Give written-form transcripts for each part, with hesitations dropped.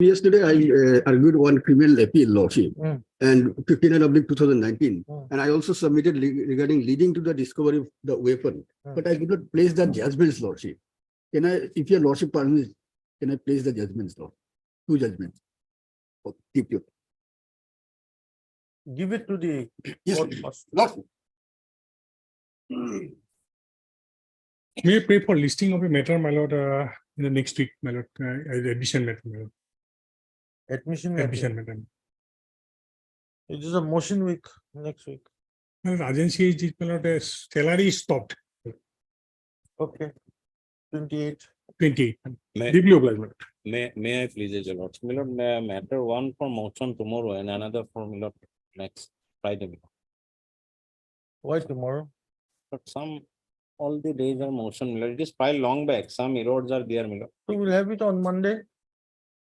yesterday I argued one criminal appeal, Lordship, and 59/2019. And I also submitted regarding leading to the discovery of the weapon. But I could not place the judgments, Lordship. Can I, if your Lordship permits, can I place the judgments, Lord? Two judgments. Oh, keep you. Give it to the Yes, court first. Lordship. May I pray for listing of a matter, my lord, in the next week, my lord, admission matter, my lord. Admission. Admission matter. It is a motion week next week. My lord, agency is, my lord, salary is stopped. Okay. 28. 28. May, Deeply obliged, my lord. may I please, your lord? My lord, matter one for motion tomorrow and another for my lord next Friday. my lord. Why tomorrow? But some, all the days are motion, my lord. It is filed long back. Some errors are there, my lord. So we'll have it on Monday.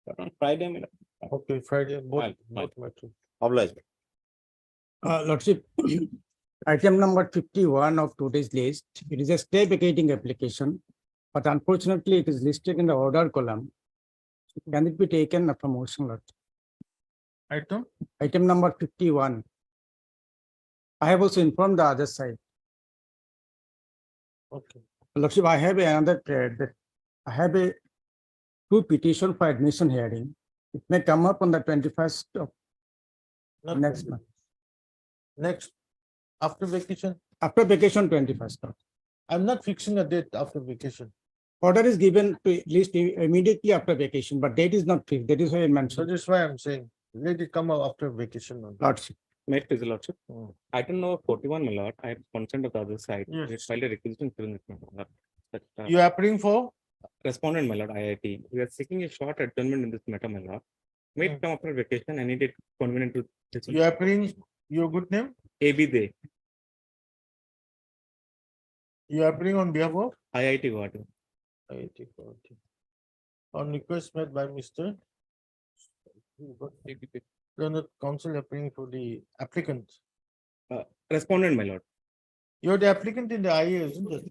But on Friday, my lord. Okay, Friday. Both Fine. matter. Obliged. Lordship, item number 51 of today's list, it is a stay vacating application, but unfortunately it is listed in the order column. Can it be taken after motion, Lord? Item? Item number 51. I have also informed the other side. Okay. Lordship, I have another thread that I have a two petition for admission hearing. It may come up on the 21st of Not next Monday. month. Next, after vacation. After vacation 21st. Lord. I'm not fixing a date after vacation. Order is given to at least immediately after vacation, but date is not fixed. That is why I So mentioned. that's why I'm saying, let it come out after vacation. only. Lordship. May it please, your lordship? Mm. Item number 41, my lord. I have consent of the other side. Yes. We filed a requisition for this, my lord. That, You are applying for? respondent, my lord, IIT. We are seeking a short adjournment in this matter, my lord. May it come after vacation and it is convenient to. You are applying your good name? AB Day, You are applying on behalf of? IIT Guwahati. IIT Guwahati. On request made by Mr. Learned counsel applying for the applicant. Respondent, my lord. You're the applicant in the IA, isn't it?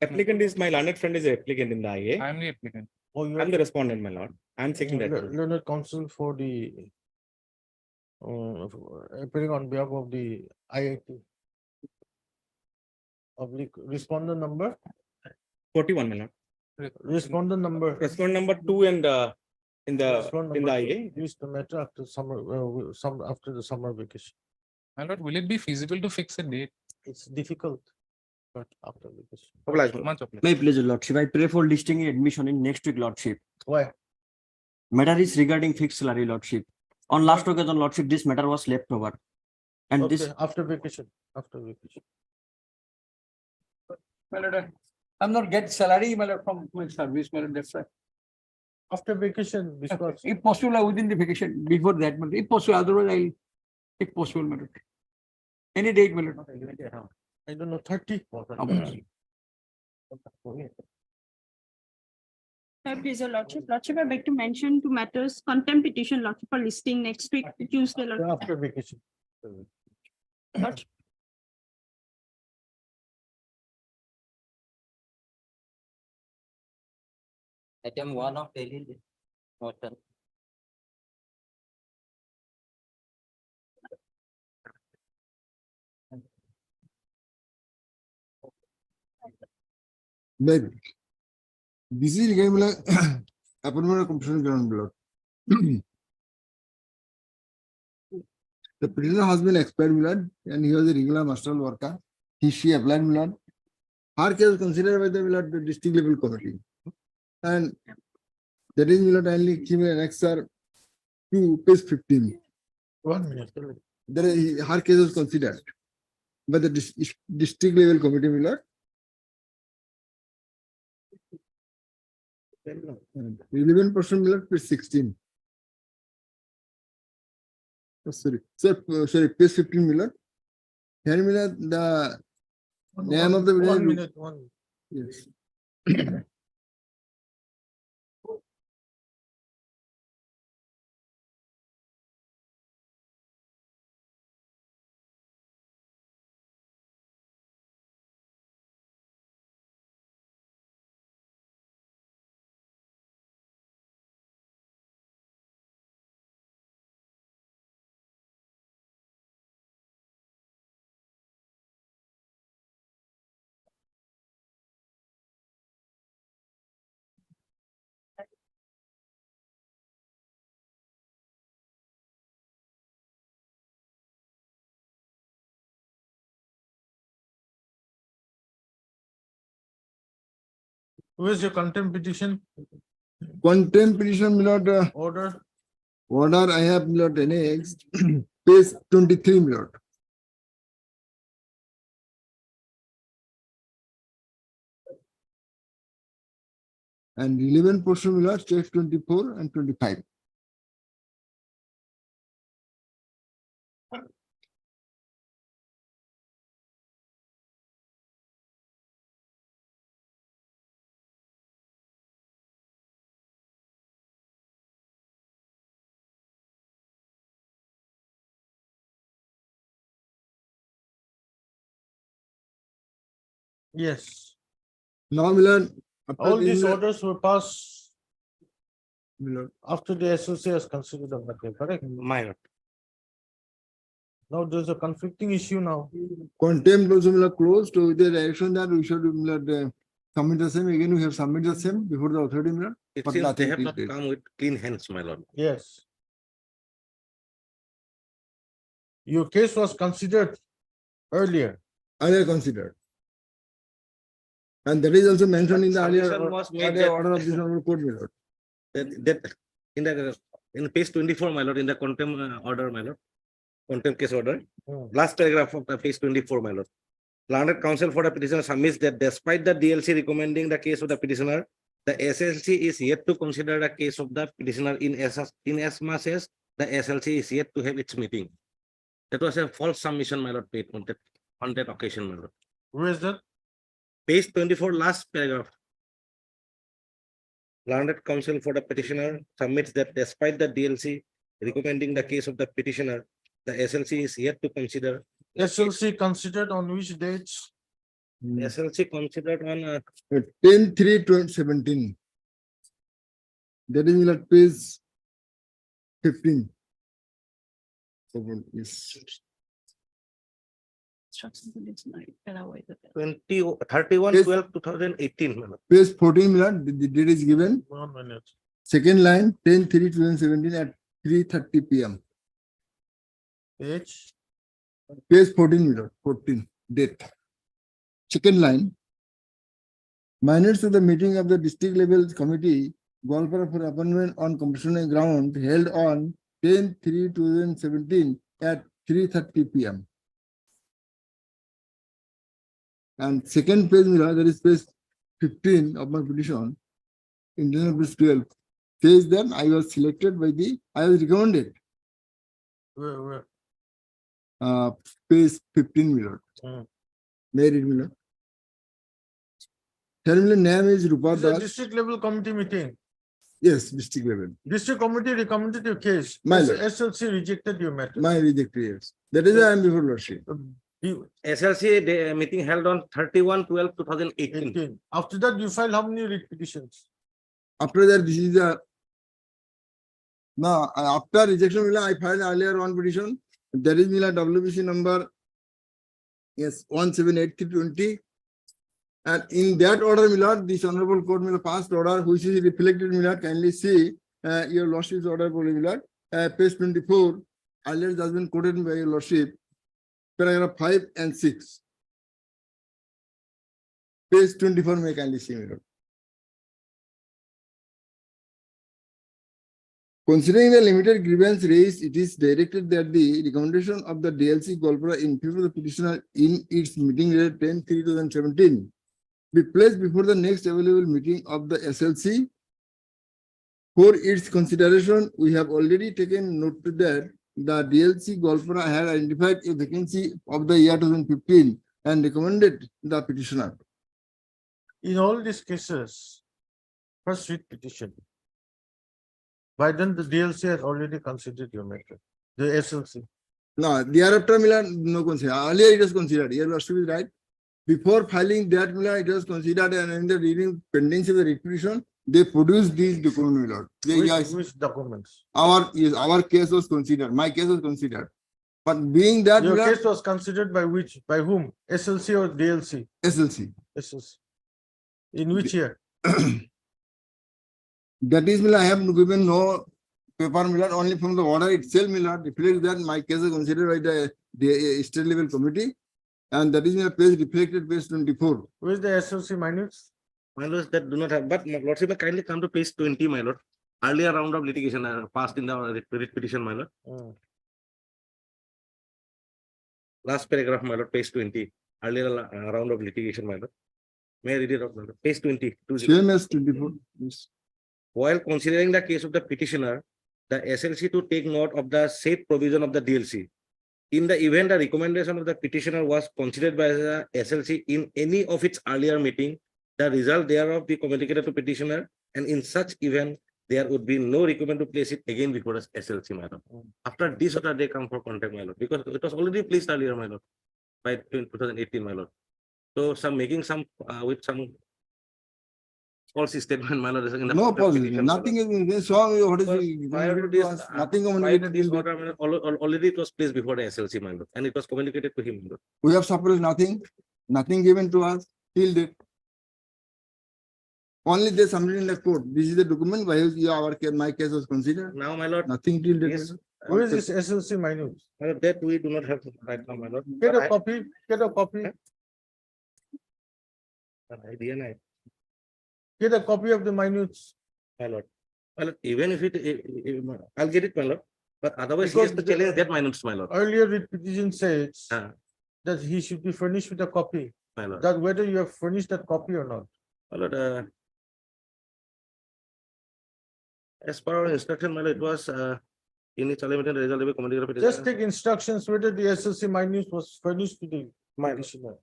Applicant is my learned friend is the applicant in the IA. I am the applicant. Oh, you I'm are the respondent, my lord. I'm seeking that. learned counsel for the appearing on behalf of the IIT. Public respondent number, 41, my lord. respondent number. Respondent number 2 and Respondent in the number IA. two is the matter after summer, after the summer vacation. My lord, will it be feasible to fix a date? It's difficult, but after vacation. Obliged, my lord. Much obliged. May I please, Lordship, I pray for listing admission in next week, Lordship. Why? Matter is regarding fixed salary, Lordship. On last occasion, Lordship, this matter was left over. And this, Okay, after vacation, after vacation. My lord, I'm not get salary, my lord, from my service, my lord, that's right. After vacation, because If possible, within the vacation, before that, but if possible, otherwise I'll, if possible, my lord. Any date, my lord. I don't know, 30. Please, your lordship. Lordship, I beg to mention two matters. Contempt petition, lordship, for listing next week, Tuesday, lordship. After vacation. Lordship. Item 1 of daily motion. Maybe. This is regarding appointment of commission ground block. The prisoner has been expired, Milad, and he was a regular master worker. She applied, Milad. Her case was considered by the Milad the district level committee. And that is Milad only came an answer to page 15. 1 minute. Her case was considered by the district level committee, Milad. 11% Milad, page 16. Oh, sorry, sorry, page 15 Milad. Here Milad, the name of the 1 minute, 1. Yes. Where's your contempt petition Contempt petition, my lord, order? order I have, my lord, annexed, page 23, my lord. And relevant portion, my lord, page 24 and 25. Yes. Now, my lord, after All this, these my lord, orders were passed my lord, after the SLC has considered the matter, correct? My lord. Now there's a conflicting issue now. contempt also, my lord, closed with the direction that we should, my lord, submit the same. Again, we have submitted the same before the authority, my lord. It But seems they nothing have is not there. come with clean hands, my lord. Yes. Your case was considered earlier. Earlier considered. And that is also mentioned in the Submission earlier was made earlier that- order of this honorable court, my lord. That in page 24, my lord, in the contempt order, my lord, contempt case order, last paragraph of the page 24, my lord. Learned counsel for the petitioner submits that despite the DLC recommending the case of the petitioner, the SLC is yet to consider the case of the petitioner in as much as the SLC is yet to have its meeting. That was a false submission, my lord, made on that occasion, my lord. Where is that? Page 24, last paragraph. Learned counsel for the petitioner submits that despite the DLC recommending the case of the petitioner, the SLC is yet to consider. SLC considered on which dates? SLC considered on 10/3/2017. That is my lord, page 15. Yes. 31/12/2018, my lord. Page 14, my lord, the date is given. 1 minute. Second line, 10/3/2017 at 3:30 PM. Page. Page 14, my lord, 14, date. Second line. Minutes of the meeting of the district level committee, Golpara for appointment on competition ground held on 10/3/2017 at 3:30 PM. And second page, my lord, that is page 15 of my petition, internal page 12, says that I was selected by I was recommended, Where? page 15, my lord. May I read, my lord? Terminal name is Rupa It's a Das. district level committee meeting. Yes, district level. District committee recommended your case. My lord. SLC rejected your matter. My rejected, yes. That is why I am before lordship. SLC meeting held on 31/12/2018. 18. After that, you filed how many writ petitions? After that, this is the. Now, after rejection, I filed earlier one petition. That is Mila WBC number. Yes, 178320. And in that order, Milord, this honorable court will passed order, which is reflected, Milord, kindly see your lordship's order, Milord, page 24, earlier judgment quoted by your lordship, paragraph 5 and 6. Page 24, may kindly see, Milord. Considering the limited grievance raised, it is directed that the recommendation of the DLC Golpara in favor of the petitioner in its meeting dated 10/3/2017 be placed before the next available meeting of the SLC. For its consideration, we have already taken note that the DLC Golpara had identified a vacancy of the year 2015 and recommended the petitioner. In all these cases, first writ petition. By then, the DLC has already considered your matter, the SLC. No, thereafter, no consider. Earlier it was considered. Your lordship is right. Before filing that, it was considered, and in the reading pendency of the writ petition, they produced these documents, Lord. Which documents? Our case was considered. My case was considered. But being that, Your case was considered by which? By whom? SLC or DLC? SLC. SLC. In which year? That is, I have given no paper, only from the order itself, reflects that my case is considered by the state level committee. And that is page reflected, page 24. Where is the SLC minutes? My lords that do not have, but my lordship may kindly come to page 20, my lord. Earlier round of litigation passed in the writ petition, my lord. Last paragraph, my lord, page 20. Earlier round of litigation, my lord. May I read it out, my lord? Page 20. Same as 24. Yes. While considering the case of the petitioner, the SLC to take note of the said provision of the DLC. In the event the recommendation of the petitioner was considered by the SLC in any of its earlier meeting, the result thereof be communicated to petitioner, and in such event, there would be no requirement to place it again before the SLC, my lord. After this order, they come for contempt, my lord, because it was already placed earlier, my lord, by 2018, my lord. So some making some with some false statement, my lord. In the No contempt positive, petition, my lord. nothing is so what is Because the- prior to this, nothing prior to communicated. this will be- order, already it was placed before the SLC, my lord, and it was communicated to him, my lord. We have suppressed nothing given to us till date. Only they submitted in the court. This is the document by which my case was considered. Now, my lord, Nothing till date. yes, Where is this SLC minute? my lord, that we do not have right now, my lord. Get But a I- copy, get a copy, but I DNI, get a copy of the minutes. my lord. My lord, even if I'll get it, my lord, but otherwise he Because has to the- challenge that minutes, my lord. Earlier writ petition says Ah, that he should be furnished with a copy, my lord. that whether you have furnished that copy or not. My lord, as per our instruction, my lord, it was in its limited result of a communicated Just petition. take instructions whether the SLC minutes was furnished to the petitioner.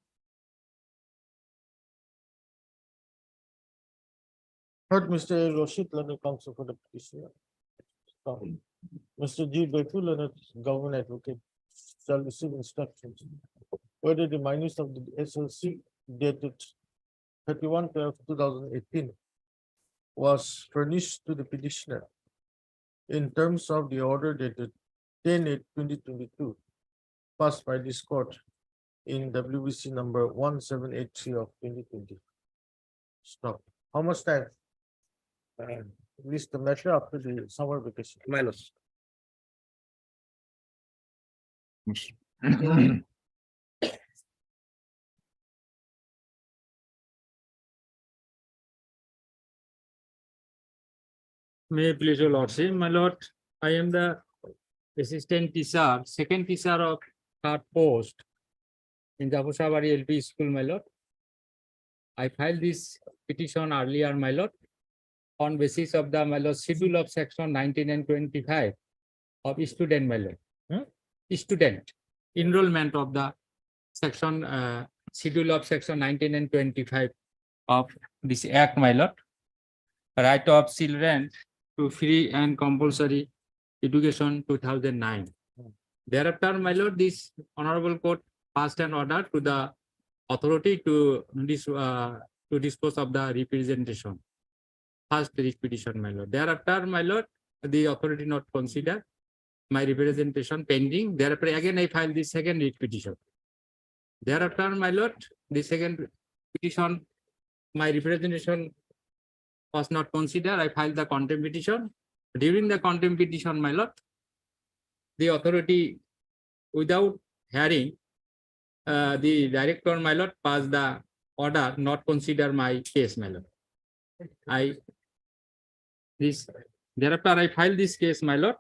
Heard Mr. Rashid, learned counsel for the petitioner. Mr. G. Betul, learned government advocate, shall receive instructions whether the minutes of the SLC dated 31/12/2018 was furnished to the petitioner in terms of the order dated 10/8/2022 passed by this court in WBC number 1783 of 2020. Stop. How much time? Release the matter after the summer vacation. My lord. May I please your lordship, my lord, I am the assistant teacher, second teacher of third post in Japusabari LP school, my lord. I filed this petition earlier, my lord, on basis of the, my lord, schedule of section 19 and 25 of student, my lord. Student enrollment of the section, schedule of section 19 and 25 of this act, my lord. Right of children to free and compulsory education 2009. Thereafter, my lord, this honorable court passed an order to the authority to dispose of the representation. First writ petition, my lord. Thereafter, my lord, the authority not consider my representation pending. Thereafter, again I filed the second writ petition. Thereafter, my lord, the second petition, my representation was not considered. I filed the contempt petition. During the contempt petition, my lord, the authority, without hearing, the director, my lord, passed the order not consider my case, my lord. Thereafter I filed this case, my lord,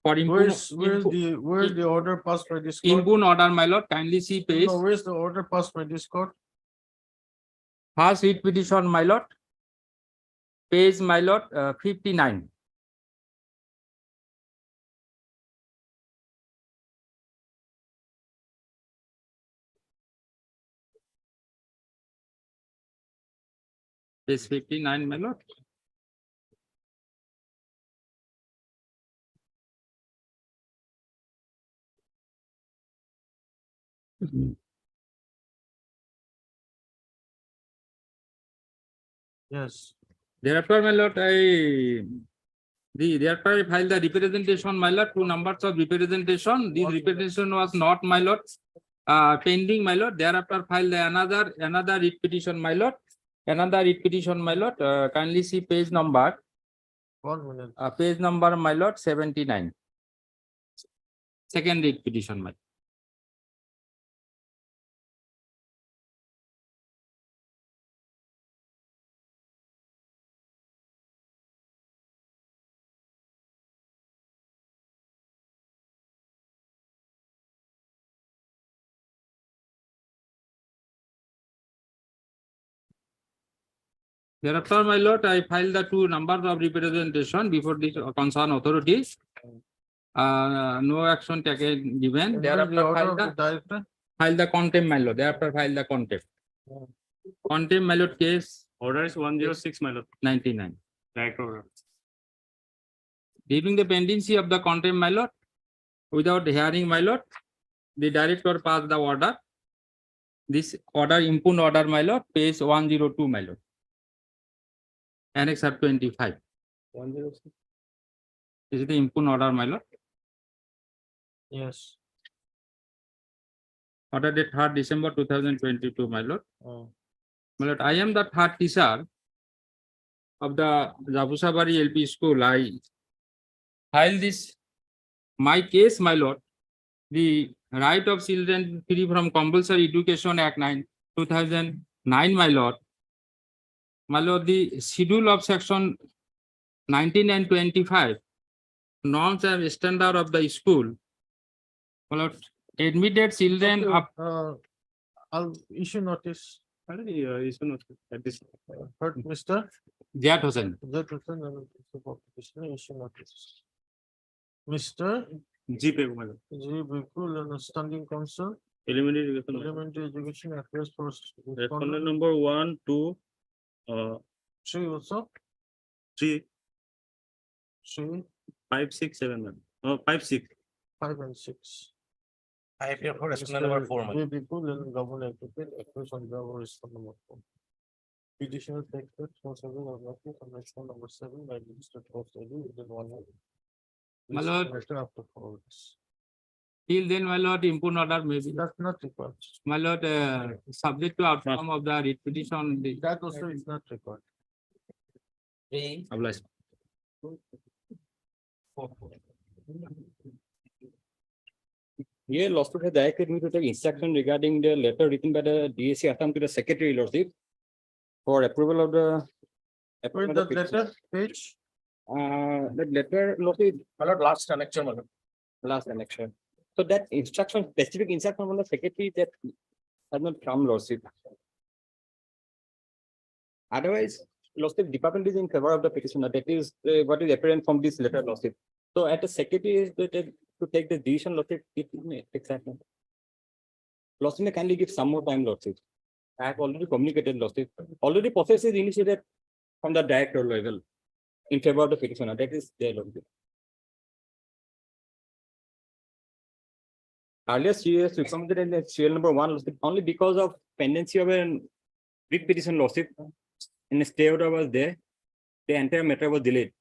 for Where's the order passed by this court? impugn order, my lord. Kindly see page. No, where's the order passed by this court? First writ petition, my lord. Page, my lord, 59. Page 59, my lord. Yes. Thereafter, my lord, thereafter I filed the representation, my lord, 2 numbers of representation. This representation was not, my lord, pending, my lord. Thereafter filed another writ petition, my lord. Another writ petition, my lord. Kindly see page number. 1 minute. Page number, my lord, 79. Second writ petition, my lord. Thereafter, my lord, I filed the two numbers of representation before the concerned authorities. No action taken given. And then the Thereafter, order of the director. file the contempt, my lord. Thereafter, file the contempt. Contempt, my lord, case Order is 106, my lord. 99. Direct order. During the pendency of the contempt, my lord, without hearing, my lord, the director passed the order. This order, impugned order, my lord, page 102, my lord. Annex 25. 106. This is the impugned order, my lord. Yes. Order date 3rd December 2022, my lord. Oh. My lord, I am the third teacher of the Jabusabari LP school. I file this, my case, my lord, the Right of Children Free from Compulsory Education Act 2009, my lord. My lord, the schedule of section 19 and 25, norms and standard of the school. My lord, admitted children Okay, of I'll issue notice. Already issue notice at this. Heard, Mr. Jat Hussain. That written and petitioner issue notice. Mr. GP, my lord. G. Bikul and standing council, Elementary education. elementary education affairs for. Respondent number 1, 2, Three also, 3, three, 5, 6, 7, man. 5, 6. 5 and 6. I appear for respondent number 4. G. Bikul and governor advocate, accused on the respondent number 4. Petitioner takes it for 7 of notice on respondent number 7 by registered post ID within 1 year. My lord. Letter after 4 weeks. Till then, my lord, impugned order may be. That's not required. My lord, subject to outcome of the writ petition. That also is not required. 3, Obliged. 4. Here, lawsuit has directed me to take instruction regarding the letter written by the DAC Assam to the Secretary Lordship for approval of the. Wait, that letter, page. That letter, Lordship, My lord, last annexure, my lord. last annexure. So that instruction, specific instruction from the Secretary that has not come, Lordship. Otherwise, Lordship, department is in favor of the petitioner. That is what is apparent from this letter, Lordship. So at the Secretary is to take the decision, Lordship, it may take time. Lordship, may kindly give some more time, Lordship. I have already communicated, Lordship. Already process is initiated from the director level in favor of the petitioner. That is there, Lordship. Earlier, CS recommended in the serial number 1, Lordship, only because of pendency of a writ petition, Lordship, in a stay order was there, the entire matter was delayed.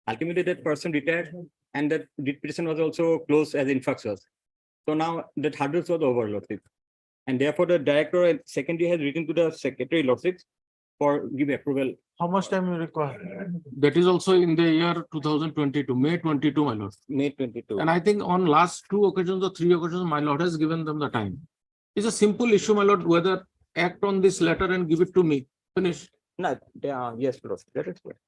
Ultimately, that person retired and that writ petition was also closed as infructuous. So now that hurdles was over, Lordship. And therefore, the director and secretary has written to the Secretary, Lordship, for give approval. How much time you require? That is also in the year 2022, May 22, my lord. May 22. And I think on last 2 occasions or 3 occasions, my lord has given them the time. It's a simple issue, my lord, whether act on this letter and give it to me. Finish. No, yes, Lordship. That is correct.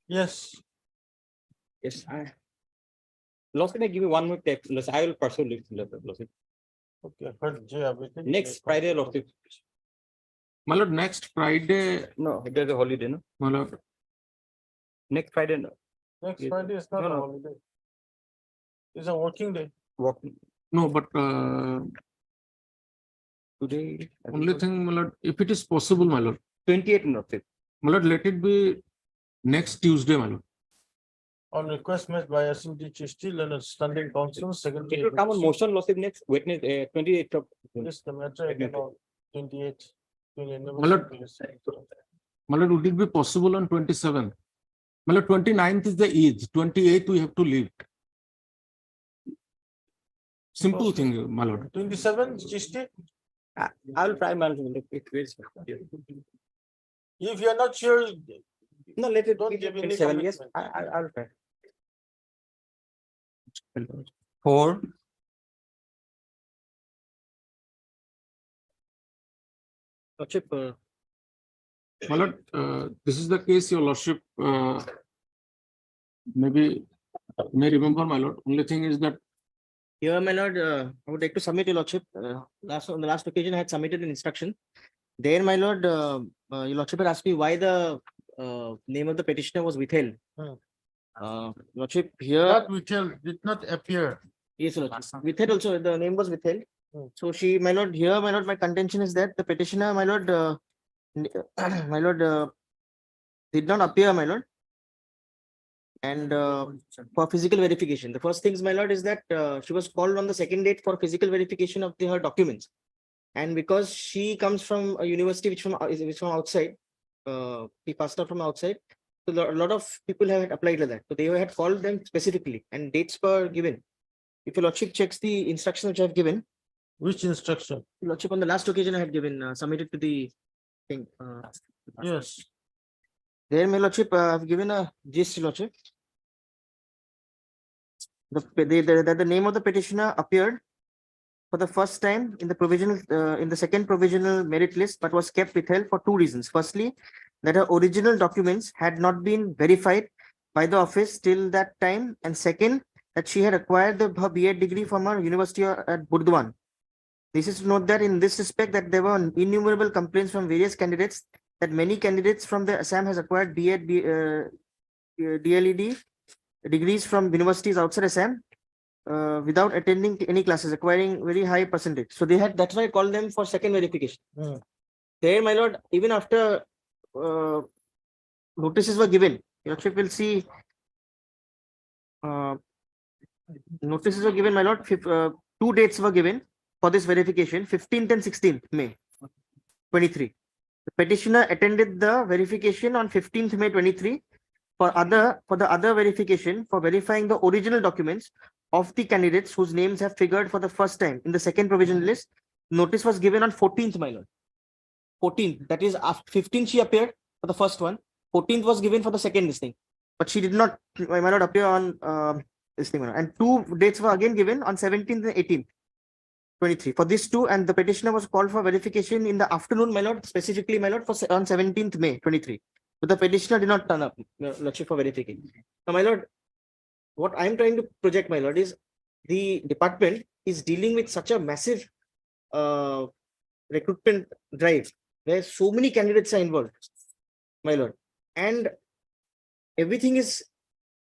Yes. Yes, Lordship, may give me 1 more text. I will pursue this letter, Lordship. Okay, heard J. Abhishek. Next Friday, Lordship. My lord, next Friday, No, there's a holiday, no? my lord. Next Friday, no. Next Yes. Friday is not No, a no. holiday. It's a working day. Walking No, but today. only thing, my lord, if it is possible, my lord, 28, Lordship. my lord, let it be next Tuesday, my lord. On request made by SMDC still and a standing council, second. It will come on motion, Lordship, next Wednesday, 28th of June. Yes, the matter again on 28. My lord, would it be possible on 27th? My lord, 29th is the Eid, 28th we have to leave. Simple thing, my lord. 27, Chisti. I will try, man. If If you are not sure, no, let it Don't be give any 27. Yes, commitment. I'll try. 4, Lordship, My lord, this is the case, your lordship, maybe may remember, my lord. Only thing is that Here, my lord, I would like to submit, your lordship. On the last occasion, I had submitted an instruction. There, my lord, your lordship had asked me why the name of the petitioner was withheld. Lordship, here. That withheld did not appear. Yes, your lordship. Withheld also, the name was withheld. So she, my lord, here, my lord, my contention is that the petitioner, my lord, my lord, did not appear, my lord. And for physical verification, the first things, my lord, is that she was called on the second date for physical verification of her documents. And because she comes from a university which is from outside, he passed out from outside. So a lot of people have applied to that. So they had called them specifically and dates were given. If your lordship checks the instruction which I have given. Which instruction? Your lordship, on the last occasion I had given, submitted to the thing. Yes. There, my lordship, I have given a gist, lordship. The name of the petitioner appeared for the first time in the provisional, in the second provisional merit list, but was kept withheld for two reasons. Firstly, that her original documents had not been verified by the office till that time, and second, that she had acquired her B.Ed degree from her university at Burdwan. This is to note that in this respect, that there were innumerable complaints from various candidates that many candidates from the Assam has acquired B.Ed, DLED degrees from universities outside Assam without attending any classes, acquiring very high percentage. So they had, that's why I called them for second verification. There, my lord, even after notices were given, your lordship will see notices were given, my lord. Two dates were given for this verification, 15th and 16th May 23. The petitioner attended the verification on 15th May 23 for the other verification for verifying the original documents of the candidates whose names have figured for the first time in the second provisional list. Notice was given on 14th, my lord. 14th, that is after 15th she appeared for the first one. 14th was given for the second listing, but she did not, my lord, appear on this thing. And two dates were again given on 17th and 18th. 23 for this two, and the petitioner was called for verification in the afternoon, my lord, specifically, my lord, for on 17th May 23. But the petitioner did not turn up, lordship, for verification. Now, my lord, what I am trying to project, my lord, is the department is dealing with such a massive recruitment drive where so many candidates are involved, my lord, and everything is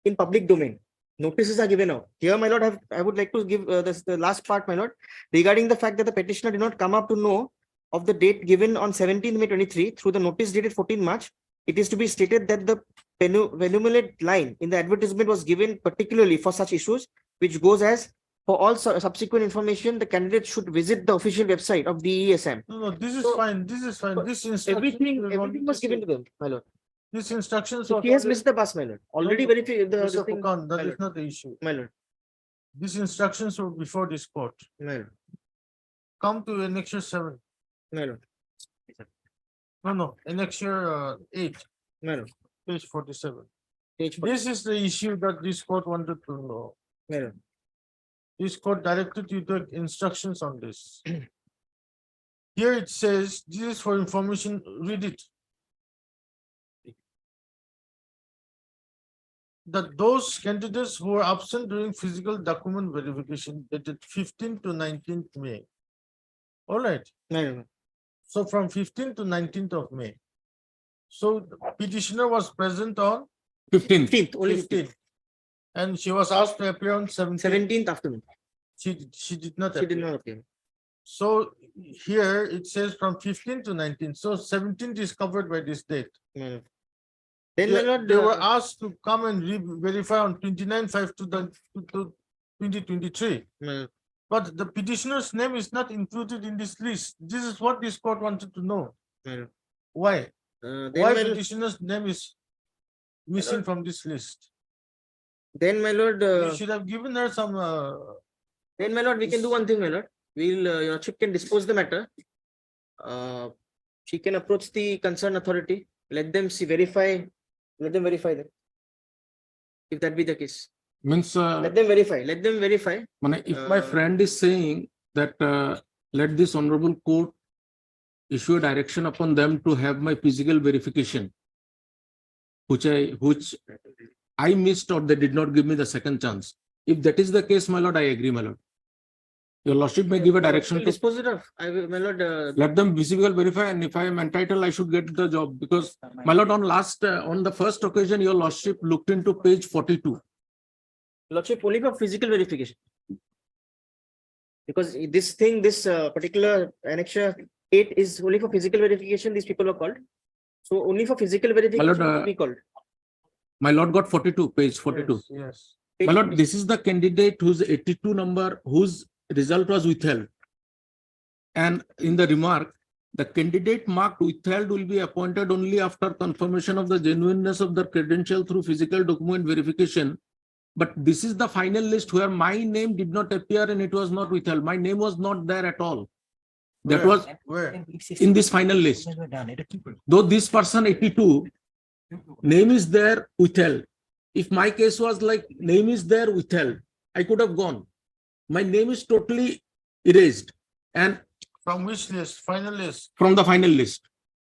in public domain. Notices are given out. Here, my lord, I would like to give the last part, my lord, regarding the fact that the petitioner did not come up to know of the date given on 17th May 23 through the notice dated 14 March. It is to be stated that the penumelate line in the advertisement was given particularly for such issues, which goes as, for all subsequent information, the candidate should visit the official website of DESM. No, this is fine. This is fine. This Everything was given to them, my lord. This instructions. So he has missed the bus, my lord. Already verified the thing. That is not the issue, my lord. These instructions were before this court. My lord. Come to annexure 7. My lord. No, annexure 8. My lord. Page 47. Page 47. This is the issue that this court wanted to know. My lord. This court directed you to instructions on this. Here it says, this is for information, read it. That those candidates who were absent during physical document verification dated 15th to 19th May. All right. No. So from 15th to 19th of May. So the petitioner was present on 15th, only 15th. And she was asked to appear on 17th afternoon. She did not She appear. did not appear. So here it says from 15th to 19th. So 17th is covered by this date. No. Then they were asked to come and verify on 29/5/2023. No. But the petitioner's name is not included in this list. This is what this court wanted to know. No. Why? Then Why my petitioner's name is missing from this list? Then, my lord, You should have given her some. then, my lord, we can do one thing, my lord. We'll your lordship can dispose the matter. She can approach the concerned authority. Let them see, verify. Let them verify that. If that be the case. Means Let them verify. Let them verify. if my friend is saying that let this honorable court issue a direction upon them to have my physical verification, which I missed or they did not give me the second chance. If that is the case, my lord, I agree, my lord. Your lordship may give a direction We'll to dispose it off. I will, my lord, let them physical verify, and if I am entitled, I should get the job, because my lord, on the first occasion, your lordship looked into page 42. lordship only for physical verification. Because this thing, this particular annexure 8 is only for physical verification, these people were called. So only for physical verification to be called. My lord got 42, page 42. Yes. My lord, this is the candidate whose 82 number, whose result was withheld. And in the remark, the candidate marked withheld will be appointed only after confirmation of the genuineness of the credential through physical document verification. But this is the final list where my name did not appear and it was not withheld. My name was not there at all. That was Where? in this final list. Though this person 82, name is there, withheld. If my case was like name is there, withheld, I could have gone. My name is totally erased. And From which list? Final list? from the final list.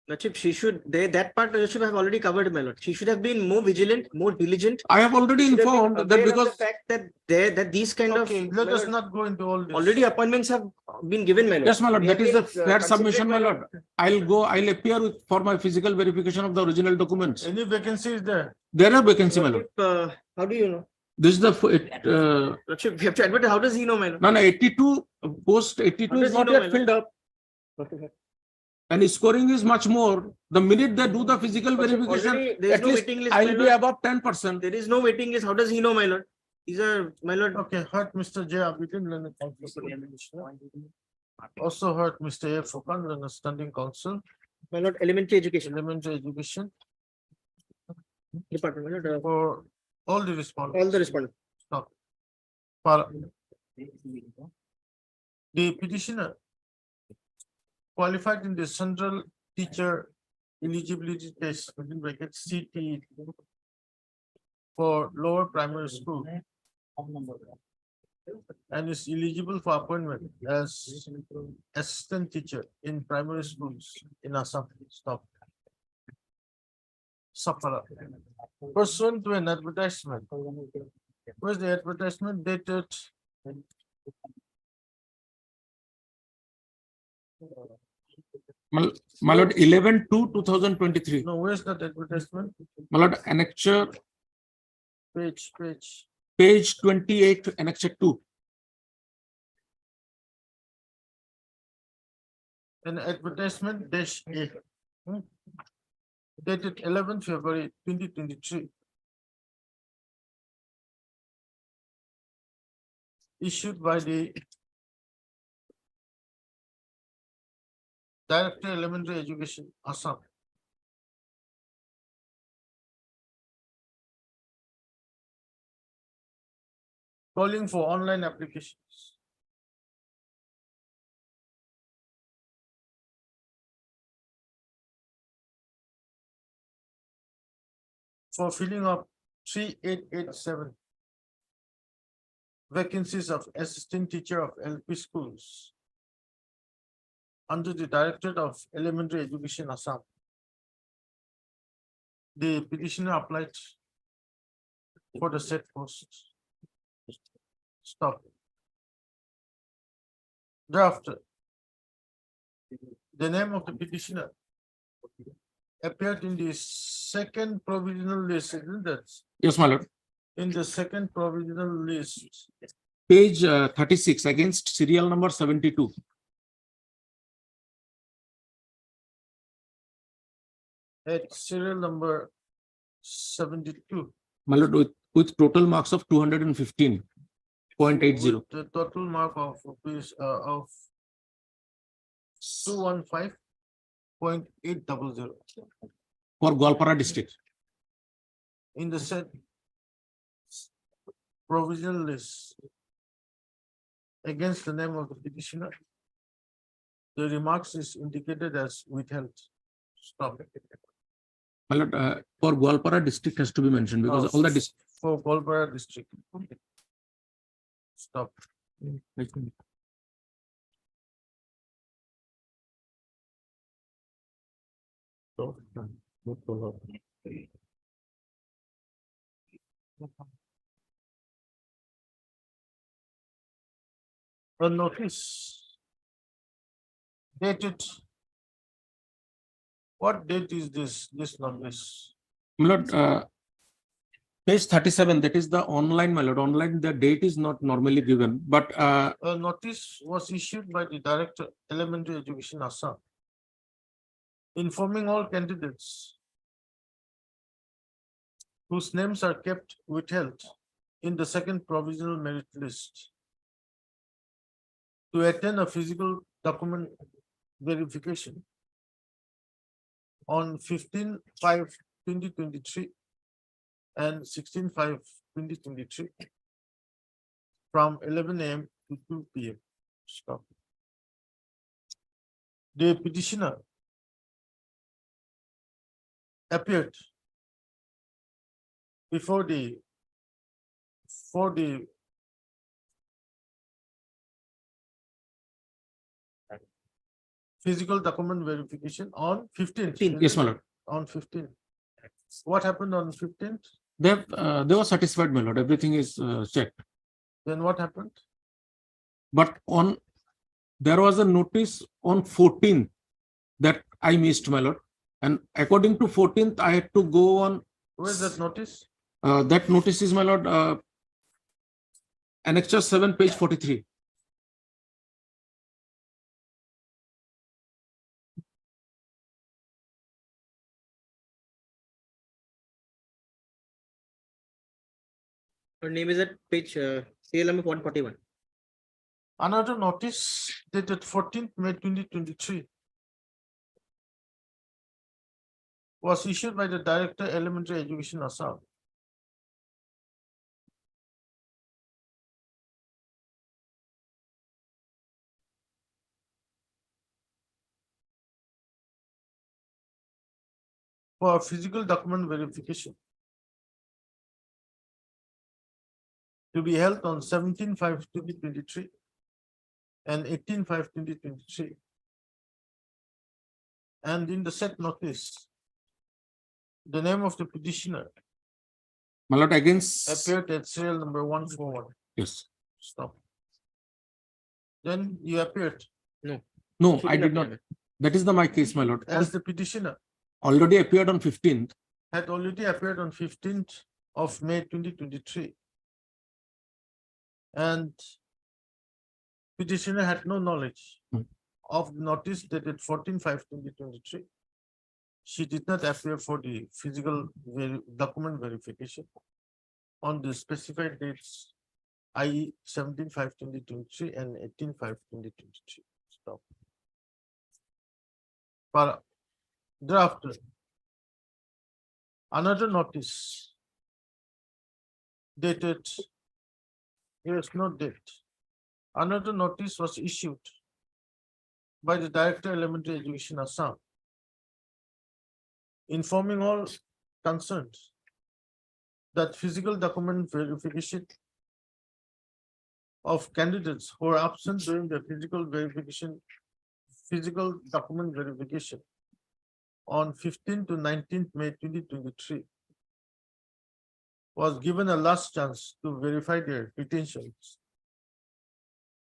Lordship, she should, that part Lordship have already covered, my lord. She should have been more vigilant, more diligent. I have already Should have been informed that aware of because the fact that that these kind Okay, of let my us lord, not go into all this. already appointments have been given, my lord. yes, my lord, We that have is the been, fair considerate, submission, my lord. I'll appear with for my physical verification of the original documents. Any vacancy is there? There are vacancy, my lord. Lordship, how do you know? This is the Lordship, we have to admit, how does he know, my lord? no, 82 post How 82 does is he not know, my yet lord? filled up, and scoring is much more. The minute they do the physical Lordship, verification, already there is at no least waiting list, my I'll be lord. above 10%. There is no waiting list. How does he know, my lord? These are, my lord. Okay, heard Mr. J. Abidin, learned counsel. Also heard Mr. A. Fukan, learned standing counsel, My lord, elementary education elementary education, department, my lord. for all the respondents. All the respondents. Stop. For the petitioner qualified in the central teacher eligibility test within bracket CT for lower primary school and is eligible for appointment as assistant teacher in primary schools in Assam. Stop. Sapara. Pursuant to an advertisement. Where's the advertisement dated? My lord, 11/2/2023. No, where's that advertisement? My lord, annexure Page. page 28, annexure 2. An advertisement dash A. Dated 11th February 2023. Issued by the Director Elementary Education, Assam. Calling for online applications. For filling up 3887 vacancies of assistant teacher of LP schools under the Directorate of Elementary Education, Assam. The petitioner applied for the said post. Stop. Thereafter, the name of the petitioner appeared in the second provisional list, isn't it? Yes, my lord. In the second provisional list, Page 36 against serial number 72. at serial number 72. My lord, with total marks of 215.80 With the total mark of rupees of 215.800 for Gwalpara district. in the said provisional list against the name of the petitioner. The remarks is indicated as withheld. Stop. My lord, for Gwalpara district has to be mentioned because all the For Golbara district. Stop. a notice dated. What date is this notice? My lord, page 37, that is the online, my lord. Online, the date is not normally given, but A notice was issued by the Director, Elementary Education, Assam, informing all candidates whose names are kept withheld in the second provisional merit list to attend a physical document verification on 15/5/2023 and 16/5/2023 from 11 a.m. to 2 p.m. Stop. The petitioner appeared before the physical document verification on 15th. yes, my lord. On 15th. What happened on 15th? They were satisfied, my lord. Everything is checked. Then what happened? But there was a notice on 14th that I missed, my lord. And according to 14th, I had to go on. Where is that notice? That notice is, my lord, Annexure 7, page 43. Her name is at page CL number 141. Another notice dated 14th May 2023 was issued by the Director, Elementary Education, Assam. For physical document verification to be held on 17/5/2023 and 18/5/2023. And in the said notice, the name of the petitioner My lord, against. appeared at serial number 141. Yes. Stop. Then you appeared No, I did not. That is my case, my lord. as the petitioner Already appeared on 15th. had already appeared on 15th of May 2023. And petitioner had no knowledge of notice dated 14/5/2023. She did not appear for the physical document verification on the specified dates, i.e. 17/5/2023 and 18/5/2023. Stop. But thereafter, another notice dated, here is no date. Another notice was issued by the Director, Elementary Education, Assam, informing all concerned that physical document verification of candidates who are absent during the physical document verification on 15th to 19th May 2023 was given a last chance to verify their credentials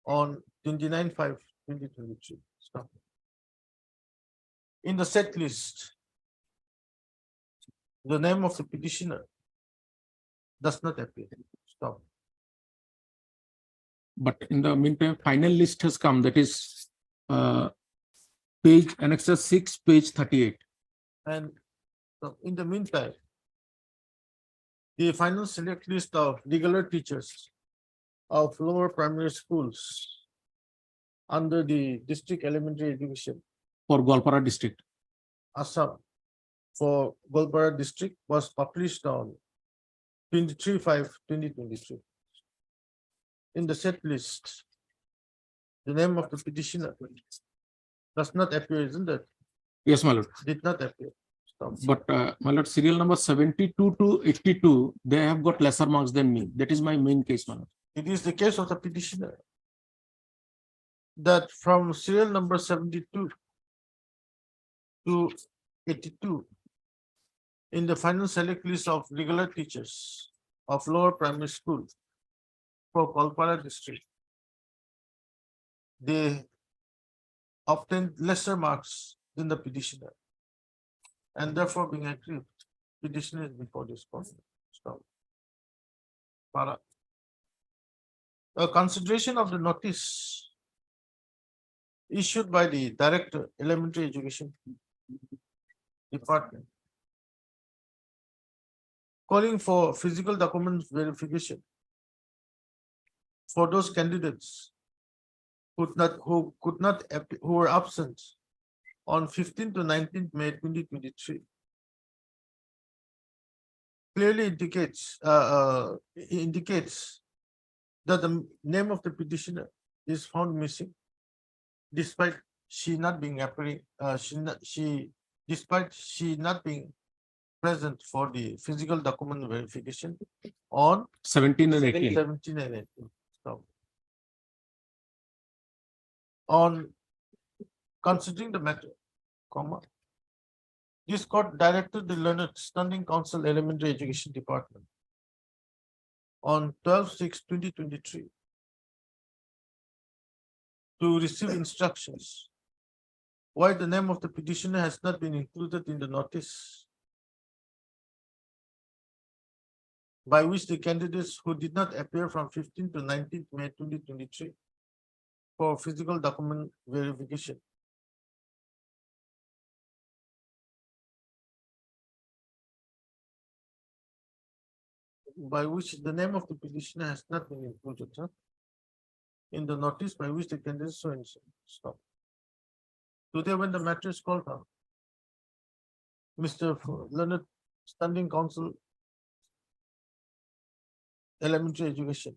on 29/5/2023. Stop. In the set list, the name of the petitioner does not appear. Stop. But in the meantime, final list has come. That is page Annexure 6, page 38. And in the meantime, the final select list of regular teachers of lower primary schools under the district elementary education For Golpara district. Assam for Golpara district was published on 23/5/2023. In the set list, the name of the petitioner does not appear, isn't it? Yes, my lord. Did not appear. Stop. But my lord, serial number 72 to 82, they have got lesser marks than me. That is my main case, my lord. It is the case of the petitioner that from serial number 72 to 82 in the final select list of regular teachers of lower primary school for Golpara district, they obtained lesser marks than the petitioner. And therefore being aggrieved, petitioner is before this court. Stop. Para. A consideration of the notice issued by the Director, Elementary Education Department, calling for physical document verification for those candidates who were absent on 15th to 19th May 2023. Clearly indicates that the name of the petitioner is found missing, despite she not being appearing, despite she not being present for the physical document verification on 17 and 18. 17 and 18. So, on considering the matter, comma, this court directed the learned Standing Council Elementary Education Department on 12/6/2023 to receive instructions why the name of the petitioner has not been included in the notice by which the candidates who did not appear from 15th to 19th May 2023 for physical document verification by which the name of the petitioner has not been included in the notice by which the candidates so and so. Stop. Today, when the matter is called out, Mr. Learned Standing Council Elementary Education,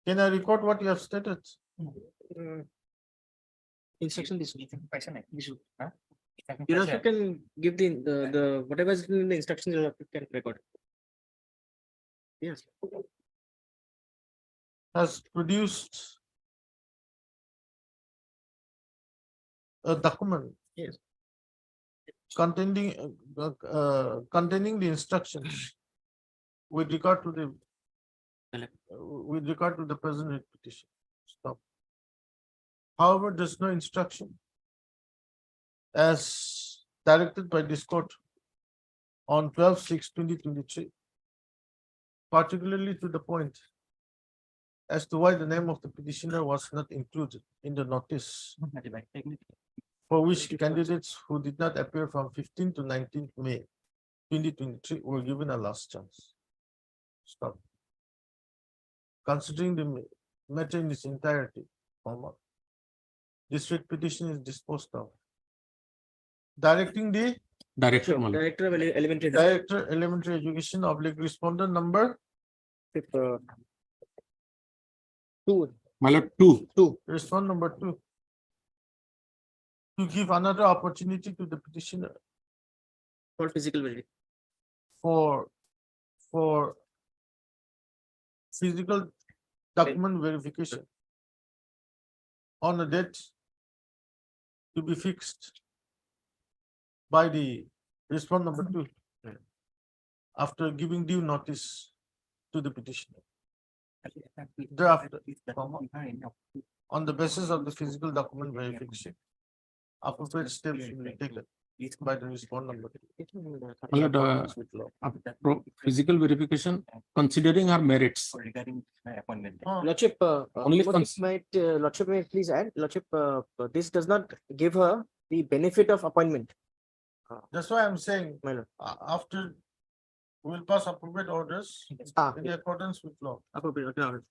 can I record what you have stated? Instruction this week. You also can give the whatever is in the instructions you can record. Yes. Has produced a document. Yes. Containing the instructions with regard to the present petition. Stop. However, there's no instruction as directed by this court on 12/6/2023, particularly to the point as to why the name of the petitioner was not included in the notice for which candidates who did not appear from 15th to 19th May 2023 were given a last chance. Stop. Considering the matter in its entirety, this writ petition is disposed of. Directing the Director. Director of Elementary. Director Elementary Education respondent number 2. My lord, 2. Respond number 2. To give another opportunity to the petitioner For physical verification. for physical document verification on a date to be fixed by the respond number 2 after giving due notice to the petitioner. Thereafter, on the basis of the physical document verification, appropriate steps will be taken by the respond number 2. My lord, physical verification considering her merits. Regarding my appointment. Lordship, Only Lordship may please add, Lordship, this does not give her the benefit of appointment. That's why I'm saying, My lord. after we'll pass appropriate orders in accordance with law. Appropriate. That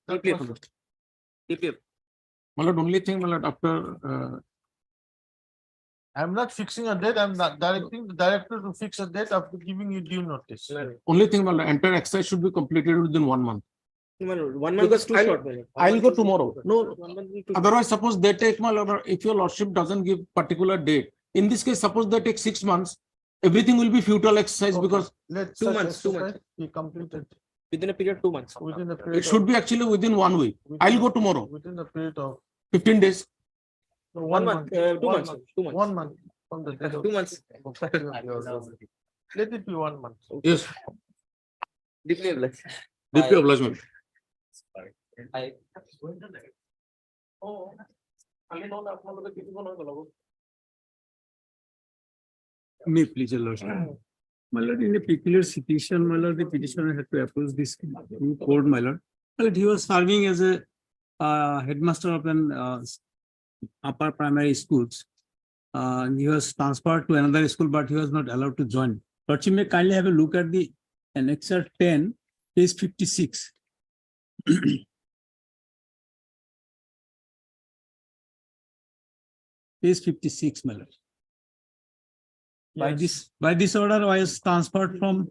Deeply was- approved. Deeply approved. My lord, only thing, my lord, after I'm not fixing a date, I'm not directing the director to fix a date after giving you due notice. only thing, my lord, entire exercise should be completed within 1 month. My lord, 1 month is too I'll- short. My lord. I'll go tomorrow. No, 1 month is too short. otherwise, suppose they take, my lord, if your lordship doesn't give particular date, in this case, suppose they take 6 months, everything will be futile exercise Okay. because Let 2 such months, 2 exercise months. be completed Within a period of 2 months. within a period. it should be actually within 1 week. I'll go tomorrow, Within a period of 15 days. 1 month, 2 1 months. 2 months. 1 month from the date of. 2 months. Let it be 1 month. Yes, Deeply obliged. deeply obliged. May please, your lordship. My lord, in a peculiar situation, my lord, the petitioner had to approach this court, my lord. My lord, he was serving as a headmaster of an upper primary schools. He was transferred to another school, but he was not allowed to join. Lordship may kindly have a look at the annexure 10, page 56. Page 56, my lord. By this order, I was transferred from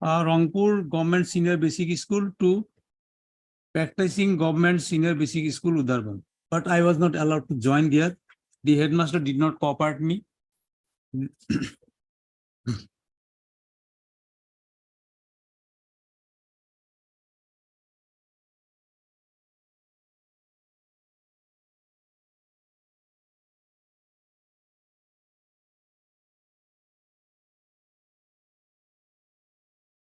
Rangpur Government Senior Basic School to practicing Government Senior Basic School, Udarban. But I was not allowed to join there. The headmaster did not cooperate me.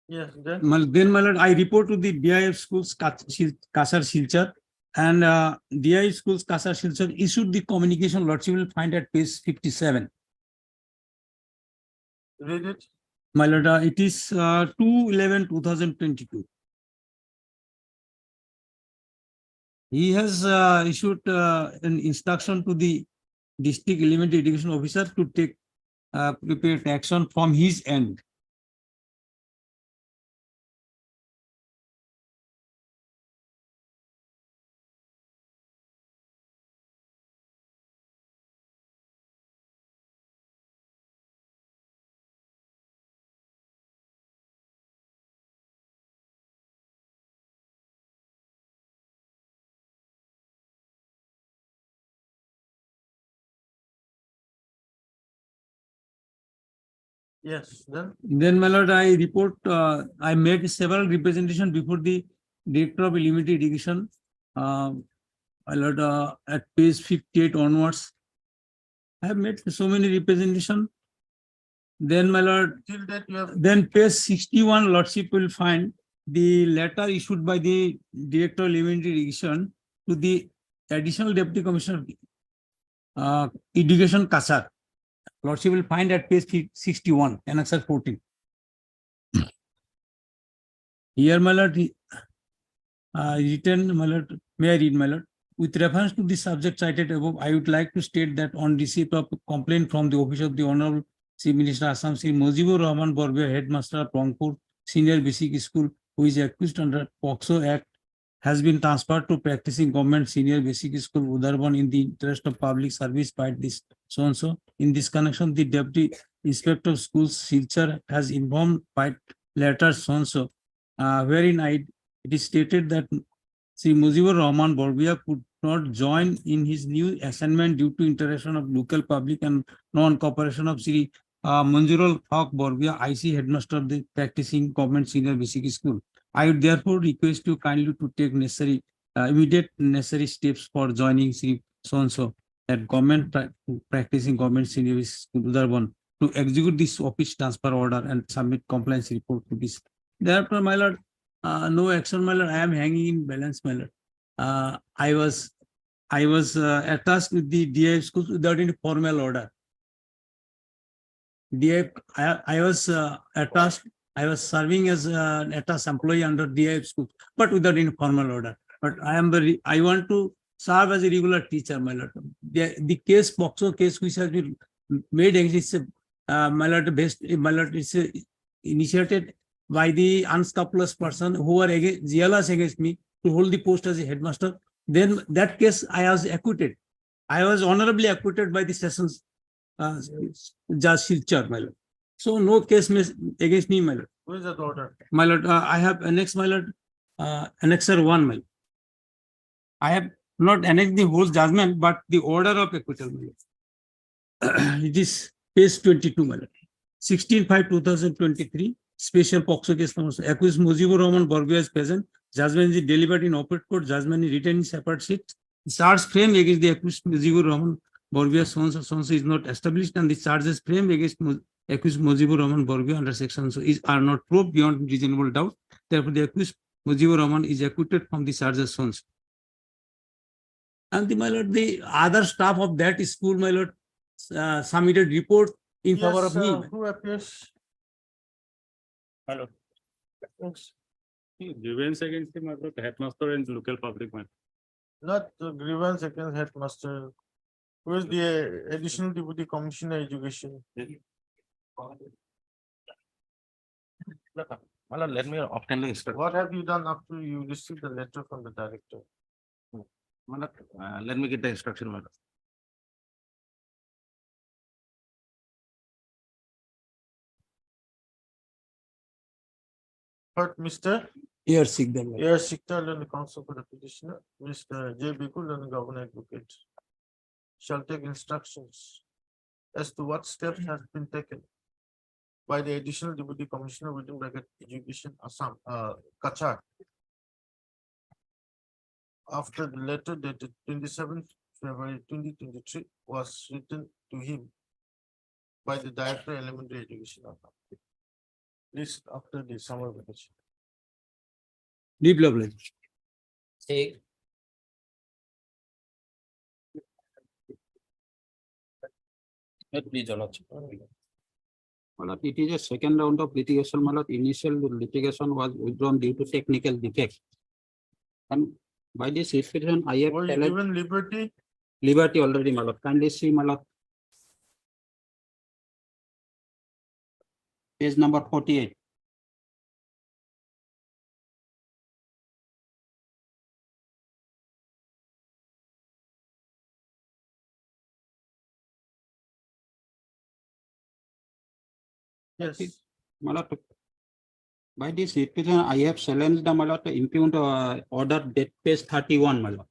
Yes, then. Then, my lord, I report to the DIF schools, Kasar Silchar, and DIF schools, Kasar Silchar issued the communication. Lordship will find at page 57. Read it. My lord, it is 2/11/2022. He has issued an instruction to the district elementary education officer to take prepared action from his end. Yes, then. Then, my lord, I report, I made several representation before the Director of Elementary Education. My lord, at page 58 onwards, I have made so many representation. Then, my lord, Till that you have. then page 61, Lordship will find the letter issued by the Director of Elementary Education to the Additional Deputy Commissioner Education, Kasar. Lordship will find at page 61, annexure 14. Here, my lord, written, my lord, may I read, my lord? With reference to the subject cited above, I would like to state that on receipt of complaint from the office of the Honorable Chief Minister Assam, Sri Mujibur Rahman Borbia, Headmaster of Rangpur Senior Basic School, who is accused under POXO Act, has been transferred to practicing Government Senior Basic School, Udarban, in the interest of public service by this so and so. In this connection, the Deputy Inspector of Schools, Silchar, has informed by letter so and so, wherein it is stated that Sri Mujibur Rahman Borbia could not join in his new assignment due to interaction of local public and non-cooperation of Sri Manjurul Haq Borbia, IC Headmaster of the practicing Government Senior Basic School. I would therefore request you kindly to take necessary, immediate necessary steps for joining Sri so-and-so at government practicing Government Senior Basic School, Udarban, to execute this office transfer order and submit compliance report to this. Thereafter, my lord, no action, my lord. I am hanging in balance, my lord. I was attached with the DIF schools without any formal order. DIF, I was attached. I was serving as an attached employee under DIF school, but without any formal order. But I want to serve as a regular teacher, my lord. The case, POXO case, which has been made against, my lord, is initiated by the unscrupulous person who were jealous against me to hold the post as a headmaster. Then that case, I was acquitted. I was honorably acquitted by the sessions Judge Silchar, my lord. So no case against me, my lord. Who is that order? My lord, I have annexed, my lord, annexure 1, my lord. I have not annexed the whole judgment, but the order of acquittal, my lord. It is page 22, my lord. 16/5/2023, special POXO case number. Accused Mujibur Rahman Borbia is present. Judgment is delivered in open court. Judgment is written in separate sheet. Charge framed against the accused Mujibur Rahman Borbia so-and-so is not established, and the charges framed against accused Mujibur Rahman Borbia under section so are not proved beyond reasonable doubt. Therefore, the accused Mujibur Rahman is acquitted from the charges shown. And my lord, the other staff of that school, my lord, submitted report in favor of Yes, me. who appears? Hello. Yes. Grievance against him, headmaster and local public man. Not the grievance against headmaster. Who is the additional deputy commissioner education? My lord, let me obtain the instruction. What have you done after you received the letter from the director? My lord, let me get the instruction, my lord. But Mr. Here, seek them. A. Sikdal and the counsel for the petitioner, Mr. J. Bikul and the governor advocate shall take instructions as to what steps has been taken by the additional deputy commissioner within bracket education Assam, Kachar. After the letter dated 27th February 2023 was written to him by the director elementary education. Assam. This after the summer vacation. Deep level. Take. Please, Your Lordship. My lord, it is a second round of litigation. My lord, initial litigation was withdrawn due to technical defect. And by this restriction, I have Were you given liberty? liberty already, my lord. Kindly see, my lord. Page number 48. Yes. My lord, by this restriction, I have challenged the, my lord, to impugn order date page 31, my lord.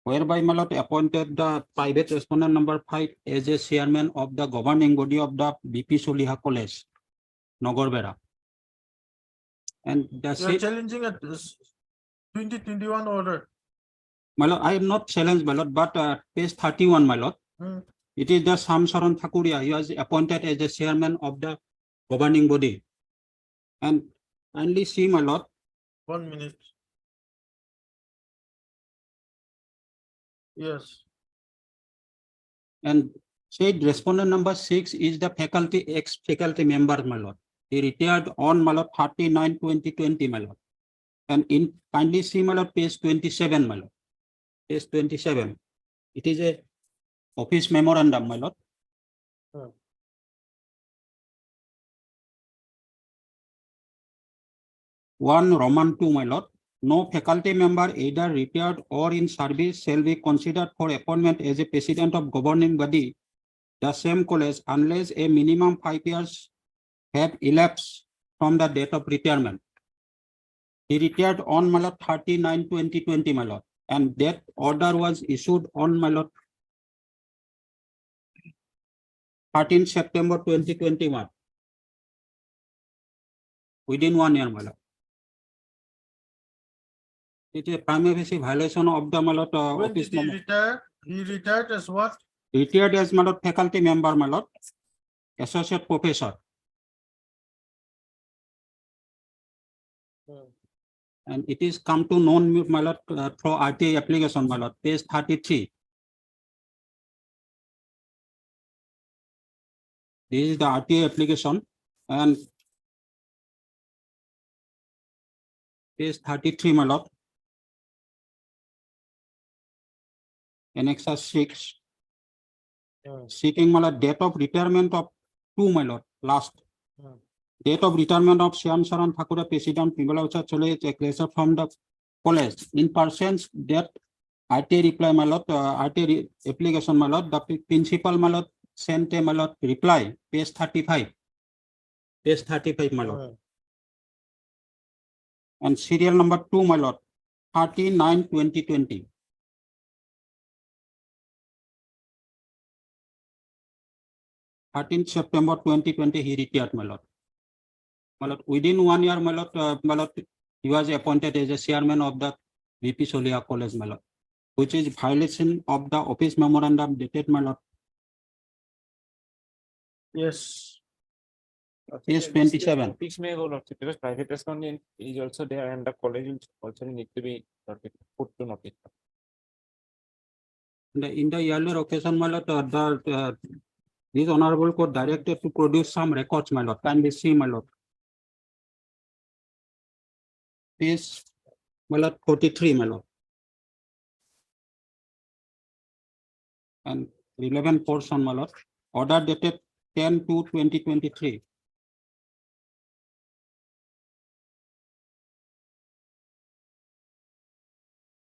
Whereby, my lord, appointed the private respondent number 5 as a chairman of the governing body of the BP Soliha College, Nogorbera. And the You are said, challenging a 2021 order. my lord, I am not challenged, my lord, but page 31, my lord. It is the Samsaran Thakuria. He was appointed as the chairman of the governing body. And kindly see, my lord. 1 minute. Yes. And said respondent number 6 is the faculty, ex-faculty member, my lord. He retired on, my lord, 39/2020, my lord. And in kindly see, my lord, page 27, my lord. Page 27. It is a office memorandum, my lord. One Roman 2, my lord. No faculty member either retired or in service shall be considered for appointment as a president of governing body the same college unless a minimum 5 years have elapsed from the date of retirement. He retired on, my lord, 39/2020, my lord, and that order was issued on, my lord, 13 September 2021. Within 1 year, my lord. It is a primary violation of the, my lord, When office. did he retire? He retired as what? Retired as, my lord, faculty member, my lord, associate professor. And it is come to known, my lord, through RTA application, my lord, page 33. This is the RTA application and page 33, my lord. Annexure 6. Seeking, my lord, date of retirement of 2, my lord, last. Date of retirement of Shyam Saran Thakura, President, Pimalaucha Chole, a from the college. In persons that RTA reply, my lord, RTA application, my lord, the principal, my lord, sent a, my lord, reply, page 35. Page 35, my lord. And serial number 2, my lord, 39/2020. 13 September 2020, he retired, my lord. My lord, within 1 year, my lord, he was appointed as a chairman of the BP Solia College, my lord, which is violation of the office memorandum dated, my lord. Yes. Page 27. Notice may go, Lordship, because private respondent is also there and the college will also need to be put to notice. In the earlier occasion, my lord, this honorable court directed to produce some records, my lord. Can we see, my lord? Page, my lord, 43, my lord. And relevant portion, my lord. Order dated 10/2/2023.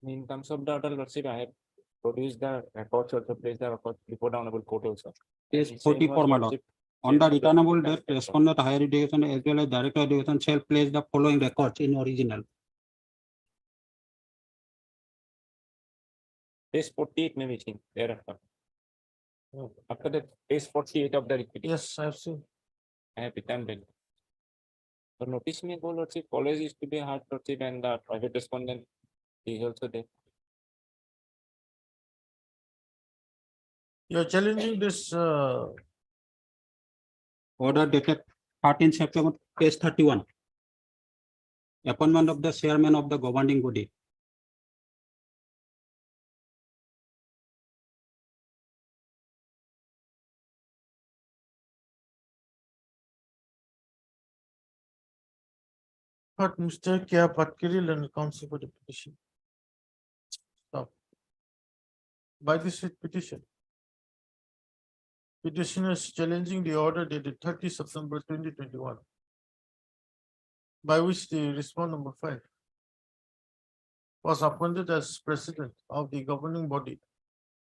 In terms of the order, Lordship, I have produced the records also, placed the records before the honorable court also. Page And 44, my lord. Lordship, On the same returnable document date, respondent higher education as well as director of education shall place the following records in original. Page 48 may be seen thereafter. After that, page 48 of the repetition. Yes, I've seen. I have returned it. The notice may go, Lordship, college is to be hard, Lordship, and the private respondent is also there. You're challenging this, Order dated 13 September, page 31. Appointment of the chairman of the governing body. but Mr. Kya Patkiril and counsel for the petition. Stop. By this writ petition. Petitioners challenging the order dated 30 September 2021. By which the respondent number 5 was appointed as president of the governing body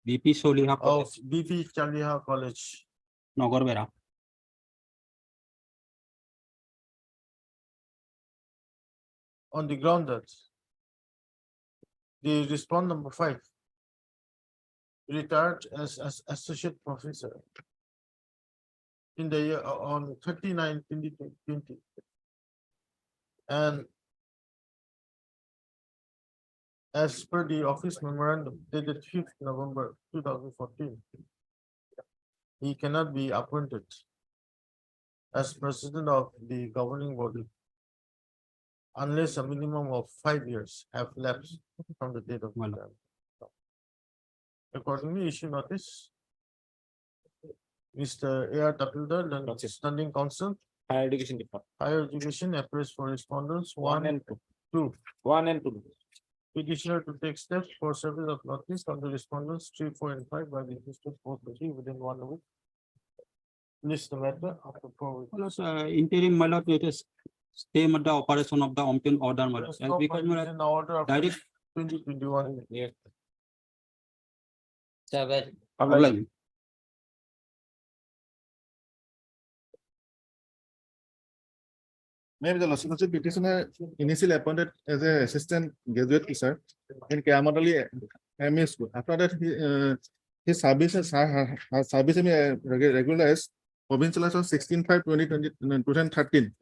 BP Soliha of BP Chaliha College Nagarbera. on the ground that the respondent number 5 retired as associate professor in the year on 39/2020 and as per the office memorandum dated 5th November 2014, he cannot be appointed as president of the governing body unless a minimum of 5 years have lapsed from the date of retirement. Accordingly, issue notice. Mr. A.R. Tapildar, the standing counsel, Higher education department. higher education, appraise for respondents 1 and 2. 1 and 2. Petitioner to take steps for service of notice on the respondents 3, 4, and 5 by the district court within 1 week. List the matter after 4 weeks. Interim, my lord, it is stay with the operation of the open order, my lord. Stop Because, my lord, in the order of direct 2021. Yes. 7. outline. Maybe the Lordship petitioner initially appointed as an assistant graduate teacher in Kamadali MA school. After that, his services regularized Provincialization 16/5/2013.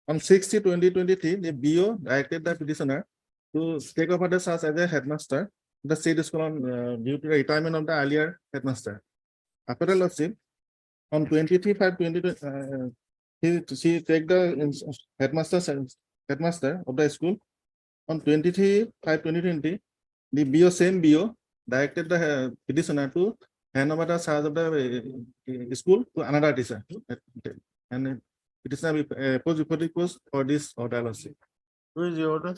On 6/2023, the BO directed the petitioner to take over the charge as a headmaster. The state school on due to the retirement of the earlier headmaster. After the Lordship, on 23/5/2020, she take the headmaster of the school. On 23/5/2020, the BO same BO directed the petitioner to hand over the charge of the school to another teacher. And petitioner post for this order. Lordship. Who is the order?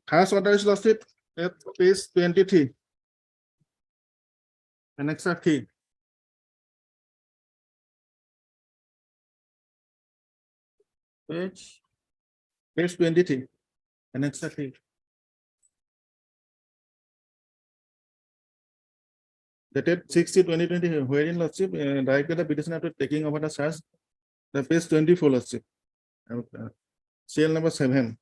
First order is Lordship at page 23. Annex 3. Page. Page 23. Annex 3. Dated 6/2020, wherein Lordship directed the petitioner to taking over the charge. The page 24, Lordship. CL number 7.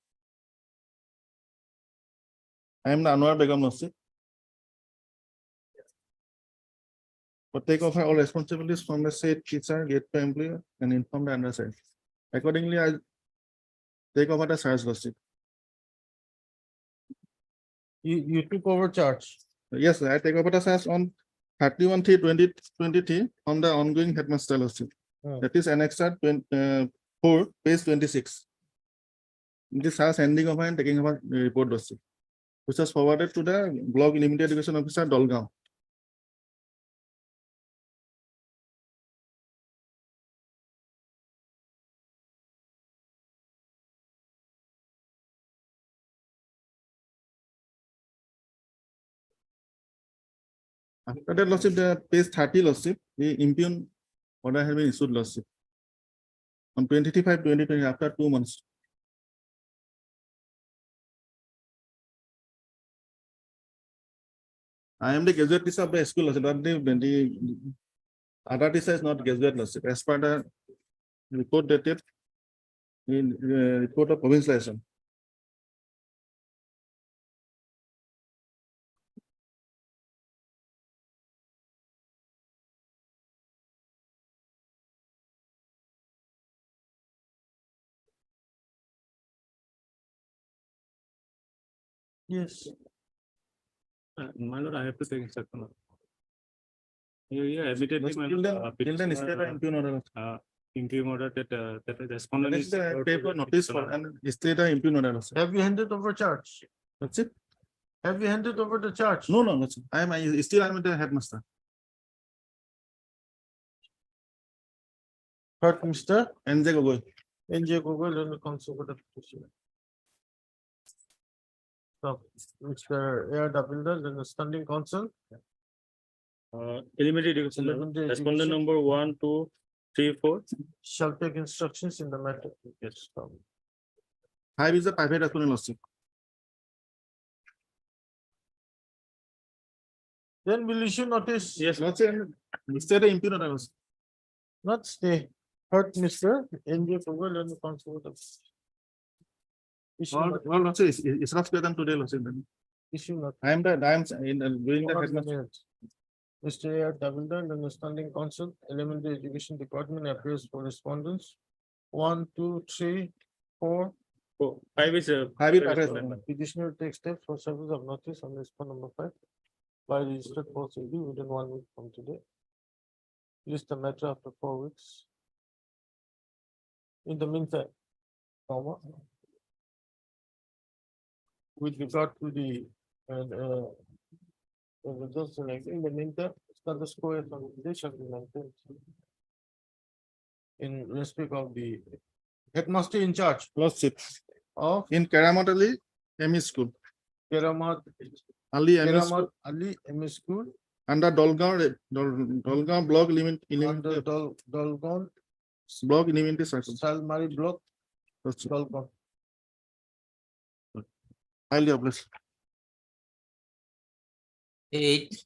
I am the Anwar Begum, Lordship. But take over all responsibilities from the said teacher, get to employee, and inform the undersigned. Accordingly, I take over the charge, Lordship. You took over charge. Yes, I take over the charge on 31/3/2023 on the ongoing headmaster, Lordship. That is annexed 4, page 26. This has sending of and taking of a report dossier, which was forwarded to the Block Limited Education Officer Dolgaon. After that lawsuit, the page 30 lawsuit, the impugn order has been issued lawsuit on 25/2020 after 2 months. I am the graduate teacher of the school lawsuit, but the other teacher is not graduate lawsuit. As per the report dated in report of Provincialization. Yes. My lord, I have to take a second. Yeah, admittedly, my Till lord, then, state or impugn order. impugn order that the respondent That is the paper notice for and state or impugn order. Have you handed over charge? That's it. Have you handed over the charge? No, no, no. I am still the headmaster. Heard Mr. NJ Gogoi. NJ Gogol and the council for the petition. So, Mr. Air Builder and the standing council. elementary education, Elementary respondent education. number 1, 2, 3, 4. Shall take instructions in the matter. Yes. 5 is the private respondent lawsuit. Then we'll issue notice. Yes, not say state or impugn order. Not stay. Heard Mr. NJ Gogol and the council. for the issue not- Well, not say it's not better than today lawsuit. issue not. I am in doing the One headmaster. minute. Mr. A. Davildan and the standing council, Elementary Education Department appears for respondents. 1, 2, 3, 4. 5 is 5 is private respondent. respondent. Petitioner takes steps for service of notice on respond number 5 by registered post AD within 1 week from today. List the matter after 4 weeks. In the meantime, comma, with regard to the results in the meantime, status quo as on today shall be maintained in respect of the headmaster in charge Lawsuit of in Karamatali ME School. Keramat Ali ME Keramat School Ali MS School under Dolgaon Block under Limited Dolgon Block Limited Circle. Salmari Block Lawsuit. Dolgon. Highly obliged. 8.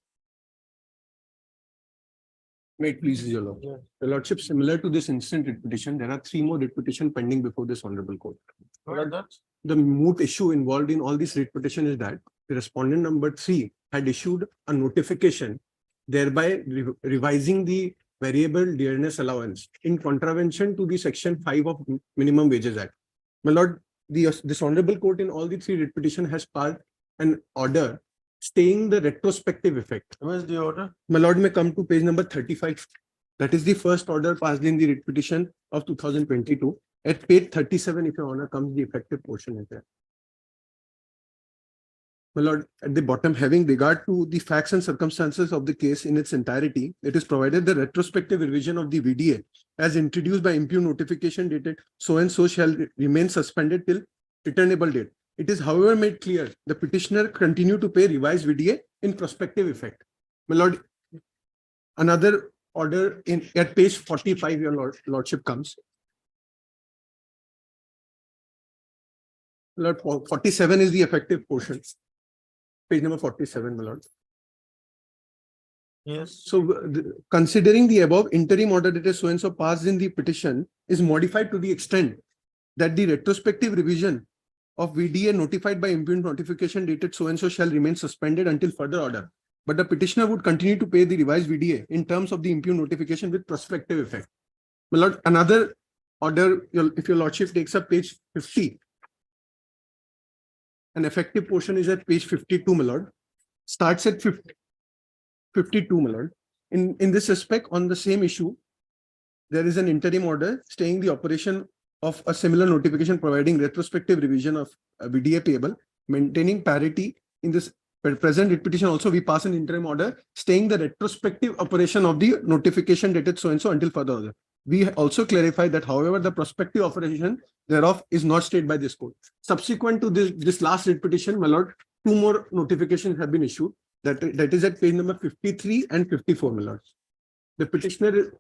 Wait, please, Your Lord. Yeah. Your Lordship, similar to this instant writ petition, there are 3 more writ petition pending before this honorable court. What are that? The moot issue involved in all these writ petition is that the respondent number 3 had issued a notification, thereby revising the variable dearness allowance in contravention to the section 5 of Minimum Wages Act. My lord, this honorable court in all the 3 writ petition has passed an order staying the retrospective effect. Where's the order? My lord, may come to page number 35. That is the first order passed in the writ petition of 2022. At page 37, if your honor comes, the effective portion is there. My lord, at the bottom, having regard to the facts and circumstances of the case in its entirety, it is provided the retrospective revision of the VDA as introduced by impugn notification dated so and so shall remain suspended till returnable date. It is, however, made clear the petitioner continue to pay revised VDA in prospective effect. My lord, another order in at page 45, your lordship comes. Lord, 47 is the effective portion. Page number 47, my lord. Yes. So considering the above, interim order that is so and so passed in the petition is modified to the extent that the retrospective revision of VDA notified by impugn notification dated so and so shall remain suspended until further order. But the petitioner would continue to pay the revised VDA in terms of the impugn notification with prospective effect. My lord, another order, if your lordship takes up page 50, an effective portion is at page 52, my lord, starts at 52, my lord. In this respect, on the same issue, there is an interim order staying the operation of a similar notification providing retrospective revision of VDA payable, maintaining parity in this present writ petition. Also, we pass an interim order staying the retrospective operation of the notification dated so and so until further order. We also clarify that, however, the prospective operation thereof is not stayed by this court. Subsequent to this last writ petition, my lord, 2 more notifications have been issued. That is at page number 53 and 54, my lord. The petitioner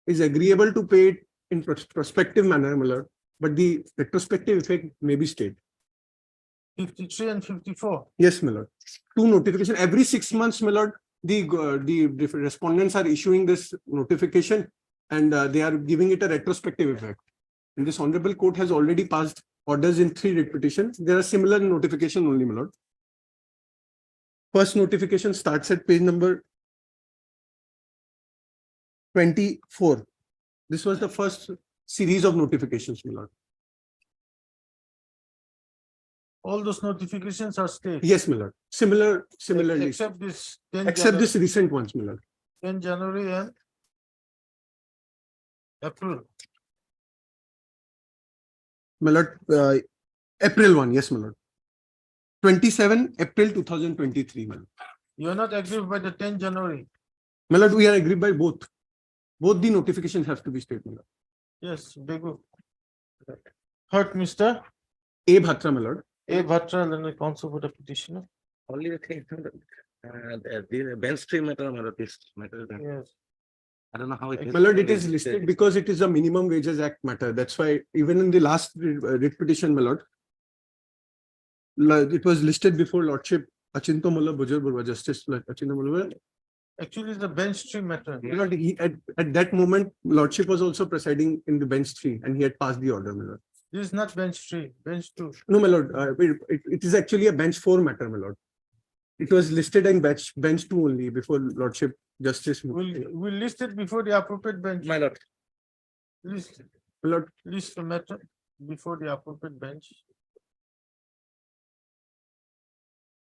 is agreeable to pay it in prospective manner, my lord, but the retrospective effect may be stayed. 53 and 54. Yes, my lord. 2 notifications every 6 months, my lord. The respondents are issuing this notification and they are giving it a retrospective effect. And this honorable court has already passed orders in 3 writ petitions. There are similar notification only, my lord. First notification starts at page number 24. This was the first series of notifications, my lord. All those notifications are stayed. Yes, my lord. Similarly. Except this 10 Except this recent ones, my lord. 10 January and April. My lord, April 1, yes, my lord. 27 April 2023, my lord. You are not aggrieved by the 10 January. My lord, we are agreed by both. Both the notifications have to be stayed, my lord. Yes, Begu. Heard, Mr. A. Bhatra, my lord. A. Bhatra, then the counsel for the petitioner. Only the thing, the bench stream matter, my lord, this matter. Yes. I don't know how it is. My lord, it is listed because it is a Minimum Wages Act matter. That's why even in the last writ petition, my lord, it was listed before Lordship Achinto Mullah Bujur, Justice Achinto Mullah. Actually, it's the bench stream matter. My lord, at that moment, Lordship was also presiding in the bench 3 and he had passed the order, my lord. This is not bench 3, bench 2. No, my lord, it is actually a bench 4 matter, my lord. It was listed in bench 2 only before Lordship Justice. We'll list it before the appropriate bench. My lord. List it. My lord, List the matter before the appropriate bench.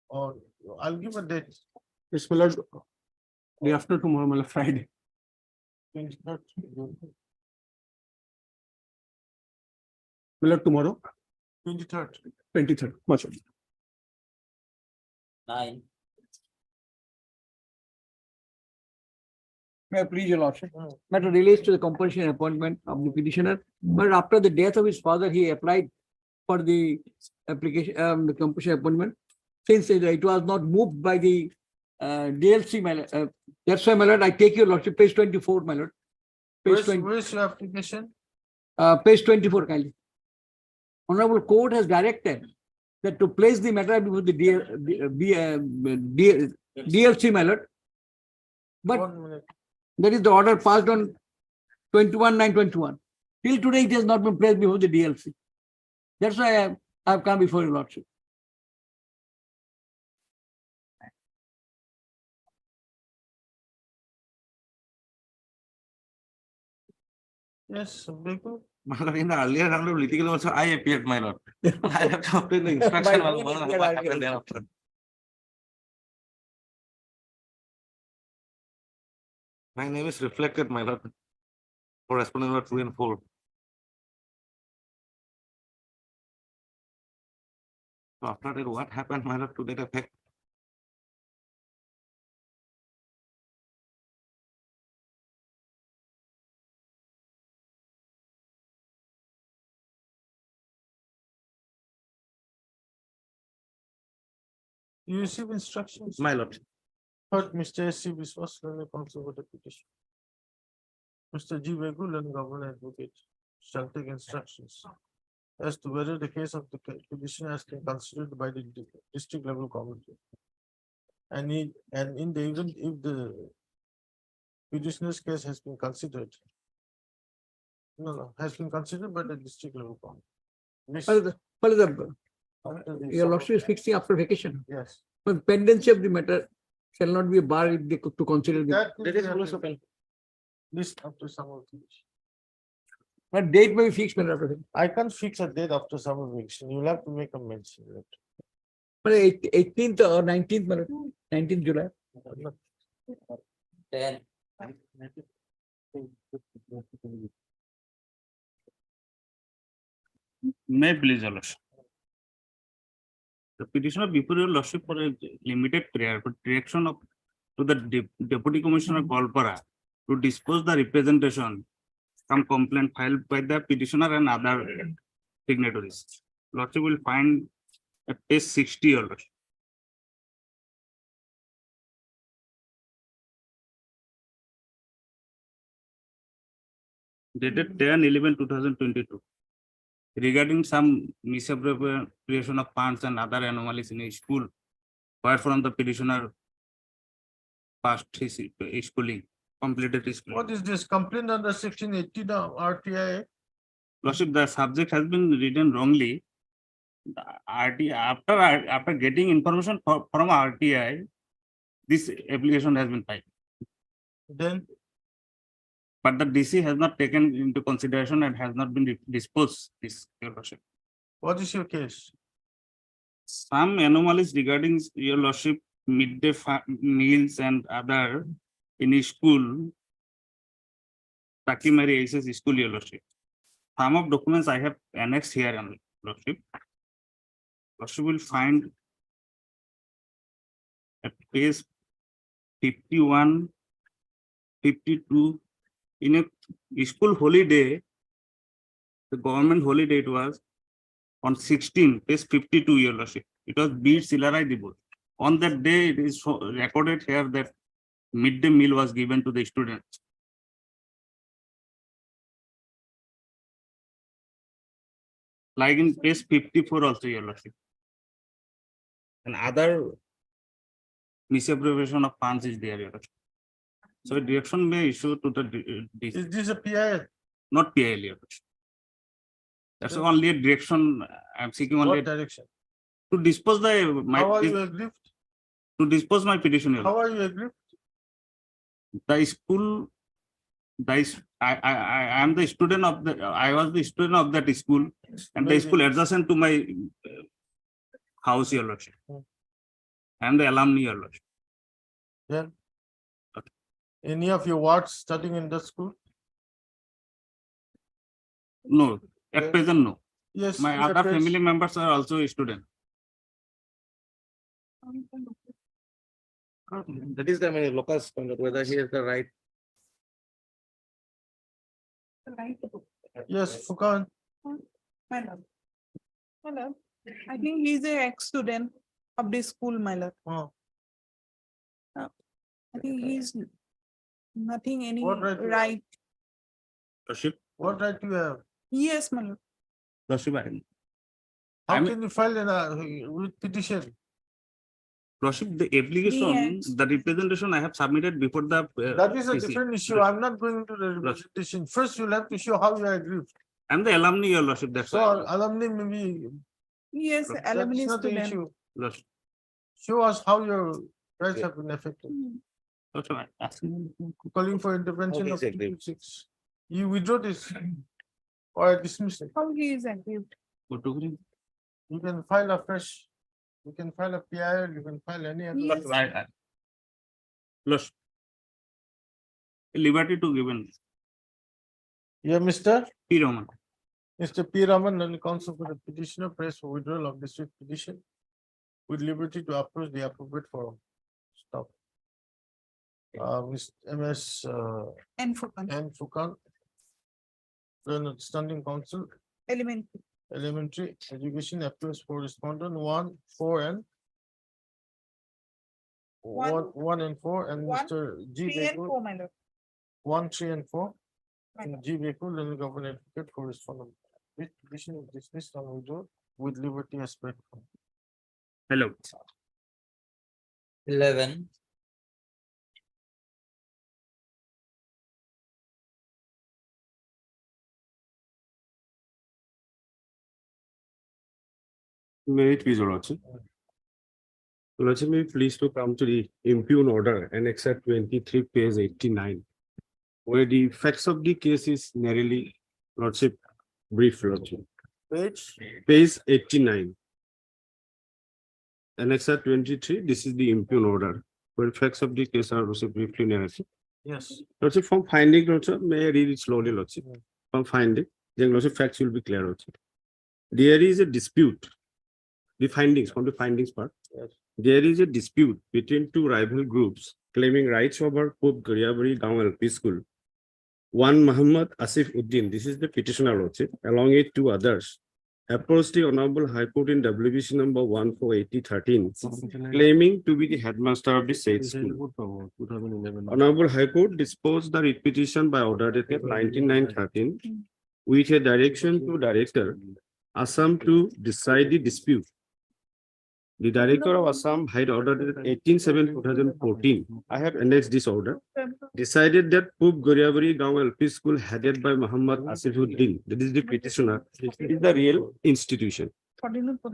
Or I'll give a date. yes, my lord. Day after tomorrow, my lord, Friday. 23rd. My lord, tomorrow, 23rd. 23rd. Much. 9. May I please your lordship? Matter relates to the compulsion appointment of the petitioner. But after the death of his father, he applied for the application, the compulsion appointment. Since it was not moved by the DLC, my lord. That's why, my lord, I take your lordship, page 24, my lord. Page 20. Where's your application? Page 24, kindly. Honorable Court has directed that to place the matter before the DLC, my lord. But 1 minute. that is the order passed on 21/9/21. Till today, it has not been placed before the DLC. That's why I have come before your lordship. Yes, Begu. My lord, in the earlier round of litigation also, I appeared, my lord. I have to obtain the instruction of what happened thereafter. My name is reflected, my lord. Corresponding number 2 and 4. So after that, what happened, my lord, to that effect? You receive instructions. My lord. Heard, Mr. S.C. Biswas, learned counsel for the petition. Mr. G. Vegul and Governor Advocate shall take instructions as to whether the case of the petitioner has been considered by the district level committee. And in the event if the petitioner's case has been considered, has been considered by the district level committee. Your lordship is fixing after vacation. Yes. But pendency of the matter shall not be a bar if they to consider the. That is also list after summer vacation. But date may be fixed, my lord. I can't fix a date after summer vacation. You'll have to make a mention. But 18th or 19th, my lord. 19th July. 10. May please, Your Lordship. The petitioner before your lordship for a limited period for direction of to the Deputy Commissioner Golpara to dispose the representation some complaint filed by the petitioner and other signatories. Lordship will find at page 60, Your Lordship. Dated 10/11/2022. Regarding some misappropriation of funds and other anomalies in a school, where from the petitioner passed his schooling, completed his schooling. What is this complaint under section 18 of RTI? Lordship, the subject has been written wrongly. The RTI, after getting information from RTI, this application has been filed. Then But the DC has not taken into consideration and has not been disposed this, Your Lordship. what is your case? Some anomalies regarding, Your Lordship, midday meals and other in a school, Takimari access school, Your Lordship. Some of documents I have annexed here, Your Lordship. Lordship will find at page 51, 52, in a school holiday, the government holiday it was on 16, page 52, Your Lordship. It was Bir Silarai Dibur. On that day, it is recorded here that midday meal was given to the students. Like in page 54 also, Your Lordship. And other misappropriation of funds is there, Your Lordship. So direction may issue to the DC. Is this a PIL? Not PIL, Your Lordship. That's only a direction I'm seeking only What direction? to dispose the How are you aggrieved? to dispose my petition. Your How Lordship. are you aggrieved? The school, I am the student of the, I was the student of that school, and the school adjacent to my house, Your Lordship. And the alumni, Your Lordship. Then any of your wards studying in the school? No, at present, no. Yes. My in the other press. family members are also a student. That is the locus, whether he has the right. Yes, Furkan. My lord. My lord, I think he's a ex-student of this school, my lord. Oh. I think he's nothing any What right you have? right. Lordship, What right you have? Yes, my lord. Lordship, How I'm- can you file with petition? Lordship, the application, Yes. the representation I have submitted before the. That is a PC. different issue. I'm not going to the representation. First, you'll have to show how you are aggrieved. I'm the alumni, Your Lordship, that's So why. alumni may be, Yes, That's alumni that's not the student. issue. Lordship, Show us how your rights have been affected. Lordship, I ask you. Calling for intervention How of is aggrieved? 226. You withdraw this or dismiss it. How he is aggrieved? Go to green. You can file a fresh, you can file a PIL, you can file any other. Yes. Lordship. Liberty to given. Yeah, Mr. P. Roman. Mr. P. Raman, and counsel for the petitioner, press for withdrawal of district petition with liberty to approach the appropriate forum. Stop. Mr. MS And Furkan, N. Furkan. Then standing counsel, elementary. elementary education appeals for respondent 1, 4 and One. 1 and 4 and One, Mr. G. 3 and Bekul, 4, my lord. 1, 3 and 4. My And lord. G. Bekul, and government advocate for respondent. This petition is dismissed on withdrawal with liberty as per. Hello. 11, May it please, Your Lordship. Your Lordship, may we please to come to the impugn order annex at 23, page 89, where the facts of the case is narrowly, Lordship, brief, Lordship. Page 89. Annex at 23, this is the impugn order, where facts of the case are also briefly narrated. Yes. Lordship, from finding, Lordship, may I read it slowly, Lordship? From finding, then Lordship, facts will be clear, Lordship. There is a dispute. The findings, from the findings part. Yes. There is a dispute between two rival groups claiming rights over Pope Gariabari Gaon LP School. One Muhammad Asif Uddin, this is the petitioner, Lordship, along with two others, approached the Honorable High Court in WBC number 148013, claiming to be the headmaster of the said school. Honorable High Court disposed the writ petition by order dated 19/9/13 with a direction to Director Assam to decide the dispute. The Director of Assam had ordered 18/7/2014. I have annexed this order. Decided that Pope Gariabari Gaon LP School headed by Muhammad Asifuddin, that is the petitioner, is the real institution.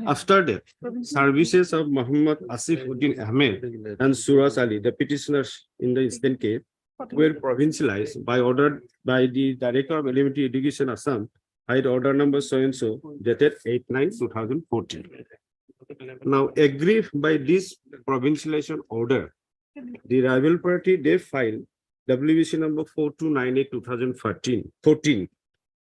After that, services of Muhammad Asifuddin Ahmed and Suraj Ali, the petitioners in the incident case, were provincialized by order by the Director of Elementary Education Assam, had order number so-and-so dated 8/9/2014. Now, aggrieved by this provincialization order, the rival party, they filed WBC number 4298/2014,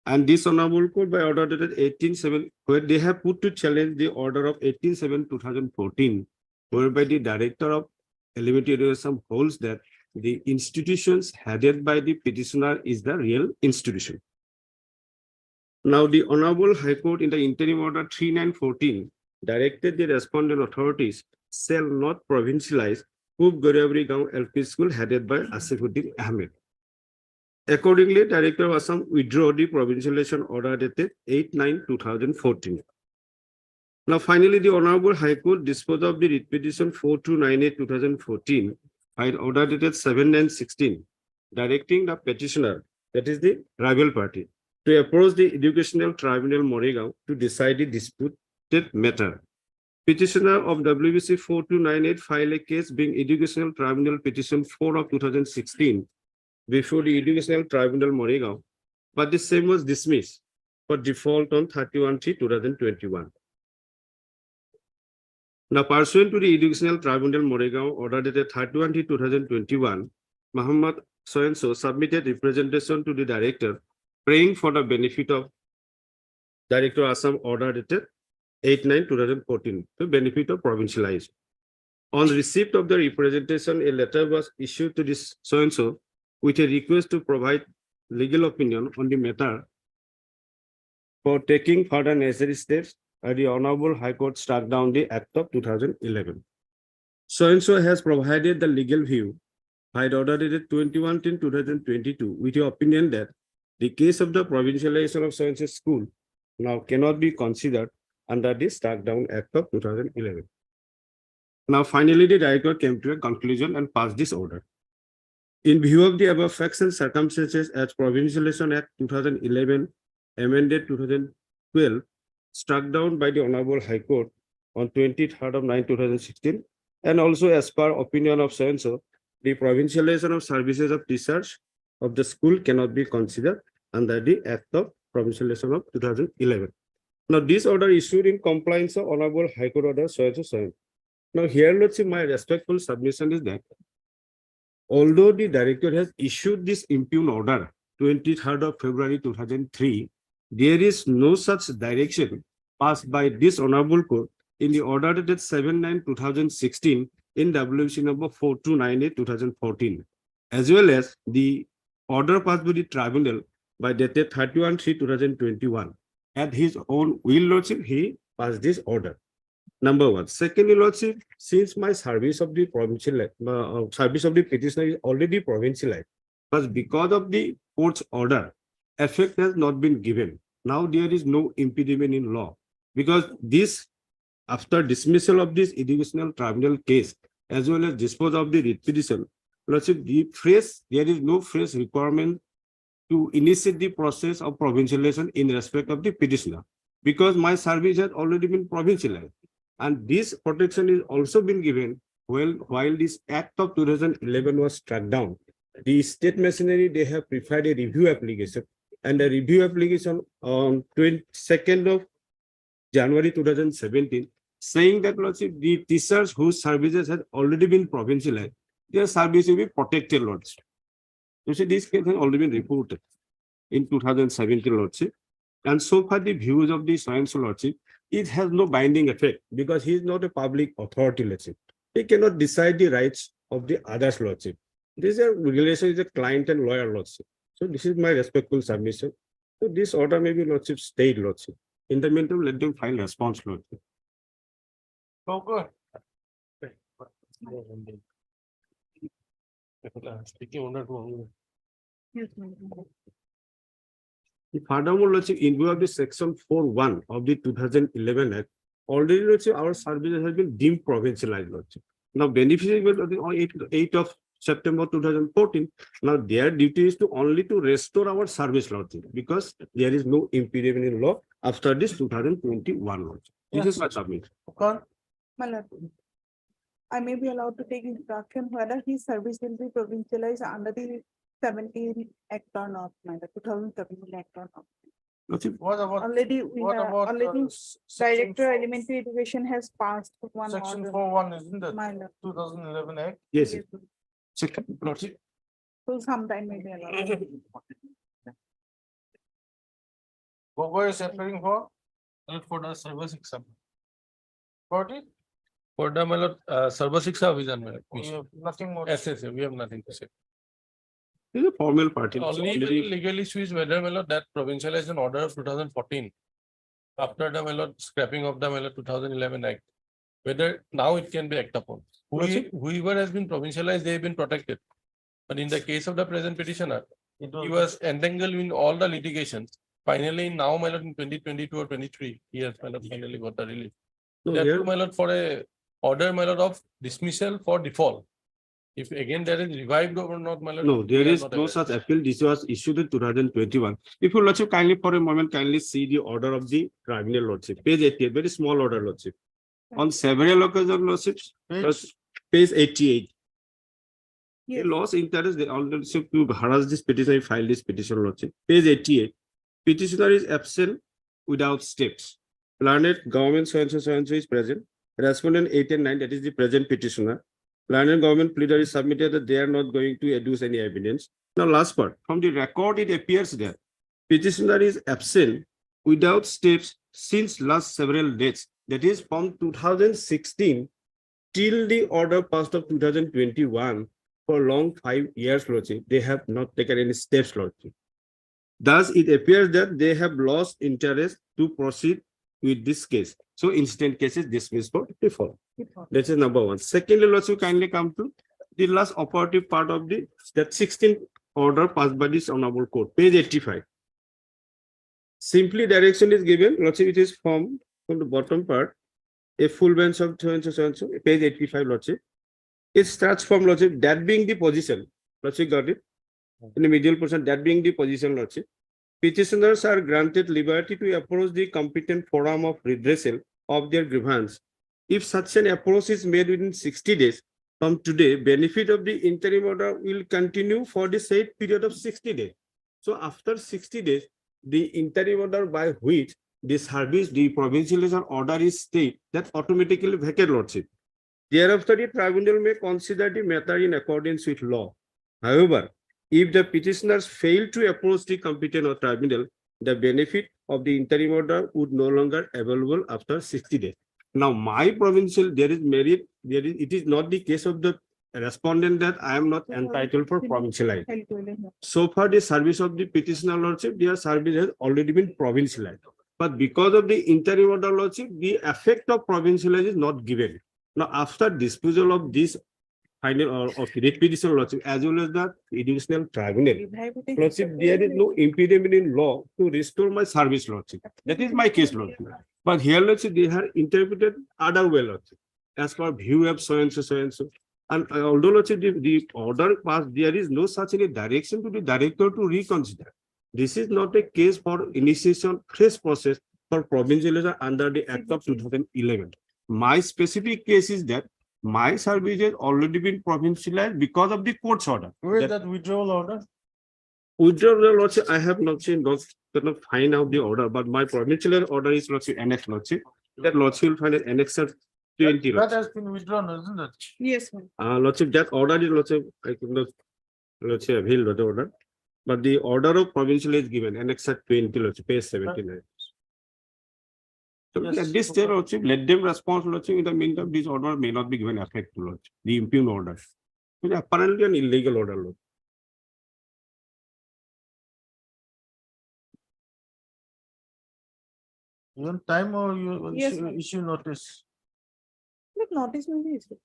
and this Honorable Court by order dated 18/7, where they have put to challenge the order of 18/7/2014, whereby the Director of Elementary Education holds that the institutions headed by the petitioner is the real institution. Now, the Honorable High Court in the interim order 3914 directed the respondent authorities shall not provincialize Pope Gariabari Gaon LP School headed by Asifuddin Ahmed. Accordingly, Director of Assam withdrew the provincialization order dated 8/9/2014. Now, finally, the Honorable High Court disposed of the writ petition 4298/2014 by order dated 7/9/16, directing the petitioner, that is the rival party, to approach the Educational Tribunal Moregaon to decide the disputed matter. Petitioner of WBC 4298 filed a case being Educational Tribunal Petition 4/2016 before the Educational Tribunal Moregaon, but the same was dismissed for default on 31/3/2021. Now, pursuant to the Educational Tribunal Moregaon order dated 31/3/2021, Muhammad so-and-so submitted representation to the director, praying for the benefit of Director Assam order dated 8/9/2014 to benefit of provincialized. On receipt of the representation, a letter was issued to this so-and-so with a request to provide legal opinion on the matter for taking further necessary steps. The Honorable High Court struck down the Act of 2011. So-and-so has provided the legal view by order dated 21/10/2022 with the opinion that the case of the provincialization of so-and-so school now cannot be considered under the struck down Act of 2011. Now, finally, the Director came to a conclusion and passed this order. In view of the above facts and circumstances, as Provincialization Act 2011, amended 2012, struck down by the Honorable High Court on 23/9/2016, and also as per opinion of so-and-so, the provincialization of services of teachers of the school cannot be considered under the Act of Provincialization of 2011. Now, this order issued in compliance of Honorable High Court order so-and-so. Now, here, let's see, my respectful submission is that although the Director has issued this impugn order 23/2/2003, there is no such direction passed by this Honorable Court in the order dated 7/9/2016 in WC number 4298/2014, as well as the order passed by the Tribunal by dated 31/3/2021. At his own will, Lordship, he passed this order. Number one. Secondly, Lordship, since my service of the provincial service of the petitioner is already provincialized, but because of the court's order, effect has not been given. Now there is no impediment in law, because this, after dismissal of this educational tribunal case, as well as disposal of the writ petition, Lordship, there is no fresh requirement to initiate the process of provincialization in respect of the petitioner, because my service has already been provincialized. And this protection is also been given while this Act of 2011 was struck down. The state machinery, they have prepared a review application, and the review application on 22nd of January 2017, saying that, Lordship, the teachers whose services had already been provincialized, their service will be protected, Lordship. You see, this case has already been reported in 2017, Lordship. And so far, the views of the science Lordship, it has no binding effect because he is not a public authority, Lordship. He cannot decide the rights of the others, Lordship. This is a relation with a client and lawyer, Lordship. So this is my respectful submission. So this order may be Lordship stayed, Lordship. In the meantime, let them file response, Lordship. Oh, good. Yes, madam. Furthermore, Lordship, in view of the section 4(1) of the 2011 Act, already Lordship, our services have been deemed provincialized, Lordship. Now, beneficiaries were on 8th of September 2014. Now, their duty is to only to restore our service, Lordship, because there is no impediment in law after this 2021, Lordship. This is my submission. My lord, I may be allowed to take instruction whether his service will be provincialized under the 17 Act or not, my lord, 2017 Act or not. Lordship, What about? Already, we What have, about, already section Director 4 Elementary Education has passed one Section order. 4(1), isn't it? My lord. 2011 Act. yes, Yes, second, Lordship. so sometime may be allowed. Gogo is appearing for? For the service exam. 40? For the my lord, service exam vision, my lord. We have nothing more. Yes, yes, we have nothing to say. This is a formal party. Only the legal issue is whether, my lord, that provincialization order of 2014, after the, my lord, scrapping of the, my lord, 2011 Act, whether now it can be acted upon. Whoever has been provincialized, they have been protected. But in the case of the present petitioner, he was entangled in all the litigations. Finally, now, my lord, in 2022 or 23, he has, my lord, finally got the relief. No, That here- too, my lord, for a order, my lord, of dismissal for default. If again there is revived or not, my lord. No, there we are is not no aware. such appeal. This was issued in 2021. If you Lordship kindly for a moment, kindly see the order of the tribunal, Lordship. Page 88, very small order, Lordship. On several occasions, Lordships, page 88. He Yes. lost interest, they already to harass this petition, file this petition, Lordship. Page 88. Petitioner is absent without steps. Learned government so and so is present. Respondent 8 and 9, that is the present petitioner. Learned government pleader is submitted that they are not going to adduce any evidence. Now, last part, from the record, it appears that petitioner is absent without steps since last several dates. That is from 2016 till the order passed of 2021. For long 5 years, Lordship, they have not taken any steps, Lordship. Thus, it appears that they have lost interest to proceed with this case. So, incident cases dismissed for default. That is number one. Secondly, Lordship, kindly come to the last operative part of the that 16th order passed by this honorable court, page 85. Simply direction is given, Lordship, it is from the bottom part, a full bench of so and so, page 85, Lordship. It starts from, Lordship, that being the position. Lordship got it? In the middle portion, that being the position, Lordship. Petitioners are granted liberty to approach the competent forum of redressal of their grievance. If such an approach is made within 60 days from today, benefit of the interim order will continue for the said period of 60 days. So after 60 days, the interim order by which the service, the provincialization order is stayed, that automatically vacate, Lordship. Thereafter, the tribunal may consider the matter in accordance with law. However, if the petitioners fail to approach the competent tribunal, the benefit of the interim order would no longer available after 60 days. Now, my provincial, there is merit, it is not the case of the respondent that I am not entitled for provincialization. So far, the service of the petitioner, Lordship, their service has already been provincialized. But because of the interim order, Lordship, the effect of provincialization is not given. Now, after disposal of this final or of writ petition, Lordship, as well as the educational tribunal, Lordship, there is no impediment in law to restore my service, Lordship. That is my case, Lordship. But here, Lordship, they are interpreted other way, Lordship, as per view of so and so, so and so. And although, Lordship, the order passed, there is no such any direction to the director to reconsider. This is not a case for initiation fresh process for provincialization under the Act of 2011. My specific case is that my service has already been provincialized because of the court's order. Where is that withdrawal order? Withdrawal, Lordship, I have not seen, cannot find out the order, but my provincial order is, Lordship, annex, Lordship. That Lordship will find an annexure 20. That has been withdrawn, isn't it? Yes, ma'am. Lordship, that order is, Lordship, I could not Lordship appealed the order. But the order of provincial is given, Annex 20, Lordship, page 79. So Yes, at this stage, Lordship, let them respond, Lordship, in the meantime, this order may not be given effect to Lordship, the impugned order. It is apparently an illegal order, Lord. You want time or you Yes, issue, ma'am. issue notice? Like notice will be issued.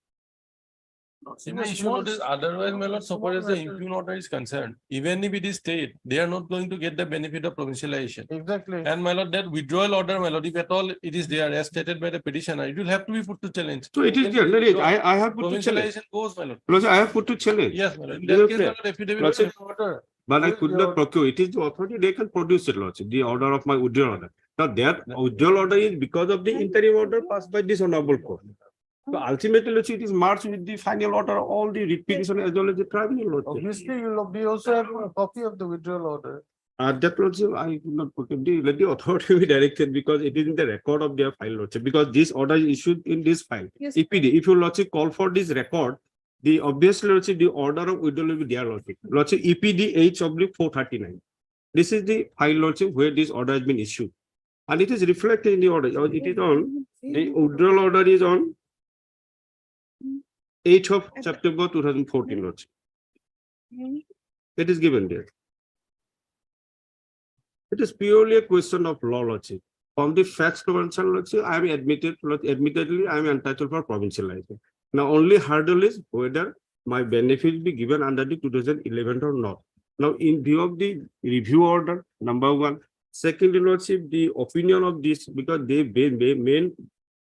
Simply issue notice, otherwise, my lord, so far as the impugned order is concerned, even if it is stayed, they are not going to get the benefit of provincialization. Exactly. And my lord, that withdrawal order, my lord, if at all it is there as stated by the petitioner, it will have to be put to challenge. So it is there, there is. I have put to challenge. Provincialization goes, my lord. Lordship, I have put to challenge. Yes, my lord. In It is that case, my okay. lord, affidavit Lordship, of order. but I Yes, could your- not procure. It is the authority, they can produce it, Lordship, the order of my withdrawal order. Now that withdrawal order is because of the interim order passed by this honorable court. So ultimately, Lordship, it is merged with the final order, all the repetition as well as the tribunal, Lordship. Obviously, we also have a copy of the withdrawal order. That Lordship, I could not put it. Let the authority be directed because it is in the record of their file, Lordship, because this order is issued in this file. Yes. EPD, if you Lordship call for this record, the obviously Lordship, the order of withdrawal will be there, Lordship. Lordship, EPD H/439. This is the file, Lordship, where this order has been issued. And it is reflected in the order. It is on, the withdrawal order is on 8th of September 2014, Lordship. It is given there. It is purely a question of law, Lordship. From the facts convention, Lordship, I am admittedly, I am entitled for provincialization. Now, only hurdle is whether my benefit be given under the 2011 or not. Now, in view of the review order, number one. Secondly, Lordship, the opinion of this, because they main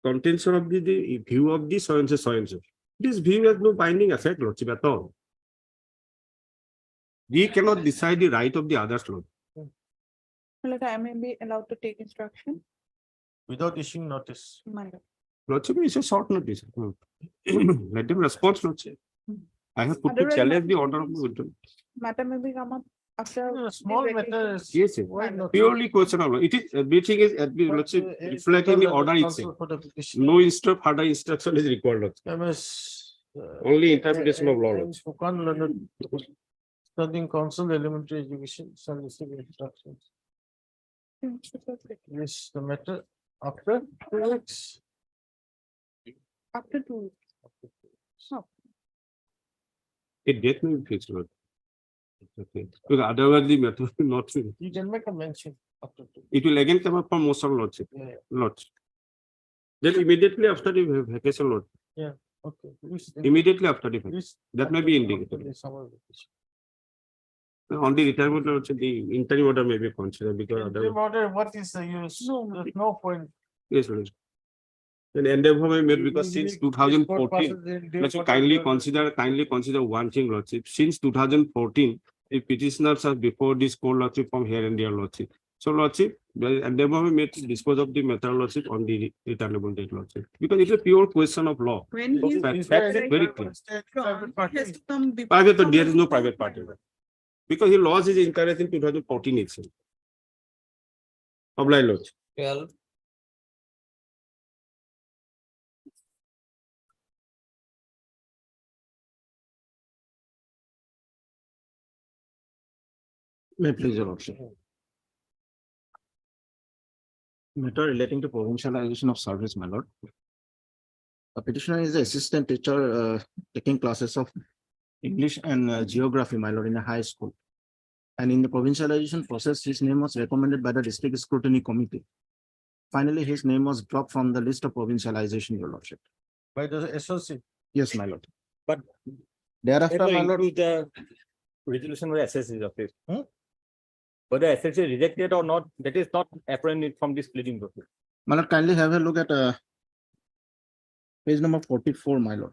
contention of the view of the so and so. This view has no binding effect, Lordship, at all. We cannot decide the right of the others, Lord. Like I may be allowed to take instruction. Without issuing notice. My lord. Lordship, it's a short notice. Let them respond, Lordship. I have put to Otherwise, challenge the my- order of withdrawal. Matter may be come up after. Yeah, small the vacation. matters. Yes, yes. Why not? Purely question of law. It is everything is Lordship, reflecting the order itself. For the petition. No further instruction is required, Lordship. MS. Only interpretation of law, Lordship. Fukan learned studying council elementary education, shall receive instructions. Yes, the matter after 2 weeks. After 2 weeks. Oh. It date may be fixed, Lord. Okay. Because otherwise the matter will not be. You can make a mention after 2. It will again come up for motion, Lordship. Yeah, yeah. Lordship. Then immediately after the vacation, Lord. Okay. Immediately after the vacation. That may be indicated. On the retirement, Lordship, the interim order may be considered because otherwise. What is the use? No. There's no point. Yes, Lordship. Then endeavor may made because since 2014, Lordship, kindly consider one thing, Lordship. Since 2014, the petitioners are before this court, Lordship, from here and there, Lordship. So, Lordship, the endeavor may made to dispose of the matter, Lordship, on the returnable date, Lordship. Because it's a pure question of law. When So he is facts is very clear. withdrawn, he has to come before. Private, but there is no private party. Because he lost his interest in 2014 itself. Obliged, Lordship. 12. May please, your lordship. Matter relating to provincialization of service, my lord. The petitioner is an assistant teacher taking classes of English and geography, my lord, in a high school. And in the provincialization process, his name was recommended by the district scrutiny committee. Finally, his name was dropped from the list of provincialization, your lordship. By the SOC. Yes, my lord. But Thereafter, my lord, include the resolution with SSC of it. Whether SSC rejected or not, that is not apparent from this pleading process. my lord, kindly have a look at page number 44, my lord.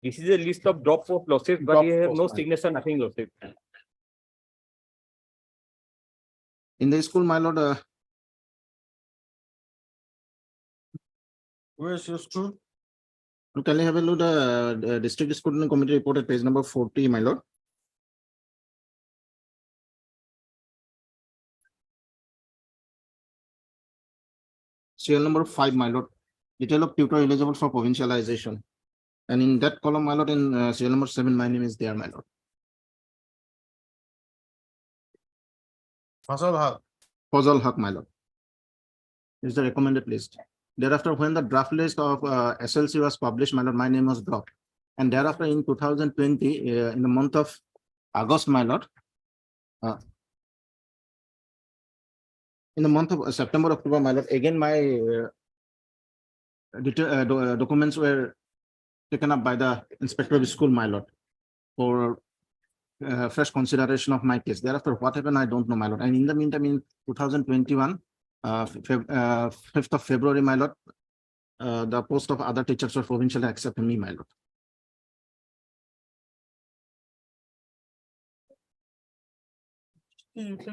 This is a list of drop of losses, but Drop we have of, no right. signature, nothing losses. In the school, my lord, Where's your school? can you have a look at the district scrutiny committee report at page number 40, my lord? Serial number 5, my lord. Detail of tutor eligible for provincialization. And in that column, my lord, in serial number 7, my name is there, my lord. Fasal Haq. Fazal Haq, my lord. Is the recommended list. Thereafter, when the draft list of SLC was published, my lord, my name was dropped. And thereafter, in 2020, in the month of August, my lord, in the month of September, October, my lord, again, my documents were taken up by the inspector of school, my lord, for fresh consideration of my case. Thereafter, what happened, I don't know, my lord. And in the meantime, in 2021, 5th of February, my lord, the post of other teachers were provincially accepted me, my lord.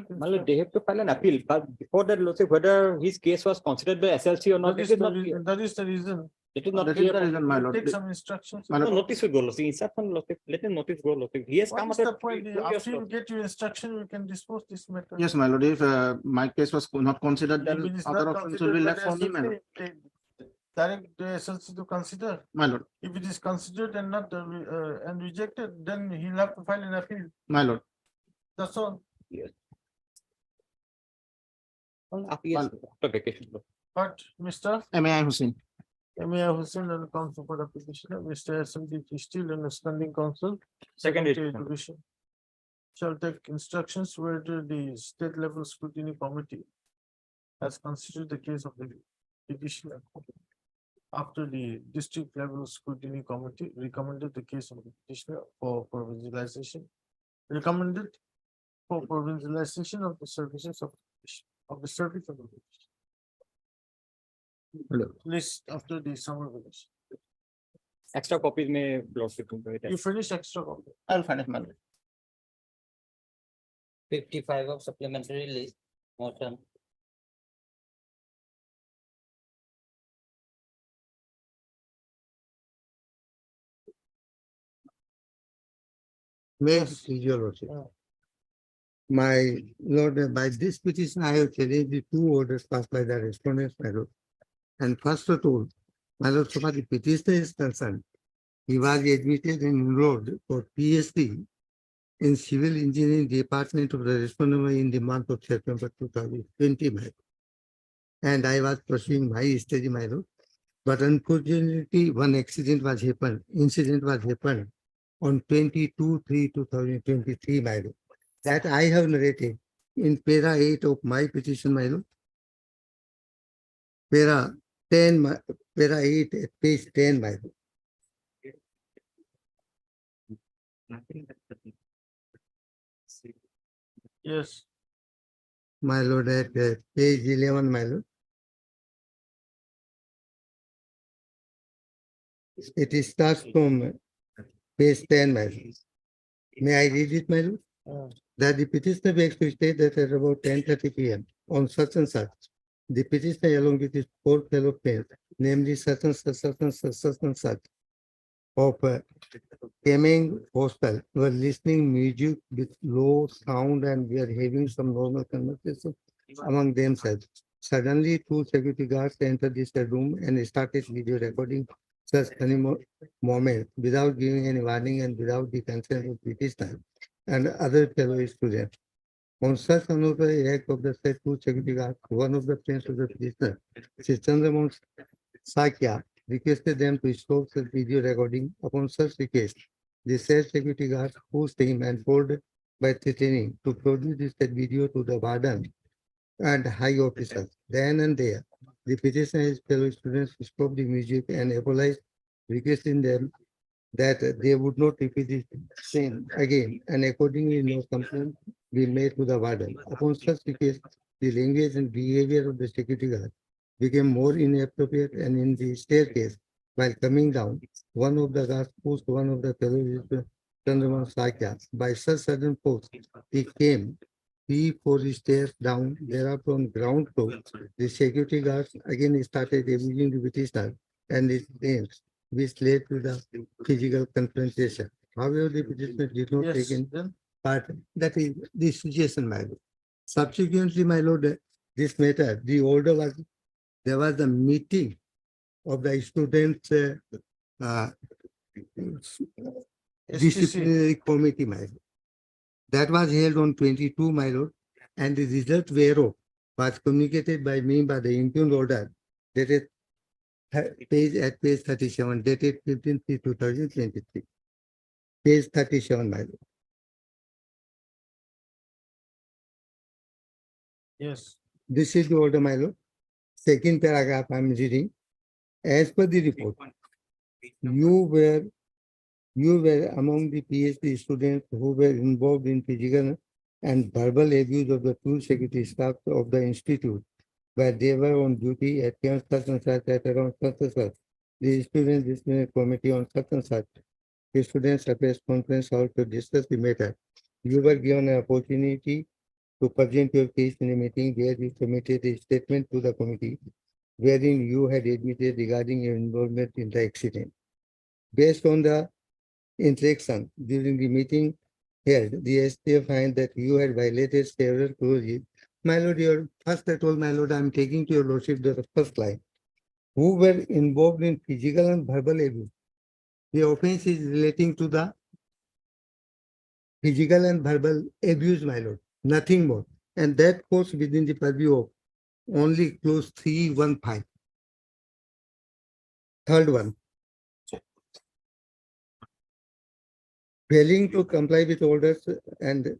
My lord, they have to file an appeal, but before that, Lordship, whether his case was considered by SLC or not, That is the reason. It is not That is clear. the reason, my lord. Take some instructions. My No, lord, notice will go, Lordship. Instruction, Lordship. Let him notice go, Lordship. He has What come is at the a point? previous After you Lordship. get your instruction, we can dispose this matter. yes, my lord, if my case was not considered, If then it is other not options will be considered by left the for me, my lord. SLC, direct the SLC to consider. My lord, If it is considered and not and rejected, then he'll have to file an appeal. my lord. That's all. Yes, after vacation. But Mr. M.A.I. Hussain. Emir Hussain and counsel for the petitioner, Mr. SMDC still in the standing counsel. Second Secretary edition. Division shall take instructions whether the state level scrutiny committee has considered the case of the petitioner. After the district level scrutiny committee recommended the case of the petitioner for provincialization, recommended for provincialization of the services of the service of the petitioner. List after the summer vacation. Extra copies may Lordship. You finish extra copy. I'll find it, my lord. 55 of supplementary list. Motion. Yes. Your lordship. My lord, by this petition, I have challenged the two orders passed by the respondents, my lord. And first of all, my lord, so far the petitioner is concerned, he was admitted and enrolled for PhD in Civil Engineering Department of the respondent in the month of September 2020, my lord. And I was pursuing my study, my lord. But unfortunately, one incident was happened on 22/3/2023, my lord. That I have narrated in para 8 of my petition, my lord. Para 10, para 8 at page 10, my lord. Yes. My lord, at page 11, my lord. It starts from page 10, my lord. May I read it, my lord? That the petitioner begs to state that at about 10:30 p.m. on such and such, the petitioner along with his four fellow friends, namely such and such, such and such, such and such, of Kemeng Hostel, were listening music with low sound and were having some normal conversation among themselves. Suddenly, two security guards entered this room and started video recording such funny moments without giving any warning and without the consent of petitioner and other fellow students. On such unauthorized act of the said two security guards, one of the friends of the petitioner, Sri Chandramon Sakya, requested them to stop the video recording. Upon such request, the said security guard pushed him and told by threatening to produce this video to the warden and high officers. Then and there, the petitioner and his fellow students stopped the music and apologized, requesting them that they would not repeat the same again, and accordingly no complaint be made to the warden. Upon such request, the language and behavior of the security guard became more inappropriate, and in the staircase, while coming down, one of the guards pushed one of the fellows, Chandraman Sakya. By such sudden force, he came 3-4 stairs down. Thereafter, on ground floor, the security guards again started abusing the petitioner and his friends, which led to the physical confrontation. However, the petitioner did not take any part. That is the situation, my lord. Subsequently, my lord, this matter, the order was, there was a meeting of the students STC. committee, my lord. That was held on 22, my lord, and the result thereof was communicated by me by the impugned order dated at page 37, dated 15/3/2023. Page 37, my lord. Yes. This is the order, my lord. Second paragraph I am reading. As per the report, you were among the PhD students who were involved in physical and verbal abuse of the two security staff of the institute, where they were on duty at camp such and such at around such and such. The student disciplinary committee on such and such. The students press conference hall to discuss the matter. You were given an opportunity to present your case in a meeting where you submitted a statement to the committee wherein you had admitted regarding your involvement in the accident. Based on the interaction during the meeting held, the STF find that you had violated several clauses. My lord, first I told my lord, I am taking to your lordship the first line. Who were involved in physical and verbal abuse. The offense is relating to the physical and verbal abuse, my lord, nothing more. And that falls within the purview of only clause 315. Third one. Failing to comply with orders and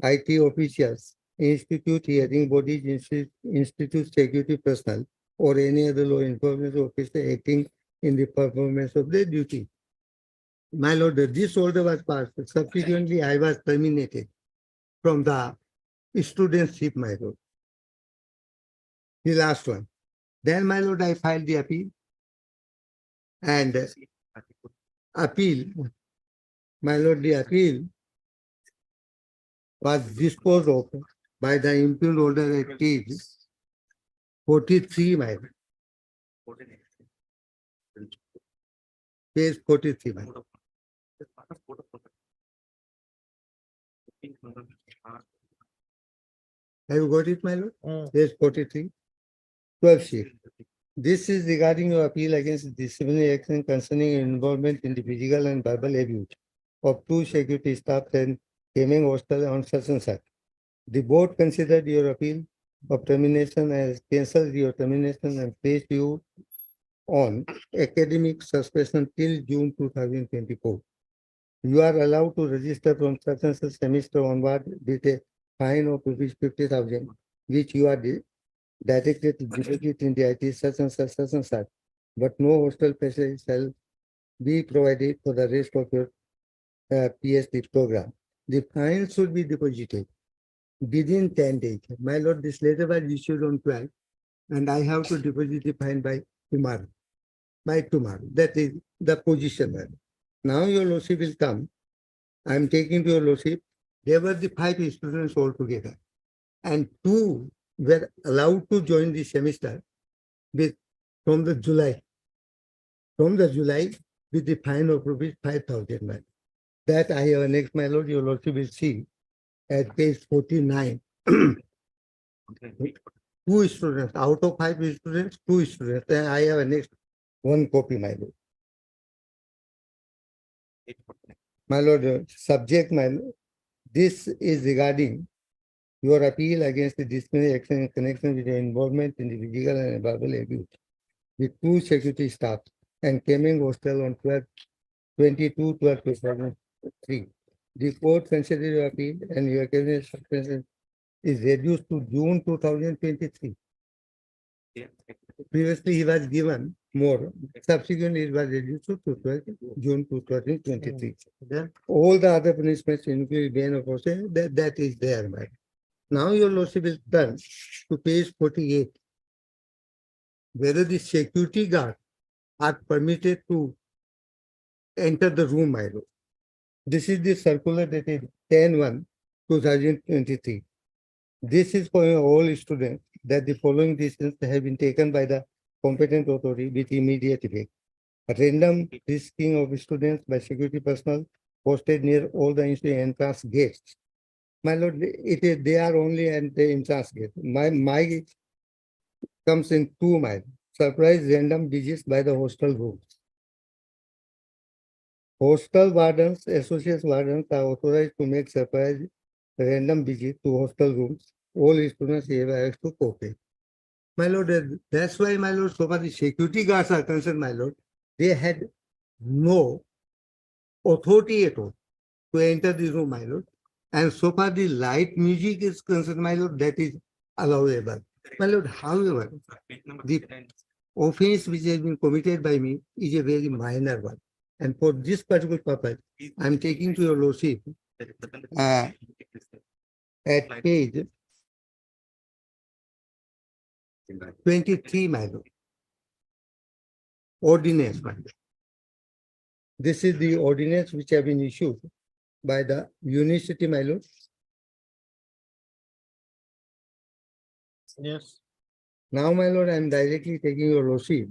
IT officials, institute hearing bodies, institute security personnel, or any other law enforcement officer acting in the performance of their duty. My lord, this order was passed. Subsequently, I was terminated from the studentship, my lord. The last one. Then, my lord, I filed the appeal. And appeal, my lord, the appeal was disposed of by the impugned order at page 43, my lord. Page 43, my lord. Have you got it, my lord? Page 43. 12 sheet. This is regarding your appeal against disciplinary action concerning your involvement in the physical and verbal abuse of two security staff and gaming hostel on such and such. The board considered your appeal of termination as cancelled your termination and placed you on academic suspension till June 2024. You are allowed to register from such and such semester onward with a fine of rupees 50,000, which you are directed to deposit in the IT such and such, but no hostel facility shall be provided for the rest of your PhD program. The fine should be deposited within 10 days. My lord, this letter was issued on 12, and I have to deposit the fine by tomorrow. By tomorrow. That is the position. Now your lordship will come. I am taking to your lordship. There were the 5 students altogether, and 2 were allowed to join the semester from the July with the fine of rupees 5,000. That I have annexed, my lord. Your lordship will see at page 49. 2 students out of 5 students, 2 students. And I have annexed 1 copy, my lord. My lord, subject, my lord. This is regarding your appeal against the disciplinary action in connection with your involvement in the physical and verbal abuse with 2 security staff and Keming Hostel on 22/12/2003. The court considered your appeal and your cabinet suspension is reduced to June 2023. Previously, he was given more. Subsequently, it was reduced to June 2023. All the other punishments, including ban of hostel, that is there, man. Now your lordship is done to page 48. Whether the security guard are permitted to enter the room, my lord. This is the circular dated 10/1/2023. This is for all students that the following decisions have been taken by the competent authority with immediate effect. Random risking of students by security personnel posted near all the entrance gates. My lord, they are only at the entrance gate. My comes in 2 miles. Surprise random visits by the hostel rooms. Hostel wardens, associate wardens are authorized to make surprise random visits to hostel rooms. All students have access to cooperate. My lord, that's why, my lord, so far the security guards are concerned, my lord, they had no authority at all to enter the room, my lord. And so far the light music is concerned, my lord, that is allowable. My lord, however, the offense which has been committed by me is a very minor one. And for this particular purpose, I'm taking to your lordship at page 23, my lord. Ordinance, my lord. This is the ordinance which have been issued by the university, my lord. Yes. Now, my lord, I'm directly taking your lordship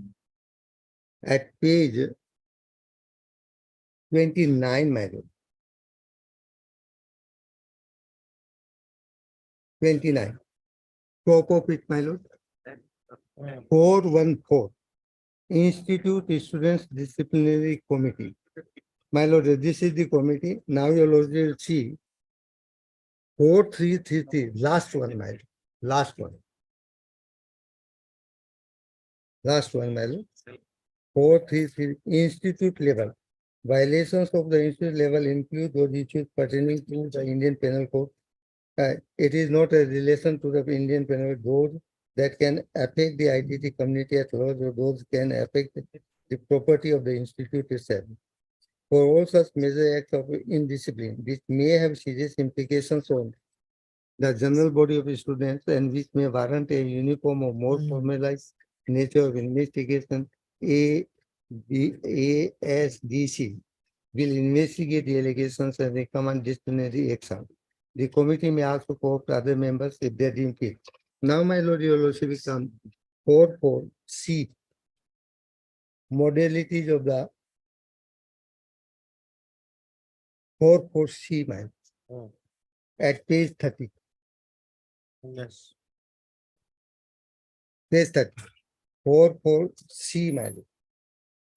at page 29, my lord. 29. Top of it, my lord. 414. Institute Students Disciplinary Committee. My lord, this is the committee. Now your lord will see 4333. Last one, my lord. Last one. Last one, my lord. 433. Institute level. Violations of the institute level include those issues pertaining to the Indian Penal Code. It is not a relation to the Indian Penal Code. Those that can affect the IDT community at large, or those can affect the property of the institute itself. For all such major acts of indiscipline, which may have serious implications on the general body of students and which may warrant a uniform or more formalized nature of investigation, ASDC will investigate the allegations and recommend disciplinary action. The committee may also co-opt other members if they deem fit. Now, my lord, your lordship will come 44C, modalities of the 44C, my lord, at page 30. Yes. Page 30. 44C, my lord.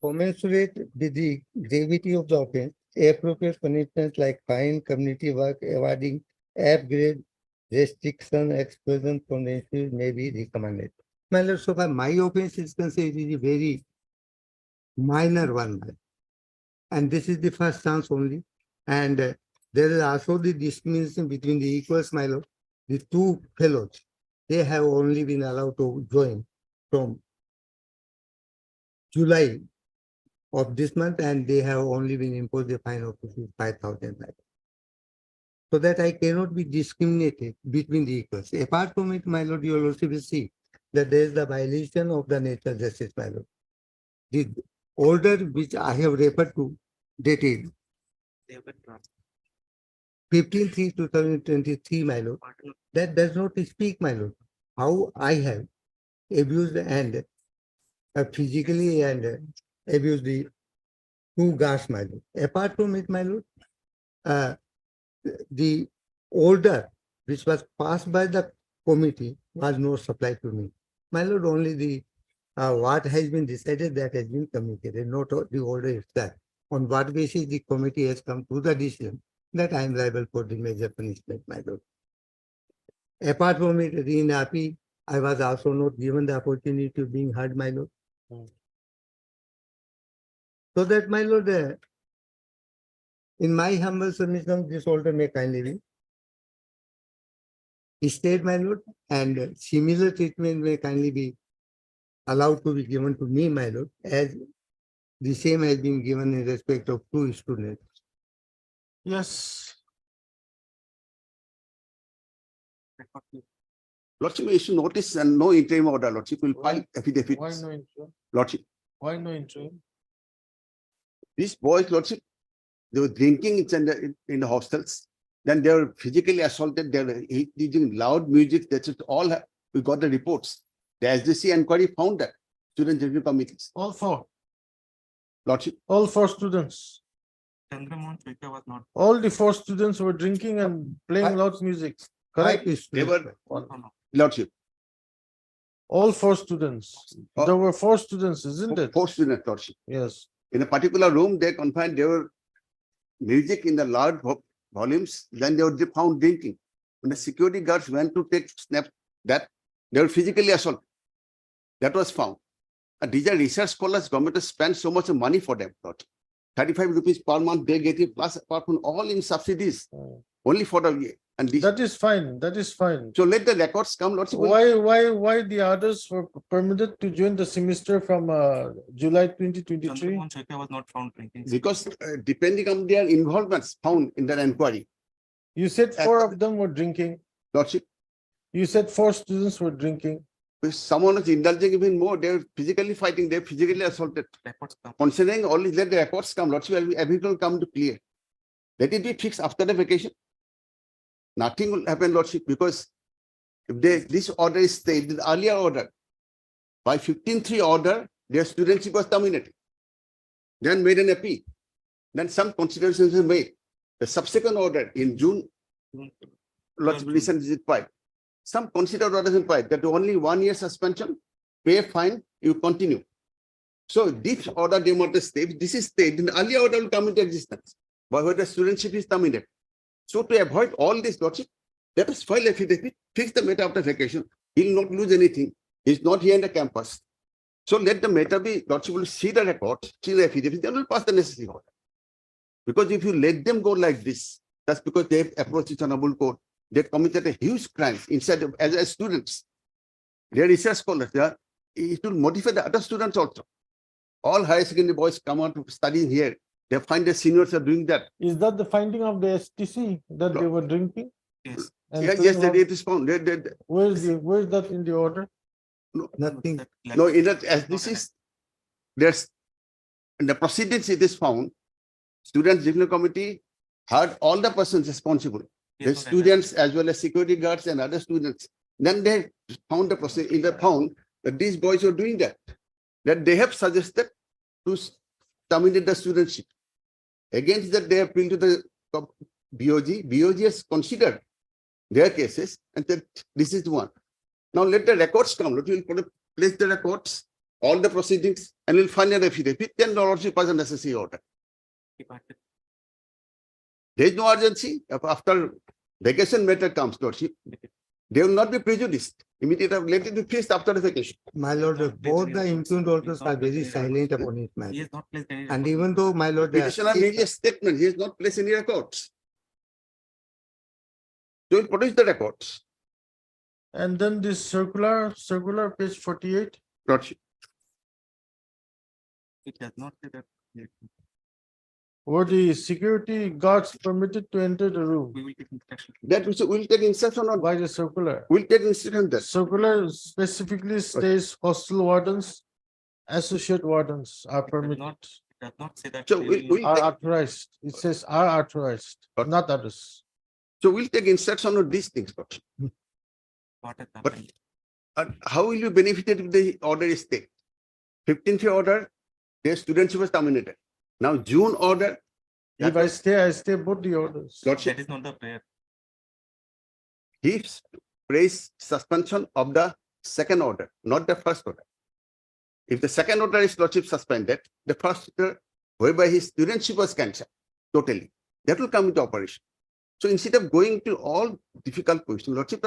Commensurate with the gravity of the offense, appropriate punishment like fine, community work, awarding, upgrade, restriction, expulsion from the institute may be recommended. My lord, so far my offense is considered, it is a very minor one, my lord. And this is the first chance only. And there is also the discrimination between the equals, my lord. The two fellows, they have only been allowed to join from July of this month, and they have only been imposed a fine of 5,000. So that I cannot be discriminated between the equals. Apart from it, my lord, you will also see that there is the violation of the natural justice, my lord. The order which I have referred to, dated 15/3/2023, my lord, that does not speak, my lord, how I have abused and physically and abused the two guards, my lord. Apart from it, my lord, the order which was passed by the committee was not supplied to me. My lord, only the what has been decided that has been communicated, not the order itself. On what basis the committee has come to the decision that I am liable for the major punishment, my lord. Apart from it, in API, I was also not given the opportunity to being heard, my lord. So that, my lord, in my humble submission, this order may kindly be stayed, my lord, and similar treatment may kindly be allowed to be given to me, my lord, as the same has been given in respect of two students. Yes. Lordship will issue notice and no interim order. Lordship will file affidavits. Why no interim? Lordship, Why no interim? these boys, Lordship, they were drinking in the hostels. Then they were physically assaulted. They were using loud music. That's it. All we got the reports. The SDC inquiry found that student review committees. All four. Lordship, All four students. All the four students were drinking and playing loud music. Correct? they were, Lordship, All four students. There were four students, isn't it? four students, Lordship. Yes. In a particular room, they confined, they were music in the large volumes, then they were found drinking. When the security guards went to take snap, that they were physically assaulted. That was found. And these are research scholars, government has spent so much money for them. 35 rupees per month they get it, plus apart from all in subsidies, only for the year. And this, That is fine, that is fine. so let the records come. Lordship. Why the others were permitted to join the semester from July 2023? was not found drinking. Because depending on their involvements found in that inquiry. You said 4 of them were drinking. Lordship, You said 4 students were drinking. if someone is indulging even more, they're physically fighting, they're physically assaulted. Considering all this, let the records come. Lordship, everything will come to clear. Let it be fixed after the vacation. Nothing will happen, Lordship, because if this order is stayed, the earlier order, by 15-3 order, their studentship was terminated. Then made an appeal. Then some considerations were made. The subsequent order in June, Lordship, listen, is required. Some considered orders required that only 1 year suspension, pay a fine, you continue. So this order they want to stay. This is stayed. The earlier order will come into existence, but where the studentship is terminated. So to avoid all this, Lordship, let us file affidavit, fix the matter after vacation. He will not lose anything. He's not here in the campus. So let the matter be, Lordship will see the record, see the affidavit, then will pass the necessary order. Because if you let them go like this, that's because they have approached the Honorable Court. They committed a huge crime inside of, as students. They are research scholars. It will modify the other students also. All higher secondary boys come out to study here. They find the seniors are doing that. Is that the finding of the STC that they were drinking? Yes. And Yes, so it is found. where's that in the order? Nothing. No, in that, as this is, there's, in the proceedings it is found, Students Disciplinary Committee heard all the persons responsible, the students as well as security guards and other students. Then they found the process in the found that these boys were doing that they have suggested to terminate the studentship. Against that, they appealed to the BOG. BOG has considered their cases and said this is the one. Now let the records come. We will place the records, all the proceedings, and we'll find an affidavit. Then the Lordship has a necessary order. There is no urgency. After vacation matter comes, Lordship, they will not be prejudiced. Immediately, let it be fixed after the vacation. My lord, both the impugned orders are very silent upon it, my lord. not placed any. And even though, my lord, Petitioner made a statement. He has not placed any records. So we'll produce the records. And then this circular page 48. Lordship. It does not say that. Were the security guards permitted to enter the room? We will take instruction. That will take instruction on. By the circular. We'll take instruction that. Circular specifically states hostel wardens, associate wardens are permitted, Does not say that. So we'll are take, authorized. It says are authorized, not others. so we'll take instruction on these things. Lordship. What is that? But how will you benefit if the order is stayed? 15th order, their students was terminated. Now June order. If I stay both the orders. Lordship, That is not the prayer. he praised suspension of the second order, not the first order. If the second order is Lordship suspended, the first order, whereby his studentship was cancelled totally, that will come into operation. So instead of going to all difficult questions, Lordship,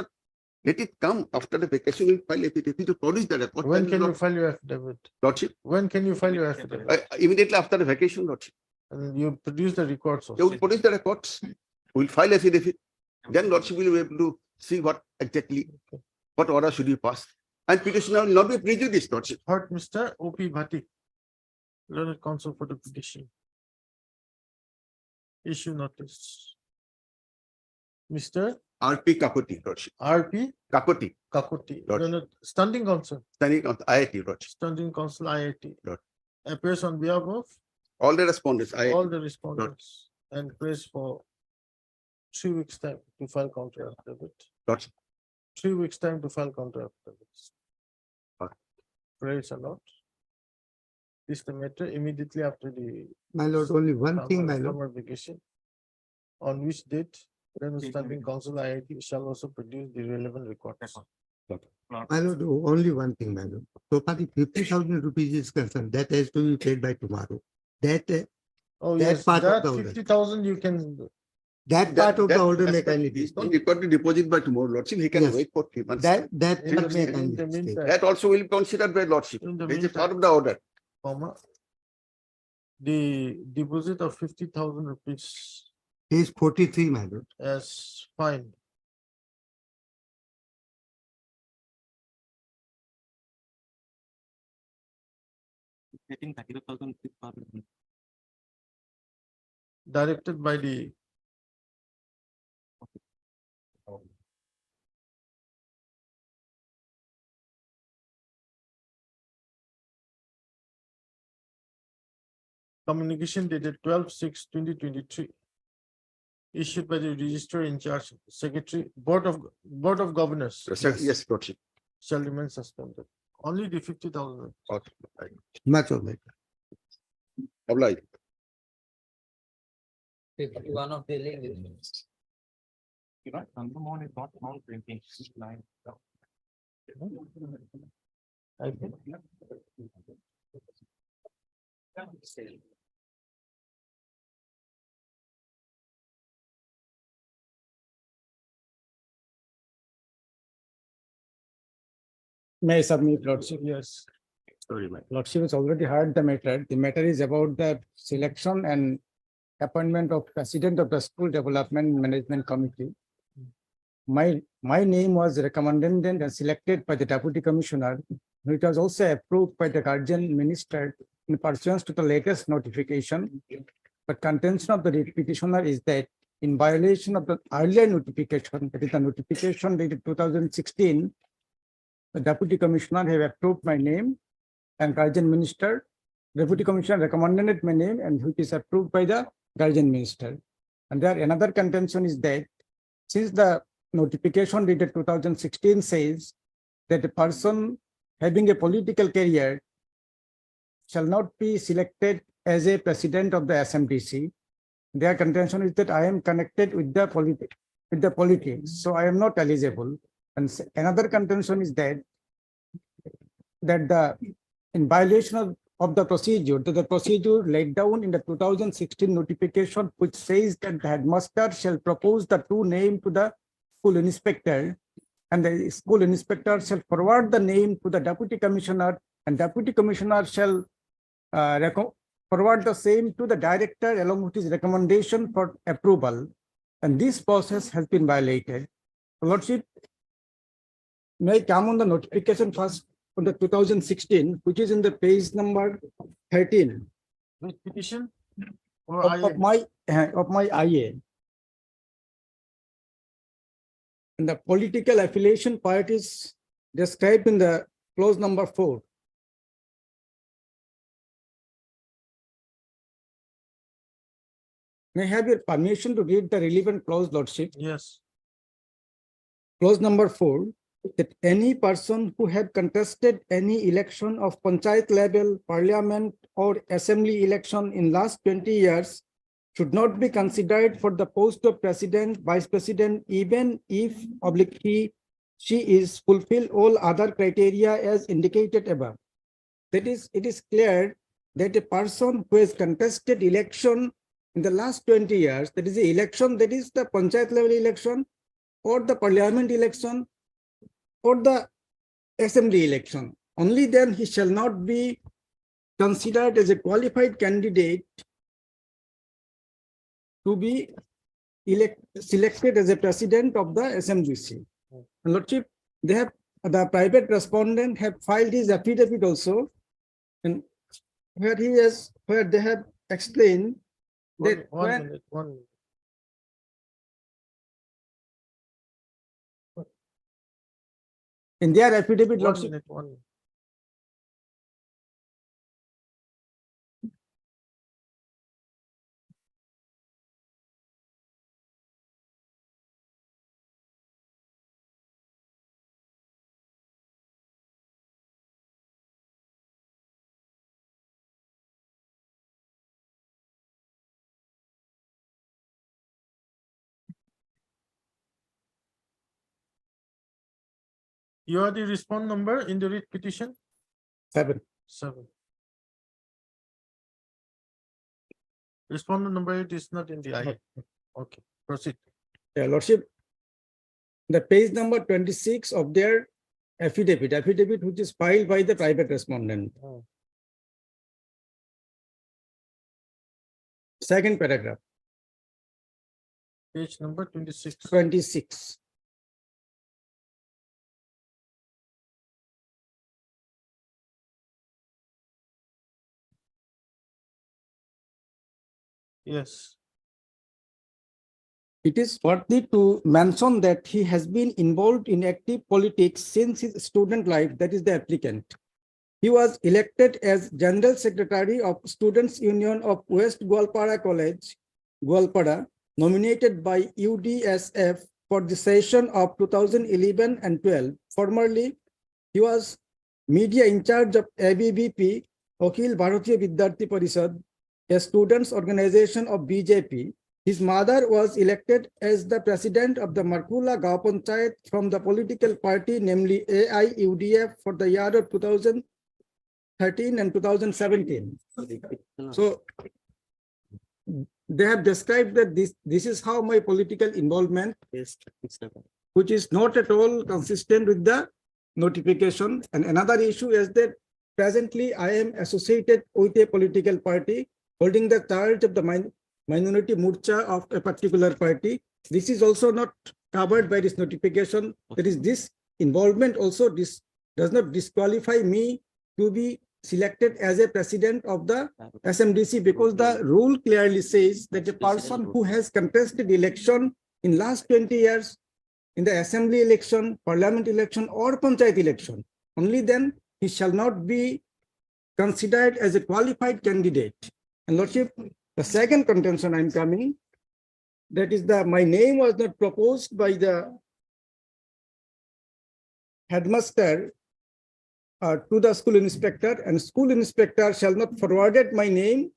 let it come after the vacation. We'll file affidavit to produce the report. When can you file your affidavit? Lordship, When can you file your affidavit? immediately after the vacation, Lordship. And you produce the records They will also. produce the records. We'll file affidavit. Then Lordship will be able to see what exactly, what order should be passed. And petitioner will not be prejudiced, Lordship. Heard Mr. O.P. Bhatti, learned counsel for the petition. Issue notice. Mr. R.P. Kakoti, Lordship. R.P. Kakoti, Kakuti, Lordship. learned standing counsel, standing on IIT, Lordship. standing counsel IIT. Lord. Appears on behalf of All the respondents, IIT. all the respondents and prays for 3 weeks time to file counter affidavit. Lordship. 3 weeks time to file counter affidavits. Alright. Praise a lot. This the matter immediately after the My lord, only one thing, my lord. summer vacation. On which date, then the standing council IIT shall also produce the relevant records. My lord, only one thing, my lord. So far the 50,000 rupees is concerned, that has to be paid by tomorrow. That Oh, That yes, part of that the order. 50,000 you can, That part of the order may That's kindly He's be. not required to deposit by tomorrow, Lordship. He can Yes. wait for 3 months. That in part may the kindly stay. meantime, That also will be considered by Lordship. in the It is part meantime, of the order. comma, the deposit of 50,000 rupees Page 43, my lord. as fine. Getting 35,000 rupees per month. Directed by the communication dated 12/6/2023, issued by the registrar in charge, secretary, board of governors. Yes, Lordship. Shall remain suspended. Only the 50,000. Okay. Much obliged. Obliged. One of the list. You know, Contempt is not found printing line. I think. May I submit, Lordship? Yes. Sorry, my. Lordship has already heard the matter. The matter is about the selection and appointment of president of the School Development Management Committee. My name was recommended and selected by the Deputy Commissioner. It was also approved by the Guardian Minister in pursuance to the latest notification. But contention of the petitioner is that in violation of the earlier notification, that is the notification dated 2016, the Deputy Commissioner have approved my name and Guardian Minister. Deputy Commissioner recommended my name and which is approved by the Guardian Minister. And there another contention is that since the notification dated 2016 says that a person having a political career shall not be selected as a president of the SMDC, their contention is that I am connected with the politics, so I am not eligible. And another contention is that the in violation of the procedure, the procedure laid down in the 2016 notification, which says that the headmaster shall propose the two names to the school inspector, and the school inspector shall forward the name to the deputy commissioner, and deputy commissioner shall forward the same to the director along with his recommendation for approval. And this process has been violated. Lordship, may I come on the notification first on the 2016, which is in the page number 13 With petition or of my IA. And the political affiliation part is described in the clause number 4. May I have your permission to read the relevant clause, Lordship? Yes. Clause number 4, that any person who have contested any election of panchayat level, parliament or assembly election in last 20 years should not be considered for the post of president, vice president, even if she is fulfill all other criteria as indicated above. That is, it is clear that a person who has contested election in the last 20 years, that is the election, that is the panchayat level election or the parliament election or the assembly election, only then he shall not be considered as a qualified candidate to be selected as a president of the SMDC. Lordship, they have the private respondent have filed his affidavit also, and where they have explained that One when minute, 1 minute. in their affidavit, 1 Lordship, minute, 1 minute. You are the response number in the writ petition? 7. 7. Respondent number 8 is not in the I. Okay, proceed. Yeah, Lordship, the page number 26 of their affidavit which is filed by the private respondent. Second paragraph, Page number 26. 26. Yes. It is worthy to mention that he has been involved in active politics since his student life, that is the applicant. He was elected as General Secretary of Students' Union of West Gwalpara College, Gwalpara, nominated by UDSF for the session of 2011 and 12. Formerly, he was media in charge of ABVP, Akhil Bharatiya Vidyarthi Parishad, a students' organization of BJP. His mother was elected as the president of the Markula Gaon Panchayat from the political party, namely AIUDF, for the year of 2013 and 2017. So they have described that this is how my political involvement is, which is not at all consistent with the notification. And another issue is that presently I am associated with a political party holding the charge of the minority morcha of a particular party. This is also not covered by this notification. That is, this involvement also does not disqualify me to be selected as a president of the SMDC, because the rule clearly says that a person who has contested election in last 20 years in the assembly election, parliament election, or panchayat election, only then he shall not be considered as a qualified candidate. And Lordship, the second contention I'm coming, that is my name was not proposed by the headmaster to the school inspector, and school inspector shall not forwarded my name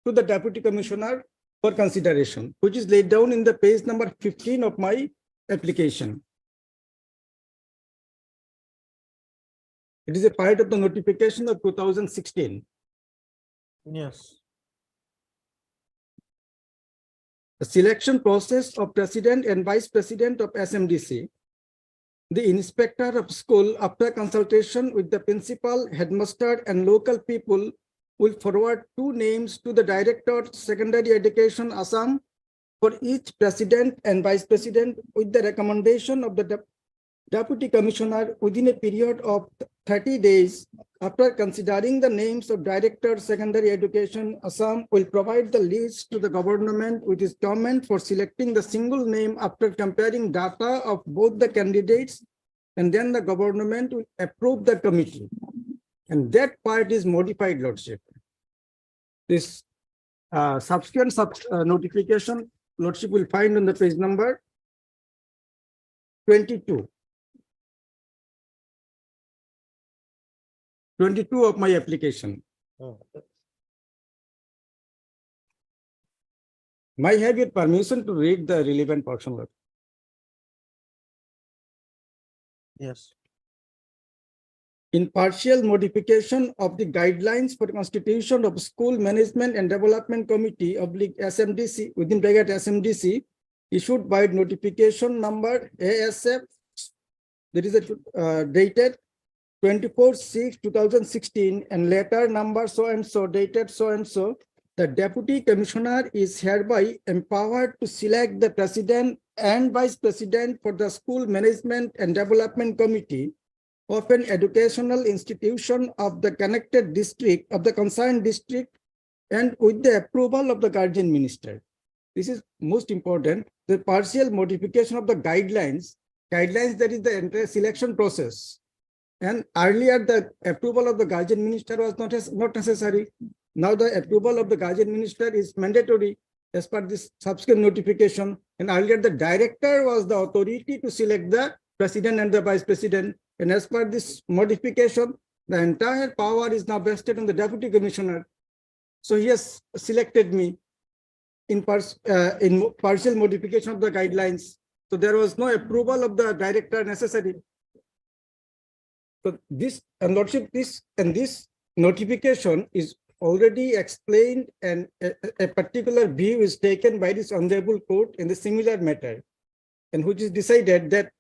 to the deputy commissioner for consideration, which is laid down in the page number 15 of my application. It is a part of the notification of 2016. Yes. The selection process of president and vice president of SMDC. The inspector of school, after consultation with the principal, headmaster, and local people, will forward 2 names to the Director of Secondary Education, Assam, for each president and vice president, with the recommendation of the deputy commissioner within a period of 30 days. After considering the names of Director of Secondary Education, Assam will provide the list to the government with his comment for selecting the single name after comparing data of both the candidates, and then the government will approve the committee. And that part is modified, Lordship. This subsequent notification, Lordship will find on the page number 22. 22 of my application. May I have your permission to read the relevant portion? Yes. In partial modification of the guidelines for constitution of School Management and Development Committee of SMDC, within bracket SMDC, issued by notification number ASF, that is dated 24/6/2016, and letter number so and so dated so and so, the deputy commissioner is hereby empowered to select the president and vice president for the School Management and Development Committee of an educational institution of the connected district of the concerned district, and with the approval of the guardian minister. This is most important. The partial modification of the guidelines, that is the entire selection process. And earlier, the approval of the guardian minister was not necessary. Now the approval of the guardian minister is mandatory as per this subsequent notification. And earlier, the director was the authority to select the president and the vice president. And as per this modification, the entire power is now vested on the deputy commissioner. So he has selected me in partial modification of the guidelines. So there was no approval of the director necessary. So this, and Lordship, this notification is already explained and a particular view is taken by this honorable court in the similar matter, and which is decided that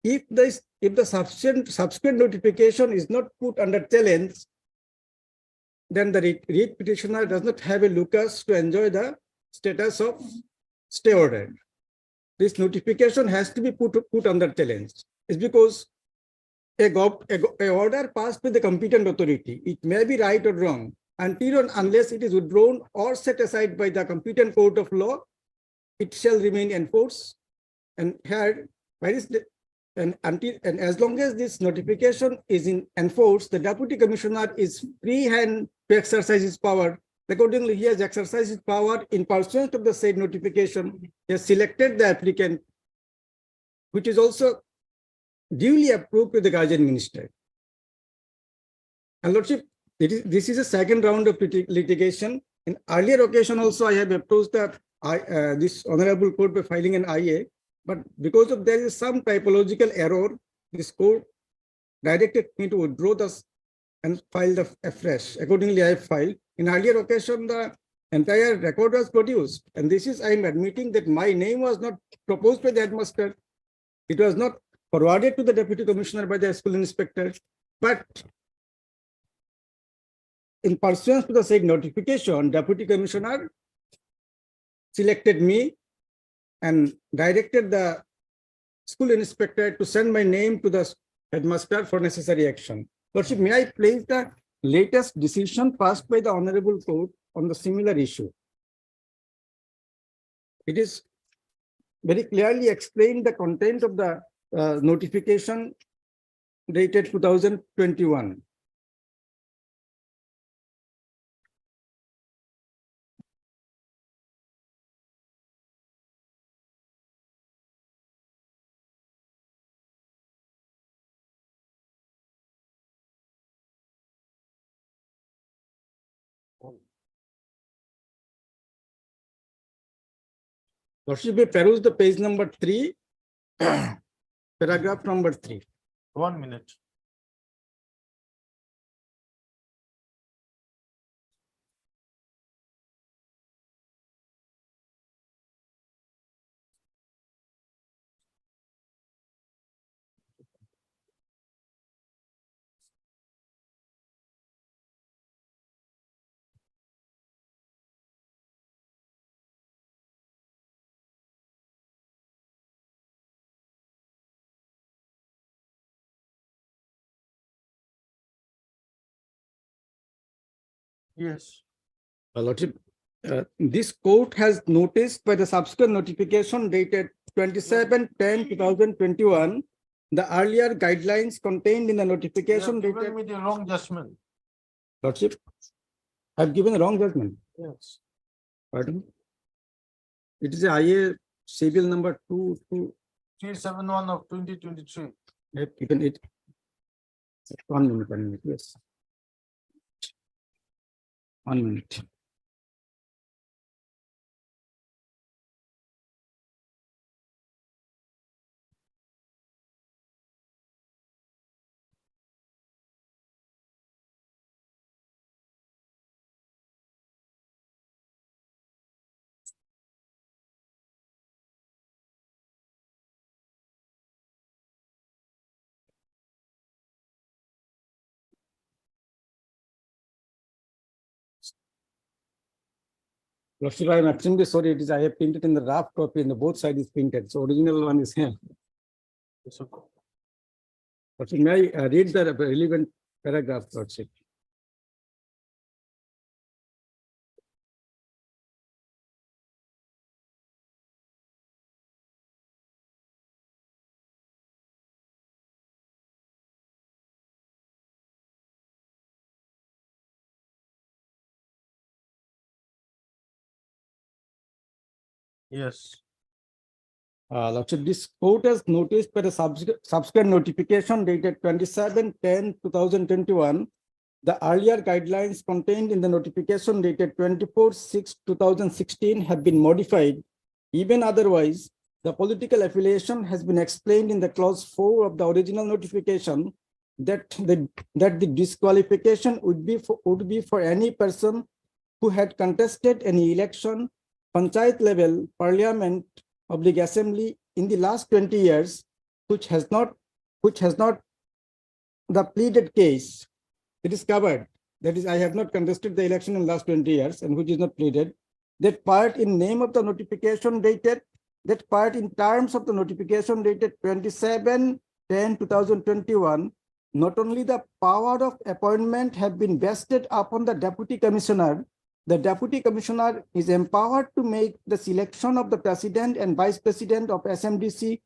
if the subsequent notification is not put under challenge, then the writ petitioner does not have a locus to enjoy the status of stay order. This notification has to be put under challenge. It's because a order passed by the competent authority, it may be right or wrong, until and unless it is withdrawn or set aside by the competent court of law, it shall remain enforced. And here, and as long as this notification is enforced, the deputy commissioner is free hand to exercise his power. Accordingly, he has exercised his power in pursuance of the said notification. He has selected the applicant, which is also duly approved to the guardian minister. And Lordship, this is a second round of litigation. In earlier occasion also, I have approached this honorable court by filing an IA, but because of there is some typological error, this court directed me to withdraw this and file afresh. Accordingly, I have filed. In earlier occasion, the entire record was produced, and this is I am admitting that my name was not proposed by the headmaster. It was not forwarded to the deputy commissioner by the school inspector, but in pursuance to the said notification, deputy commissioner selected me and directed the school inspector to send my name to the headmaster for necessary action. Lordship, may I place the latest decision passed by the honorable court on the similar issue? It is very clearly explained the content of the notification dated 2021. Lordship, we peruse the page number 3, paragraph number 3. 1 minute. Yes. Lordship, this court has noticed by the subsequent notification dated 27/10/2021, the earlier guidelines contained in the notification You have dated. given me the wrong judgment. Lordship, I've given a wrong judgment. Yes. Pardon? It is a IA civil number 371 of 2023. I've given it. 1 minute, yes. 1 minute. Lordship, I am extremely sorry. It is I have printed in the rough copy and the both sides is printed. So original one is here. Lordship, may I read the relevant paragraph, Lordship? Yes. Lordship, this court has noticed by the subsequent notification dated 27/10/2021, the earlier guidelines contained in the notification dated 24/6/2016 have been modified. Even otherwise, the political affiliation has been explained in the clause 4 of the original notification. that the disqualification would be for any person who had contested any election, panchayat level, parliament, public assembly in the last 20 years, which has not the pleaded case. It is covered. That is, I have not contested the election in last 20 years and which is not pleaded. That part in name of the notification dated, that part in terms of the notification dated 27/10/2021, not only the power of appointment have been vested upon the deputy commissioner, the deputy commissioner is empowered to make the selection of the president and vice president of SMDC,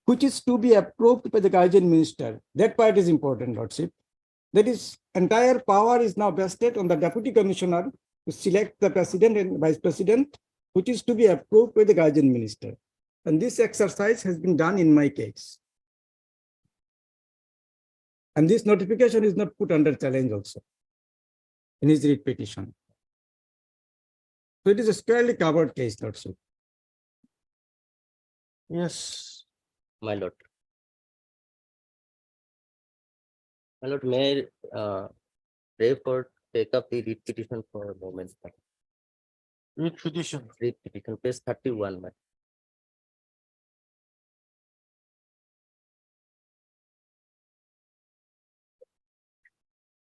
which is to be approved by the guardian minister. That part is important, Lordship. That is, entire power is now vested on the deputy commissioner to select the president and vice president, which is to be approved by the guardian minister. And this exercise has been done in my case. And this notification is not put under challenge also in his writ petition. So it is a squarely covered case, Lordship. Yes. My lord. My lord, may I pray for take up the writ petition for a moment. Writ petition. Writ petition, page 31, my.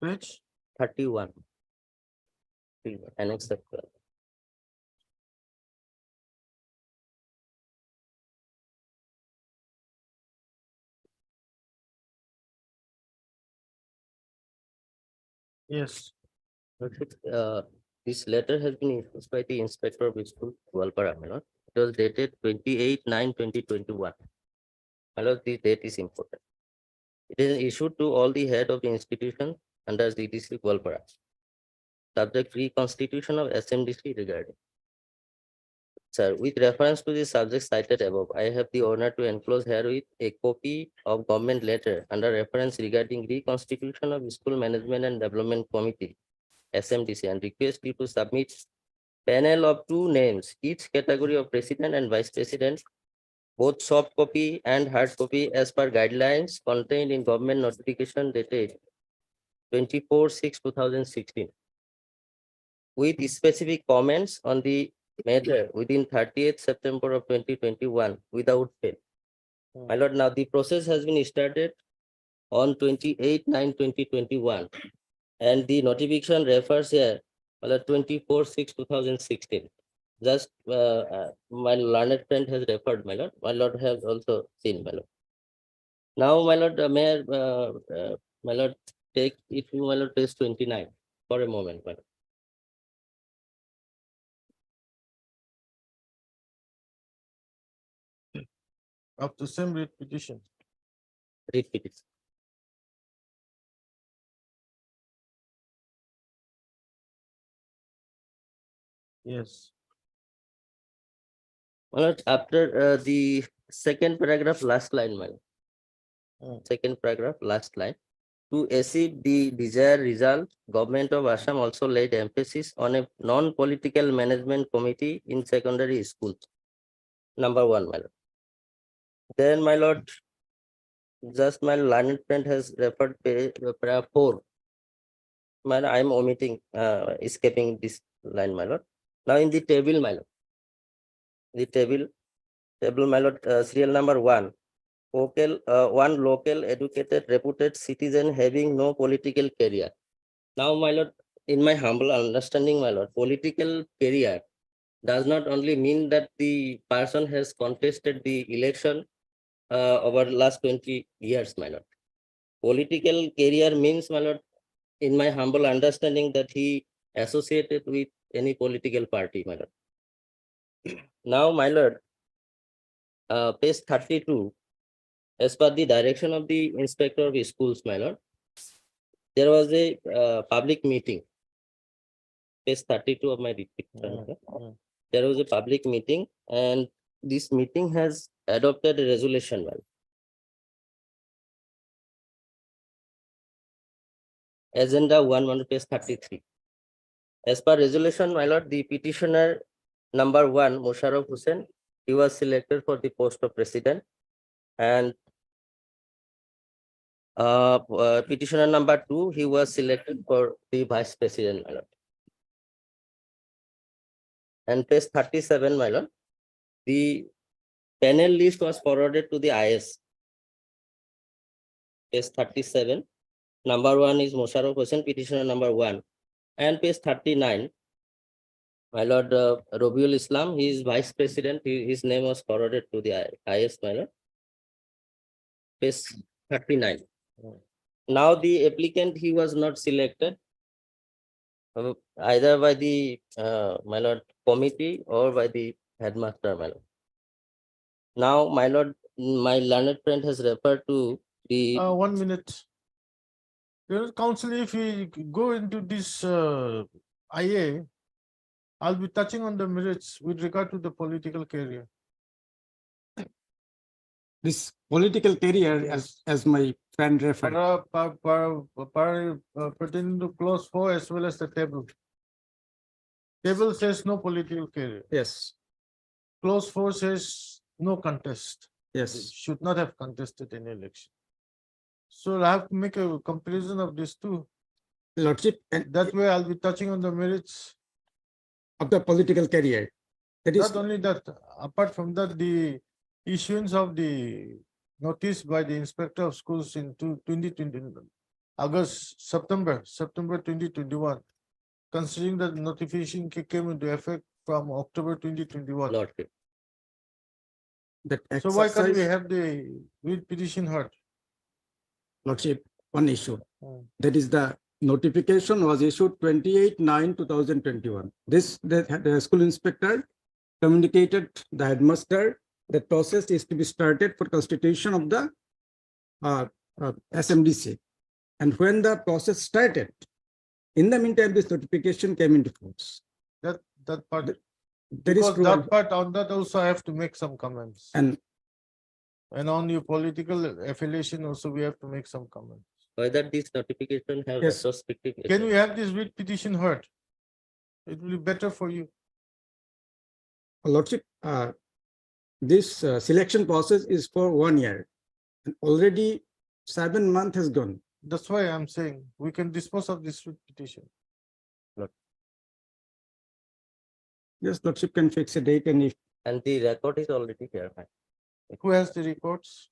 Page 31. Annex of 12. Yes. This letter has been issued by the inspector of school, Walpara, my lord. It was dated 28/9/2021. My lord, the date is important. It is issued to all the head of the institution under the district Walpara. Subject reconstitution of SMDC regarding. Sir, with reference to the subject cited above, I have the honor to enclose herewith a copy of government letter under reference regarding reconstitution of School Management and Development Committee, SMDC, and request you to submit panel of 2 names, each category of president and vice president, both soft copy and hard copy as per guidelines contained in government notification dated 24/6/2016, with specific comments on the matter within 30th September of 2021 without fail. My lord, now the process has been started on 28/9/2021 and the notification refers here 24/6/2016. Just my learned friend has referred, my lord has also seen, my lord. Now, my lord, may my lord, take it to my lord page 29 for a moment, my lord. Of the same writ petition. Read it. Yes. My lord, after the second paragraph, last line, my lord. Second paragraph, last line. To achieve the desired result, Government of Assam also laid emphasis on a non-political management committee in secondary schools. Number 1, my lord. Then, my lord, just my learned friend has referred paragraph 4. My lord, I am omitting, escaping this line, my lord. Now, in the table, my lord. The table, my lord, serial number 1. One local educated reputed citizen having no political career. Now, my lord, in my humble understanding, my lord, political career does not only mean that the person has contested the election over last 20 years, my lord. Political career means, my lord, in my humble understanding, that he associated with any political party, my lord. Now, my lord, page 32, as per the direction of the inspector of schools, my lord, there was a public meeting. Page 32 of my report. There was a public meeting, and this meeting has adopted a resolution. Well, agenda 1 page 33. As per resolution, my lord, the petitioner number 1, Musharraf Hussain, he was selected for the post of president, and Petitioner number 2, he was selected for the vice president, my lord. And page 37, my lord, the panel list was forwarded to the IS. Page 37, number 1 is Mosharraf Hossain, petitioner number 1. And page 39, my lord, Robiul Islam, he is vice president, his name was forwarded to the IS, my lord. Page 39. Now the applicant, he was not selected either by the my lord committee or by the headmaster, my lord. Now, my lord, my learned friend has referred to the 1 minute. Council, if we go into this IA, I'll be touching on the merits with regard to the political career. This political career, as my friend referred, Pertaining to clause 4 as well as the table. Table says no political career. yes, Clause 4 says no contest. yes. Should not have contested any election. So I have to make a comparison of these two. Lordship, and That way I'll be touching on the merits. of the political career. That is, Not only that, apart from that, the issuance of the notice by the inspector of schools in 2020, September 2021, considering that notification came into effect from October 2021. Lordship. that So why can't we exercise, have the read petition heard? Lordship, one issue. Hmm. That is the notification was issued 28/9/2021. The school inspector communicated the headmaster that process is to be started for constitution of the SMDC. And when the process started, in the meantime, this notification came into force. That part, That is because true. that part, on that also I have to make some comments. And on your political affiliation also we have to make some comments. Whether this notification have Yes. retrospective. Can we have this read petition heard? It will be better for you. Lordship, this selection process is for 1 year. And already 7 months has gone. That's why I'm saying we can dispose of this read petition. Yes, Lordship can fix a date, and if And the record is already here. Who has the records?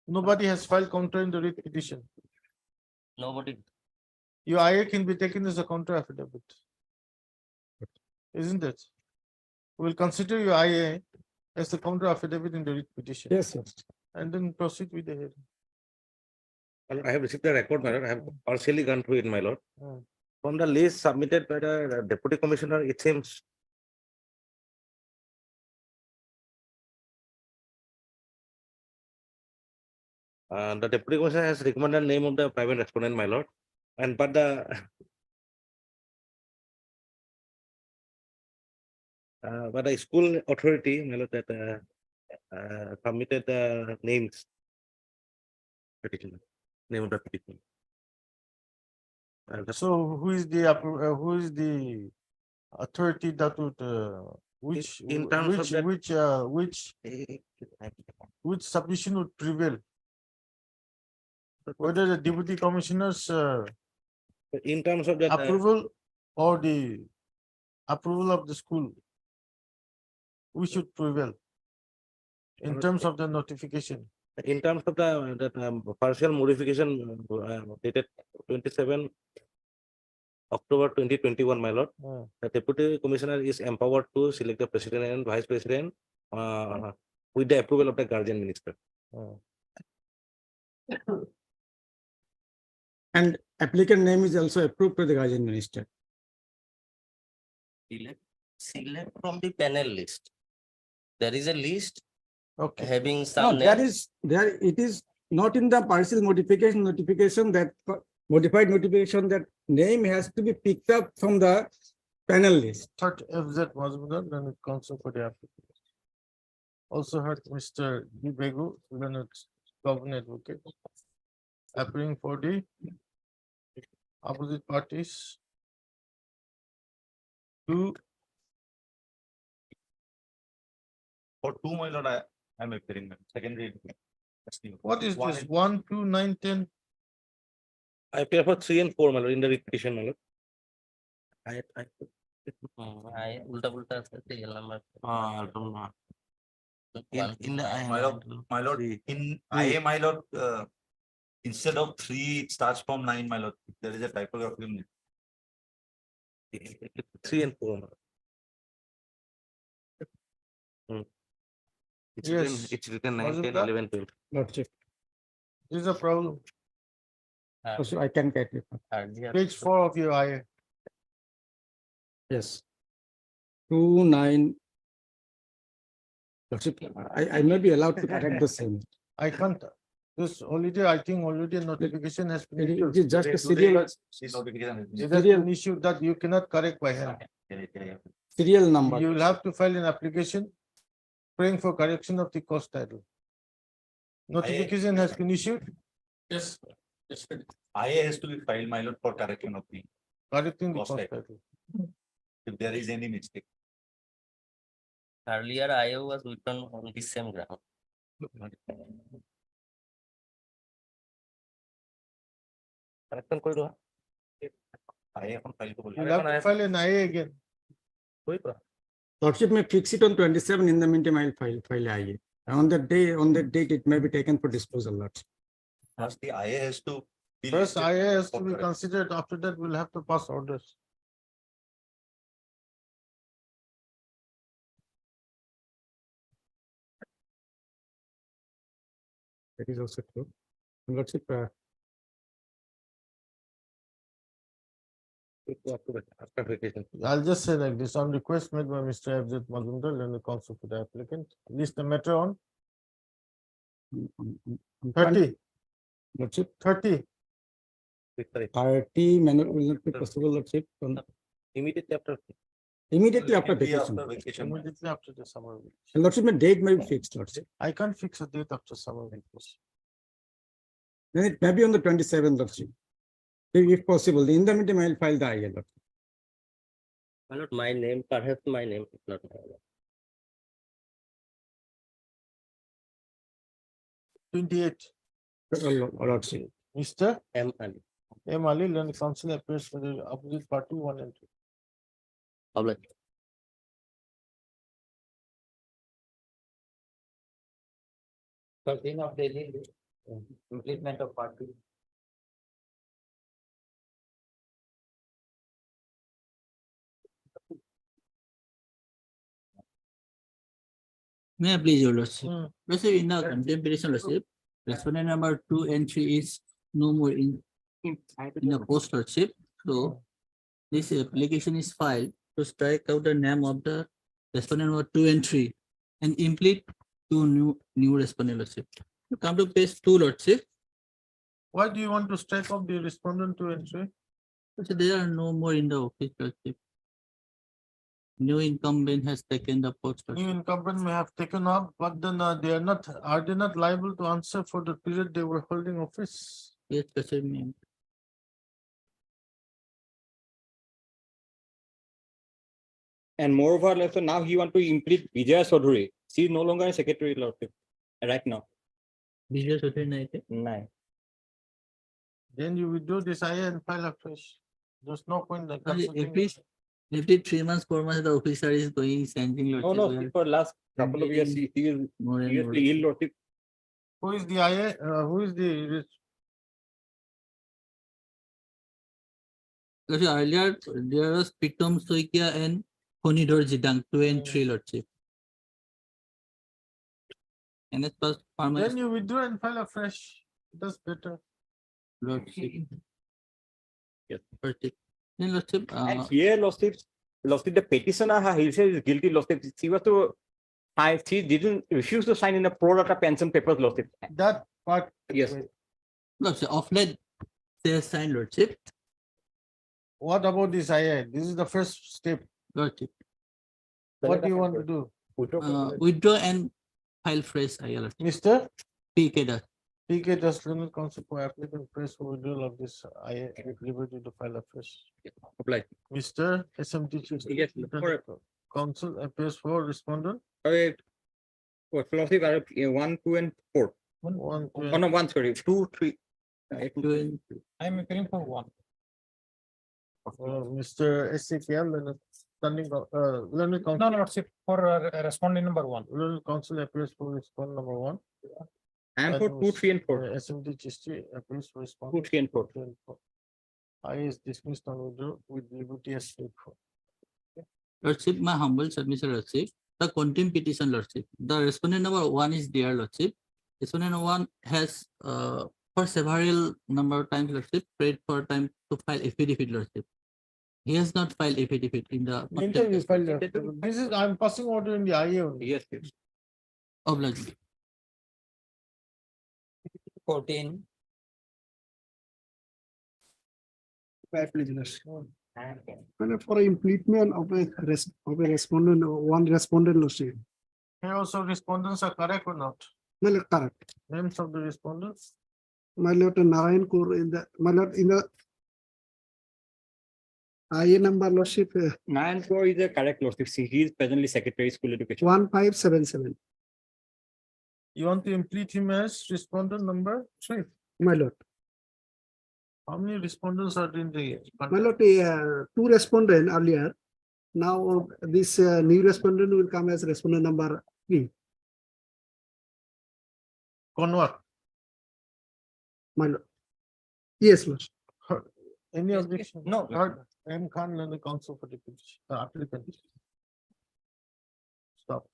Nobody has filed counter in the writ petition. Nobody. Your IA can be taken as a counter affidavit. Isn't it? We'll consider your IA as the counter affidavit in the writ petition. yes, yes. And then proceed with the hearing. I have received the record, my lord. I have partially gone through it, my lord. Hmm. From the list submitted by the deputy commissioner, it seems the deputy commissioner has recommended name of the private respondent, my lord. And but the school authority, my lord, that submitted the names. Petitioner, name of the petitioner. So who is the authority that would In terms of that- which submission would prevail? Whether the deputy commissioner's in terms of that approval or the approval of the school, which should prevail in terms of the notification? in terms of the partial modification dated 27 October 2021, my lord, the deputy commissioner is empowered to select the president and vice president with the approval of the guardian minister. And applicant name is also approved by the guardian minister. Select from the panel list. There is a list Okay. having No, some names. it is not in the partial notification that modified notification, that name has to be picked up from the panel list. Third FZ was done, then it comes up for the applicant. Also heard Mr. Begu, government advocate, appearing for the opposite parties to For two, my lord, I am appearing, secondary. What is this? 1, 2, 9, 10? I appear for 3 and 4, my lord, in the repetition, my lord. I ulta serial number. I don't know. One, In the, one, my lord, in IA, my lord, instead of 3, it starts from 9, my lord. There is a typography. 3 and 4, my lord. Yes. It's written 9, Was it 10, that? 11, 12. Lordship. This is a problem. So I can get it. Page 4 of your IA. Yes. 2, 9. Lordship, I may be allowed to correct the same. I can't. This holiday, I think already a notification has been It issued. is just a serial, This notification. It has been issued that you cannot correct by hand. serial number. You will have to file an application praying for correction of the cost title. Notification has been issued, Yes. Yes. IA has to be filed, my lord, for correction of the, correcting the Cost cost title. title. if there is any mistake. Earlier, I was written on the same ground. Correction koi do. IA এখন file করবো। You have to file an IA again. Lordship may fix it on 27. In the meantime, I'll file IA. On that date, it may be taken for disposal. Lordship. First, the IA has to. be First, listed IA has to for be correction. considered. After that, we'll have to pass orders. That is also true. Lordship, After vacation. I'll just say like this, on request made by Mr. Abjit Mazumdar, learned counsel for the applicant, list the matter on 30, Lordship, 30. 30 manual will not be possible. Lordship. Immediately after. Immediately after Maybe vacation. after vacation. Immediately after the summer vacation. Lordship, my date may be fixed. Lordship. I can't fix a date after summer vacation. Then it may be on the 27th. Lordship. If possible. In the meantime, I'll file the IA. Lordship. My lord, my name, perhaps my name is not. 28. Lordship. Mr. M. Ali. M. Ali, learned counsel appears for the opposite party 1 and 2. Public. Thirteen of daily implement of part 2. May I please, your lordship? Lordship, in the contempt petition, lordship, respondent number 2 and 3 is no more in the post, lordship. So this application is filed to strike out the name of the respondent number 2 and 3 and implement two new respondent, lordship. You come to page 2, lordship. Why do you want to strike off the respondent 2 and 3? So they are no more in the office, lordship. New incumbent has taken the post. New incumbent may have taken up, but then are they not liable to answer for the period they were holding office? Yes, lordship, ma'am. And moreover, also now he want to implement Vijaya Chaudhary. She is no longer a secretary, lordship, right now. Vijaya Chaudhary, Nine. Then you withdraw this IA and file afresh. There's no point like Every 3 months, 4 months, the officer is going changing. No, for last couple of years, he is more and more. seriously ill, lordship. Who is the IA? Who is the Because earlier there was Pitom Soikia and Honidor Jidang 2 and 3, lordship. And it's first permanent. Then you withdraw and file afresh. That's better. Lordship. Yes, lordship. Then lordship. And here, lordship, the petitioner, he says is guilty, lordship. She was to, she didn't refuse to sign in the pro rata pension papers, lordship. That part. Yes. Lordship, of late they have signed, lordship. What about this IA? This is the first step. Lordship. What do you want to do? Withdraw and file fresh, lordship. Mr. PK Das. PK Das, learned counsel for applicant press for withdrawal of this IA with liberty to file afresh. Apply. Mr. SMDC. Yes, counsel appears for respondent. Okay. Lordship, 1, 2, and 4. One, two, Oh, no, 1, sorry, 2, 3. I'm appearing for one. Mr. SCPL, Learned Standing, Learned No, Council, Lordship, for responding number one. Learned Council appears for respond number 1. And for 2, 3, and 4. SMDC appears for respond. 2, 3, and 4. I is dismissed and withdraw with liberty as paid for. Lordship, my humble submission, Lordship. The contempt petition, Lordship. The respondent number 1 is there, Lordship. Respondent number 1 has for several number of times, Lordship, prayed for time to file affidavit, Lordship. He has not filed affidavit in the Interview file. This is, I'm passing order in the IA only. Yes, yes. obliged. 14. And for implement of a respondent, one respondent, Lordship. Here also respondents are correct or not? My lord, correct. Names of the respondents. My lord, Narayan Kaur in the, my lord, in the IA number, Lordship, 9, 4 is the correct Lordship. See, he is presently Secretary School Education. 1577. You want to implement him as respondent number 3. My lord. How many respondents are in the? My lord, 2 respondent earlier. Now this new respondent will come as respondent number 3. Convert. My lord. Yes, Lord. Any objection? No. Heard. M. Khan and the counsel for the petition, applicant. Stop.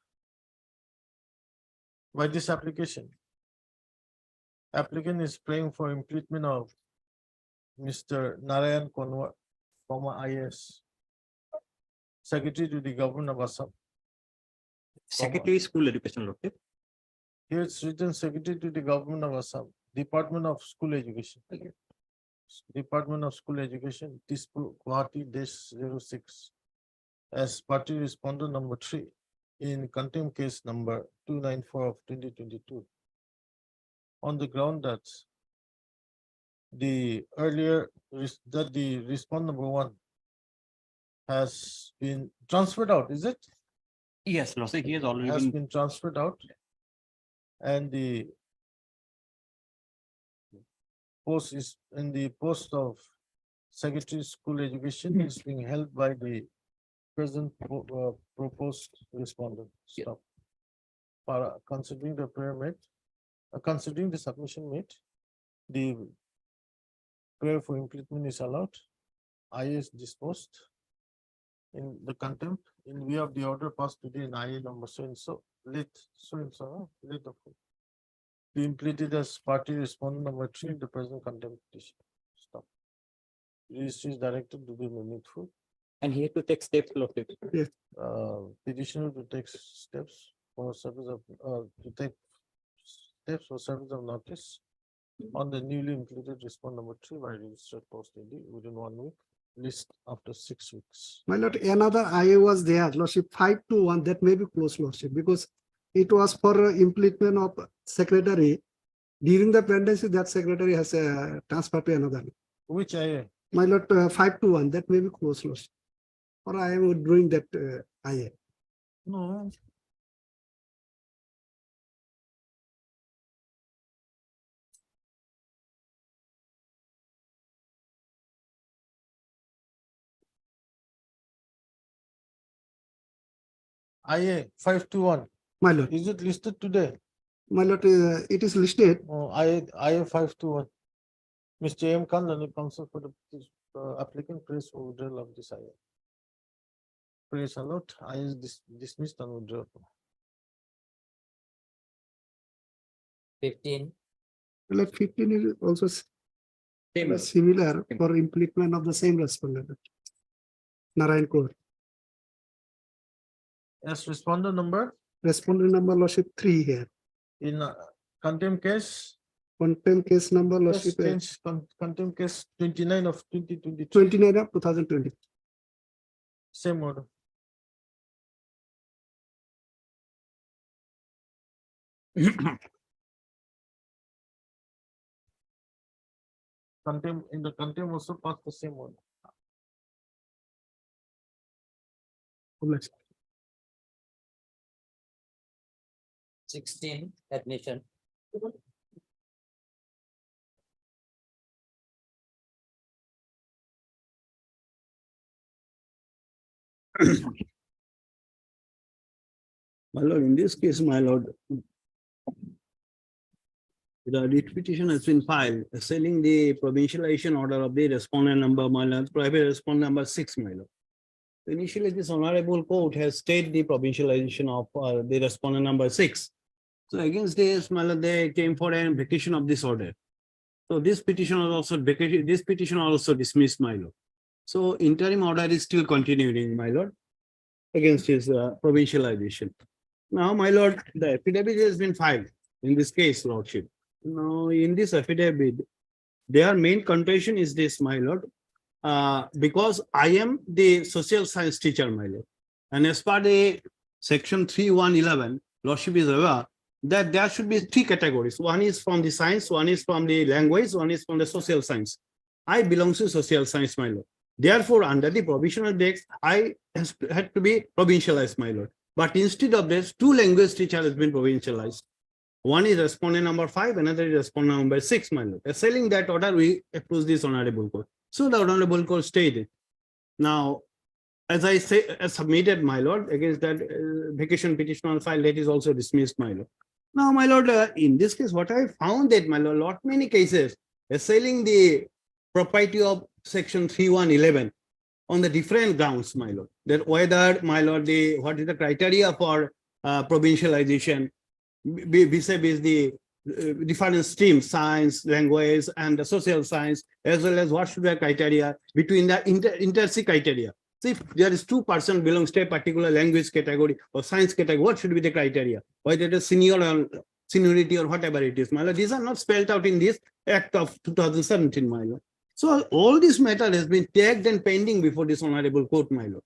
By this application, applicant is praying for implement of Mr. Narayan Konwar, IS, Secretary to the Government of Assam. Secretary School Education, Lordship. Here it's written Secretary to the Government of Assam, Department of School Education. Department of School Education, Tispur, Guwahati, -06, as party respondent number 3 in contempt case number 294 of 2022. On the ground that the earlier that the respondent number 1 has been transferred out, is it? Yes, Lordship, he has already Has been. been transferred out, and the post is in the post of Secretary School Education is being held by the present proposed respondent. Stop. Considering the prayer made, considering the submission made, the prayer for implement is allowed. I is disposed in the contempt in view of the order passed today in IA number so and so late of be implemented as party respondent number 3 in the present contempt petition. Stop. Registry is directed to be meaningful. And he had to take steps, Lordship. Petitioner to take steps for service of to take steps for service of notice on the newly implemented respond number 3 by registered post AD within 1 week, list after 6 weeks. My lord, another IA was there, Lordship, 521, that may be close, Lordship, because it was for implement of secretary. During the pendency, that secretary has transferred to another. Which IA? My lord, 521, that may be close, Lordship. Or I am withdrawing that IA. No. IA 521. My lord. Is it listed today? My lord, it is listed. Oh, IA 521. Mr. M. Khan, the counsel for the applicant, prays for withdrawal of this IA. Praise allowed. I is dismissed and withdrawn. 15. My lord, 15 is also similar for implement of the same respondent. Narayan Kaur. Yes, respondent number? Respondent number, Lordship, 3 here. In contempt case? Contempt case number, Lordship. Contempt case 29 of 2022. 29 of 2020. Same order. Contempt, in the contempt also pass the same order. 16 admission. My lord, in this case, my lord, the writ petition has been filed, selling the provincialization order of the respondent number, my lord, private respondent number 6, my lord. Initially, this honorable court has stayed the provincialization of the respondent number 6. So against this, my lord, they came for an vacation of this order. So this petition was also vacated, this petition also dismissed, my lord. So interim order is still continuing, my lord, against his provincialization. Now, my lord, the affidavit has been filed in this case, lordship. Now, in this affidavit, their main contention is this, my lord, because I am the social science teacher, my lord. And as per the section 3111, lordship is aware that there should be 3 categories. One is from the science, one is from the language, one is from the social science. I belong to social science, my lord. Therefore, under the provisional decks, I had to be provincialized, my lord. But instead of this, 2 language teachers has been provincialized. One is respondent number 5, another is respondent number 6, my lord. Selling that order, we approach this honorable court. So the honorable court stayed it. Now, as I say, submitted, my lord, against that vacation petition on file, that is also dismissed, my lord. Now, my lord, in this case, what I found that, my lord, lot many cases, assailing the propriety of section 3111 on the different grounds, my lord, that whether, my lord, what is the criteria for provincialization, vis-a-vis the different streams, science, language, and the social science, as well as what should be the criteria between the inter-C criteria. So if there is 2 persons belongs to a particular language category or science category, what should be the criteria? Whether it is senior or seniority or whatever it is, my lord. These are not spelled out in this Act of 2017, my lord. So all this matter has been tagged and pending before this honorable court, my lord.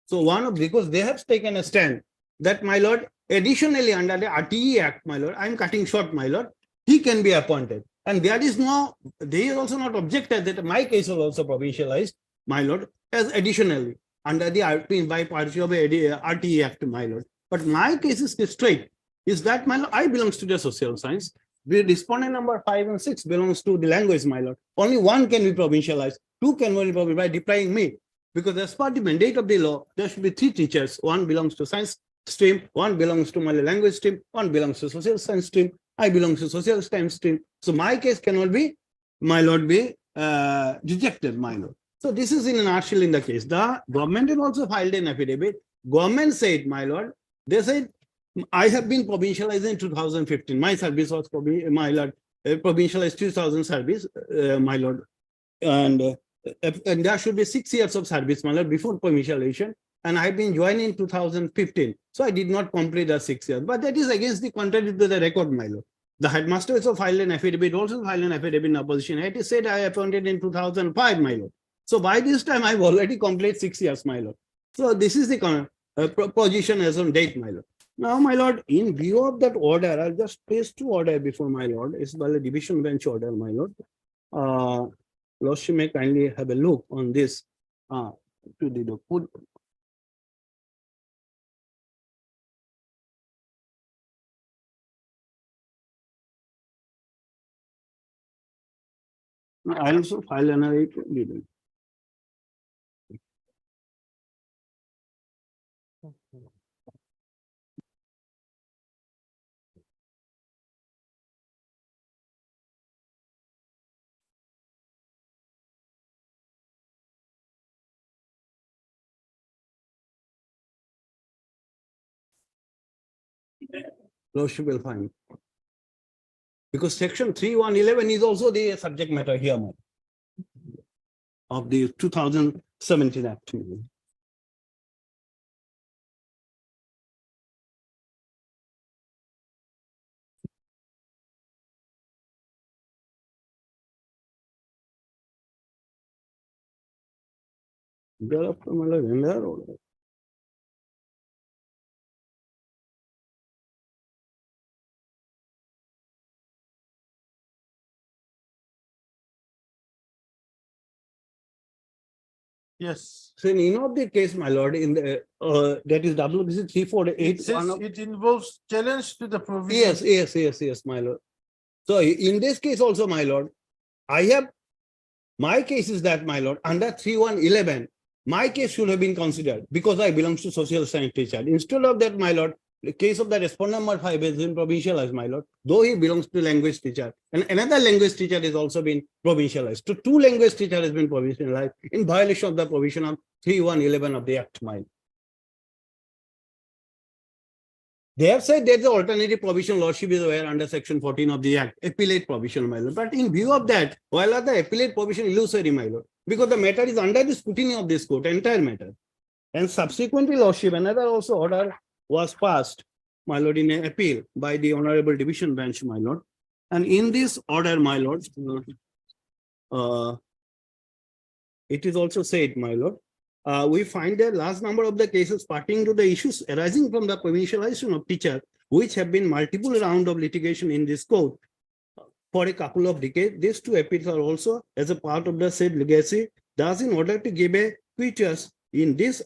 So because they have taken a stand that, my lord, additionally under the RTE Act, my lord, I'm cutting short, my lord, he can be appointed. And there is also not objected that my case was also provincialized, my lord, as additionally under the RTE by virtue of RTE Act, my lord. But my case is straight, is that, my lord, I belongs to the social science. The respondent number 5 and 6 belongs to the language, my lord. Only 1 can be provincialized, 2 can be provincialized by depriving me. Because as per the mandate of the law, there should be 3 teachers. 1 belongs to science stream, 1 belongs to my language stream, 1 belongs to social science stream. I belong to social science stream. So my case cannot be, my lord, be rejected, my lord. So this is in a nutshell in the case. The government has also filed an affidavit. Government said, my lord, they said, I have been provincialized in 2015. My service was, my lord, provincialized 2000 service, my lord. And there should be 6 years of service, my lord, before provincialization. And I've been joined in 2015. So I did not complete the 6 years. But that is against the contrary to the record, my lord. The headmaster also filed an affidavit, in opposition. It is said I appointed in 2005, my lord. So by this time, I've already completed 6 years, my lord. So this is the position as on date, my lord. Now, my lord, in view of that order, I'll just place 2 orders before my lord. It's by the division bench order, my lord. Lordship may kindly have a look on this to the food. I also file another. Lordship will find. Because section 3111 is also the subject matter here of the 2017 Act. Thereafter, my lord, Yes. So in of the case, my lord, in the, that is WBC It 348. says it involves challenge to the provision. Yes, my lord. So in this case also, my lord, I have, my case is that, my lord, under 3111, my case should have been considered because I belong to social science teacher. Instead of that, my lord, the case of the respondent number 5 has been provincialized, my lord, though he belongs to language teacher. And another language teacher has also been provincialized. So two language teacher has been provincialized in violation of the provision of 3111 of the Act, my lord. They have said there's an alternative provision, lordship is aware under section 14 of the Act, appellate provision, my lord. But in view of that, while are the appellate provision illusory, my lord, because the matter is under the scrutiny of this court, entire matter. And subsequently, lordship, another also order was passed, my lord, in an appeal by the Honorable Division Bench, my lord. And in this order, my lord, it is also said, my lord, we find that large number of the cases pertaining to the issues arising from the provincialization of teacher, which have been multiple round of litigation in this court for a couple of decades. These two appeals are also as a part of the said legacy. Thus, in order to give a quitus in this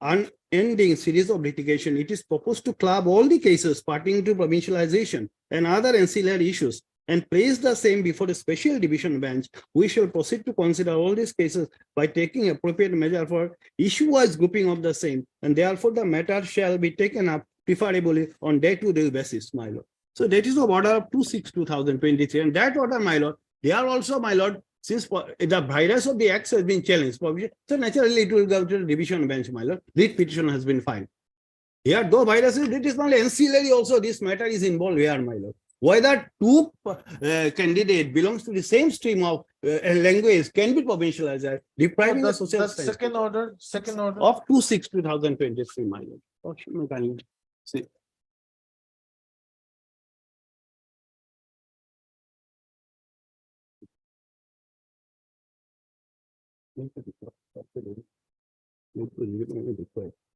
unending series of litigation, it is proposed to club all the cases pertaining to provincialization and other ancillary issues and place the same before a special division bench. We shall proceed to consider all these cases by taking appropriate measure for issue-wise grouping of the same, and therefore the matter shall be taken up preferably on day-to-day basis, my lord. So that is the order of 26/2023, and that order, my lord, they are also, my lord, since the virus of the acts has been challenged, so naturally it will go to the division bench, my lord. Writ petition has been filed. Here, though viruses, it is not ancillary also, this matter is involved here, my lord. Whether two candidate belongs to the same stream of language can be provincialized, depriving the social That science second order of 26/2023, my lord. Oh, can you see?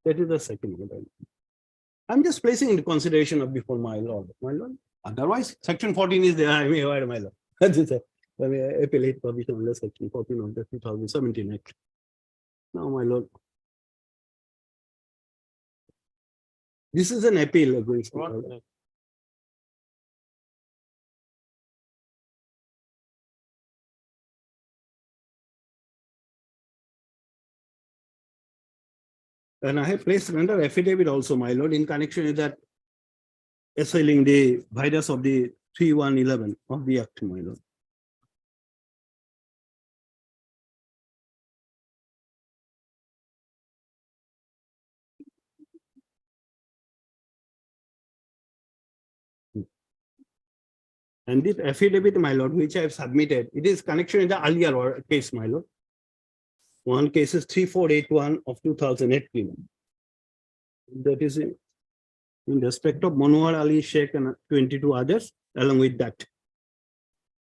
That is the second order. I'm just placing into consideration of before my lord. My lord. Otherwise, section 14 is there. I may aware, my lord. That is a appellate provision under section 14 of the 2017 Act. Now, my lord. This is an appeal against my lord. And I have placed another affidavit also, my lord, in connection with that assailing the virus of the 3111 of the Act, my lord. And this affidavit, my lord, which I have submitted, it is connection with the earlier case, my lord. One case is 3481 of 2018. That is in respect of Manohar Ali Sheikh and 22 others, along with that.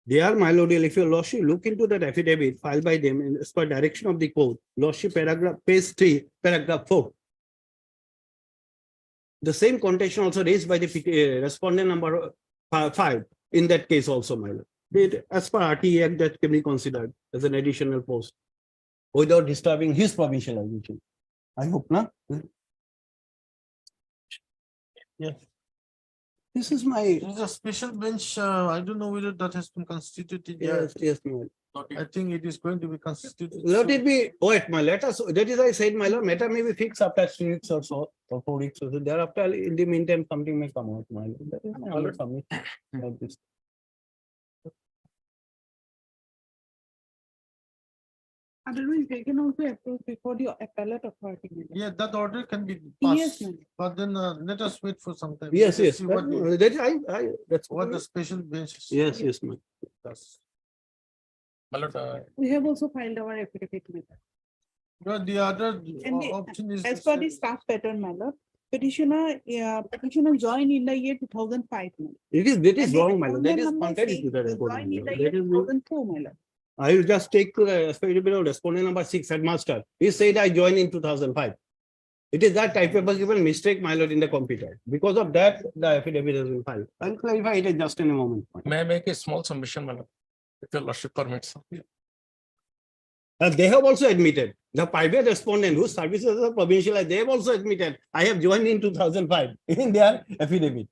They are, my lord, if your lordship look into that affidavit filed by them as per direction of the court, lordship paragraph, page 3, paragraph 4. The same contention also raised by the respondent number 5 in that case also, my lord. As per RTA Act, that can be considered as an additional post without disturbing his provincialization. I hope not. Yes. This is my. This is a special bench. I don't know whether that has been constituted yet. Yes, my lord. I think it is going to be constituted. Let it be, wait, my letter, that is I said, my lord, matter may be fixed after 3 weeks or so, or 4 weeks or so. Thereafter, in the meantime, something may come out, my lord. That is my other submission of this. Otherwise, they can also approve before the appellate authority. Yeah, that order can be Yes, passed, ma'am. but then let us wait for some time. Yes, Let us yes. see what the- That's what the special bench. Yes, yes, my. does. We have also filed our affidavit with that. But the other And option is. as per the staff pattern, my lord, petitioner joined in the year 2005. That is wrong, my lord. That is contrary to the report. Joined in the That year is- 2004, my lord. I will just take to the affidavit of respondent number 6, headmaster. He said I joined in 2005. It is that typable given mistake, my lord, in the computer. Because of that, the affidavit has been filed. I'll clarify it just in a moment. May I make a small submission, my lord, if your lordship permits? They have also admitted, the private respondent whose services are provincialized, they have also admitted, I have joined in 2005 in their affidavit.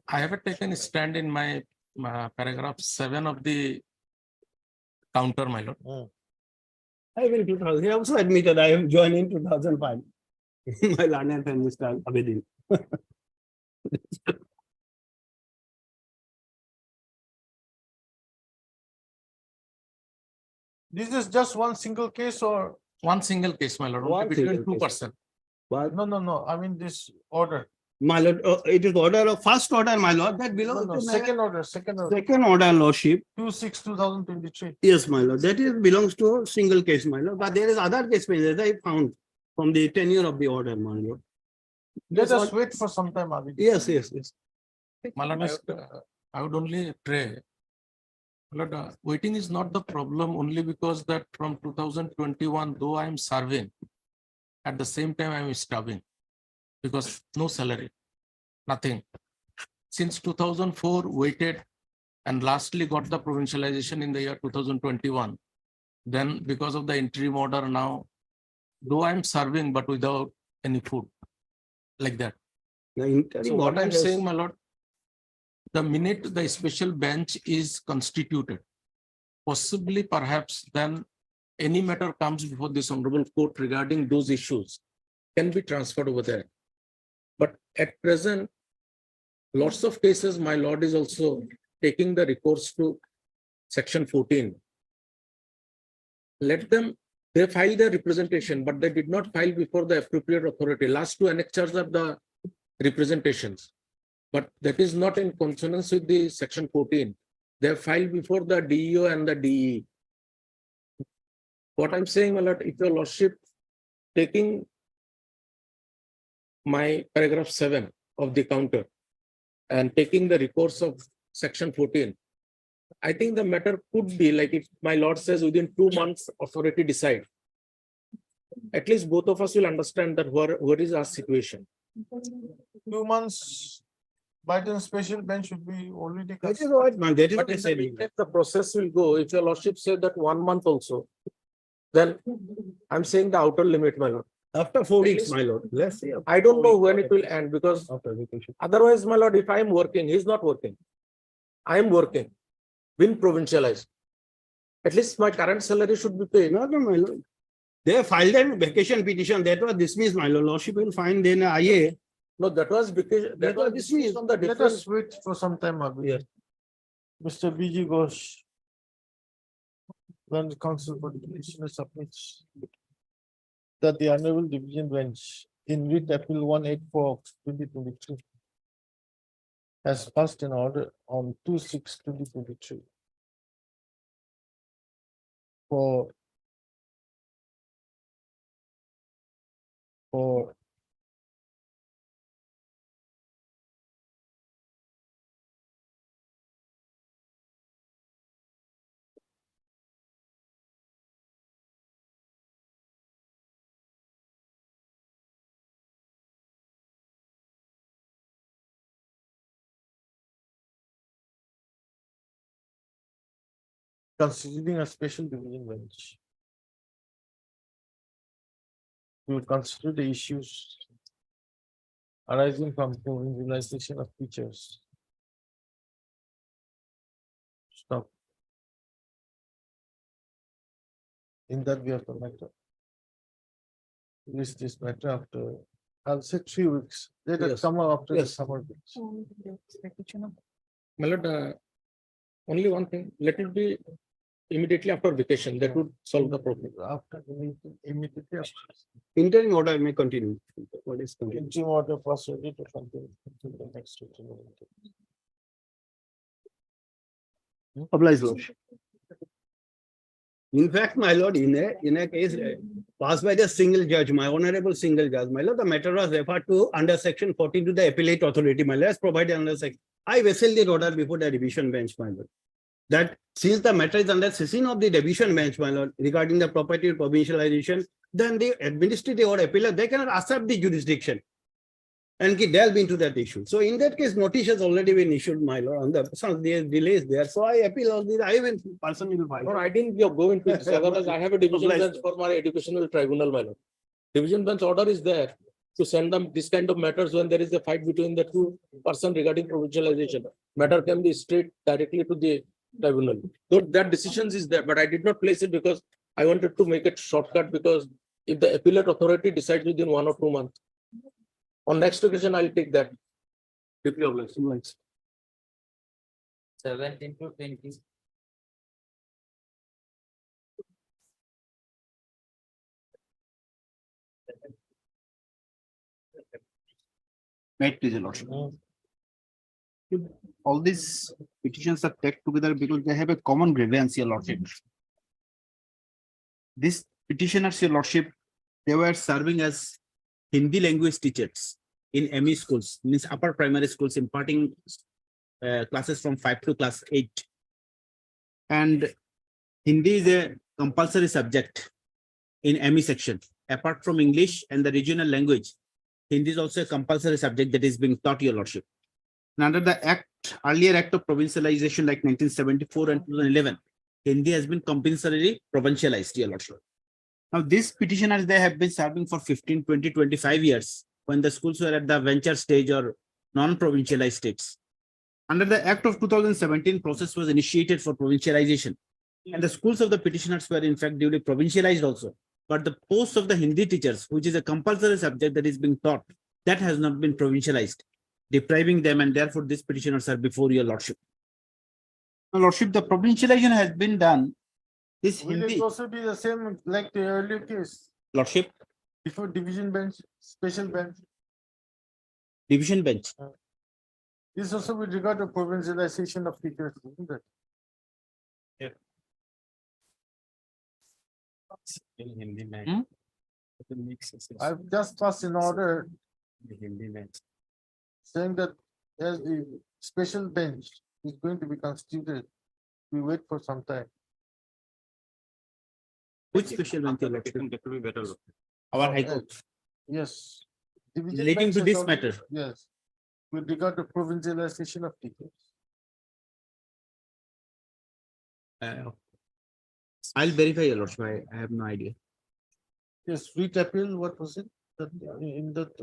I have taken a stand in my paragraph 7 of the counter, my lord. I will 2000. He also admitted I have joined in 2005. My learned friend Mr. Abedin. This is just one single case or? One single case, my lord, One only between single two case. person. No. I mean this order. My lord, it is order of first order, my lord, that No, belongs no, to second order, second order. second order lordship. 2/6/2023. Yes, my lord, that is belongs to a single case, my lord, but there is other case that I found from the tenure of the order, my lord. Let Yes, us wait for some time, Abhi. Yes. My lord, I would only pray. My lord, waiting is not the problem only because that from 2021, though I am serving, at the same time I am starving because no salary, nothing. Since 2004, waited and lastly got the provincialization in the year 2021. Then because of the interim order now, though I am serving but without any food, like that. So what I'm saying, my lord, the minute the special bench is constituted, possibly perhaps then any matter comes before this honorable court regarding those issues can be transferred over there. But at present, lots of cases, my lord is also taking the recourse to section 14. Let them, they file their representation, but they did not file before the appropriate authority. Last two annexures are the representations, but that is not in consonance with the section 14. They have filed before the DEO and the DE. What I'm saying, my lord, if your lordship taking my paragraph 7 of the counter and taking the recourse of section 14, I think the matter could be like if my lord says within 2 months authority decide, at least both of us will understand that where is our situation. 2 months, by the special bench should be already. That is what, man, that is But what I in the said. meantime, the process will go. If your lordship said that 1 month also, then I'm saying the outer limit, my lord. After 4 weeks, my lord. Let's see. I don't know when it will end because otherwise, my lord, if I'm working, he's not working. I am working, been provincialized. At least my current salary should be paid. No, my lord. They filed a vacation petition that was dismissed, my lord. Lordship will find then IA. No, that was because that was dismissed on the Let different. us wait for some time, Abhi. Yes. Mr. BG Ghosh. When the council for the petitioner submits that the Honorable Division Bench in writ April 184 of 2023 has passed an order on 2/6/2023 for considering a special division bench. We will consider the issues arising from provincialization of teachers. Stop. In that we have to matter. List this matter after, I'll say 3 weeks. Let it Yes. come up after the Yes. summer breaks. My lord, only one thing, let it be immediately after vacation. That would solve the problem. After immediately after. Interim order may continue. What is continue? Interim order was ready to continue until the next interim order. Oblige, lordship. In fact, my lord, in a case passed by the single judge, my honorable single judge, my lord, the matter was referred to under section 14 to the appellate authority, my lord, as provided under section. I vessel the order before the division bench, my lord. That since the matter is under session of the division bench, my lord, regarding the property provincialization, then the administrative or appellate, they cannot accept the jurisdiction. and delve into that issue. So in that case, notice has already been issued, my lord, on the some delays there. So I appeal on this. I will personally file. Or I didn't go into this. Otherwise, I have a division bench for my educational tribunal, my lord. Division bench order is there to send them this kind of matters when there is a fight between the two persons regarding provincialization. Matter can be straight directly to the tribunal. Though that decisions is there, but I did not place it because I wanted to make it shortcut, because if the appellate authority decides within 1 or 2 months, on next occasion, I'll take that. Deeply obliged. 17 to 20. May it please, your lordship. All these petitions are taken together because they have a common grievance, your lordship. These petitioners, your lordship, they were serving as Hindi language teachers in ME schools, means upper primary schools, imparting classes from 5 to class 8. And Hindi is a compulsory subject in ME section. Apart from English and the regional language, Hindi is also a compulsory subject that is being taught, your lordship. And under the earlier act of provincialization like 1974 and 2011, Hindi has been compulsorily provincialized, your lordship. Now, these petitioners, they have been serving for 15, 20, 25 years when the schools were at the venture stage or non-provincialized states. Under the Act of 2017, process was initiated for provincialization, and the schools of the petitioners were in fact duly provincialized also. But the post of the Hindi teachers, which is a compulsory subject that is being taught, that has not been provincialized, depriving them, and therefore these petitioners are before your lordship. Now, lordship, the provincialization has been done. This Will Hindi, it also be the same like the earlier case? lordship, Before division bench, special bench? division bench. This also with regard to provincialization of teachers, isn't it? I've just passed an order saying that as the special bench is going to be constituted, we wait for some time. Which special bench, your lordship? Our High Court. Yes. Division Relating bench to has this already- matter. Yes, with regard to provincialization of teachers. I'll verify, your lordship. I have no idea. Yes, writ appeal, what was it? That in that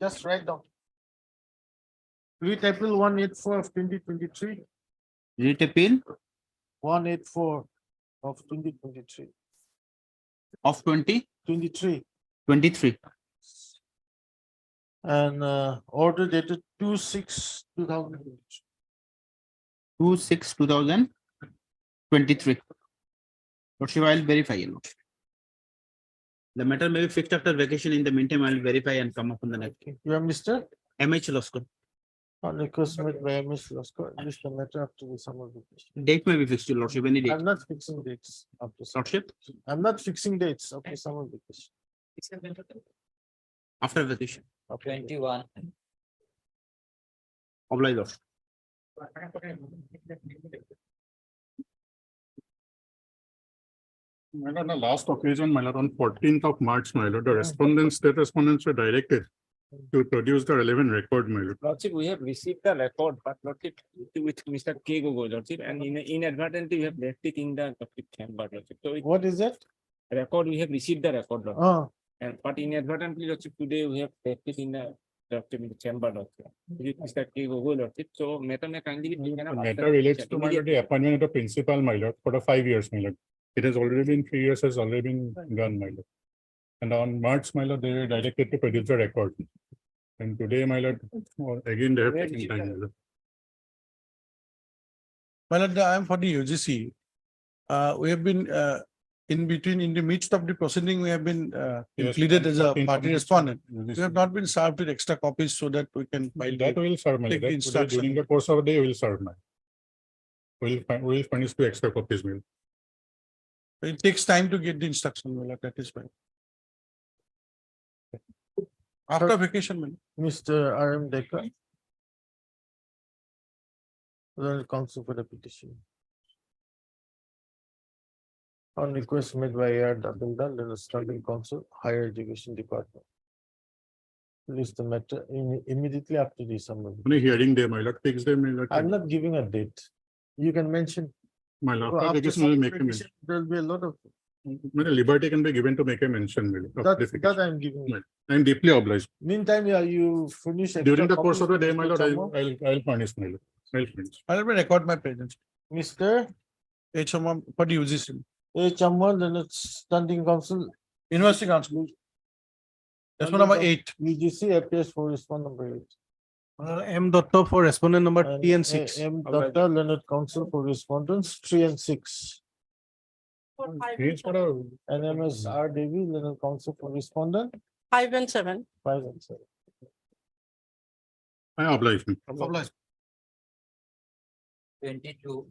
just write down. Writ appeal 184 of 2023. Writ appeal 184 of 2023. of 23. 23. And order dated 2/6/2023. 2/6/2023. Lordship, I'll verify, your lordship. The matter may be fixed after vacation. In the meantime, I'll verify and come up on the next. You are Mr. MH Law School. On request made by Ms. Lasko, this the matter after the summer vacation. Date may be fixed, your lordship. Any date. I'm not fixing dates after. Lordship, I'm not fixing dates after summer vacation. after vacation. 21. Oblige, lordship. My lord, on the last occasion, my lord, on 14th of March, my lord, the state respondents were directed to produce the relevant record, my lord. Lordship, we have received the record, but lordship, with Mr. K. Gogol, lordship, and inadvertently we have left it in the chamber, lordship. So What is that? record, we have received the record, lordship. Oh, And but inadvertently, lordship, today we have left it in the chamber, lordship. With Mr. K. Gogol, lordship. So matter may kindly. The matter relates to my lord, the appointment of the principal, my lord, for the 5 years, my lord. It has already been 3 years, has already been done, my lord. And on March, my lord, they were directed to produce the record. And today, my lord, again, they have taken time, my lord. my lord, I am for the UGC. We have been in between, in the midst of the proceeding, we have been Yes, pleaded as a 14th party of respondent. This We have not been served with extra copies so that we can file That the will serve, my lord. take the That today, instruction. during the course of the day, will serve, my. We'll furnish 2 extra copies, my lord. It takes time to get the instruction, my lord, that is why. After vacation, my lord. Mr. R.M. Decker. Learned counsel for the petition. On request made by A.R. Dabildar, the Standing Council, Higher Education Department. List the matter immediately after the summary. On a hearing day, my lord, fixed day, my lord. I'm not giving a date. You can mention. My lord, After after vacation, we'll make a summary mention. There'll be a lot of. Liberty can be given to make a mention, my lord, of That I'm giving. Right. I'm deeply obliged. Meantime, yeah, you finish. During extra the course of the copies, day, my Mr. lord, Chamma. I'll furnish, my lord. I'll furnish. I'll record my presence. Mr. Chamma, what uses him? Chamma, then it's Standing Council. University Council. That's one number 8. UGC appears for respondent number 8. M. Datta for respondent number T and 6. M. Datta, Learned Council for respondents 3 and 6. And MS R. Devi, Learned Council for respondent 5 and 7. 5 and 7. I oblige me. Oblige. 22.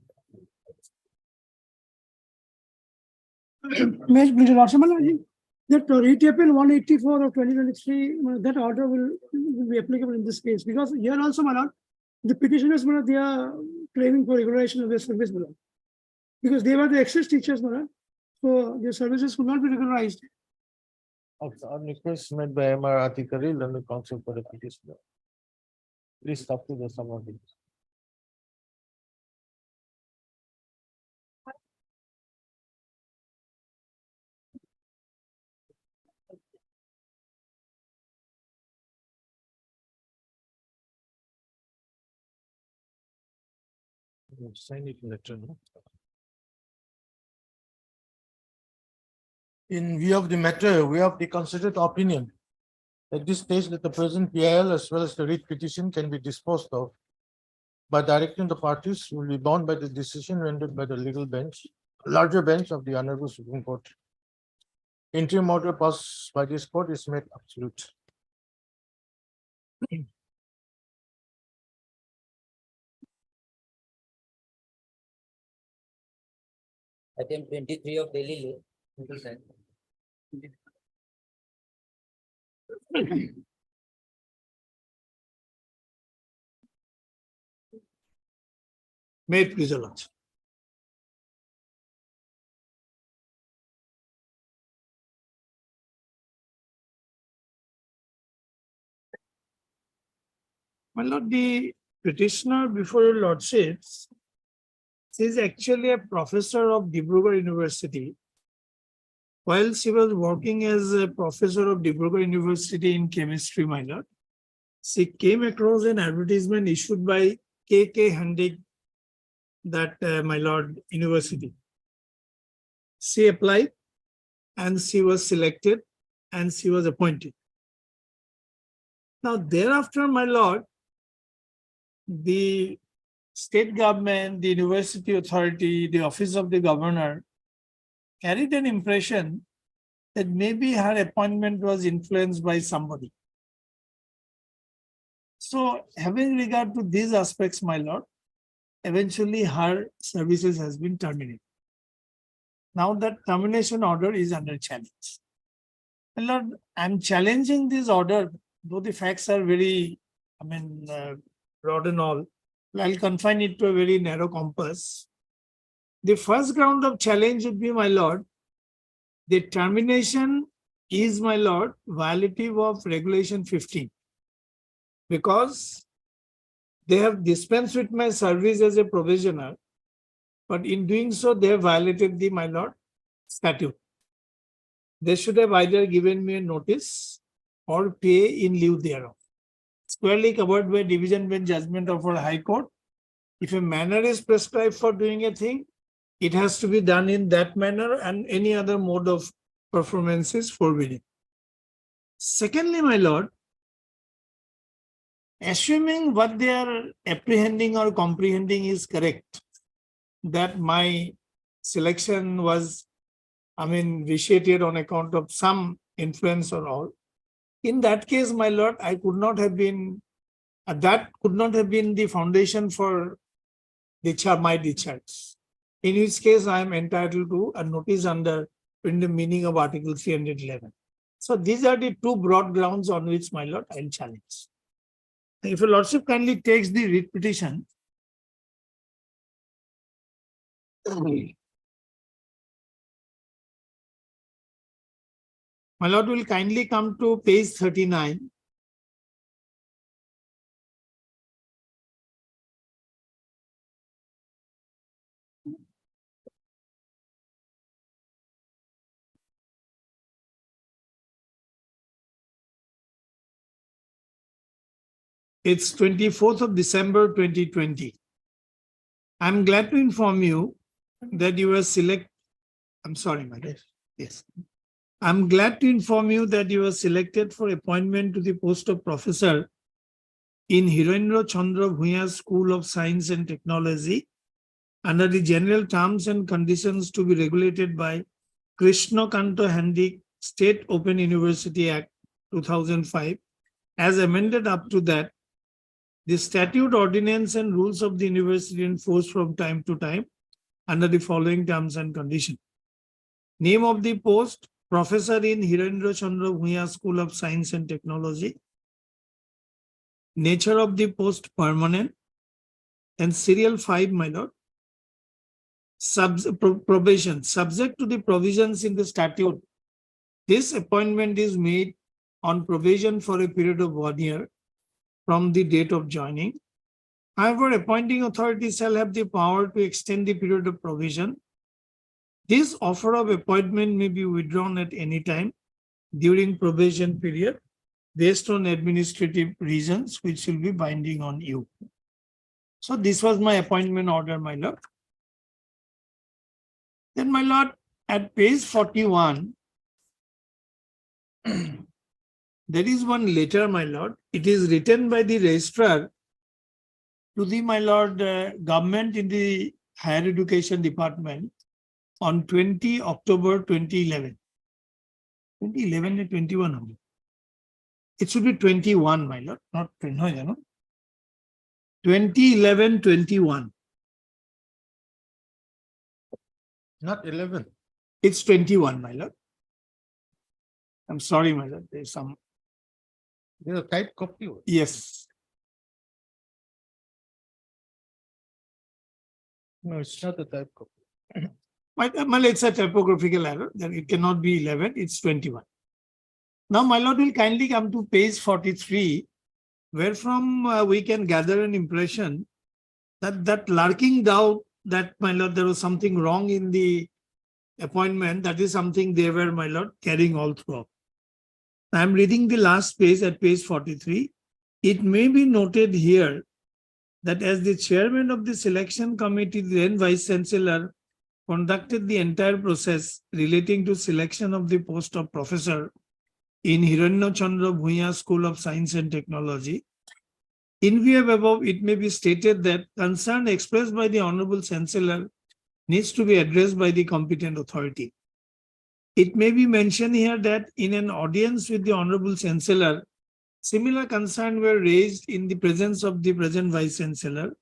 That retable 184 of 2023, that order will be applicable in this case, because here also, my lord, the petitioners, my lord, they are claiming for regulation of their service, my lord. Because they were the excess teachers, my lord, so their services could not be regularized. On request made by M.R. Atikari, Learned Council for the petitioner. Please stop to the summary. Sign it letter, no? In view of the matter, we have the considered opinion at this stage that the present PIL as well as the writ petition can be disposed of by directing the parties who will be bound by the decision rendered by the legal bench, larger bench of the Honorable Supreme Court. Interim order passed by this court is made absolute. Item 23 of daily law. May it please the Lord. My lord, the petitioner before your lordships is actually a professor of Dibrugarh University. While she was working as a professor of Dibrugarh University in chemistry, my lord, she came across an advertisement issued by K.K. Handig, that my lord, university. She applied and she was selected and she was appointed. Now thereafter, my lord, the state government, the university authority, the office of the governor carried an impression that maybe her appointment was influenced by somebody. So having regard to these aspects, my lord, eventually her services has been terminated. Now that termination order is under challenge. My lord, I'm challenging this order, though the facts are very, broad and all. I'll confine it to a very narrow compass. The first ground of challenge would be, my lord, the termination is, my lord, violative of Regulation 15, because they have dispensed with my service as a provisioner, but in doing so, they have violated the, my lord, statute. They should have either given me a notice or pay in lieu thereof. Squarely covered by division bench judgment of our High Court. If a manner is prescribed for doing a thing, it has to be done in that manner, and any other mode of performance is forbidden. Secondly, my lord, assuming what they are apprehending or comprehending is correct, that my selection was, vitiated on account of some influence or all, in that case, my lord, I could not have been, that could not have been the foundation for my discharge. in which case I am entitled to a notice under in the meaning of Article 311. So these are the two broad grounds on which, my lord, I'll challenge. If your lordship kindly takes the writ petition, my lord will kindly come to page 39. It's 24th of December 2020. I'm glad to inform you that you were I'm sorry, my dear. Yes. I'm glad to inform you that you were selected for appointment to the post of professor in Hirendra Chandra Bhuya School of Science and Technology under the general terms and conditions to be regulated by Krishna Kanto Handik State Open University Act 2005, as amended up to that, the statute, ordinance, and rules of the university enforced from time to time under the following terms and conditions. Name of the post, Professor in Hirendra Chandra Bhuya School of Science and Technology. Nature of the post, permanent. And serial 5, my lord. Probation, subject to the provisions in the statute. This appointment is made on probation for a period of 1 year from the date of joining. However, appointing authority shall have the power to extend the period of probation. This offer of appointment may be withdrawn at any time during probation period based on administrative reasons which will be binding on you. So this was my appointment order, my lord. Then, my lord, at page 41, there is one letter, my lord. It is written by the registrar to the, my lord, government in the higher education department on 20 October 2011. 2011 and 21. It should be 21, my lord, not 20, no, you know. 2011, 21. Not 11. It's 21, my lord. I'm sorry, my lord. There's some. There's a type copy. Yes. No, it's not a type copy. My lord, it's a typographical error. Then it cannot be 11. It's 21. Now, my lord will kindly come to page 43, where from we can gather an impression that lurking doubt that, my lord, there was something wrong in the appointment. That is something they were, my lord, carrying all throughout. I'm reading the last page at page 43. It may be noted here that as the chairman of the selection committee, the then vice chancellor conducted the entire process relating to selection of the post of professor in Hirendra Chandra Bhuya School of Science and Technology. In view of above, it may be stated that concern expressed by the Honorable Chancellor needs to be addressed by the competent authority. It may be mentioned here that in an audience with the Honorable Chancellor, similar concerns were raised in the presence of the present Vice Chancellor,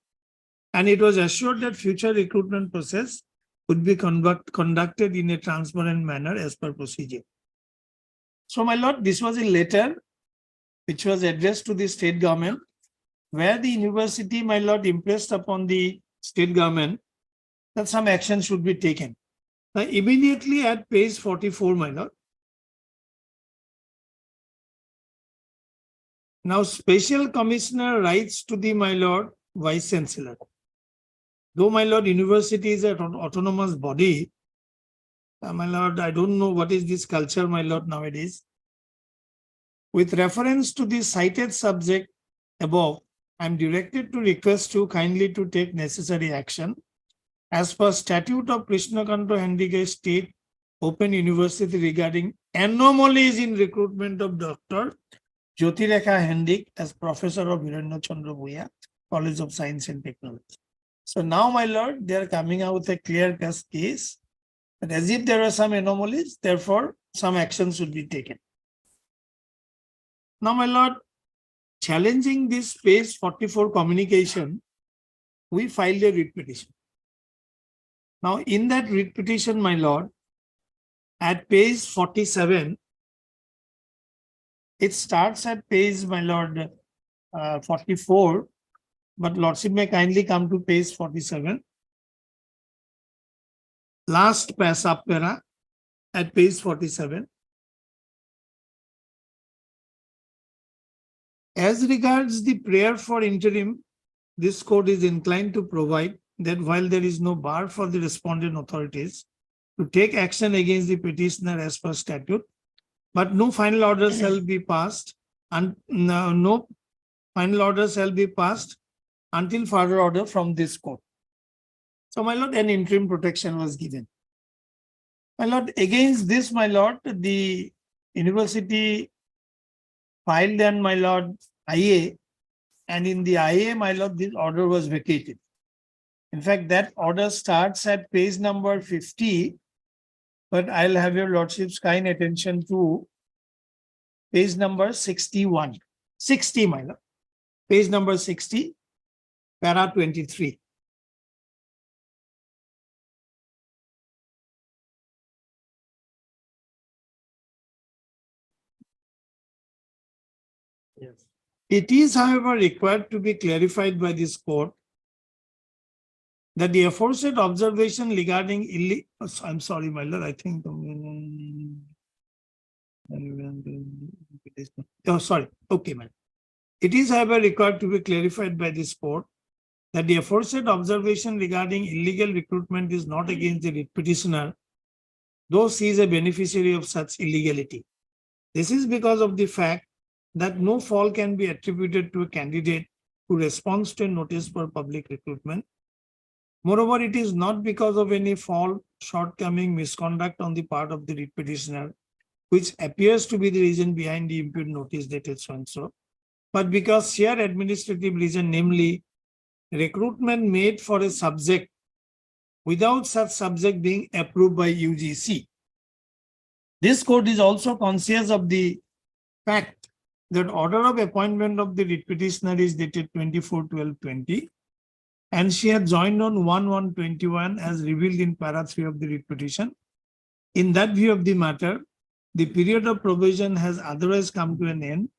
and it was assured that future recruitment process would be conducted in a transparent manner as per procedure. So, my lord, this was a letter which was addressed to the state government, where the university, my lord, impressed upon the state government that some action should be taken. Now, immediately at page 44, my lord. Now, Special Commissioner writes to the, my lord, Vice Chancellor. Though, my lord, university is an autonomous body, my lord, I don't know what is this culture, my lord, nowadays. With reference to the cited subject above, I am directed to request you kindly to take necessary action as per statute of Krishna Kanto Handicap State Open University regarding anomalies in recruitment of Dr. Jyotirekha Hendik as Professor of Hirendra Chandra Bhuya, College of Science and Technology. So now, my lord, they are coming out with a clear-cut case that as if there are some anomalies, therefore some action should be taken. Now, my lord, challenging this page 44 communication, we filed a writ petition. Now, in that writ petition, my lord, at page 47, it starts at page, my lord, 44, but lordship may kindly come to page 47. Last subpara at page 47. As regards the prayer for interim, this court is inclined to provide that while there is no bar for the respondent authorities to take action against the petitioner as per statute, but no final order shall be passed and no final order shall be passed until further order from this court. So, my lord, an interim protection was given. My lord, against this, my lord, the university filed an, my lord, IA, and in the IA, my lord, this order was vacated. In fact, that order starts at page number 50, but I'll have your lordship's kind attention to page number 61. 60, my lord. Page number 60, para 23. Yes. It is, however, required to be clarified by this court that the aforesaid observation regarding I'm sorry, my lord, I think. Oh, sorry. Okay, man. It is, however, required to be clarified by this court that the aforesaid observation regarding illegal recruitment is not against the petitioner, though she is a beneficiary of such illegality. This is because of the fact that no fault can be attributed to a candidate who responds to a notice for public recruitment. Moreover, it is not because of any fault, shortcoming, misconduct on the part of the petitioner, which appears to be the reason behind the imputed notice dated so and so, but because sheer administrative reason, namely recruitment made for a subject without such subject being approved by UGC. This court is also conscious of the fact that order of appointment of the petitioner is dated 24/12/20, and she had joined on 1/1/21 as revealed in para 3 of the petition. In that view of the matter, the period of provision has otherwise come to an end,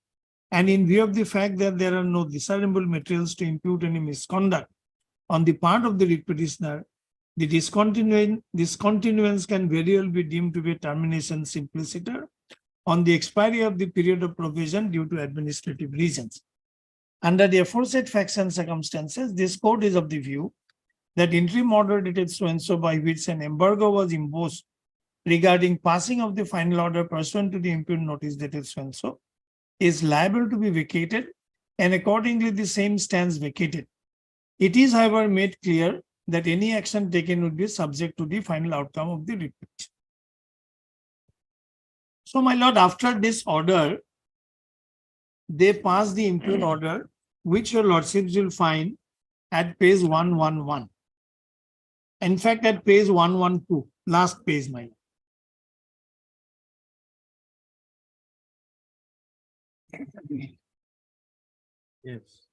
and in view of the fact that there are no discernible materials to impute any misconduct on the part of the petitioner, the discontinuance can very well be deemed to be a termination simpliciter on the expiry of the period of provision due to administrative reasons. Under the aforesaid facts and circumstances, this court is of the view that interim order dated so and so by which an embargo was imposed regarding passing of the final order pursuant to the imputed notice dated so and so is liable to be vacated, and accordingly the same stands vacated. It is, however, made clear that any action taken would be subject to the final outcome of the writ petition. So, my lord, after this order, they pass the impugned order, which your lordships will find at page 111. In fact, at page 112, last page, my lord. Yes.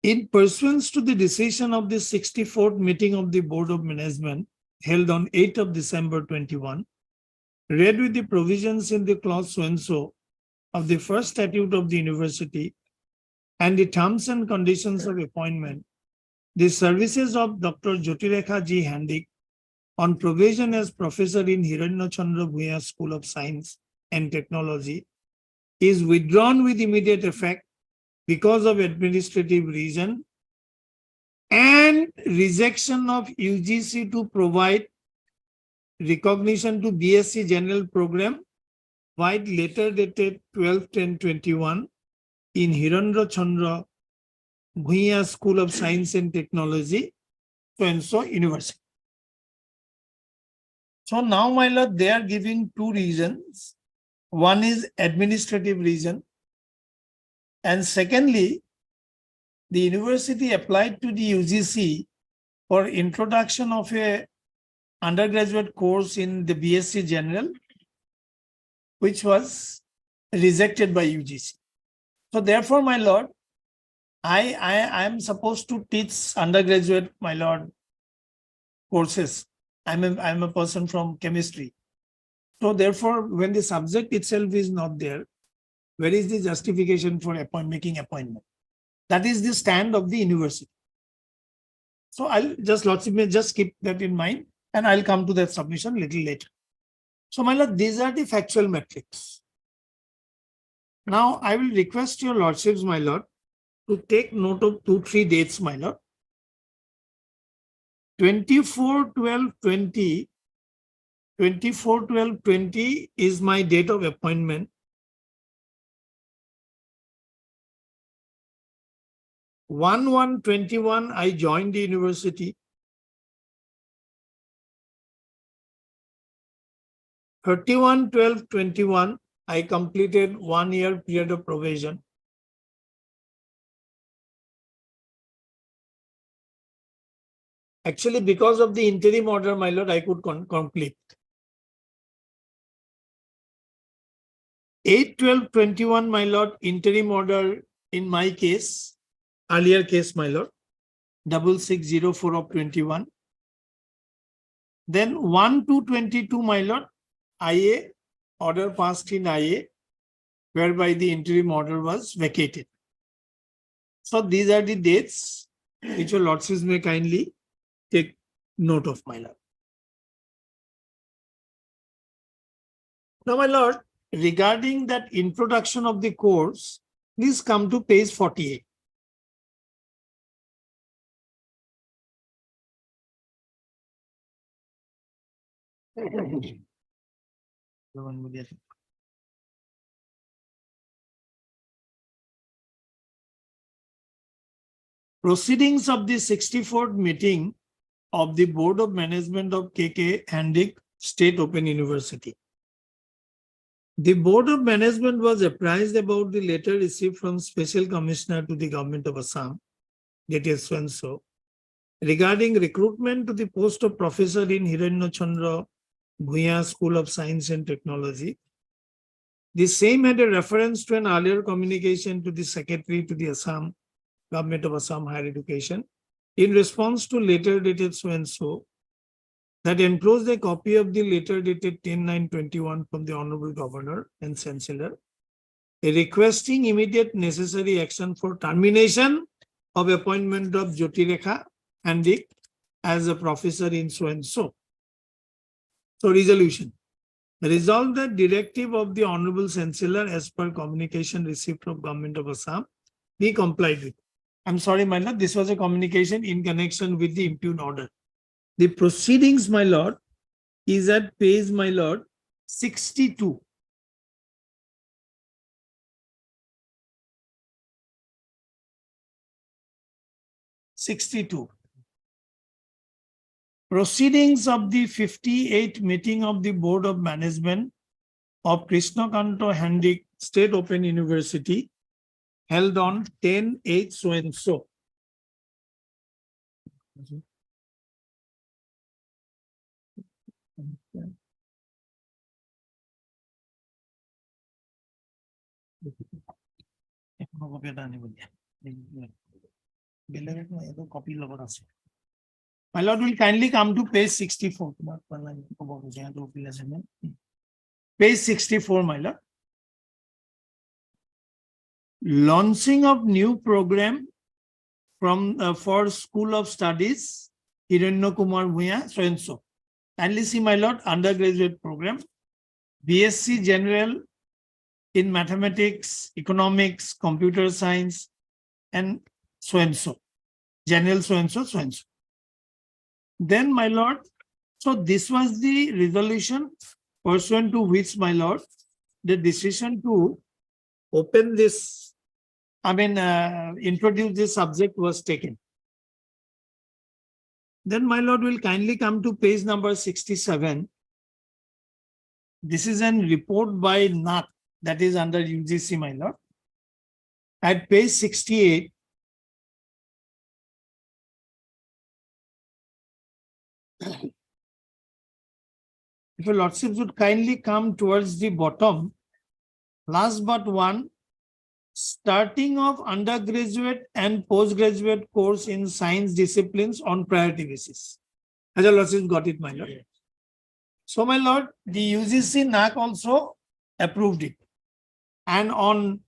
In pursuance to the decision of the 64th meeting of the Board of Management held on 8th of December 21, read with the provisions in the clause so-and-so of the first statute of the university and the terms and conditions of appointment, the services of Dr. Jyotirekha G. Handik on provision as professor in Hiranyachandra Bhuya School of Science and Technology is withdrawn with immediate effect because of administrative reason and rejection of UGC to provide recognition to BSc General Program by letter dated 12/10/21 in Hiranyachandra Bhuya School of Science and Technology, so and so university. So now, my lord, they are giving two reasons. One is administrative reason, and secondly, the university applied to the UGC for introduction of a undergraduate course in the BSc General, which was rejected by UGC. So therefore, my lord, I am supposed to teach undergraduate, my lord, courses. I'm a person from chemistry. So therefore, when the subject itself is not there, where is the justification for making appointment? That is the stand of the university. So I'll just, Lordship may just keep that in mind, and I'll come to that submission little later. So my lord, these are the factual metrics. Now I will request your lordships, my lord, to take note of 2-3 dates, my lord. 24/12/20, 24/12/20 is my date of appointment. 1/1/21, I joined the university. 31/12/21, I completed 1 year period of probation. Actually, because of the interim order, my lord, I could complete. 8/12/21, my lord, interim order in my case, earlier case, my lord, 6604 of 21. Then 1/2/22, my lord, IA, order passed in IA, whereby the interim order was vacated. So these are the dates which your lordships may kindly take note of, my lord. Now, my lord, regarding that introduction of the course, please come to page 48. Proceedings of the 64th meeting of the Board of Management of KK Handic State Open University. The Board of Management was apprised about the letter received from Special Commissioner to the Government of Assam, dated so and so, regarding recruitment to the post of professor in Hiranyachandra Bhuya School of Science and Technology. The same had a reference to an earlier communication to the Secretary to the Assam Government of Assam Higher Education in response to letter dated so and so, that enclosed a copy of the letter dated 10/9/21 from the Honorable Governor and Chancellor, requesting immediate necessary action for termination of appointment of Jyotirekha Handic as a professor in so and so. So resolution. Resolve that directive of the Honorable Chancellor as per communication received from Government of Assam be complied with. I'm sorry, my lord, this was a communication in connection with the impugned order. The proceedings, my lord, is at page, my lord, 62. Proceedings of the 58th meeting of the Board of Management of Krishnakanto Handic State Open University held on 10/8 so and so. My lord will kindly come to page 64. Page 64, my lord. Launching of new program from for School of Studies, Hiranyakumar Bhuya, so and so. Kindly see, my lord, undergraduate program, BSc General in Mathematics, Economics, Computer Science, and so and so. General so and so, so and so. Then, my lord, so this was the resolution pursuant to which, my lord, the decision to open this, introduce this subject was taken. Then, my lord, will kindly come to page number 67. This is a report by NAT, that is under UGC, my lord. At page 68, if your lordships would kindly come towards the bottom, last but one, starting of undergraduate and postgraduate course in science disciplines on priority basis. As your lordship got it, my lord. So, my lord, the UGC NAC also approved it. And on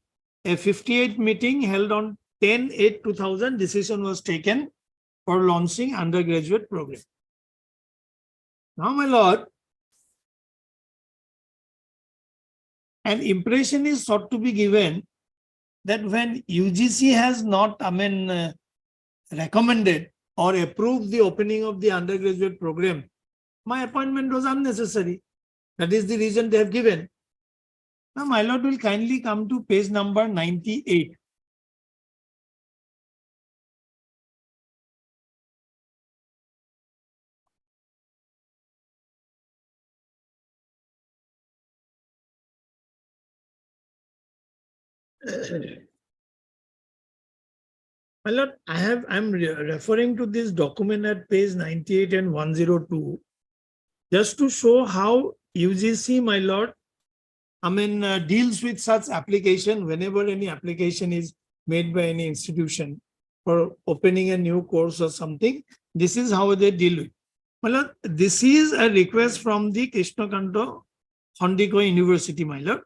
a 58 meeting held on 10/8/2000, decision was taken for launching undergraduate program. Now, my lord, an impression is sought to be given that when UGC has not, recommended or approved the opening of the undergraduate program, my appointment was unnecessary. That is the reason they have given. Now, my lord will kindly come to page number 98. My lord, I'm referring to this document at page 98 and 102, just to show how UGC, my lord, deals with such application whenever any application is made by any institution for opening a new course or something. This is how they deal with. My lord, this is a request from the Krishnakanto Hondiko University, my lord.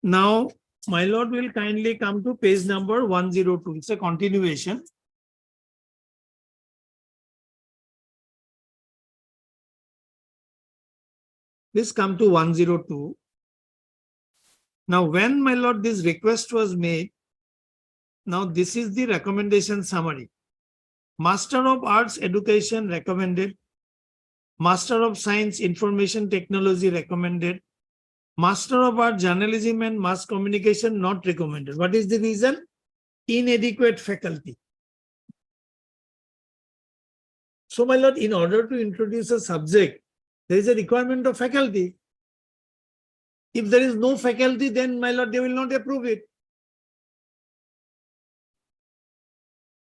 Now, my lord will kindly come to page number 102. It's a continuation. Please come to 102. Now, when, my lord, this request was made, now this is the recommendation summary. Master of Arts Education recommended. Master of Science Information Technology recommended. Master of Art Journalism and Mass Communication not recommended. What is the reason? Inadequate faculty. So, my lord, in order to introduce a subject, there is a requirement of faculty. If there is no faculty, then, my lord, they will not approve it.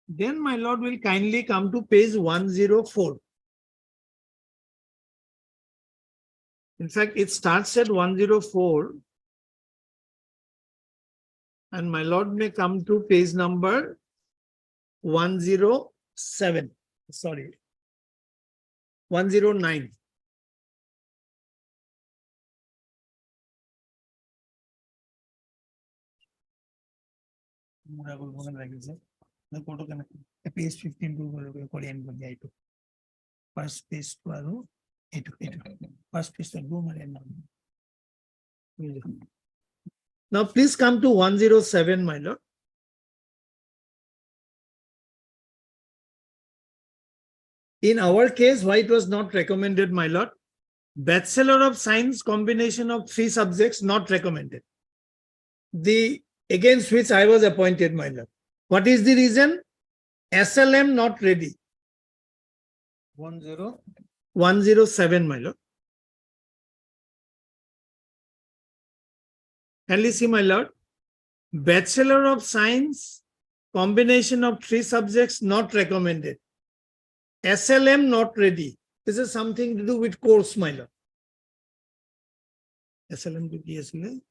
Then, my lord, will kindly come to page 104. In fact, it starts at 104. And my lord may come to page number 107. Sorry, 109. Page 15 to Korean. First page to first page to now please come to 107, my lord. In our case, why it was not recommended, my lord? Bachelor of Science combination of 3 subjects not recommended. The against which I was appointed, my lord. What is the reason? SLM not ready. 107, my lord. Kindly see, my lord. Bachelor of Science combination of 3 subjects not recommended. SLM not ready. This is something to do with course, my lord. SLM to PSLM.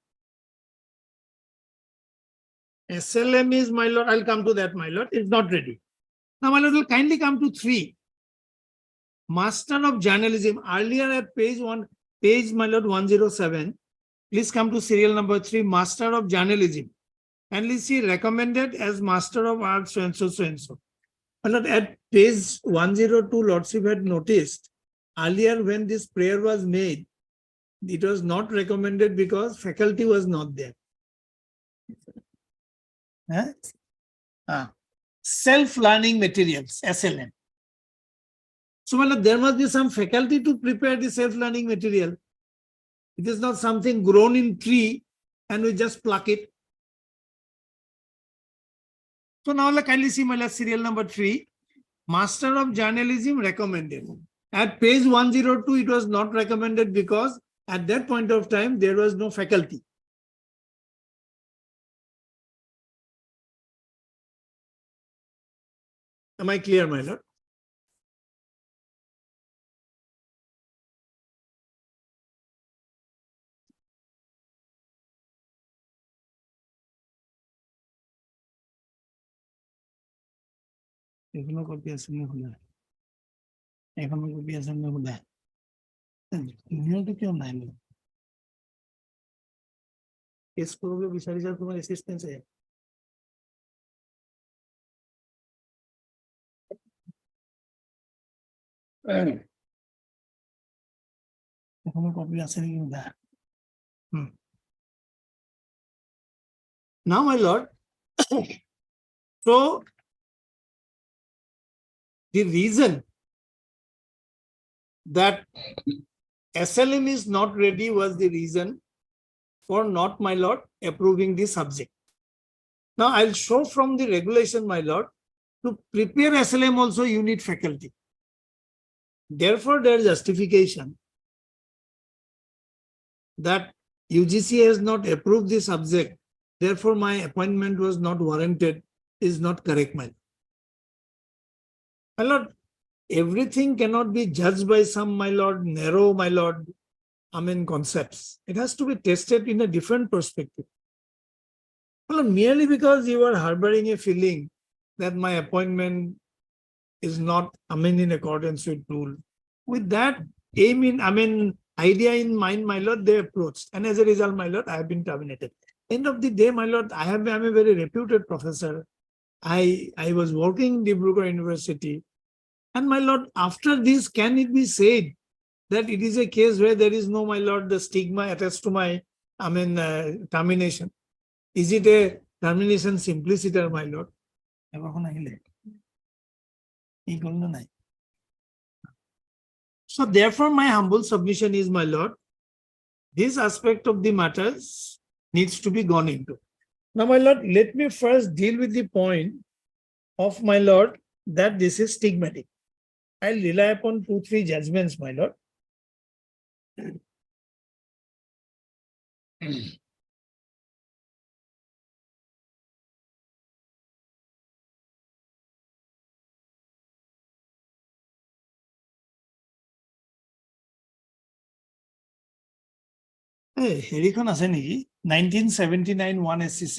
SLM is, my lord, I'll come to that, my lord. It's not ready. Now, my lord will kindly come to 3. Master of Journalism. Earlier at page 1, my lord, 107. Please come to serial number 3, Master of Journalism. And let's see, recommended as Master of Arts, so and so, so and so. But at page 102, Lordship had noticed earlier when this prayer was made, it was not recommended because faculty was not there. Self-learning materials, SLM. So there must be some faculty to prepare the self-learning material. It is not something grown in tree and we just pluck it. So now kindly see my last serial number 3, Master of Journalism recommended. At page 102, it was not recommended because at that point of time, there was no faculty. Am I clear, my lord? এখনো copy আছে না বোধ হয় নিয়মটো কিয় নাই মোৰ case কৰিব বিচাৰিছা তোমাৰ এচিষ্টেন্সে এখনো কপি আছে নেকি বোধ হয় Now, my lord, so the reason that SLM is not ready was the reason for not, my lord, approving the subject. Now, I'll show from the regulation, my lord, to prepare SLM also you need faculty. Therefore, there is justification that UGC has not approved the subject. Therefore, my appointment was not warranted is not correct, my lord. My lord, everything cannot be judged by some, my lord, narrow, my lord, concepts. It has to be tested in a different perspective. Well, merely because you are harboring a feeling that my appointment is not, in accordance with rule. With that aim in, idea in mind, my lord, they approached. And as a result, my lord, I have been terminated. End of the day, my lord, I'm a very reputed professor. I was working in Dibrugarh University. And my lord, after this, can it be said that it is a case where there is no, my lord, the stigma attached to my, termination? Is it a termination simpliciter, my lord? So therefore, my humble submission is, my lord, this aspect of the matters needs to be gone into. Now, my lord, let me first deal with the point of, my lord, that this is stigmatic. I'll rely upon 2-3 judgments, my lord. হেৰিখন আছে নেকি 1979 1 SCC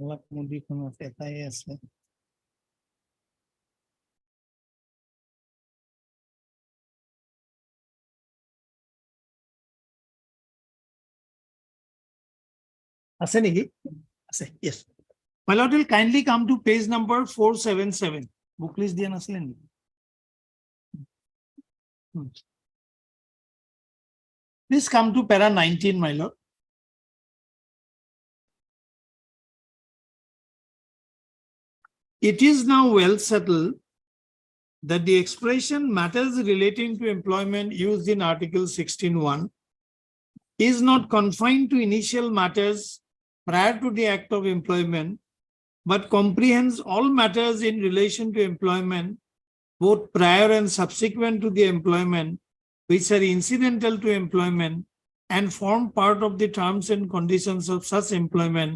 অলপ মুদিখন আছে এটাই আছে আছে নেকি আছে yes my lord will kindly come to page number 477 book list দিয়া নাছিলে নেকি please come to para 19 my lord it is now well settled that the expression matters relating to employment used in article 16(1) is not confined to initial matters prior to the act of employment, but comprehends all matters in relation to employment, both prior and subsequent to the employment, which are incidental to employment and form part of the terms and conditions of such employment,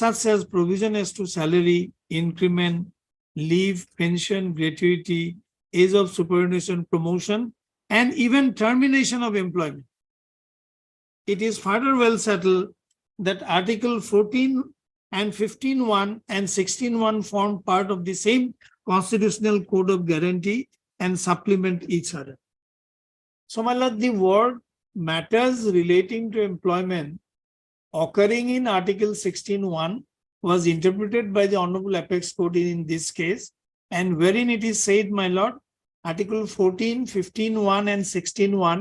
such as provision as to salary, increment, leave, pension, gratuity, age of superannuation, promotion, and even termination of employment. It is further well settled that Article 14 and 15(1) and 16(1) form part of the same constitutional code of guarantee and supplement each other. So, my lord, the word matters relating to employment occurring in Article 16(1) was interpreted by the Honorable Apex Court in this case, and wherein it is said, my lord, Article 14, 15(1) and 16(1)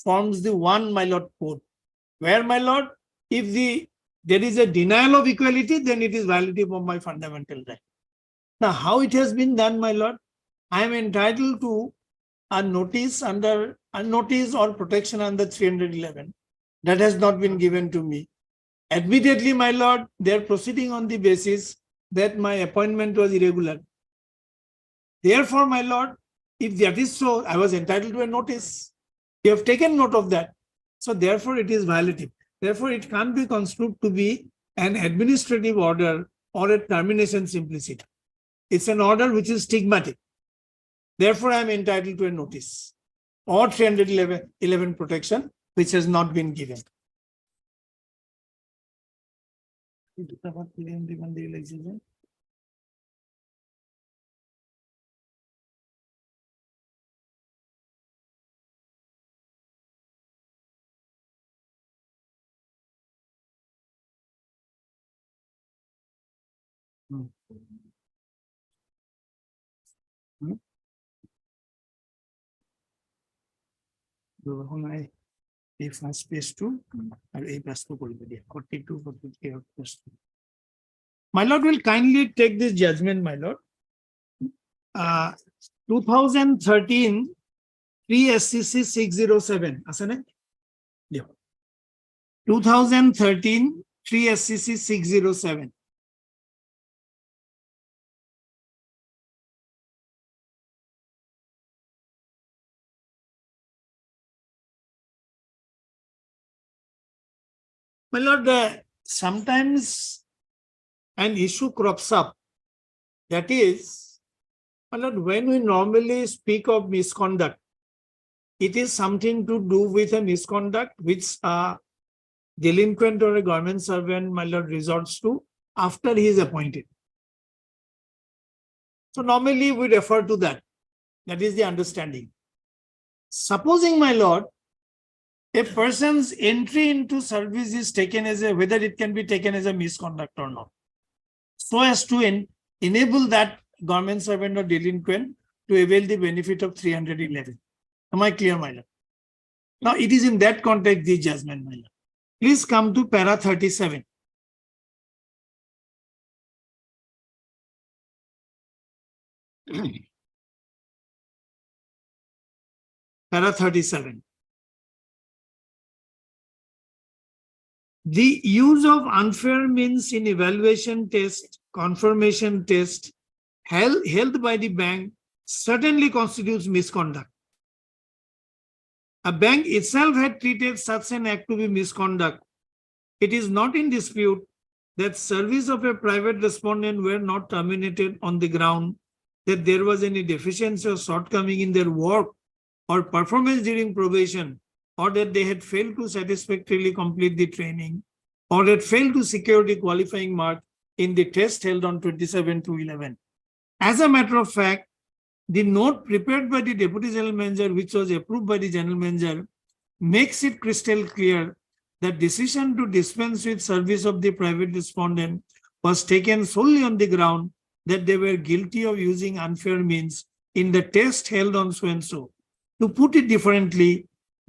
forms the one, my lord, code. Where, my lord, if there is a denial of equality, then it is violative of my fundamental right. Now, how it has been done, my lord? I am entitled to a notice or protection under 311. That has not been given to me. Admittedly, my lord, they are proceeding on the basis that my appointment was irregular. Therefore, my lord, if that is so, I was entitled to a notice. You have taken note of that. So therefore, it is violative. Therefore, it can't be construed to be an administrative order or a termination simplicity. It's an order which is stigmatic. Therefore, I am entitled to a notice or 311 protection, which has not been given. এই first পেজটো আৰু এই পেজটো কৰিব দিয়া 42 43 of পেজটো my lord will kindly take this judgment my lord 2013 3 SCC 607 আছে নে দিও 2013 3 SCC 607 My lord, sometimes an issue crops up. That is, my lord, when we normally speak of misconduct, it is something to do with a misconduct which a delinquent or a government servant, my lord, resorts to after he is appointed. So normally we refer to that. That is the understanding. Supposing, my lord, a person's entry into service is taken as a, whether it can be taken as a misconduct or not, so as to enable that government servant or delinquent to avail the benefit of 311. Am I clear, my lord? Now, it is in that context, the judgment, my lord. Please come to para 37. Para 37. The use of unfair means in evaluation test, confirmation test, held by the bank certainly constitutes misconduct. A bank itself had treated such an act to be misconduct. It is not in dispute that service of a private respondent were not terminated on the ground that there was any deficiency or shortcoming in their work or performance during probation, or that they had failed to satisfactorily complete the training, or had failed to secure the qualifying mark in the test held on 27/2/11. As a matter of fact, the note prepared by the Deputy General Manager, which was approved by the General Manager, makes it crystal clear that decision to dispense with service of the private respondent was taken solely on the ground that they were guilty of using unfair means in the test held on so-and-so. To put it differently,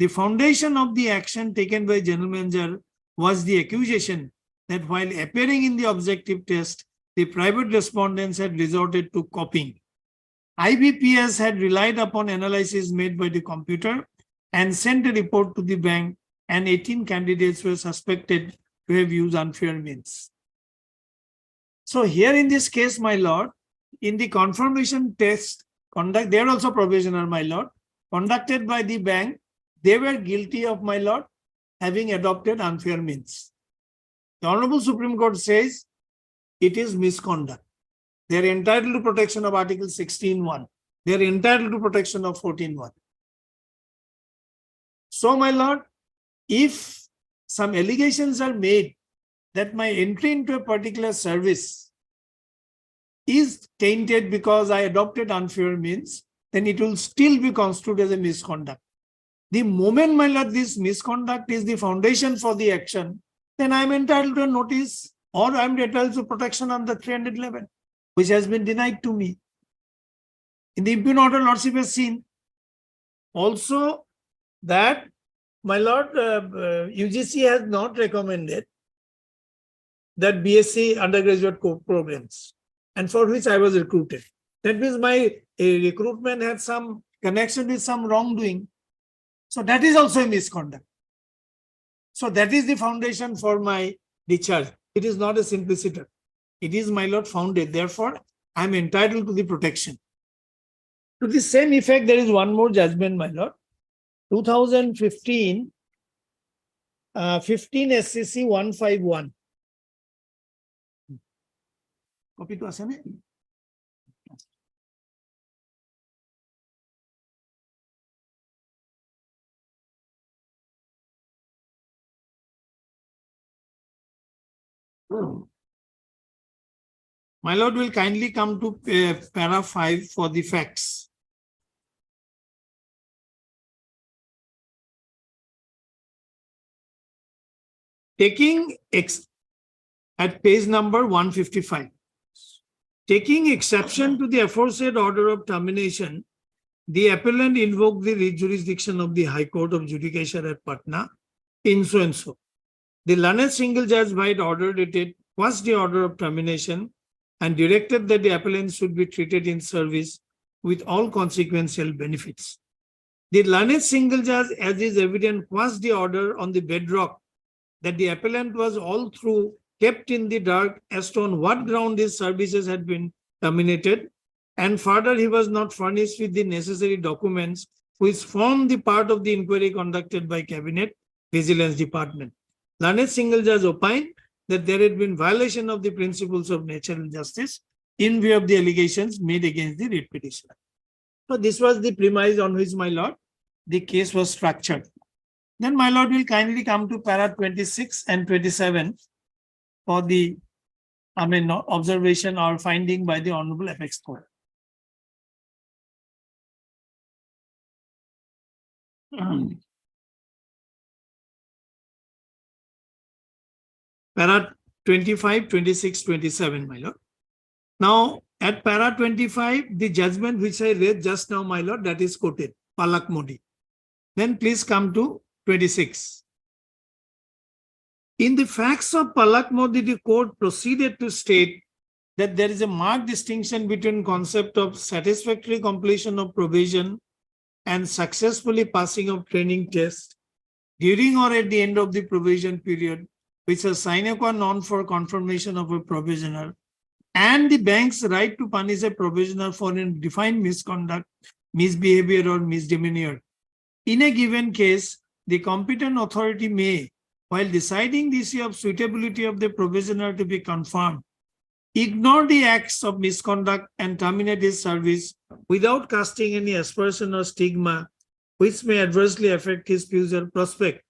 the foundation of the action taken by General Manager was the accusation that while appearing in the objective test, the private respondents had resorted to copying. IBPS had relied upon analysis made by the computer and sent a report to the bank, and 18 candidates were suspected to have used unfair means. So here in this case, my lord, in the confirmation test conduct, they are also provisional, my lord, conducted by the bank, they were guilty of, my lord, having adopted unfair means. The Honorable Supreme Court says it is misconduct. They are entitled to protection of Article 16(1). They are entitled to protection of 14(1). So, my lord, if some allegations are made that my entry into a particular service is tainted because I adopted unfair means, then it will still be construed as a misconduct. The moment, my lord, this misconduct is the foundation for the action, then I am entitled to a notice, or I am entitled to protection under 311, which has been denied to me. In the impugn order, lordship has seen also that, my lord, UGC has not recommended that BSc undergraduate programs, and for which I was recruited. That means my recruitment had some connection with some wrongdoing. So that is also a misconduct. So that is the foundation for my discharge. It is not a simpliciter. It is, my lord, founded. Therefore, I am entitled to the protection. To the same effect, there is one more judgment, my lord. 2015, 15 SCC 151. Copy to asane? My lord will kindly come to para 5 for the facts. Taking at page number 155. Taking exception to the aforesaid order of termination, the appellant invoked the jurisdiction of the High Court of Judicature at Patna in so and so. The learned single judge might order dated was the order of termination and directed that the appellant should be treated in service with all consequential benefits. The learned single judge, as is evident, was the order on the bedrock that the appellant was all through kept in the dark as to on what ground his services had been terminated, and further he was not furnished with the necessary documents which form the part of the inquiry conducted by Cabinet Vigilance Department. Learned single judge opined that there had been violation of the principles of natural justice in view of the allegations made against the writ petitioner. So this was the premise on which, my lord, the case was structured. Then my lord will kindly come to para 26 and 27 for the, observation or finding by the Honorable Apex Court. Para 25, 26, 27, my lord. Now, at para 25, the judgment which I read just now, my lord, that is quoted, Palak Modi. Then please come to 26. In the facts of Palak Modi, the court proceeded to state that there is a marked distinction between concept of satisfactory completion of probation and successfully passing of training test during or at the end of the probation period, which is sine qua non for confirmation of a probationer, and the bank's right to punish a probationer for a defined misconduct, misbehavior, or misdemeanor. In a given case, the competent authority may, while deciding the issue of suitability of the probationer to be confirmed, ignore the acts of misconduct and terminate his service without casting any aspersion or stigma which may adversely affect his future prospect.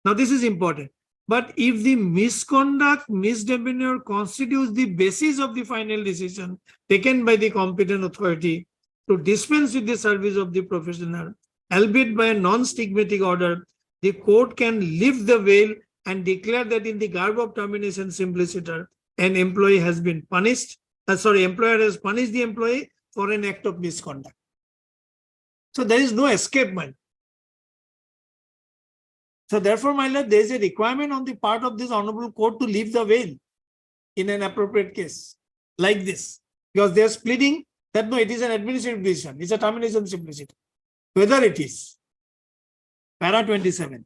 Now, this is important. But if the misconduct, misdemeanor constitutes the basis of the final decision taken by the competent authority to dispense with the service of the professional, albeit by a non-stigmatic order, the court can lift the veil and declare that in the garb of termination simpliciter, an employee has been punished, employer has punished the employee for an act of misconduct. So there is no escape, my lord. So therefore, my lord, there is a requirement on the part of this honorable court to lift the veil in an appropriate case like this, because they are splitting that no, it is an administrative decision, it's a termination simpliciter. Whether it is. Para 27.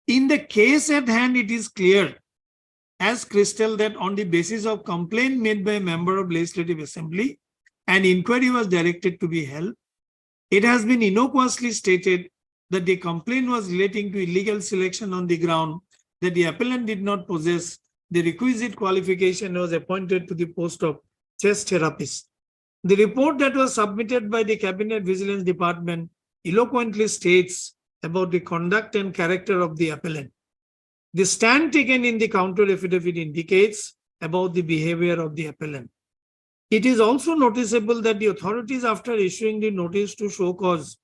In the case at hand, it is clear as crystal that on the basis of complaint made by a member of Legislative Assembly, an inquiry was directed to be held. It has been innocuously stated that the complaint was relating to illegal selection on the ground that the appellant did not possess the requisite qualification and was appointed to the post of chest therapist. The report that was submitted by the Cabinet Vigilance Department eloquently states about the conduct and character of the appellant. The stand taken in the counter affidavit indicates about the behavior of the appellant. It is also noticeable that the authorities, after issuing the notice to show cause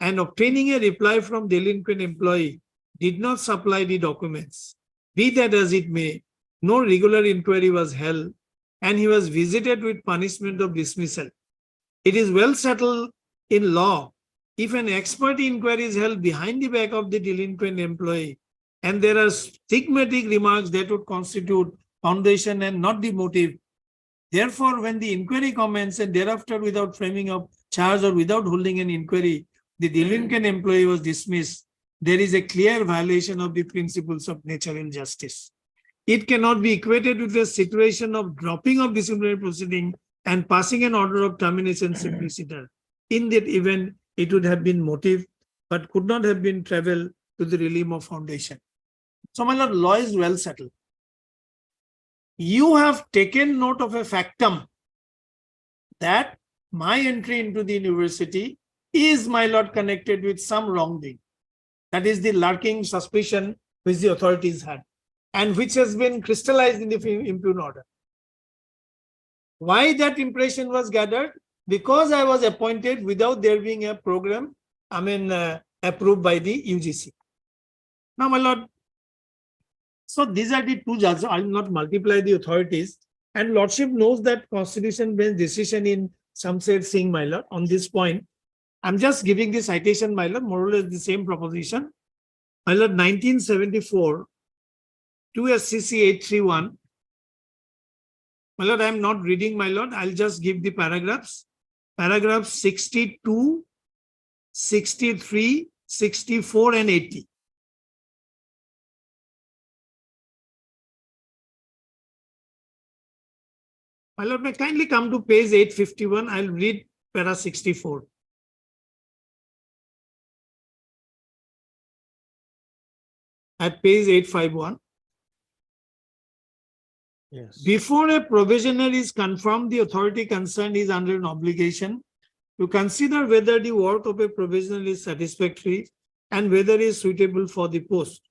and obtaining a reply from delinquent employee, did not supply the documents. Be that as it may, no regular inquiry was held and he was visited with punishment of dismissal. It is well settled in law, if an expert inquiry is held behind the back of the delinquent employee and there are stigmatic remarks that would constitute foundation and not the motive. Therefore, when the inquiry commences and thereafter without framing of charge or without holding an inquiry, the delinquent employee was dismissed, there is a clear violation of the principles of natural justice. It cannot be equated with a situation of dropping of disciplinary proceeding and passing an order of termination simpliciter. In that event, it would have been motive, but could not have been travel to the realm of foundation. So, my lord, law is well settled. You have taken note of a factum that my entry into the university is, my lord, connected with some wrongdoing. That is the lurking suspicion which the authorities had and which has been crystallized in the impugn order. Why that impression was gathered? Because I was appointed without there being a program, approved by the UGC. Now, my lord, so these are the two judges. I will not multiply the authorities. And lordship knows that constitution-based decision in Shamsher Singh, my lord, on this point. I'm just giving the citation, my lord, more or less the same proposition. My lord, 1974, 2 SCC 831. My lord, I'm not reading, my lord. I'll just give the paragraphs. Paragraphs 62, 63, 64, and 80. My lord, may kindly come to page 851. I'll read para 64. At page 851. Yes. Before a provisioner is confirmed, the authority concerned is under an obligation to consider whether the work of a provisioner is satisfactory and whether it is suitable for the post.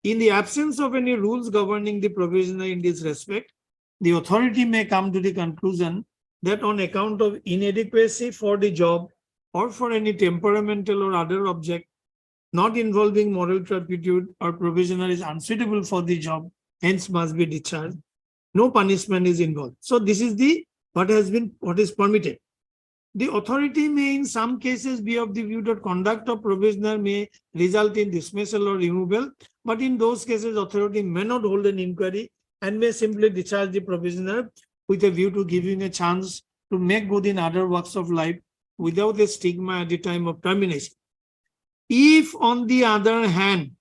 In the absence of any rules governing the provisioner in this respect, the authority may come to the conclusion that on account of inadequacy for the job or for any temperamental or other object not involving moral turpitude or provisioner is unsuitable for the job, hence must be discharged. No punishment is involved. So this is what is permitted. The authority may in some cases be of the view that conduct of provisioner may result in dismissal or removal, but in those cases authority may not hold an inquiry and may simply discharge the provisioner with a view to giving a chance to make good in other walks of life without a stigma at the time of termination. If, on the other hand,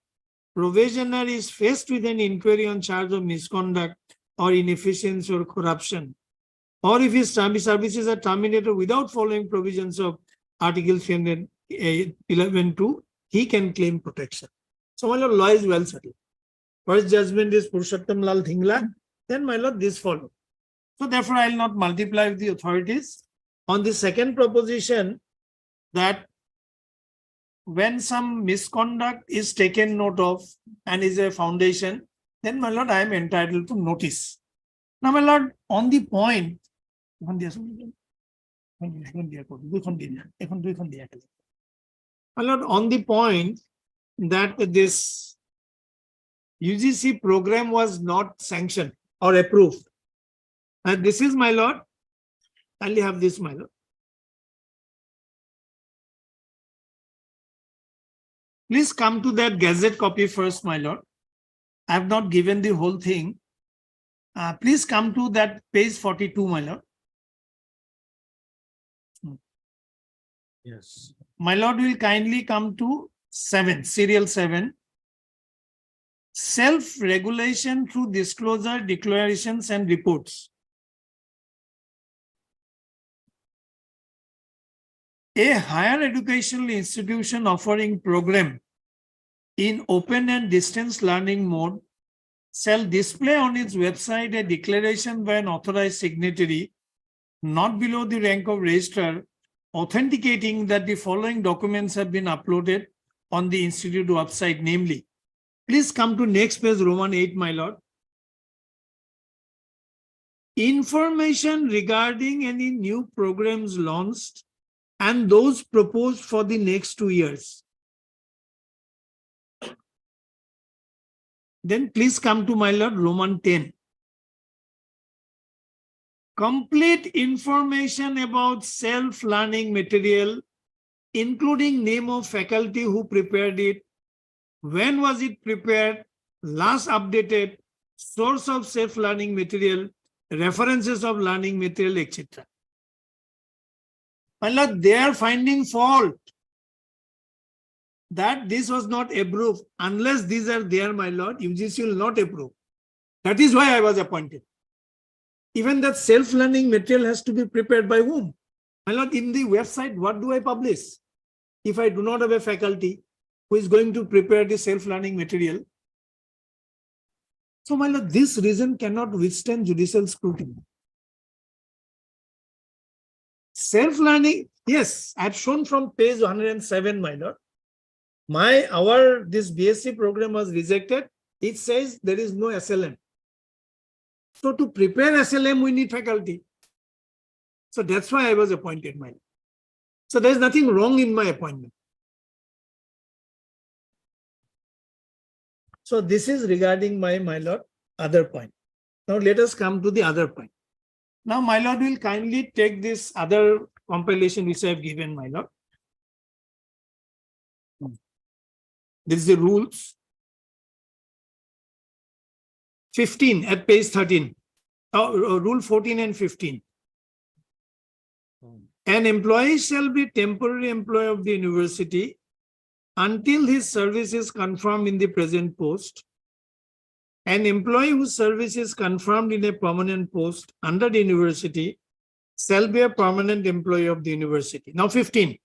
provisioner is faced with an inquiry on charge of misconduct or inefficiency or corruption, or if his services are terminated without following provisions of Article 311(2), he can claim protection. So, my lord, law is well settled. First judgment is Purushottam Lal Thingla, then, my lord, this follows. So, therefore, I will not multiply with the authorities. On the second proposition, that when some misconduct is taken note of and is a foundation, then, my lord, I am entitled to notice. Now, my lord, on the point, my lord, on the point that this UGC program was not sanctioned or approved, and this is, my lord, kindly have this, my lord. Please come to that gazette copy first, my lord. I have not given the whole thing. Please come to that page 42, my lord. Yes. My lord will kindly come to 7, serial 7. Self-regulation through disclosure, declarations, and reports. A higher educational institution offering program in open and distance learning mode shall display on its website a declaration by an authorized signatory not below the rank of registrar authenticating that the following documents have been uploaded on the institute website, namely. Please come to next page, Roman 8, my lord. Information regarding any new programs launched and those proposed for the next 2 years. Then please come to, my lord, Roman 10. Complete information about self-learning material, including name of faculty who prepared it, when was it prepared, last updated, source of self-learning material, references of learning material, etc. My lord, they are finding fault that this was not approved. Unless these are there, my lord, UGC will not approve. That is why I was appointed. Even that self-learning material has to be prepared by whom? My lord, in the website, what do I publish? If I do not have a faculty who is going to prepare the self-learning material. So, my lord, this reason cannot withstand judicial scrutiny. Self-learning, yes, I have shown from page 107, my lord. This BSc program was rejected. It says there is no SLM. So to prepare SLM, we need faculty. So that's why I was appointed, my lord. So there's nothing wrong in my appointment. So this is regarding my lord, other point. Now let us come to the other point. Now my lord will kindly take this other compilation which I have given, my lord. This is the rules. 15 at page 13. Rule 14 and 15. An employee shall be temporary employee of the university until his service is confirmed in the present post. An employee whose service is confirmed in a permanent post under the university shall be a permanent employee of the university. Now 15.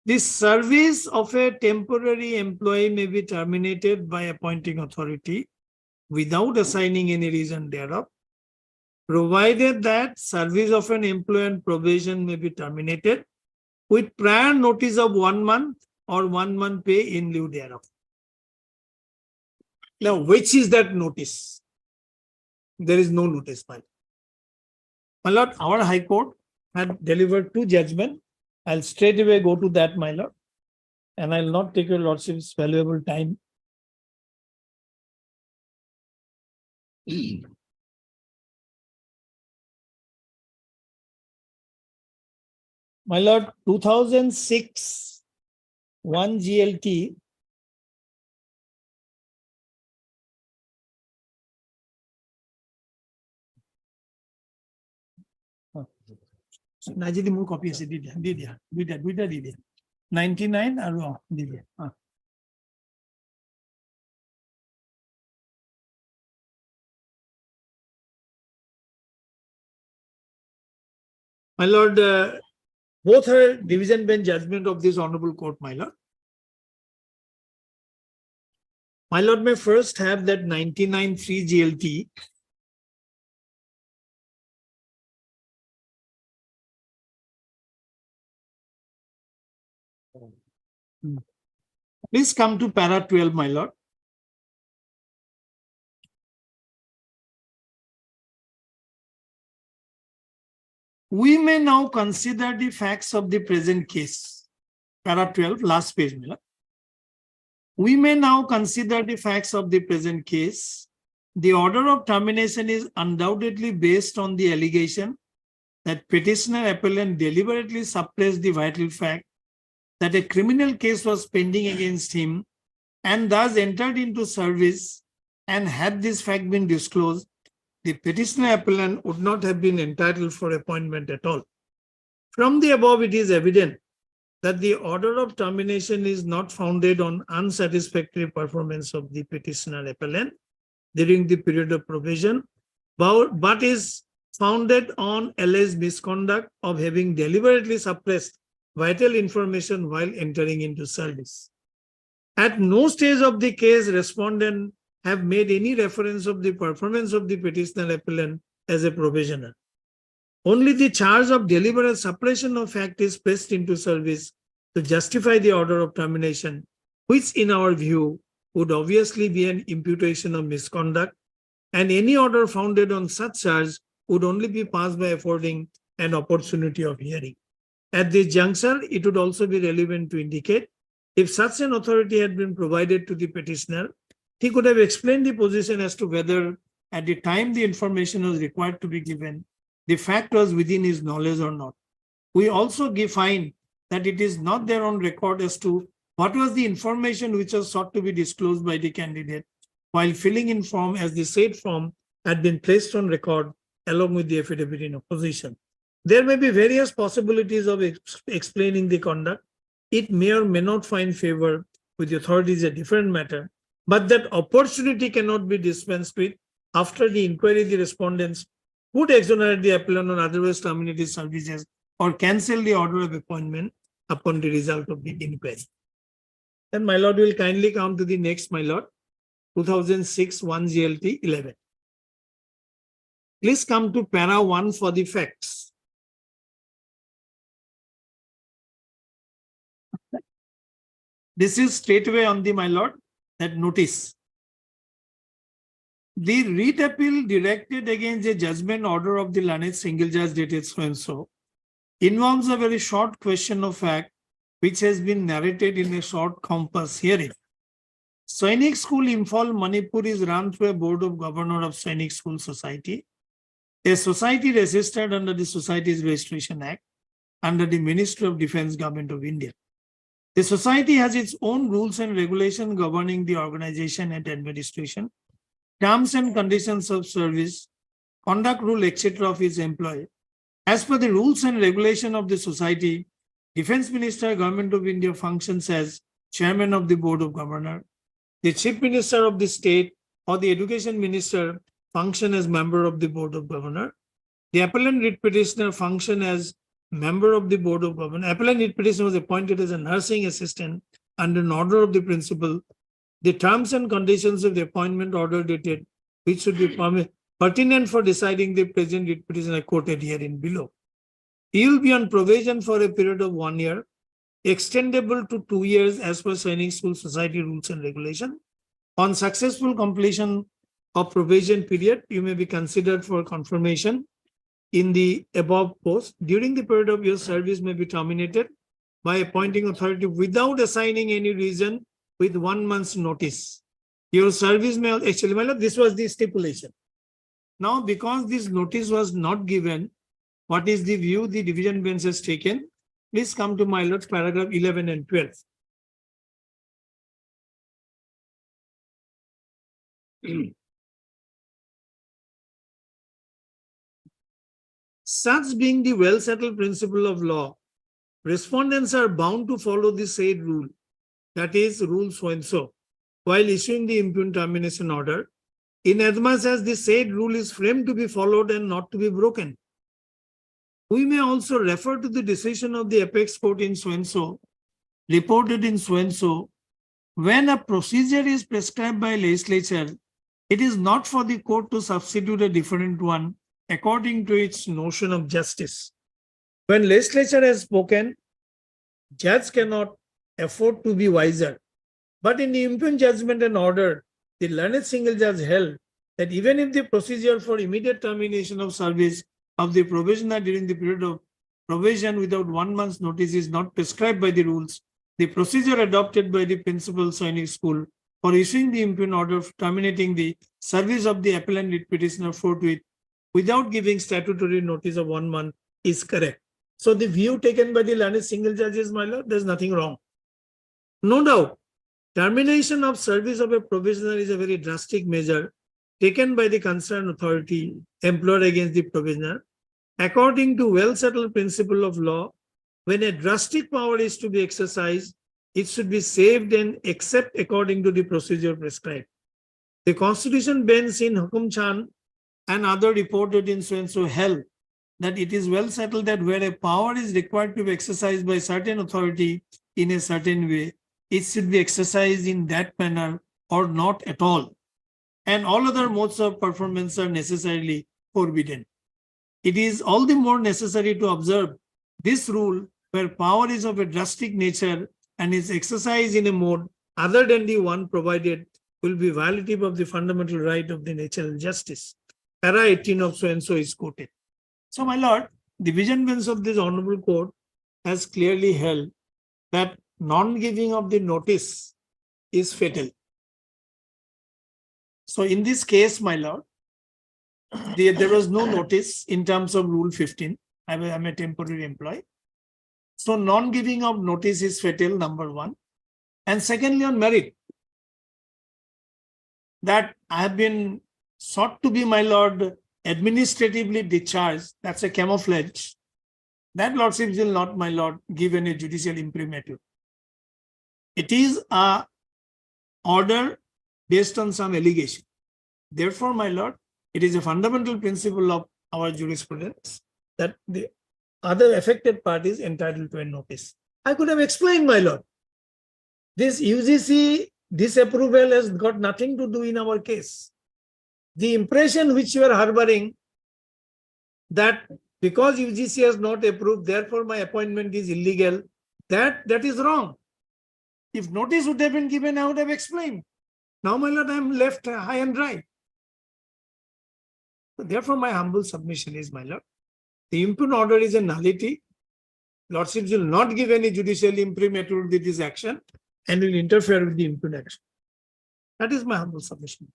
The service of a temporary employee may be terminated by appointing authority without assigning any reason thereof, provided that service of an employee on probation may be terminated with prior notice of 1 month or 1 month pay in lieu thereof. Now, which is that notice? There is no notice, my lord. My lord, our High Court had delivered 2 judgments. I'll straight away go to that, my lord, and I'll not take your lordship's valuable time. My lord, 2006, 1 GLT. Najidi more copy আছে দিদিয়া দুইটা দিদিয়া 99 আৰু দিদিয়া My lord, both are division bench judgment of this honorable court, my lord. My lord may first have that 99(3) GLT. Please come to para 12, my lord. We may now consider the facts of the present case. Para 12, last page, my lord. We may now consider the facts of the present case. The order of termination is undoubtedly based on the allegation that petitioner appellant deliberately suppressed the vital fact that a criminal case was pending against him and thus entered into service, and had this fact been disclosed, the petitioner appellant would not have been entitled for appointment at all. From the above, it is evident that the order of termination is not founded on unsatisfactory performance of the petitioner appellant during the period of probation, but is founded on alleged misconduct of having deliberately suppressed vital information while entering into service. At no stage of the case, respondent have made any reference of the performance of the petitioner appellant as a probationer. Only the charge of deliberate suppression of fact is pressed into service to justify the order of termination, which in our view would obviously be an imputation of misconduct, and any order founded on such charge would only be passed by affording an opportunity of hearing. At this juncture, it would also be relevant to indicate if such an authority had been provided to the petitioner, he could have explained the position as to whether at the time the information was required to be given, the fact was within his knowledge or not. We also find that it is not there on record as to what was the information which was sought to be disclosed by the candidate while filling in form, as the said form had been placed on record along with the affidavit in opposition. There may be various possibilities of explaining the conduct. It may or may not find favor with the authorities, a different matter, but that opportunity cannot be dispensed with. After the inquiry, the respondents would exonerate the appellant on otherwise terminate his services or cancel the order of appointment upon the result of the inquiry. Then my lord will kindly come to the next, my lord, 2006 1 GLT 11. Please come to para 1 for the facts. This is straightway on the, my lord, that notice. The writ appeal directed against a judgment order of the learned single judge dated so and so involves a very short question of fact which has been narrated in a short compass hearing. Sainik School Imphal, Manipur is run through a board of governor of Sainik School Society, a society registered under the Societies Registration Act under the Ministry of Defence Government of India. The society has its own rules and regulations governing the organization and administration, terms and conditions of service, conduct rule, etc. of its employee. As per the rules and regulation of the society, Defence Minister, Government of India functions as Chairman of the Board of Governors. The Chief Minister of the state or the Education Minister function as member of the Board of Governors. The appellant writ petitioner function as member of the Board of Governors. Appellant writ petitioner was appointed as a nursing assistant under an order of the principal. The terms and conditions of the appointment order dated, which should be pertinent for deciding the present writ petition are quoted herein below. He will be on probation for a period of 1 year, extendable to 2 years as per Sainik School Society rules and regulation. On successful completion of probation period, you may be considered for confirmation in the above post. During the period of your service may be terminated by appointing authority without assigning any reason with 1 month's notice. Your service may actually, this was the stipulation. Now, because this notice was not given, what is the view the division bench has taken? Please come to my lords, paragraph 11 and 12. Such being the well-settled principle of law, respondents are bound to follow the said rule, that is, rule so and so, while issuing the impugned termination order, inasmuch as the said rule is framed to be followed and not to be broken. We may also refer to the decision of the apex court in so and so, reported in so and so. When a procedure is prescribed by legislature, it is not for the court to substitute a different one according to its notion of justice. When legislature has spoken, judge cannot afford to be wiser. But in the impugned judgment and order, the learned single judge held that even if the procedure for immediate termination of service of the probationer during the period of probation without 1 month's notice is not prescribed by the rules, the procedure adopted by the principal Sainik School for issuing the impugned order of terminating the service of the appellant writ petitioner forthwith without giving statutory notice of 1 month is correct. So the view taken by the learned single judges, my lord, there's nothing wrong. No doubt, termination of service of a probationer is a very drastic measure taken by the concerned authority employed against the probationer. According to well-settled principle of law, when a drastic power is to be exercised, it should be saved and except according to the procedure prescribed. The Constitution bench in Hukum Chan and other reported in so and so held that it is well settled that where a power is required to be exercised by certain authority in a certain way, it should be exercised in that manner or not at all. And all other modes of performance are necessarily forbidden. It is all the more necessary to observe this rule where power is of a drastic nature and is exercised in a mode other than the one provided will be violative of the fundamental right of the natural justice. Para 18 of so and so is quoted. So, my lord, division bench of this honorable court has clearly held that non-giving of the notice is fatal. So, in this case, my lord, there was no notice in terms of Rule 15. I'm a temporary employee. So, non-giving of notice is fatal, number one. And secondly, on merit, that I have been sought to be, my lord, administratively discharged, that's a camouflage. That lordship will not, my lord, give any judicial imprimatur. It is a order based on some allegation. Therefore, my lord, it is a fundamental principle of our jurisprudence that the other affected party is entitled to a notice. I could have explained, my lord. This UGC disapproval has got nothing to do in our case. The impression which you are harboring that because UGC has not approved, therefore my appointment is illegal, that is wrong. If notice would have been given, I would have explained. Now, my lord, I am left high and dry. So therefore, my humble submission is, my lord, the impugn order is a nullity. Lordships will not give any judicial imprimatur to this action and will interfere with the impugn action. That is my humble submission.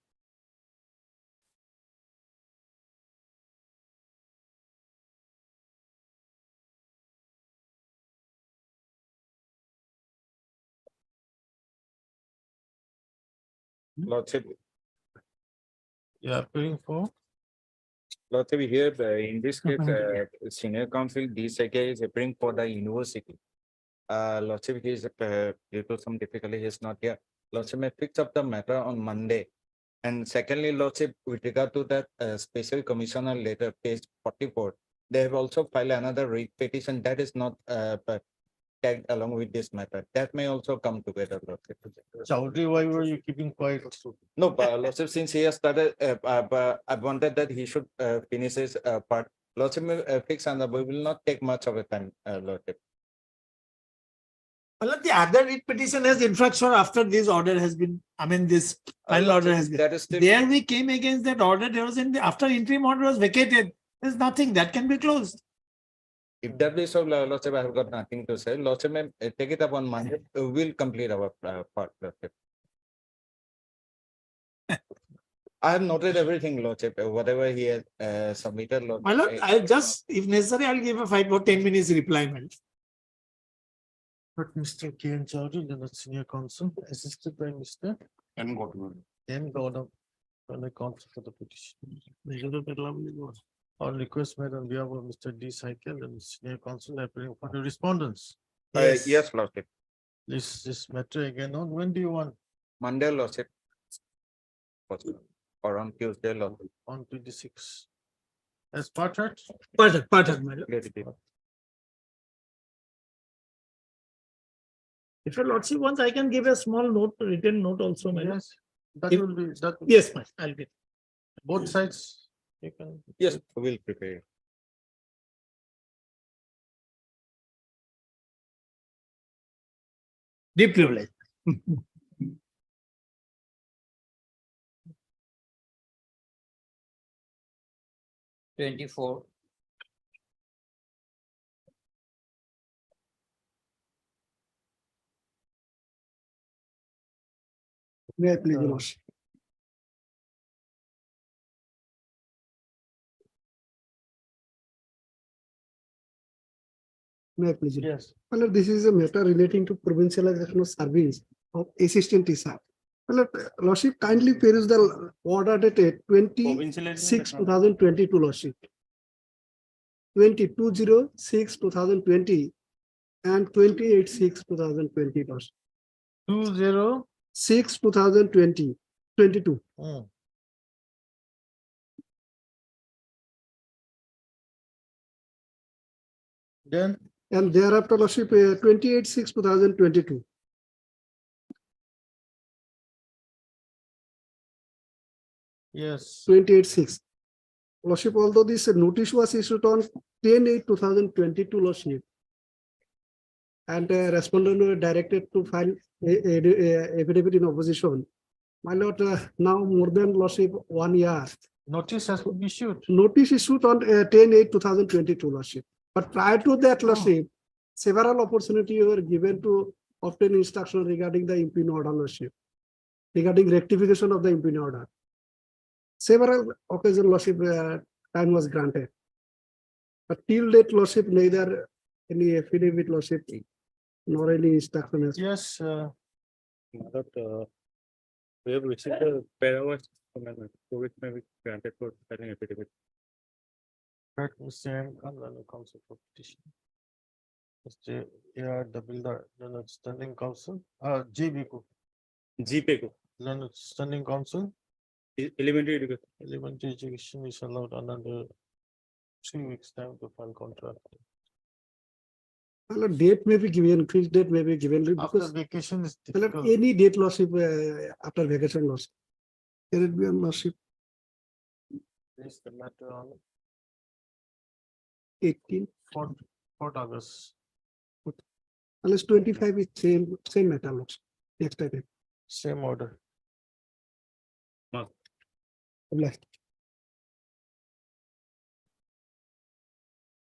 Lordship, Yeah, appearing for. Lordship, here in this case, senior counsel D. Seke is appearing for the university. Lordship, he is due to some difficulty, he is not here. Lordship may fix up the matter on Monday. And secondly, Lordship, with regard to that special commissioner letter, page 44, they have also filed another writ petition that is not tagged along with this matter. That may also come together, Lordship. Chaudhary, why were you keeping quiet? No, but Lordship, since he has started, I wanted that he should finish his part. Lordship may fix and we will not take much of a time, Lordship. Well, the other writ petition has infraction after this order has been, this final order has been. That is still, There we came against that order. There was after interim order was vacated. There's nothing that can be closed. if that is so, Lordship, I have got nothing to say. Lordship may take it up on Monday. We'll complete our part, Lordship. I have noted everything, Lordship, whatever he has submitted. Lordship, My lord, I'll just, if necessary, I'll give a 5 or 10 minutes reply, my lord. But Mr. K. N. Chaudhary, the senior counsel, assisted by Mr. And Godwin. M. Gordon, the counsel for the petition. On request made on behalf of Mr. D. Cycle and senior counsel appearing for the respondents. yes, Lordship. This matter again on, when do you want? Monday, Lordship. Or on Tuesday, Lordship. On 26. As part heard? Part, my lord. If your lordship wants, I can give a small note, written note also, my lord. Yes, that If- will be, that. Yes, ma'am, I'll get. Both sides, you can. Yes, we'll prepare. Deep privilege. 24. May I please, your lordship? May I please? Yes. Well, this is a matter relating to provincialization of service of assistant teacher. Well, lordship, kindly peruse the order dated 26/2022, lordship. 20/6/2020 and 28/6/2020, lordship. 20. 6/2022. Then. And thereafter, lordship, 28/6/2022. Yes. 28/6. Lordship, although this notice was issued on 10/8/2022, lordship, and respondent were directed to file a affidavit in opposition. My lord, now more than, lordship, 1 year. Notice has been issued. Notice issued on 10/8/2022, lordship. But prior to that, lordship, several opportunities were given to obtain instruction regarding the impugn order, lordship, regarding rectification of the impugn order. Several occasions, lordship, time was granted. But till date, lordship, neither any affidavit, lordship, nor any instruction has. Yes. But we have received the paragraphs amendment, so which may be granted for filing affidavit. Right, Mr. M. Khan, counsel for petition. Mr. A.R. the builder, learned standing counsel, G.B. GPECO. Learned standing counsel, Elementary education. elementary education is allowed another 3 weeks time to file contract. Well, date may be given, fixed date may be given. After Because vacation is well, difficult. any date, lordship, after vacation, lordship. Can it be on, lordship, Is the matter on 18? 4th August. Unless 25 is same matter, lordship. Next time. Same order. Obliged.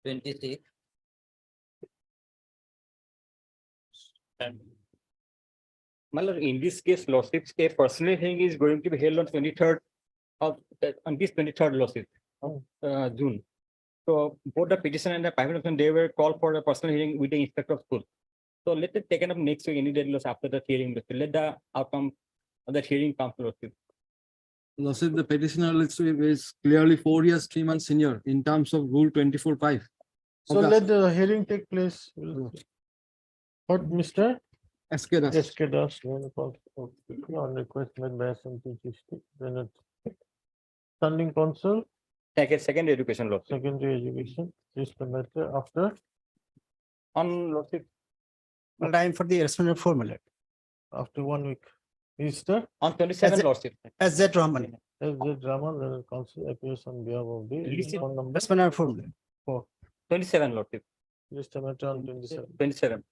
26. My lord, in this case, lawsuits, a personal hearing is going to be held on 23rd of, on this 23rd lawsuit, of June. So both the petition and the private option, they were called for a personal hearing with the inspector of school. So let it taken up next week, any day after the hearing, let the outcome of that hearing come to lawsuit. Lawsuit, the petitioner is clearly 4 years, 3 months senior in terms of Rule 24(5). So let the hearing take place. What, Mr. SK Das. SK Das, on request made by SMDC, standing counsel, Secondary education law. secondary education, is the matter after, On lawsuit, Time for the respondent formula. after 1 week. Is the on 27 As- lawsuit. SZ Rahman. SJ Drama, learned counsel appears on behalf of the phone number Respondent formula. 27 lawsuit, just a matter on 27. 27.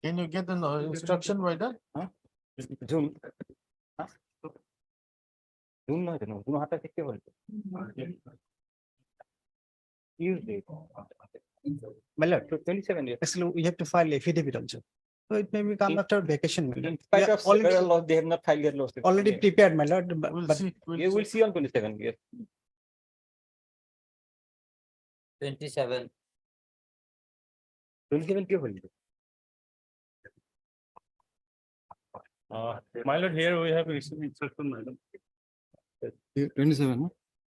Can you get an instruction by that? June. Huh? June no, June hata থেকে বলতো। Tuesday. My lord, 27 years. actually, we have to file affidavit also. So it may come after vacation. my lord. In spite We are of several laws, they have not filed their lawsuit. already prepared, my lord, We'll but see. You will see on 27 years. 27. 27 কে বলতো? My lord, here we have received instruction, madam. 27. no?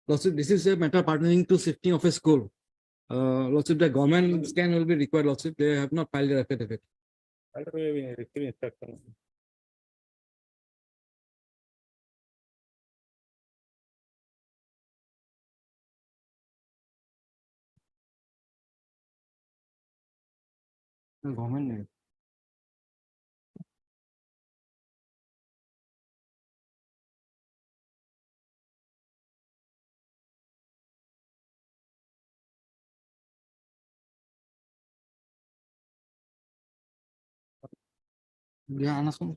Lawsuit, this is a matter pertaining to shifting of a school. Lawsuit, the government scan will be required. Lawsuit, they have not filed their affidavit. My lord, we have received instruction. Government name. Yeah, understand.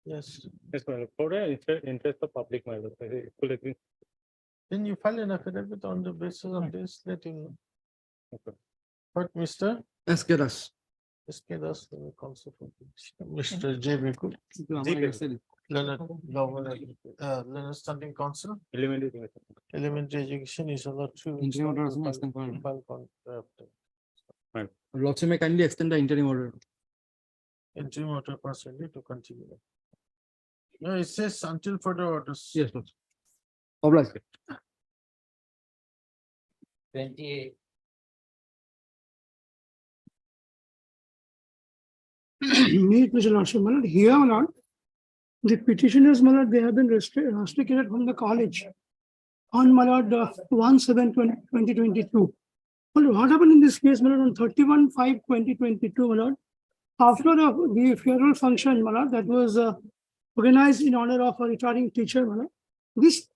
Yes. Yes, my lord, for the interest of public, my lord, I fully agree. Then you file an affidavit on the basis of this, let him know. Okay. But Mr. SK Das. SK Das, the counsel for Mr. J. Beku, Leonard, Governor, Leonard Standing Council, Elementary Education is allowed to. Interim order also extend for- file contempt. Lawsuit may kindly extend the interim order. Interim order personally to continue. No, it says until further orders. Yes, Lord. Obliged. 28. Me, Mr. Lordship, my lord, here, my lord, the petitioners, my lord, they have been rusticated from the college on, my lord, 1/7/2022. Well, what happened in this case, my lord, on 31/5/2022, my lord, after the funeral function, my lord, that was organized in honor of a retiring teacher, my lord, these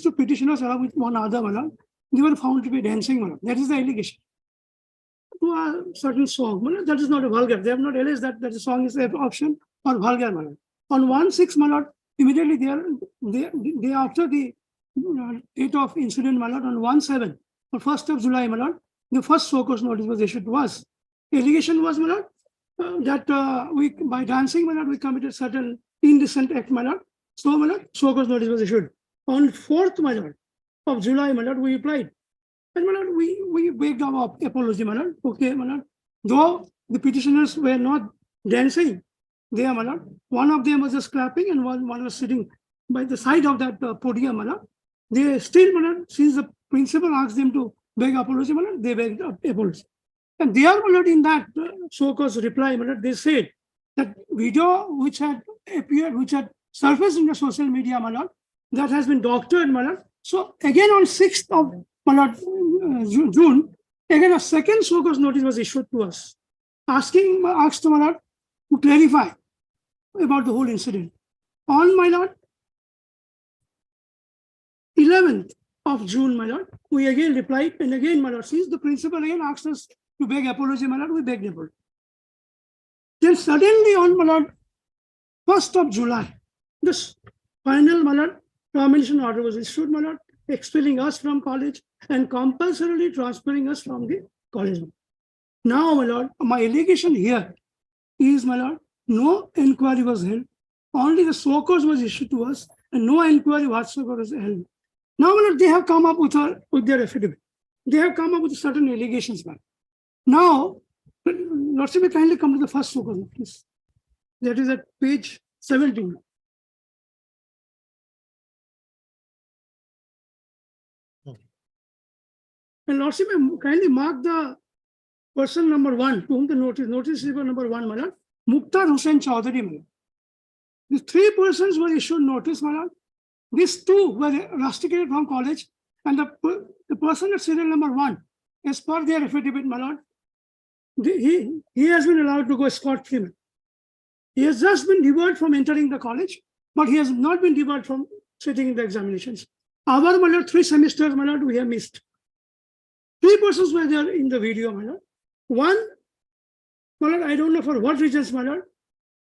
two petitioners along with one other, my lord, they were found to be dancing, my lord. That is the allegation. To a certain song, my lord, that is not a vulgar. They have not alleged that the song is an option or vulgar, my lord. On 1/6, my lord, immediately they after the date of incident, my lord, on 1/7, on 1st of July, my lord, the first show cause notice was issued to us. The allegation was, my lord, that we, by dancing, my lord, we committed certain indecent act, my lord. So, my lord, show cause notice was issued. On 4th, my lord, of July, my lord, we applied. And, my lord, we begged our apology, my lord. Okay, my lord. Though the petitioners were not dancing, they are, my lord. One of them was just clapping and one was sitting by the side of that podium, my lord. They still, my lord, since the principal asked them to beg apology, my lord, they begged apology. And they are, my lord, in that so-called reply, my lord, they said that video which had appeared, which had surfaced in the social media, my lord, that has been doctored, my lord. So again on 6th of my lord, June, again a second so-called notice was issued to us, asked my lord to clarify about the whole incident. On my lord, 11th of June, my lord, we again replied, and again, my lord, since the principal again asked us to beg apology, my lord, we begged apology. Then suddenly on, my lord, 1st of July, this final, my lord, termination order was issued, my lord, expelling us from college and compulsorily transferring us from the college. Now, my lord, my allegation here is, my lord, no inquiry was held. Only the so-cause was issued to us, and no inquiry whatsoever was held. Now, my lord, they have come up with their affidavit. They have come up with certain allegations, man. Now, Lordship, may kindly come to the first so-cause notice. That is at page 17. And Lordship, may kindly mark the person number 1 to whom the notice receiver number 1, my lord, Mukhtar Hussain Chaudhary, my lord. These 3 persons were issued notice, my lord. These 2 were rusticated from college, and the person at serial number 1, as per their affidavit, my lord, he has been allowed to go scot-free. He has just been debarred from entering the college, but he has not been debarred from sitting in the examinations. Our, my lord, 3 semesters, my lord, we have missed. 3 persons were there in the video, my lord. 1, my lord, I don't know for what reasons, my lord,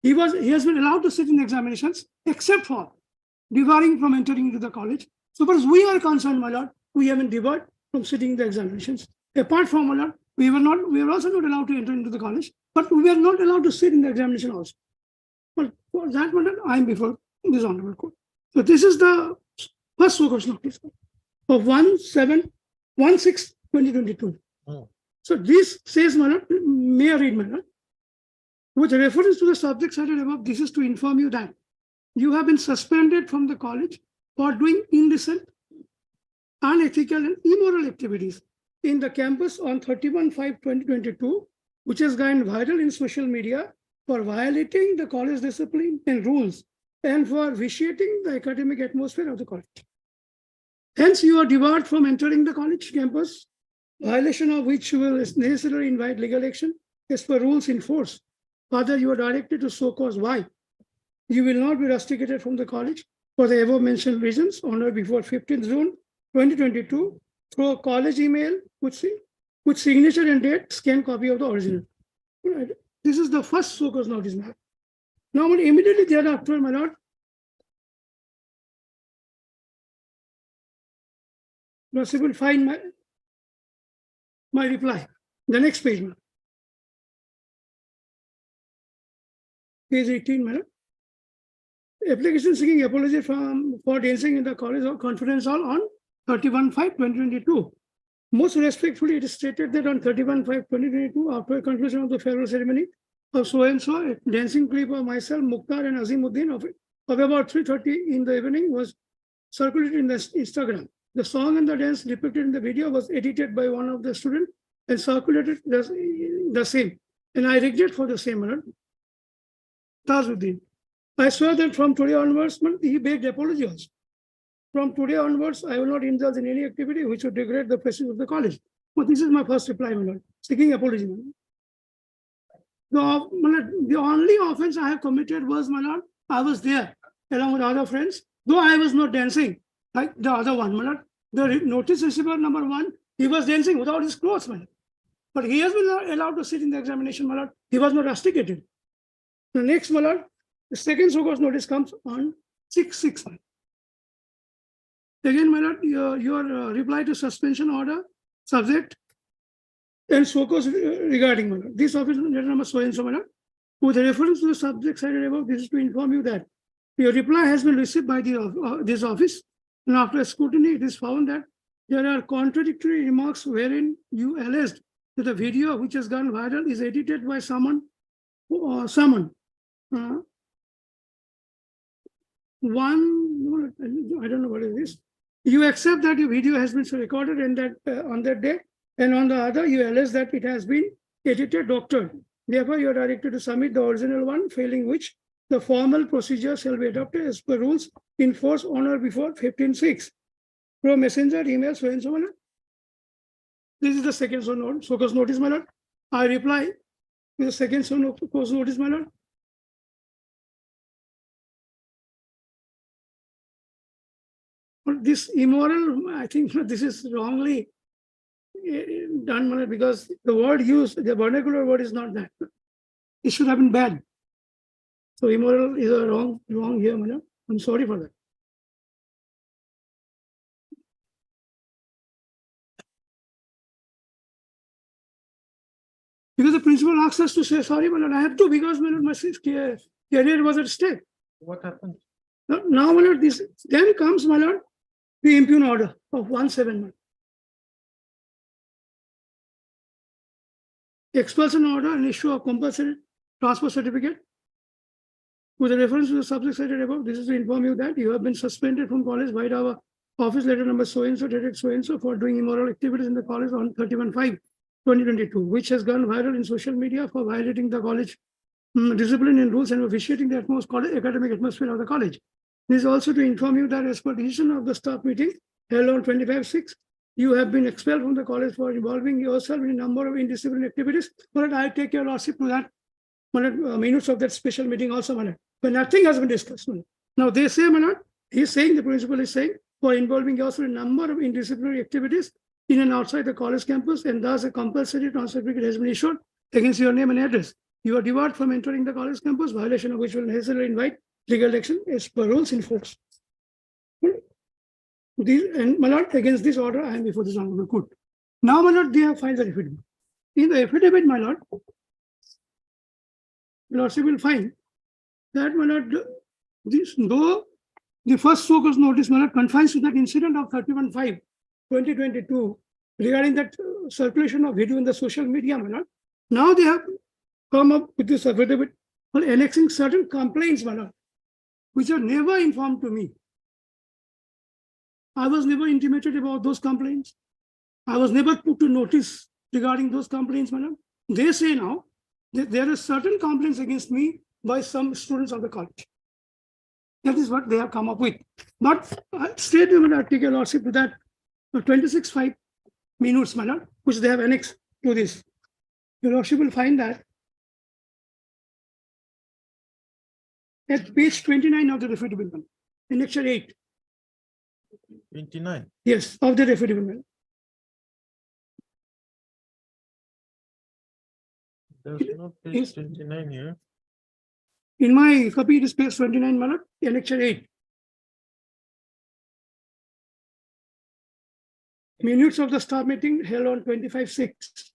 he has been allowed to sit in the examinations, except for debarring from entering into the college. So far as we are concerned, my lord, we have been debarred from sitting in the examinations. Apart from, my lord, we were also not allowed to enter into the college, but we were not allowed to sit in the examination also. But for that matter, I am before this honorable court. So this is the first so-called notice of 1/6/2022. So this says, my lord, may I read, my lord? With reference to the subject cited above, this is to inform you that you have been suspended from the college for doing indecent, unethical, and immoral activities in the campus on 31/5/2022, which has gone viral in social media for violating the college discipline and rules and for vitiating the academic atmosphere of the college. Hence, you are debarred from entering the college campus, violation of which will necessarily invite legal action as per rules in force. Further, you are directed to so cause why you will not be rusticated from the college for the above mentioned reasons on or before 15th June 2022 through a college email with signature and date, scanned copy of the original. Right. This is the first so-called notice. Now, immediately thereafter, my lord, you will find my reply. The next page, my lord. Page 18, my lord. Application seeking apology for dancing in the college of Confidence Hall on 31/5/2022. Most respectfully, it is stated that on 31/5/2022, after conclusion of the farewell ceremony of so-and-so, a dancing clip of myself, Mukhtar, and Azimuddin of about 3:30 in the evening was circulated in the Instagram. The song and the dance depicted in the video was edited by one of the students and circulated the same. And I regret for the same, Tazuddin. I swear that from today onwards, he begged apology also. From today onwards, I will not indulge in any activity which would degrade the prestige of the college. But this is my first reply, my lord, seeking apology. The only offense I have committed was, my lord, I was there along with other friends, though I was not dancing like the other one, my lord. The notice receiver number 1, he was dancing without his clothes, my lord. But he has been allowed to sit in the examination, my lord. He was not rusticated. The next, my lord, the second so-called notice comes on 6/6. Again, my lord, your reply to suspension order, subject, and so-called regarding, my lord. This office letter number so-and-so, my lord. With reference to the subject cited above, this is to inform you that your reply has been received by this office, and after scrutiny, it is found that there are contradictory remarks wherein you alleged that the video which has gone viral is edited by someone one, I don't know what it is. You accept that your video has been recorded and that on that day, and on the other, you allege that it has been edited, doctored. Therefore, you are directed to submit the original one, failing which the formal procedure shall be adopted as per rules in force on or before 15/6. Through messenger, email, so and so on. This is the second so cause notice, my lord. I reply with the second so cause notice, my lord. But this immoral, I think this is wrongly done, my lord, because the word used, the vernacular word is not that. It should have been bad. So immoral is a wrong here, my lord. I'm sorry for that. Because the principal asks us to say sorry, my lord, I have to, because my lord, my career was at stake. What happened? Now, my lord, this then comes, my lord, the impugn order of 1/7. Expulsion order and issue of compulsory transfer certificate. With a reference to the subject cited above, this is to inform you that you have been suspended from college by our office letter number so and so dated so and so for doing immoral activities in the college on 31/5/2022, which has gone viral in social media for violating the college discipline and rules and officiating the academic atmosphere of the college. This is also to inform you that as per decision of the staff meeting held on 25/6, you have been expelled from the college for involving yourself in a number of indisciplinary activities. But I take your lordship to that minutes of that special meeting also, but nothing has been discussed. Now they say, he's saying, the principal is saying, for involving yourself in a number of indisciplinary activities in and outside the college campus, and thus a compulsory transfer certificate has been issued against your name and address. You are debarred from entering the college campus, violation of which will necessarily invite legal action as per rules in force. And my lord, against this order, I am before this honorable court. Now, my lord, they have filed the affidavit. In the affidavit, my lord, lordship will find that, my lord, this, though the first so-called notice, my lord, confines to that incident of 31/5/2022 regarding that circulation of video in the social media, my lord. Now they have come up with this affidavit annexing certain complaints, my lord, which are never informed to me. I was never intimated about those complaints. I was never put to notice regarding those complaints, my lord. They say now that there are certain complaints against me by some students of the college. That is what they have come up with. But straight away, I take your lordship to that 26/5 minutes, my lord, which they have annexed to this. Your lordship will find that at page 29 of the affidavit, annexure 8. 29. Yes, of the affidavit. There's no page 29 here. In my copy, it is page 29, my lord, annexure 8. Minutes of the staff meeting held on 25/6.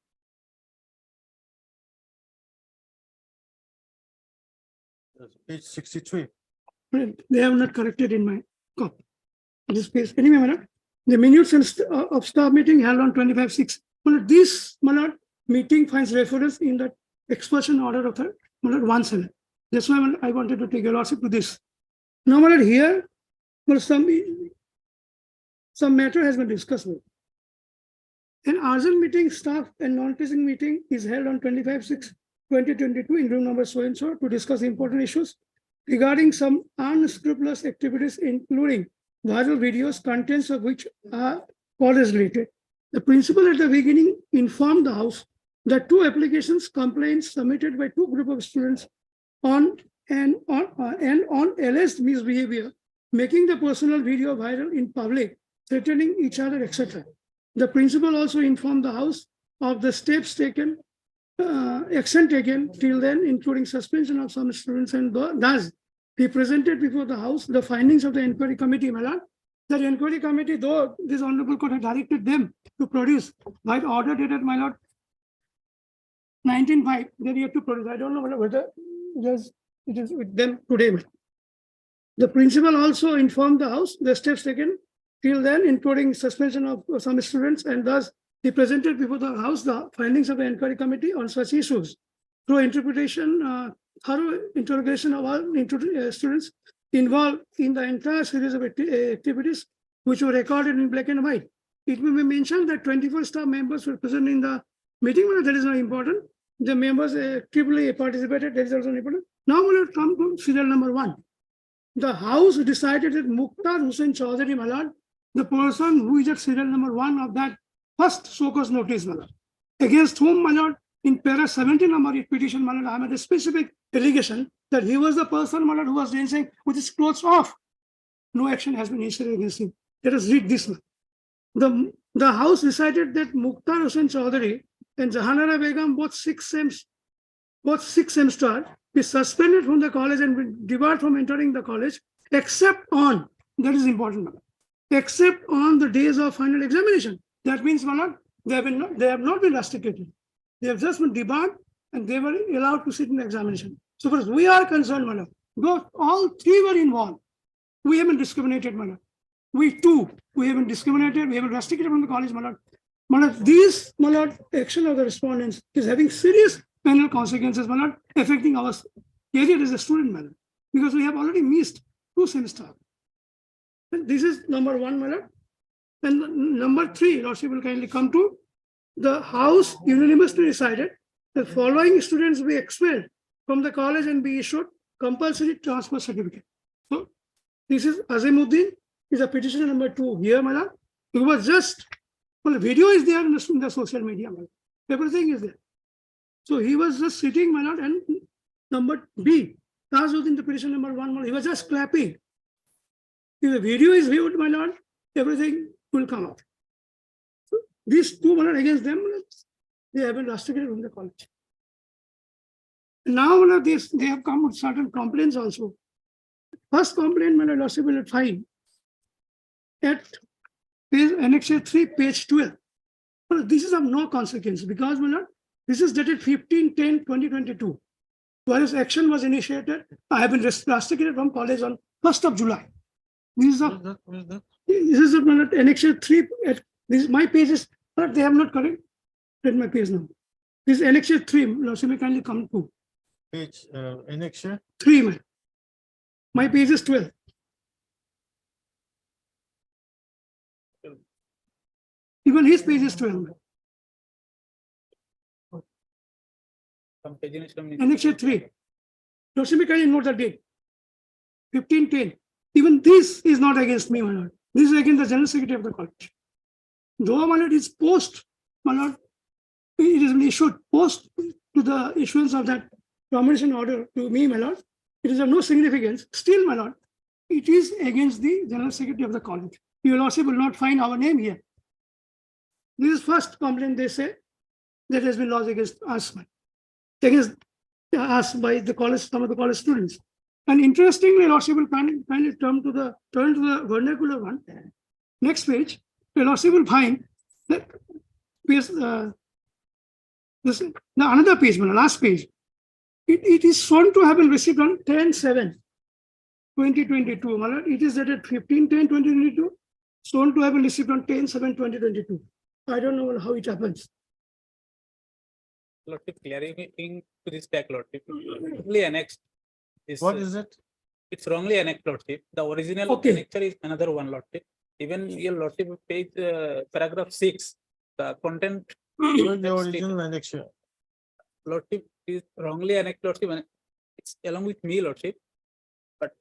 Page 63. They have not corrected in my copy. This page, anyway, my lord, the minutes of staff meeting held on 25/6. This, my lord, meeting finds reference in the expulsion order of the 1/7. That's why I wanted to take your lordship to this. Now, my lord, here, some matter has been discussed with. An urgent meeting, staff and non-teaching meeting is held on 25/6/2022 in room number so and so to discuss important issues regarding some unscrupulous activities, including viral videos, contents of which are college related. The principal at the beginning informed the House that two applications complaints submitted by two group of students on alleged misbehavior, making the personal video viral in public, threatening each other, etc. The principal also informed the House of the steps taken, action taken till then, including suspension of some students, and thus he presented before the House the findings of the inquiry committee, my lord. The inquiry committee, though this honorable court had directed them to produce by order dated, my lord, 19/5, they have to produce. I don't know whether it is with them today. The principal also informed the House the steps taken till then, including suspension of some students, and thus he presented before the House the findings of the inquiry committee on such issues. Through interpretation, thorough interrogation of all students, involved in the entire series of activities which were recorded in black and white. It will be mentioned that 24 staff members were present in the meeting, but that is not important. The members actively participated, that is also important. Now we will come to serial number 1. The House decided that Mukhtar Hussain Chaudhary, my lord, the person who is at serial number 1 of that first so-called notice, my lord, against whom, my lord, in para 17 number petition, my lord, I made a specific allegation that he was the person, my lord, who was dancing with his clothes off. No action has been initiated against him. Let us read this one. The House decided that Mukhtar Hussain Chaudhary and Jahanara Begum, both six semester, be suspended from the college and be debarred from entering the college, except on, that is important, except on the days of final examination. That means, my lord, they have not been rusticated. They have just been debarred and they were allowed to sit in the examination. So far as we are concerned, my lord, because all three were involved, we haven't discriminated, my lord. We have been discriminated, we have been rusticated from the college, my lord. My lord, these, my lord, action of the respondents is having serious penal consequences, my lord, affecting our career as a student, my lord, because we have already missed 2 semesters. And this is number 1, my lord. And number 3, lordship will kindly come to, the House unanimously decided that following students be expelled from the college and be issued compulsory transfer certificate. So this is Azimuddin, is a petitioner number 2 here, my lord. It was just, well, the video is there in the social media, my lord. Everything is there. So he was just sitting, my lord, and number B, Tajuddin, the petition number 1, my lord, he was just clapping. If the video is viewed, my lord, everything will come out. So these 2, my lord, against them, they have been rusticated from the college. Now, my lord, they have come with certain complaints also. First complaint, my lord, lordship will find at page annexure 3, page 12. Well, this is of no consequence because, my lord, this is dated 15/10/2022. Whereas action was initiated, I have been rusticated from college on 1st of July. This is of my lord, annexure 3. This my page is, but they have not corrected my page number. This is annexure 3. Lordship may kindly come to Page annexure 3. My page is 12. Even his page is 12. Annexure 3. Lordship may kindly note the date. 15/10. Even this is not against me, my lord. This is against the General Secretary of the college. Though, my lord, is post, my lord, it is issued post to the issuance of that termination order to me, my lord. It is of no significance. Still, my lord, it is against the General Secretary of the college. Your lordship will not find our name here. This is first complaint they say that has been lodged against us, against us by the college, some of the college students. And interestingly, lordship will kindly turn to the vernacular one. Next page, the lordship will find that another page, last page. It is shown to have been received on 10/7/2022. It is dated 15/10/2022. Shown to have been received on 10/7/2022. I don't know how it happens. Lordship, clarifying to this back, Lordship, wrongly annexed. What is it? It's wrongly annexed, Lordship. The original annexure is another one, Lordship. Even your Lordship page, paragraph 6, the content. The original annexure. Lordship is wrongly annexed, Lordship. It's along with me, Lordship. But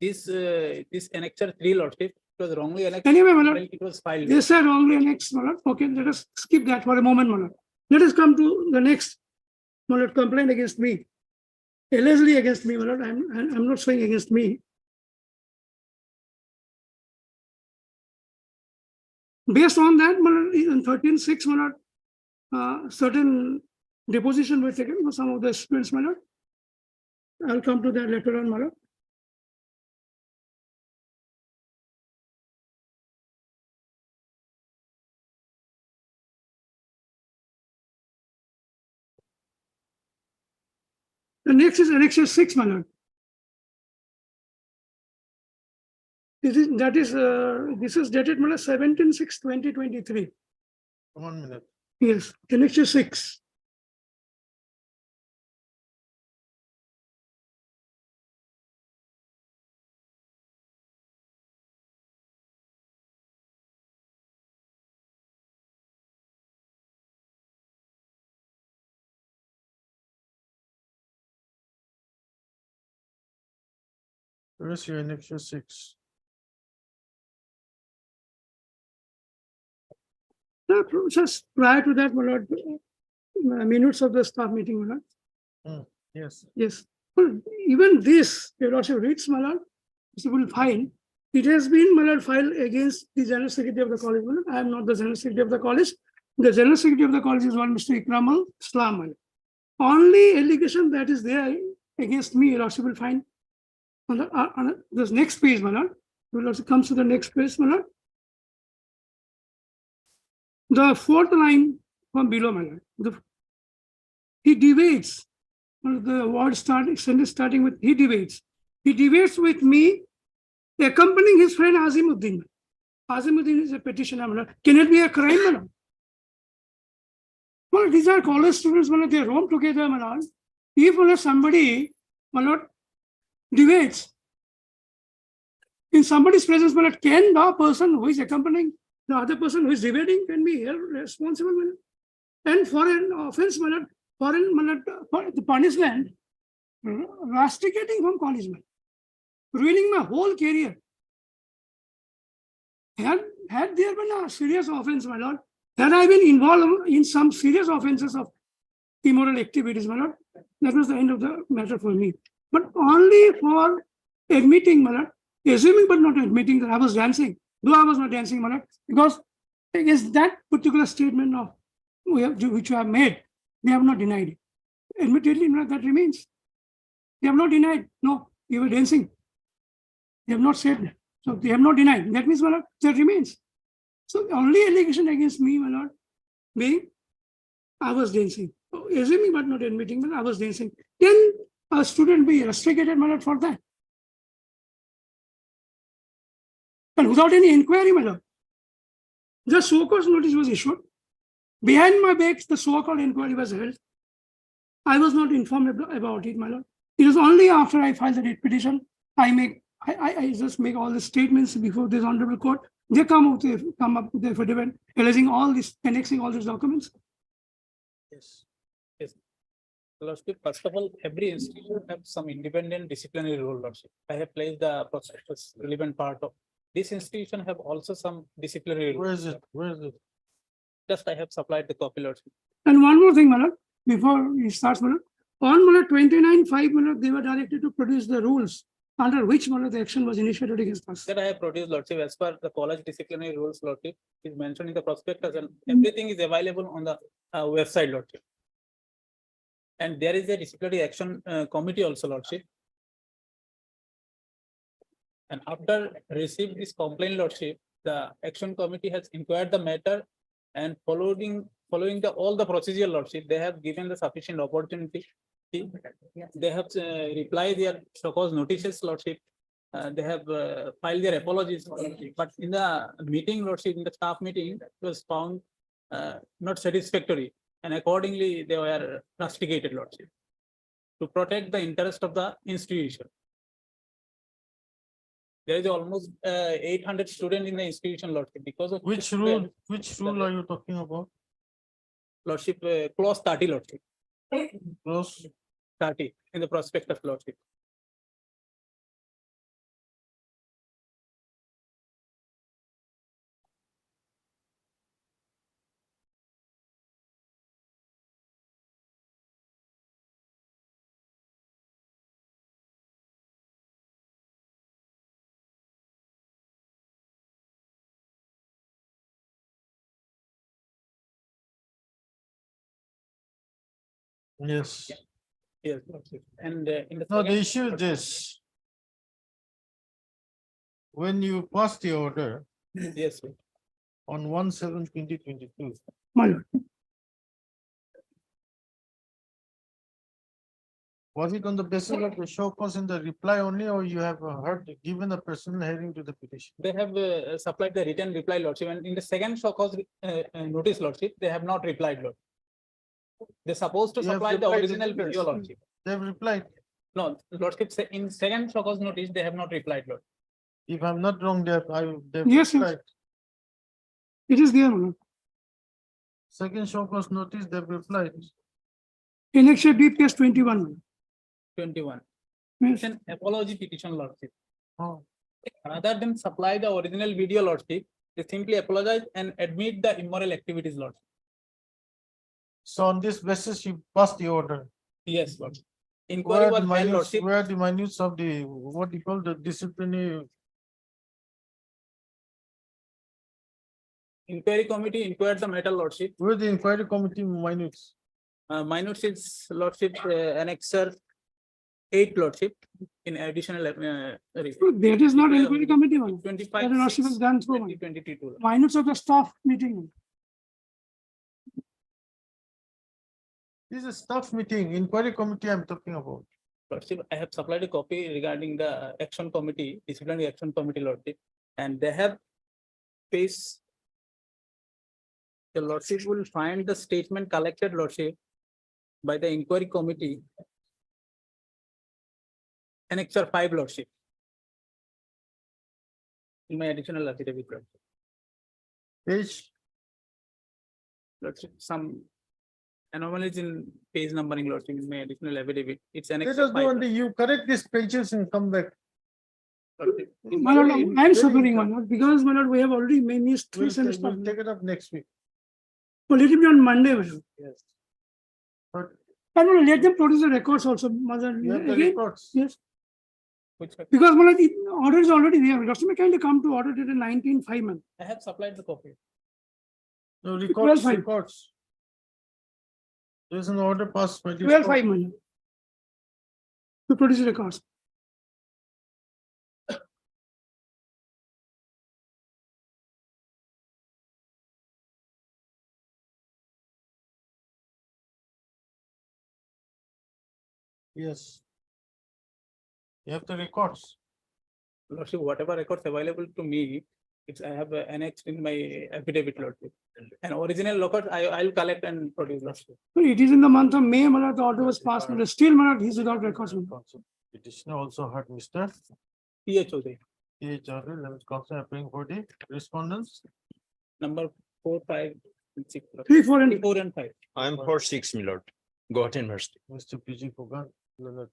this annexure 3, Lordship, it was wrongly annexed. Anyway, my lord, it was filed. they said wrongly annexed, my lord. Okay, let us skip that for a moment, my lord. Let us come to the next, my lord, complaint against me. Allegedly against me, my lord. I'm not saying against me. Based on that, my lord, in 13/6, my lord, certain deposition were taken for some of the students, my lord. I'll come to that later on, my lord. The next is annexure 6, my lord. This is dated 17/6/2023. 1 minute. Yes, annexure 6. Where's your annexure 6? Just prior to that, my lord, minutes of the staff meeting, my lord. Yes. Yes, well, even this, your lordship reads, my lord, you will find, it has been, my lord, filed against the general secretary of the college, my lord. I am not the general secretary of the college. The general secretary of the college is one Mr. Ikramal Islam, my lord. Only allegation that is there against me, your lordship will find on this next page, my lord. Will also comes to the next page, my lord. The fourth line from below, my lord. He debates. The word sentence starting with he debates. He debates with me, accompanying his friend Azimuddin. Azimuddin is a petitioner, my lord. Can it be a crime, my lord? Well, these are college students, my lord. They roam together, my lord. If somebody, my lord, debates in somebody's presence, my lord, can the person who is accompanying the other person who is debating can be held responsible, my lord? And for an offense, my lord, for the punishment, rusticating from college, man, ruining my whole career. Had there been a serious offense, my lord, had I been involved in some serious offenses of immoral activities, my lord, that was the end of the matter for me. But only for admitting, my lord, assuming but not admitting that I was dancing, though I was not dancing, my lord, because against that particular statement of which you have made, they have not denied it. Admittedly, that remains. They have not denied. No, you were dancing. They have not said that. So they have not denied. That means, my lord, that remains. So the only allegation against me, my lord, being I was dancing. Assuming but not admitting that I was dancing. Can a student be rusticated, my lord, for that? And without any inquiry, my lord, the so-called notice was issued. Behind my back, the so-called inquiry was held. I was not informed about it, my lord. It was only after I filed the writ petition, I just make all the statements before this honorable court. They come up with the affidavit alleging all this, annexing all these documents. Yes. Yes. Lordship, first of all, every institution has some independent disciplinary role, Lordship. I have placed the prospectus relevant part of this institution have also some disciplinary. Where is it? Where is it? Just I have supplied the copy, Lordship. And one more thing, my lord, before he starts, my lord, on my lord 29/5, my lord, they were directed to produce the rules under which, my lord, the action was initiated against us. That I have produced, Lordship, as per the college disciplinary rules, Lordship, is mentioned in the prospectus, and everything is available on the website, Lordship. And there is a disciplinary action committee also, Lordship. And after receiving this complaint, Lordship, the action committee has inquired the matter and following all the procedure, Lordship, they have given the sufficient opportunity. They have replied their so-called notices, Lordship. They have filed their apologies, but in the meeting, Lordship, in the staff meeting, it was found not satisfactory, and accordingly they were rusticated, Lordship, to protect the interest of the institution. There is almost 800 students in the institution, Lordship, because of which rule are you talking about? Lordship, clause 30, Lordship. Clause 30 in the prospectus, Lordship. Yes. Yes, Lordship. And in the No, the second- issue is this. When you pass the order yes, sir. on 1/7/2022, My lord, was it on the basis of the show cause in the reply only, or you have given a personal hearing to the petition? They have supplied the written reply, Lordship, and in the second show cause notice, Lordship, they have not replied, Lord. They're supposed to You have supply the replied, original isn't it? video, Lordship. They have replied. No, Lordship, in second show cause notice, they have not replied, Lord. If I'm not wrong, they've Yes, yes. replied. it is there, my lord. Second show cause notice, they've replied. Annexure DPS 21. 21. Yes. It's an apology petition, Lordship. Rather than supply the original video, Lordship, they simply apologize and admit the immoral activities, Lordship. So on this basis, you passed the order. Yes, Lord. Inquiry was held, Lordship. Where are the minutes of the, what you call the disciplinary? Inquiry committee inquired the matter, Lordship. Where the inquiry committee minutes? Minutes is, Lordship, annexer 8, Lordship, in additional. That is not inquiry committee one. 25. That Lordship has done through 2022. minutes of the staff meeting. This is a staff meeting, inquiry committee I'm talking about. Lordship, I have supplied a copy regarding the action committee, disciplinary action committee, Lordship, and they have faced. The Lordship will find the statement collected, Lordship, by the inquiry committee. Annexure 5, Lordship. In my additional affidavit, Lordship. Page. Lordship, some anomalies in page numbering, Lordship, in my additional affidavit. It's Let annexure us 5. do on the, you correct these pages and come back. Lordship. My lord, I am suffering, my lord, because my lord, we have already missed 3 We'll semesters. take it up next week. So let it be on Monday, my lord. Yes. But I don't know, let them produce the records also, mother. you have the Again, records. yes, Which because my lord, the order is already there. Lordship may kindly come to order dated 19/5, man. I have supplied the copy. No records, 12/5. records. There's an order passed by the. 12/5, man. To produce the records. Yes. You have the records. Lordship, whatever records available to me, it's I have annexed in my affidavit, Lordship. And original records I'll collect and produce, Lordship. But it is in the month of May, my lord, the order was passed, my lord. Still, my lord, he's without records. My lord. Petitioner also heard Mr. PHOD. PHOD, let us consider applying for the respondents. Number 4, 5, and 6. 3, 4, and 4 and 5. I'm for 6, my lord. Guwahati University. Mr. PG Kogan, Leonard.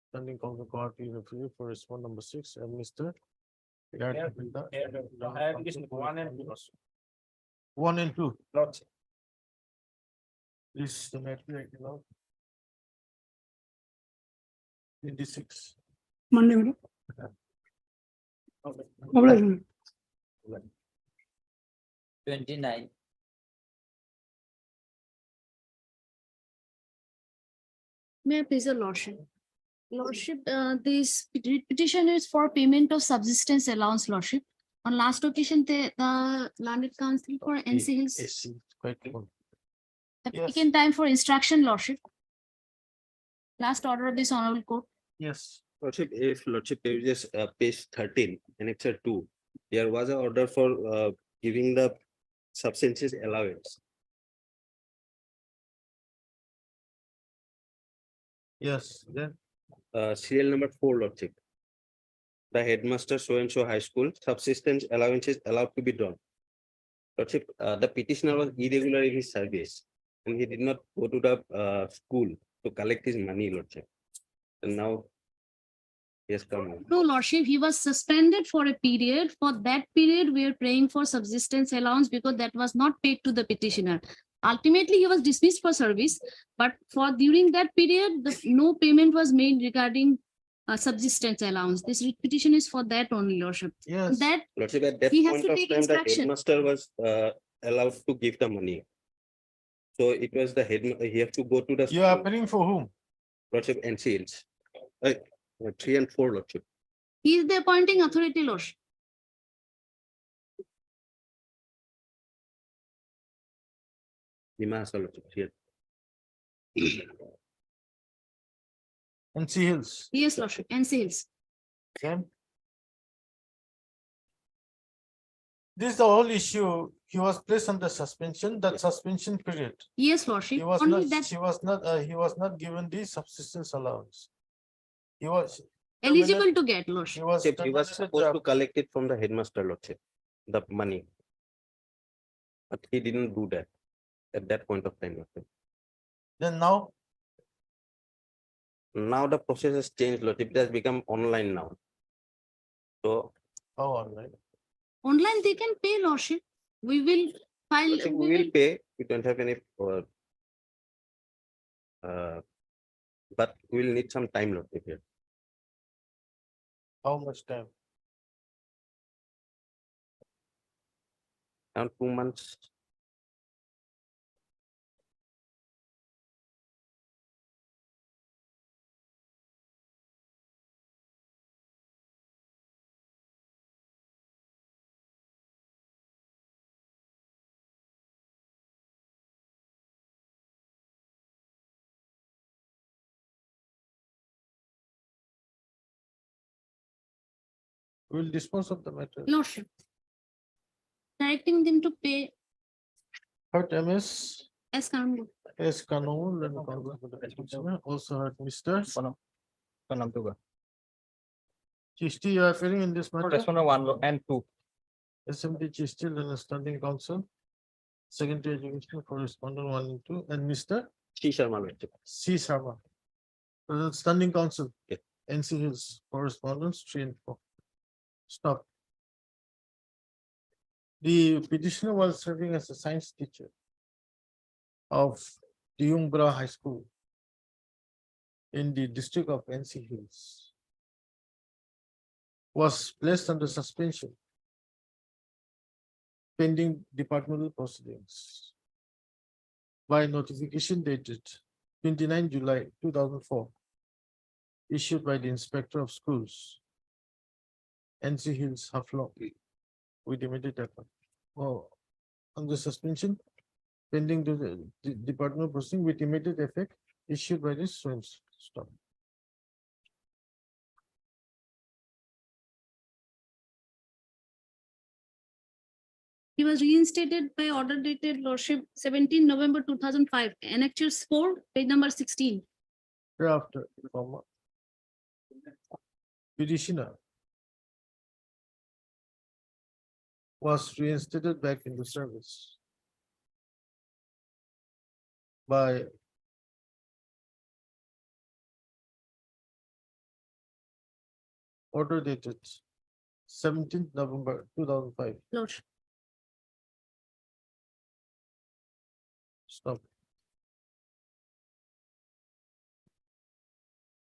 Standing counsel Guwahati University for respond number 6 and Mr. One and 2. 1 and 2. Lordship. This the matter, you know. 26. Monday, my lord. Okay. Obliged, my lord. 29. May I please, your lordship? Lordship, this petition is for payment of subsistence allowance, lordship. On last occasion, the landed council for NC Hills Yes, quite good. have Yes. taken time for instruction, lordship. Last order of this honorable court. Yes. Lordship, if Lordship, pages page 13, annexure 2, there was an order for giving the substances allowance. Yes, then. Serial number 4, Lordship. The headmaster so and so high school subsistence allowances allowed to be drawn. Lordship, the petitioner was irregular in his service and he did not go to the school to collect his money, Lordship. And now he has come. No, lordship, he was suspended for a period. For that period, we are praying for subsistence allowance because that was not paid to the petitioner. Ultimately, he was dismissed for service, but for during that period, no payment was made regarding subsistence allowance. This petition is for that only, lordship. Yes. That Lordship, at that he has point to of take time, the instruction. headmaster was allowed to give the money. So it was the head, he have to go to the. You are school. appealing for whom? Lordship, NCLs. 3 and 4, Lordship. He is the appointing authority, lordship. Nimasa, Lordship, here. NC Hills. Yes, lordship, NC Hills. Then. This is the whole issue. He was placed under suspension, that suspension period. Yes, lordship. He was Only not, that he was not given the subsistence allowance. He was. eligible to get, lordship. He was. He was terminated supposed job. to collect it from the headmaster, Lordship, the money. But he didn't do that at that point of time. Lordship. Then now, Now the process has changed, Lordship. It has become online now. So Oh, online. Online, they can pay, Lordship. We will file. Lordship, we will pay. We don't have any. But we will need some time, Lordship. Here. How much time? Around 2 months. We'll dispose of the matter. Lordship. Directing them to pay Heard MS, as Kanungo. S. Kanun, and counsel for the petitioner. Also heard Mr. Chisti, you are appearing in this matter. Respondent 1 and 2. SMD Chisti, and standing counsel. Secretary Education for respondent 1 and 2, and Mr. C. Sharma, Lordship. C. Sharma. Standing counsel. Yes. NC Hills correspondence 3 and 4. Stop. The petitioner was serving as a science teacher of Diumbra High School in the district of NC Hills. Was placed under suspension pending departmental proceedings by notification dated 29 July 2004 issued by the Inspector of Schools NC Hills, Haflong, with immediate effect. Oh, under suspension pending the departmental proceeding with immediate effect issued by this students. Stop. He was reinstated by order dated Lordship 17 November 2005, Annexures 4, page number 16. Thereafter, petitioner was reinstated back into service by order dated 17th November 2005. Lordship. Stop.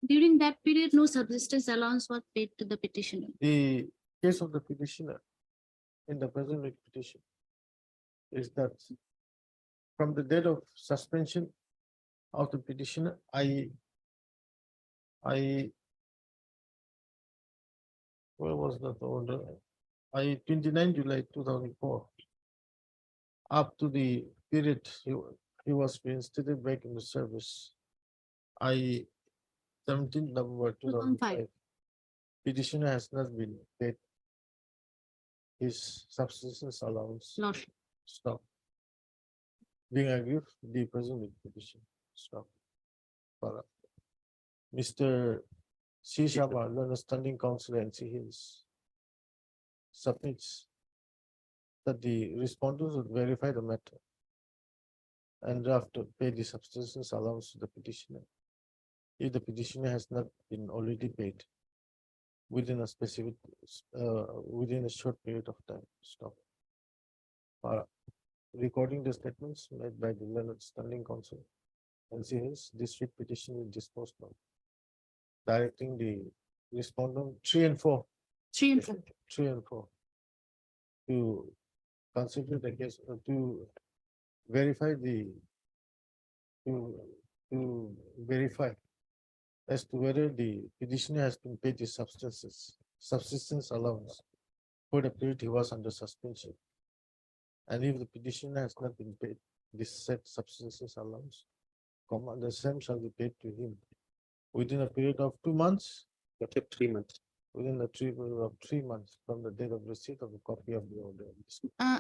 During that period, no subsistence allowance was paid to the petitioner. The case of the petitioner in the present petition is that from the date of suspension of the petitioner, where was that order? 29 July 2004. Up to the period he was reinstated back in the service, 17 November 2005. Petitioner has not been paid his subsistence allowance. Lordship. Stop. Being agreed, the present petition. Stop. Mr. C. Sharma, learned standing counsel NC Hills, submits that the respondents would verify the matter and thereafter pay the subsistence allowance to the petitioner if the petitioner has not been already paid within a specific within a short period of time. Stop. Recording the statements made by the learned standing counsel NC Hills, district petition is disposed of. Directing the respondent 3 and 4. 3 and 4. 3 and 4 to consider the case to verify the to verify as to whether the petitioner has been paid the subsistence allowance for the period he was under suspension, and if the petitioner has not been paid this said subsistence allowance, the same shall be paid to him within a period of 2 months. 3 months. Within the period of 3 months from the date of receipt of a copy of the order.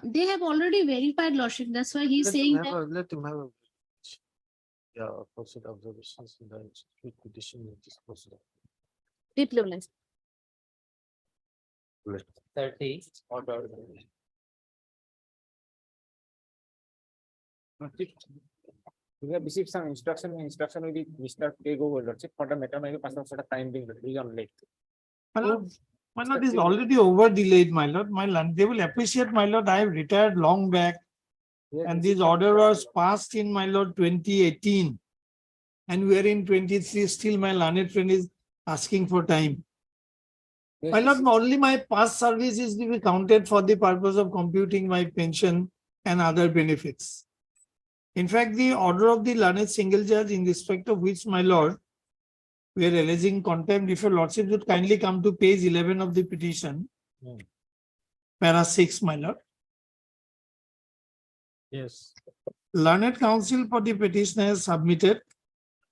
They have already verified, Lordship. That's why he's saying that. Let him have a proceed observations in the street petition is disposed of. Depluralized. 30 order. We have received some instruction will be Mr. Take over Lordship for the matter maybe pass of time being on late. My lord is already over delayed, my lord. My lord, they will appreciate, my lord. I have retired long back. And this order was passed in, my lord, 2018. And we are in 23, still my learned friend is asking for time. My lord, only my past service is to be counted for the purpose of computing my pension and other benefits. In fact, the order of the learned single judge in respect of which, my lord, we are alleging contempt, if your lordship would kindly come to page 11 of the petition, para 6, my lord. Yes. Learned counsel for the petitioner has submitted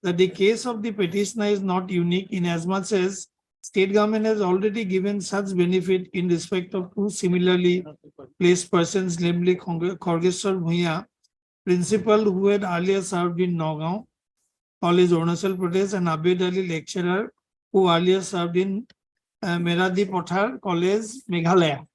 that the case of the petitioner is not unique inasmuch as state government has already given such benefit in respect of two similarly placed persons, namely Khorgeshwar Bhuiya, principal who had earlier served in Nagaon College, Arunachal Pradesh, and Abed Ali, lecturer who earlier served in Meradi Pothar College, Meghalaya.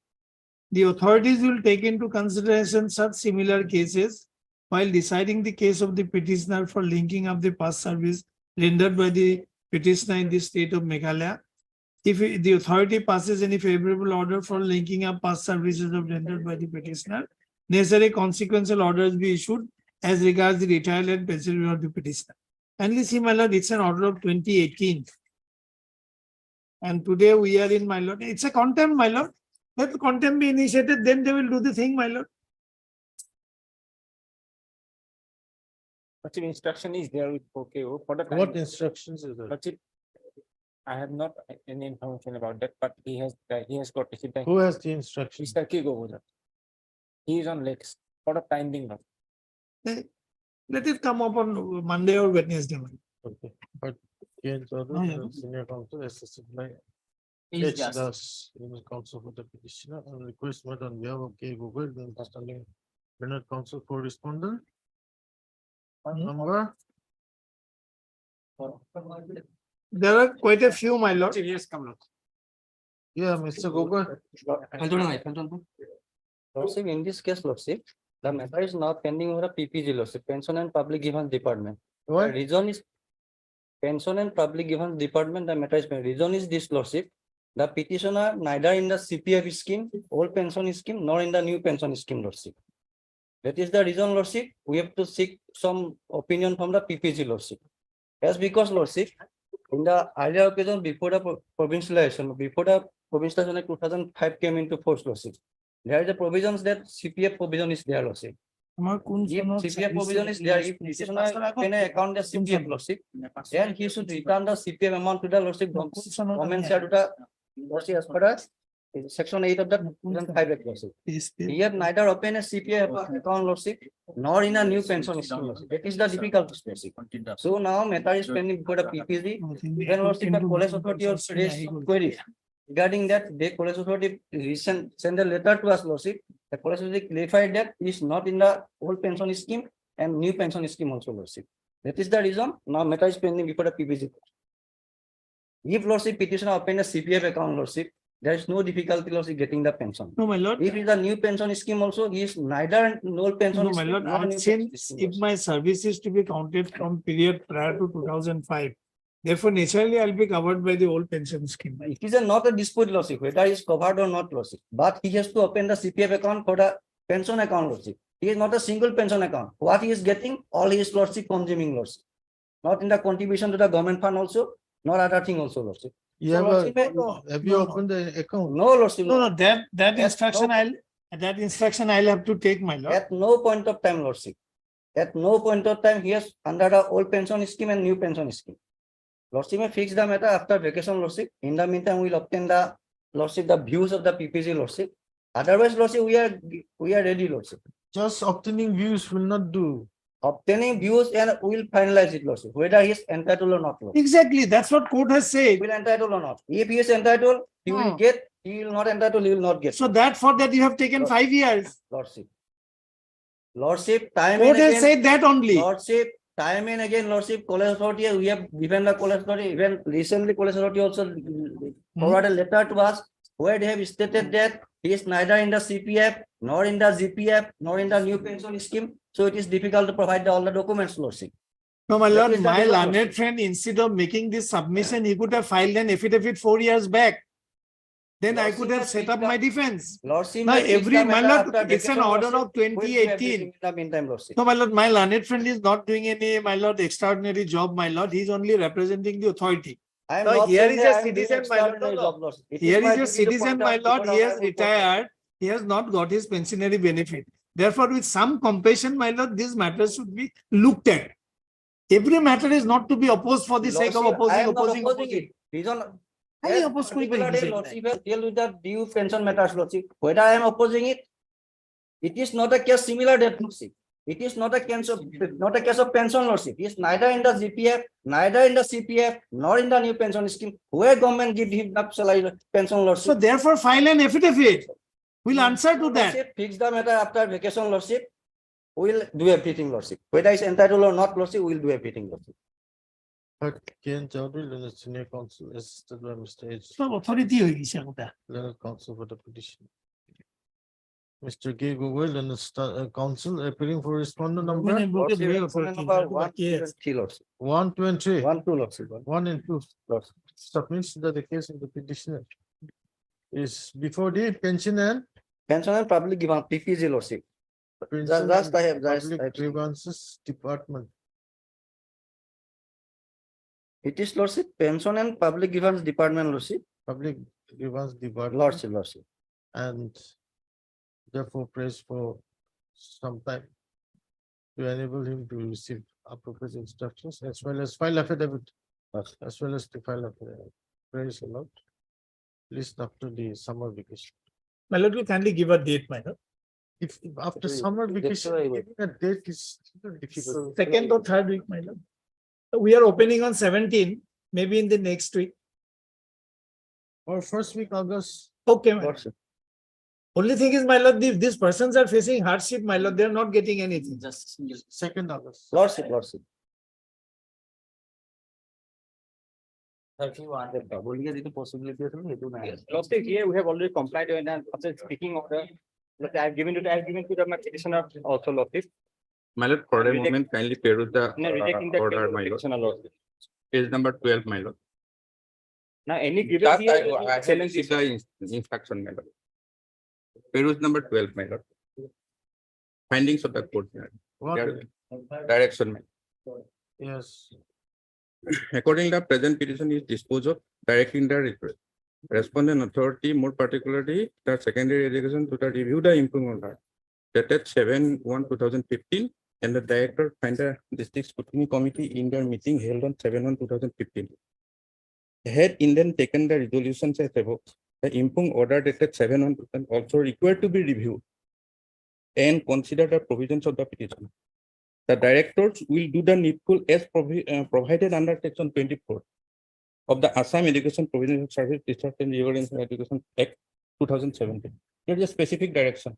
The authorities will take into consideration such similar cases while deciding the case of the petitioner for linking up the past service rendered by the petitioner in the state of Meghalaya. If the authority passes any favorable order for linking up past services rendered by the petitioner, necessary consequential orders be issued as regards the retrial and pension of the petitioner. And see, my lord, it's an order of 2018. And today we are in, my lord, it's a contempt, my lord. Let the contempt be initiated, then they will do the thing, my lord. But the instruction is there with OKO for the time. What instructions is that? But I have not any information about that, but he has got received. Who has the instructions? Mr. Kigo. He is on legs for the time being. Let it come up on Monday or Wednesday. Okay. But senior counsel assisted by Is H. just. Das, senior counsel for the petitioner, and request made on behalf of K. Google, then standing Bernard counsel for respondent. Number. There are quite a few, my lord. Yeah, Mr. Google. Lordship, in this case, Lordship, the matter is now pending over a PPG, Lordship, Pension and Public Grievances Department. What? The reason is Pension and Public Grievances Department, the matter is pending. Reason is this, Lordship. The petitioner neither in the CPF scheme, old pension scheme, nor in the new pension scheme, Lordship. That is the reason, Lordship, we have to seek some opinion from the PPG, Lordship. As because, Lordship, in the earlier occasion before the provincialization, 2005 came into force, Lordship. There is a provisions that CPF provision is there, Lordship. If CPF provision is there, if petitioner can account the CPF, Lordship, then he should return the CPF amount to the Lordship. Comment share to the Lordship as per as Section 8 of the 2005 Act, Lordship. He have neither opened a CPF account, Lordship, nor in a new pension scheme, Lordship. That is the difficult, Lordship. So now matter is pending before the PPG. Then, Lordship, the College Authority also raised query. Regarding that, the College Authority sent a letter to us, Lordship. The College Authority clarified that is not in the old pension scheme and new pension scheme also, Lordship. That is the reason now matter is pending before the PPG. If Lordship petitioner open a CPF account, Lordship, there is no difficulty, Lordship, getting the pension. No, my lord. If it is a new pension scheme also, he is neither an old pension No, my scheme lord, nor a new pension since scheme. if my service is to be counted from period prior to 2005, therefore naturally I'll be covered by the old pension scheme. It is not a dispute, Lordship, whether he is covered or not, Lordship. But he has to open the CPF account for the pension account, Lordship. He is not a single pension account. What he is getting, all his Lordship consuming, Lordship. Not in the contribution to the government fund also, nor other thing also, Lordship. You So, have, Lordship, have you opened the account? no, Lordship. No, that At instruction no- I'll have to take, my lord. At no point of time, Lordship. At no point of time, he has under the old pension scheme and new pension scheme. Lordship may fix the matter after vacation, Lordship. In the meantime, we will obtain the Lordship, the views of the PPG, Lordship. Otherwise, Lordship, we are ready, Lordship. Just obtaining views will not do. Obtaining views and we will finalize it, Lordship, whether he is entitled or not, Lordship. Exactly, that's what court has said. Will entitled or not. If he is entitled, he will get. He will not entitled, he will not get. So that for that you have taken 5 years. Lordship. Lordship, time Court and has again. said that only. Lordship, time and again, Lordship, College Authority, we have given the College Authority, even recently College Authority also forwarded a letter to us where they have stated that he is neither in the CPF, nor in the GPF, nor in the new pension scheme. So it is difficult to provide all the documents, Lordship. No, my That lord, is the my reason, learned Lordship. friend, instead of making this submission, he could have filed an affidavit 4 years back. then I could have set up my defense. Lordship Now, may fix every, the my matter lord, after it's an vacation, order Lordship. of We'll do 2018. everything in the meantime, Lordship. No, my lord, my learned friend is not doing any, my lord, extraordinary job, my lord. He's only representing the authority. I am Now, not here saying is that a I am doing citizen, my lord. extraordinary job, Lordship. It Here my is a duty to citizen, point my out lord. what He I has have reported. retired. He has not got his pensionary benefit. Therefore, with some compassion, my lord, these matters should be looked at. Every matter is not to be opposed for the sake of Lordship, I opposing, am not opposing it. Reason. Highly Yes, opposed particular kori day, pahi Lordship has deal with the due pension matters, Lordship. Whether I am opposing it, it is not a case similar that, Lordship. It is not a case of pension, Lordship. It is neither in the GPF, neither in the CPF, nor in the new pension scheme, where government give him the salary pension, Lordship. So therefore, file an affidavit. We'll answer to that. Lordship, fix the matter after vacation, Lordship. We'll do everything, Lordship. Whether it's entitled or not, Lordship, we'll do everything, Lordship. But Ken Chowdhury, Learned Senior Counsel, assisted by Mr. H. Sab authority hogi se gota. Learned Counsel for the petition. Mr. K. Gogoi, Learned Counsel, appearing for respondent number When I broke it, Lordship, very respondent authority. number 1, 2, and 3, Lordship. 1, 2, and 3. 1, 2, Lordship. 1 and 2. Submits that the case of the petitioner is before the pension and Pension and public given PPG, Lordship. Pension Just I have, and just Public I have. Grievances Department. It is, Lordship, pension and public grievance department, Lordship. Public Grievance Department. Lordship, Lordship. And therefore prays for some time to enable him to receive appropriate instructions as well as file affidavit, as well as to file affidavit. Praise the Lord. List after the summer vacation. My lord, will kindly give a date, my lord. If after summer vacation, giving a date is difficult. Second or third week, my lord. We are opening on 17, maybe in the next week. Or first week August. Okay, my lord. Lordship. Only thing is, my lord, if these persons are facing hardship, my lord, they are not getting anything. Just 2nd August. Lordship, Lordship. Yes, Lordship, here we have already complied with an after speaking order. But I have given to my petitioner also, Lordship. My lord, for a moment, kindly peruse the No, rejecting the order, my lord. petitioner, Lordship. Page number 12, my lord. Now, any given Just here, I have challenge received the instruction, my lord. Peruse number 12, my lord. Findings of the court, my lord. What? Direction, my lord. Yes. According the present petition is disposed of directing the respondent authority, more particularly the secondary education, to the review the improvement order dated 7/1/2015, and the director find the district scrutiny committee in their meeting held on 7/1/2015. Had Indian taken the resolutions as above, the improvement order dated 7/1 also required to be reviewed and consider the provisions of the petition. The directors will do the needful as provided under section 24 of the Assam Education Provincial Service Discharge and Reorganization Education Act 2017. There is a specific direction.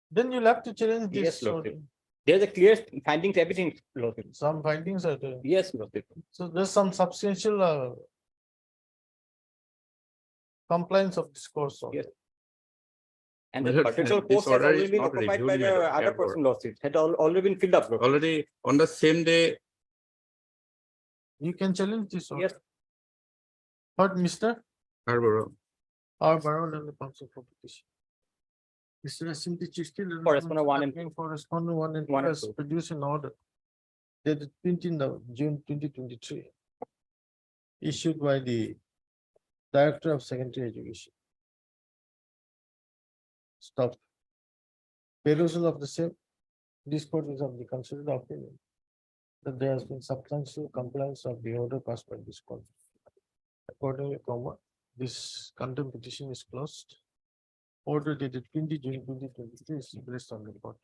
Then you'll have to challenge this. Yes, Lordship. There's a clear findings, everything, Lordship. Some findings are there. Yes, Lordship. So there's some substantial compliance of discourse. Yes. And My the lord, particular this post has order is already been not occupied by reviewed, my the lord. other Therefore, person, Lordship. Had already been filled up, Lordship. already on the same day, You can challenge this. Order. Yes. But Mr. Harborough. R. Barrow and the council for petition. Mr. SMDC still. Correspondent 1 and 2. Correspondent 1 and 2 1 and has 2. produced an order dated 20th of June 2023. Issued by the Director of Secondary Education. Stop. Perusal of the same. This court is of the considered opinion that there has been substantial compliance of the order passed by this court. Accordingly, this contempt petition is closed. Order dated 20 June 2023 is placed on the report.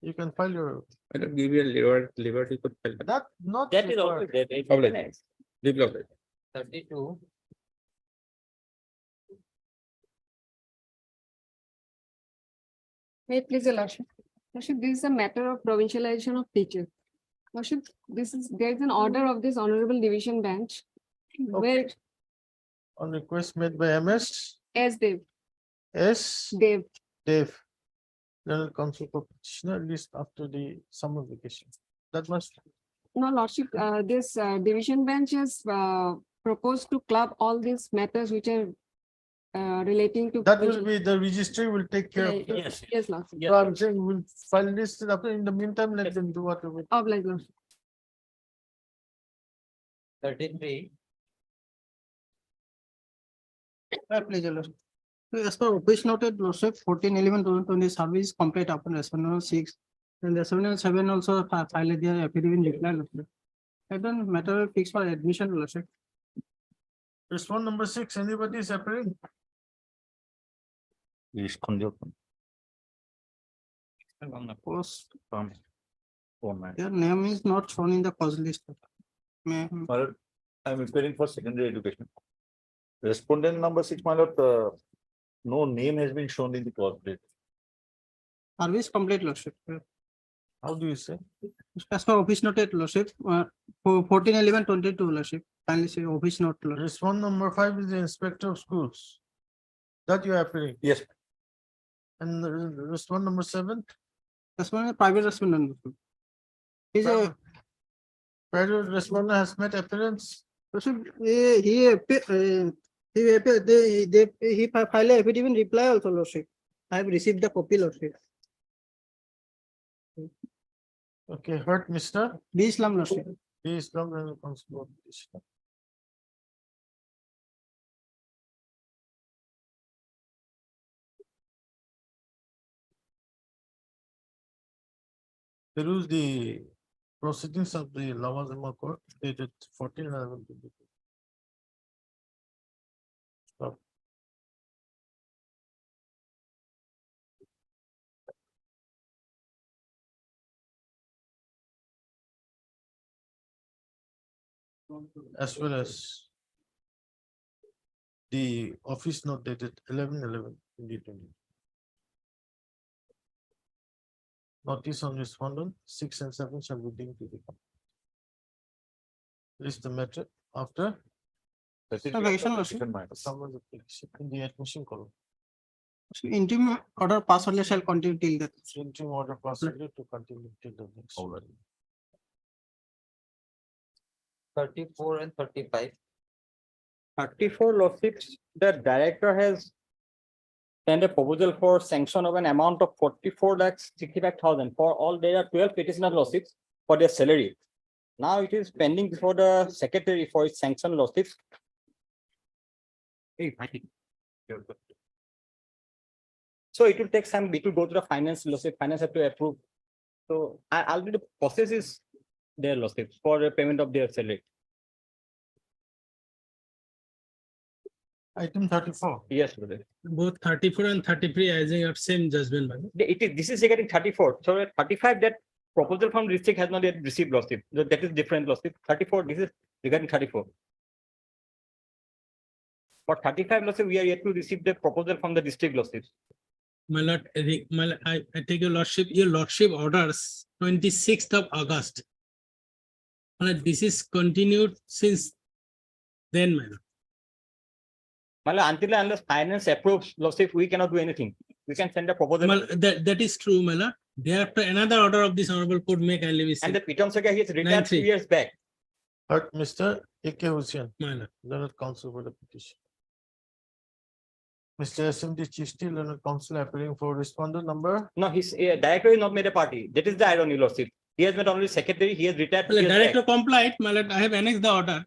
You can file your. I don't give you a liberty to file. That not. That is also required. there. Public. Develop. 32. Wait, please, Your Lordship. Lordship, this is a matter of provincialization of teachers. Lordship, there is an order of this honorable division bench where On request made by MS. as they S. Dev. Dev. Learned counsel for petitioner list after the summer vacation. That must. No, Lordship, this division bench has proposed to club all these matters which are relating to. That will be, the registry will take care of. that. Yes, yes, Lordship. So I'm saying we'll file this after, in the meantime, let them do whatever. Obliged, Lordship. 33. Please, your lordship. As per office noted, lordship, 14/11/2020 service complete upon respondent 6. And the 7/7 also filed their affidavit reply, lordship. And then matter fixed for admission, lordship. Respond number 6, anybody is appearing? Post, Format. their name is not shown in the cause list. May, I'm appearing for secondary education. Respondent number 6, my lord, no name has been shown in the clause plate. service complete, lordship. How do you say? As per office noted, lordship, 14/11/22, lordship. Kindly say office note, lordship. Respond number 5 is the inspector of schools. That you are appearing. Yes. And the respond number 7? That's one is private respondent, lordship. He's a, Private respondent has met appearance. lordship, he filed a affidavit reply also, lordship. I have received the copy, lordship. Okay, heard, Mr. B Islam, lordship. B. Islam and Constable Petitioner. There is the proceedings of the Lavazima court dated 14/11/22. Stop. As well as the office note dated 11/11/2020. Notice on respondent 6 and 7 shall be deemed to be. List the matter after Vacation, lordship. summons application in the admission column. Interim order pass only shall continue till that. Interim order possibly to continue till the next. 34 and 35. 34, lordships, the director has sent a proposal for sanction of an amount of 44,65,000 for all. There are 12 petitioner lordships for their salary. Now it is pending before the secretary for its sanction, lordships. So it will take some, it will go to the finance, lordship. Finance have to approve. So I'll do the process is their lordships for the payment of their salary. Item 34. Yes, brother. Both 34 and 33 as in your same judgment, madam. This is regarding 34. So at 35, that proposal from district has not yet received, lordship. So that is different, lordship. 34, this is regarding 34. For 35, lordship, we are yet to receive the proposal from the district, lordship. My lord, I take your lordship orders 26th of August. My lord, this is continued since then, my lord. Until and unless finance approves, lordship, we cannot do anything. We can send a proposal. Well, that is true, my lord. Thereafter, another order of this honorable court may kindly be And sent. the Pitam Saga, he has retired 2 years back. Heard, Mr. A.K. Hussain, My lord. Learned Counsel for the petition. Mr. SMD Chisti, Learned Counsel appearing for respondent number. No, his director is not made a party. That is the irony, lordship. He has made only secretary. He has retired. 2 Well, years director back. complied, my lord. I have annexed the order.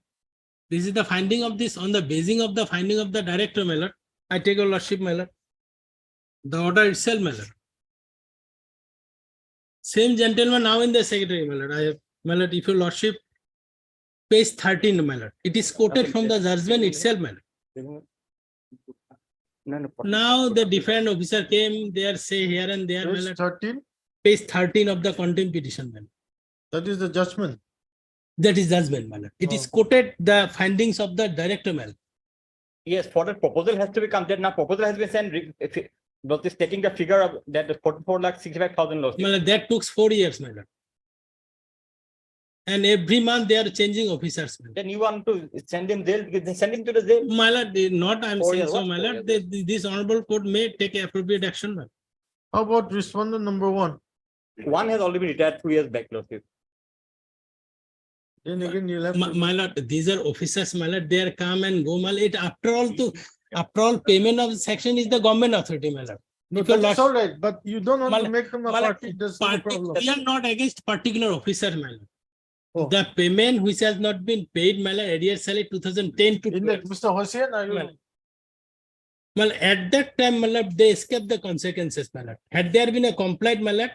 This is the finding of this on the basing of the finding of the director, my lord. I take your lordship, my lord. The order itself, my lord. Same gentleman now in the secretary, my lord. I have, my lord, if your lordship, page 13, my lord. It is quoted from the judgment itself, my lord. Now the different officer came there, say here and there, my Page lord. 13, Page 13 of the contempt petition, my lord. that is the judgment. That is judgment, my lord. It is quoted the findings of the director, my lord. Yes, for the proposal has to be come. That now proposal has been sent. But is taking the figure of that 44,65,000 loss. My lord, that took 4 years, my lord. And every month they are changing officers. Then you want to send him jail, because they send him to the jail. My lord, not I'm 4 saying years, so, what? my 4 lord, years. this honorable court may take appropriate action. My lord. How about respondent number 1? One has already been retired 2 years back, Lordship. Then again, you'll have to. My lord, these are officers, my lord, they are come and go, my lord. After all, payment of section is the government authority, my lord. No, If your that's lord- all right, but you don't want to Mal- make them a Mal- party, that's no problem. We are not against particular officer, my lord. Oh. The payment which has not been paid, my lord, arrears salary 2010 to In 12. that, Mr. Hossain, are you? Well, at that time, my lord, they escaped the consequences, my lord. Had there been a complaint, my lord,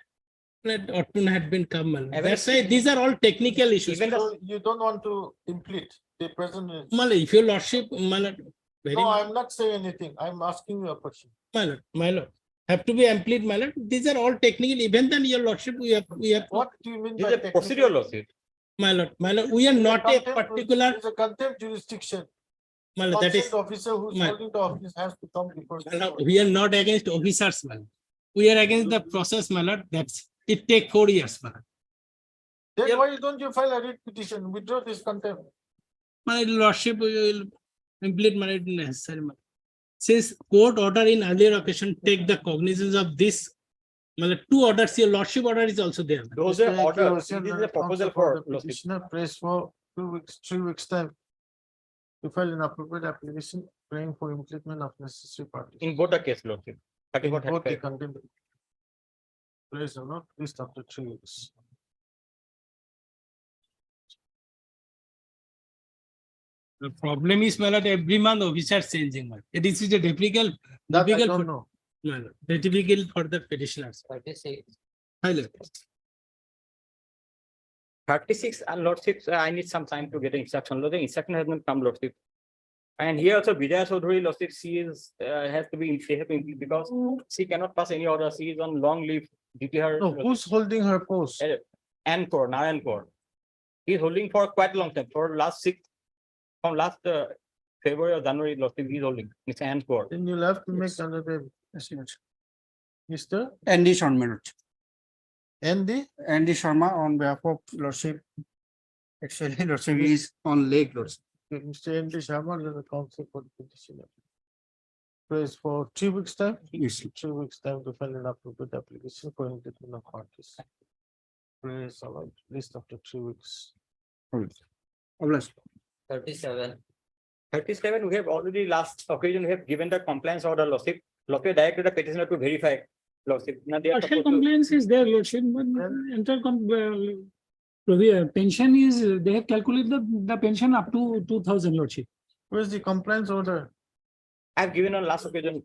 Orton had been come, my lord. That's why these are all technical issues. So you don't want to implicate the president. My lord, if your lordship, my lord, very, No, I'm not saying anything. I'm asking you a question. my lord, have to be amplified, my lord. These are all technical. Even then, your lordship, we have. What do you mean This by is a technical? procedural lawsuit. My lord, we are not a Contempt- particular. It's a contempt jurisdiction. My lord, that is. Concerned officer who's my- holding the office has to come before. My lord, we are not against officers, my lord. We are against the process, my lord. That's it. Take 4 years, my lord. Then why don't you file a writ petition, withdraw this contempt? My lordship will implement my necessary. My lord. Since court order in earlier occasion take the cognizance of this, my lord, 2 orders, your lordship order is also there. Those are orders. This is a proposal for the lawsuit. petitioner prays for 2 weeks, 3 weeks time to file an appropriate application, praying for implement of necessary parties. In both the case, Lordship. In 34 both the 35. contempt. Prays or not, least after 3 weeks. The problem is, my lord, every month officers changing, my lord. It is a difficult, That I difficult, don't for, know. my lord, difficult for the petitioners. 36 and Lordship, I need some time to get the instruction. The instruction has not come, Lordship. And here also Vijaya Chaudhary, Lordship, she is has to be because she cannot pass any order. She is on long leave due to her. No, who's holding her post? Encore, now Encore. He's holding for quite a long time. For last February or January, Lordship, he's holding. It's Encore. Then you'll have to make another. Mr. Andy Sharma. Andy? Andy Sharma on behalf of Lordship. Actually, Lordship is on lake, Lordship. Mr. Andy Sharma, the counsel for the petitioner. Prays for 3 weeks time? Yes. 3 weeks time to file an appropriate application for implement of parties. Prays allowed, least after 3 weeks. 37. 37, we have already last occasion, we have given the compliance order, Lordship. Lordship directed the petitioner to verify, Lordship. Now they are Partial supposed to. compliance is there, Lordship, but pension is, they have calculated the pension up to 2,000, Lordship. Where's the compliance order? I've given on last occasion.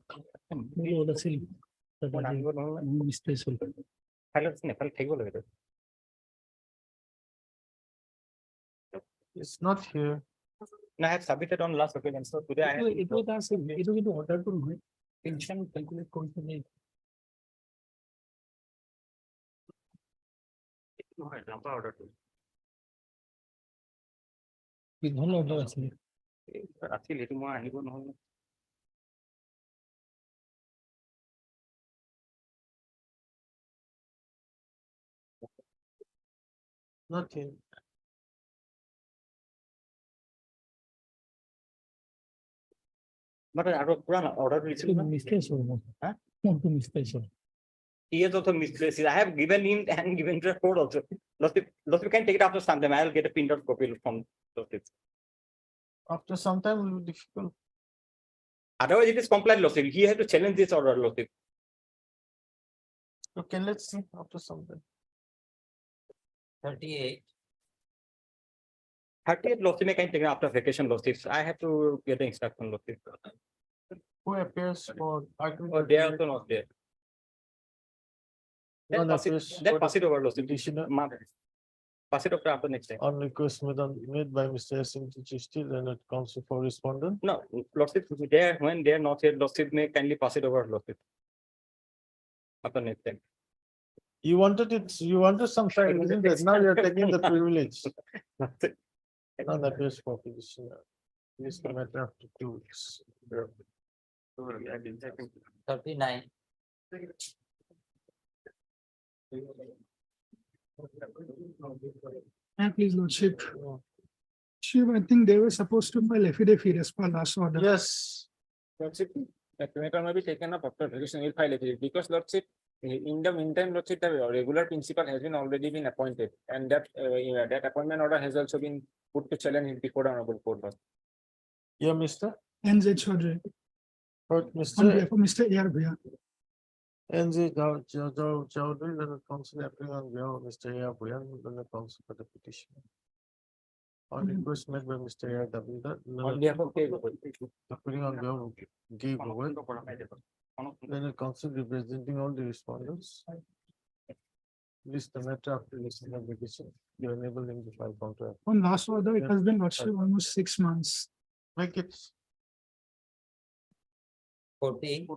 It's not here. No, I have submitted on last occasion, so today I have. It was asking, it will be order to pension calculate. আছিল সেইটো মই আহিব নহ'লে। Not here. But আৰু পুৰা order দিছিল না? Huh? He has also misplaced it. I have given him and given the code also. Lordship can take it after some time. I'll get a printed copy from Lordship. After some time, it will be difficult. Otherwise, it is compliant, Lordship. He has to challenge this order, Lordship. Okay, let's see after some time. 38. 30th, Lordship, I can take it after vacation, Lordship. I have to get the instruction, Lordship. Who appears for argument? Oh, they are also not there. None That appears that for pass it over, Lordship. petitioner. Pass it over after next time. On request made by Mr. SMDC, still and at counsel for respondent. No, Lordship, there when they are not here, Lordship may kindly pass it over, Lordship. After next time. You wanted it, you wanted some time, isn't it? Now you're taking the privilege. None appears for petitioner. This matter after 2 weeks. 39. Please, Lordship. Chief, I think they were supposed to file affidavit as per last order. Yes. Lordship, that matter may be taken up after resolution will file it because Lordship, in the meantime, Lordship, the regular principal has been already been appointed, and that that appointment order has also been put to challenge before the honorable court. Yeah, Mr. NZ Chaudhary. But On Mr. behalf of Mr. A.R. Bhuya. NZ Chowdhury, then the council appearing on behalf of Mr. A. Bhuyan, then the council for the petition. On request made by Mr. A. Davilda, On behalf of appearing on behalf of Gay Bhuyan, then the council representing all the respondents. List the matter after listening of the petition, you enable him to file counter. On last order, it has been Lordship almost 6 months. Make it. 40.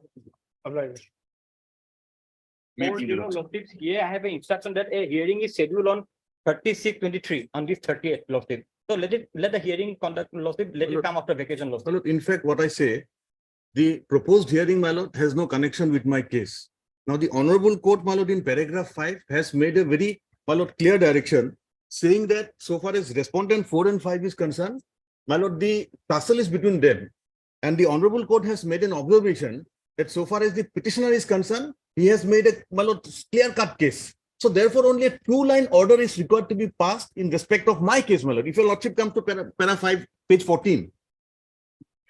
Here I have an instruction that a hearing is scheduled on 36/23 on this 30th, Lordship. So let the hearing conduct, Lordship, let it come after vacation, Lordship. My lord, in fact, what I say, the proposed hearing, my lord, has no connection with my case. Now, the honorable court, my lord, in paragraph 5 has made a very, my lord, clear direction saying that so far as respondent 4 and 5 is concerned, my lord, the tussle is between them. And the honorable court has made an observation that so far as the petitioner is concerned, he has made a, my lord, clear-cut case. So therefore, only a 2-line order is required to be passed in respect of my case, my lord. If your lordship comes to para 5, page 14,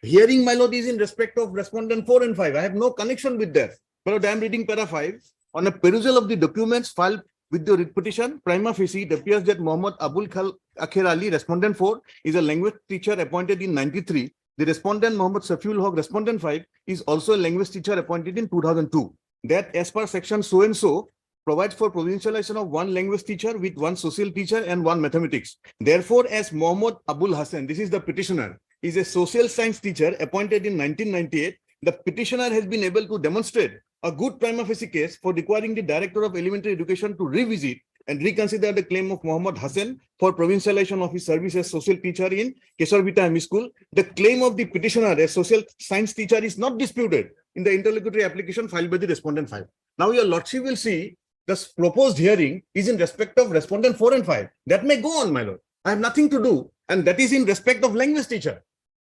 hearing, my lord, is in respect of respondent 4 and 5. I have no connection with that. My lord, I am reading para 5. On a perusal of the documents filed with the writ petition, prima facie, it appears that Muhammad Abul Akhir Ali, respondent 4, is a language teacher appointed in 93. The respondent Muhammad Safiul Haq, respondent 5, is also a language teacher appointed in 2002. That as per section so and so provides for provincialization of 1 language teacher with 1 social teacher and 1 mathematics. Therefore, as Muhammad Abul Hassan, this is the petitioner, is a social science teacher appointed in 1998, the petitioner has been able to demonstrate a good prima facie case for requiring the Director of Elementary Education to revisit and reconsider the claim of Muhammad Hassan for provincialization of his service as social teacher in Kesarvita High School. The claim of the petitioner as social science teacher is not disputed in the interlocutory application filed by the respondent 5. Now, your lordship will see the proposed hearing is in respect of respondent 4 and 5. That may go on, my lord. I have nothing to do, and that is in respect of language teacher.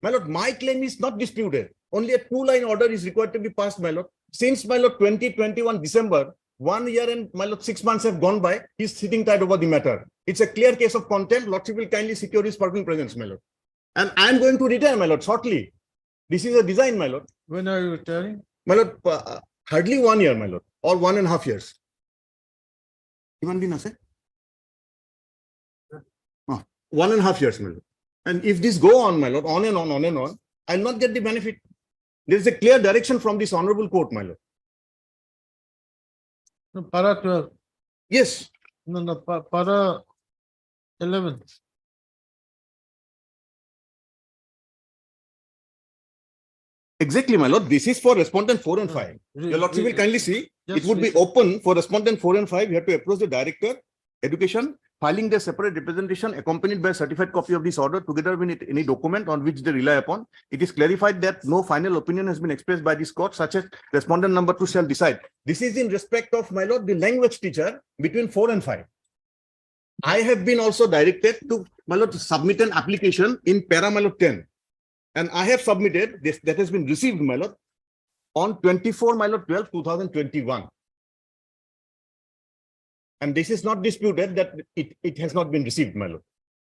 My lord, my claim is not disputed. Only a 2-line order is required to be passed, my lord. Since, my lord, 2021 December, 1 year and, my lord, 6 months have gone by. He's sitting tight over the matter. It's a clear case of contempt. Lordship will kindly secure his parking presence, my lord. And I am going to retire, my lord, shortly. This is a design, my lord. When are you retiring? My lord, hardly 1 year, my lord, or 1.5 years. Even been say? 1.5 years, my lord. And if this go on, my lord, on and on, I'll not get the benefit. There is a clear direction from this honorable court, my lord. No, para 12. Yes. No, para 11. Exactly, my lord. This is for respondent 4 and 5. Your lordship will kindly see. It would be open for respondent 4 and 5. You have to approach the Director, Education, filing their separate representation accompanied by a certified copy of this order together with any document on which they rely upon. It is clarified that no final opinion has been expressed by this court, such as respondent number 2 shall decide. This is in respect of, my lord, the language teacher between 4 and 5. I have been also directed to, my lord, to submit an application in para, my lord, 10. And I have submitted this, that has been received, my lord, on 24, my lord, 12, 2021. And this is not disputed that it has not been received, my lord.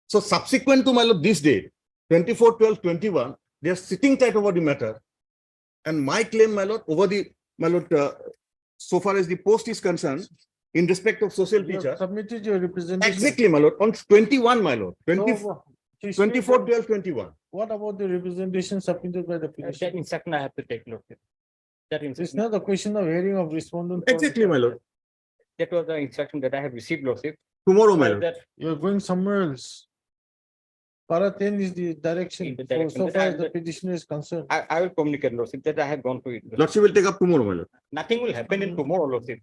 So subsequent to, my lord, this date, 24/12/21, they are sitting tight over the matter. And my claim, my lord, over the, my lord, so far as the post is concerned, in respect of social teacher. Submitted your representation. Exactly, my lord, on 21, my lord, 24/12/21. What about the representation submitted by the petitioner? That instruction I have to take note of. That It's instruction, not a question of hearing of respondent. Exactly, my lord. that was the instruction that I have received, Lordship. Tomorrow, my lord. That You're going somewhere else. Para 10 is the direction. The direction So that far I- as the petitioner is concerned. I will communicate, Lordship, that I have gone to it. Lordship will take up tomorrow, my lord. Nothing will happen in tomorrow, Lordship.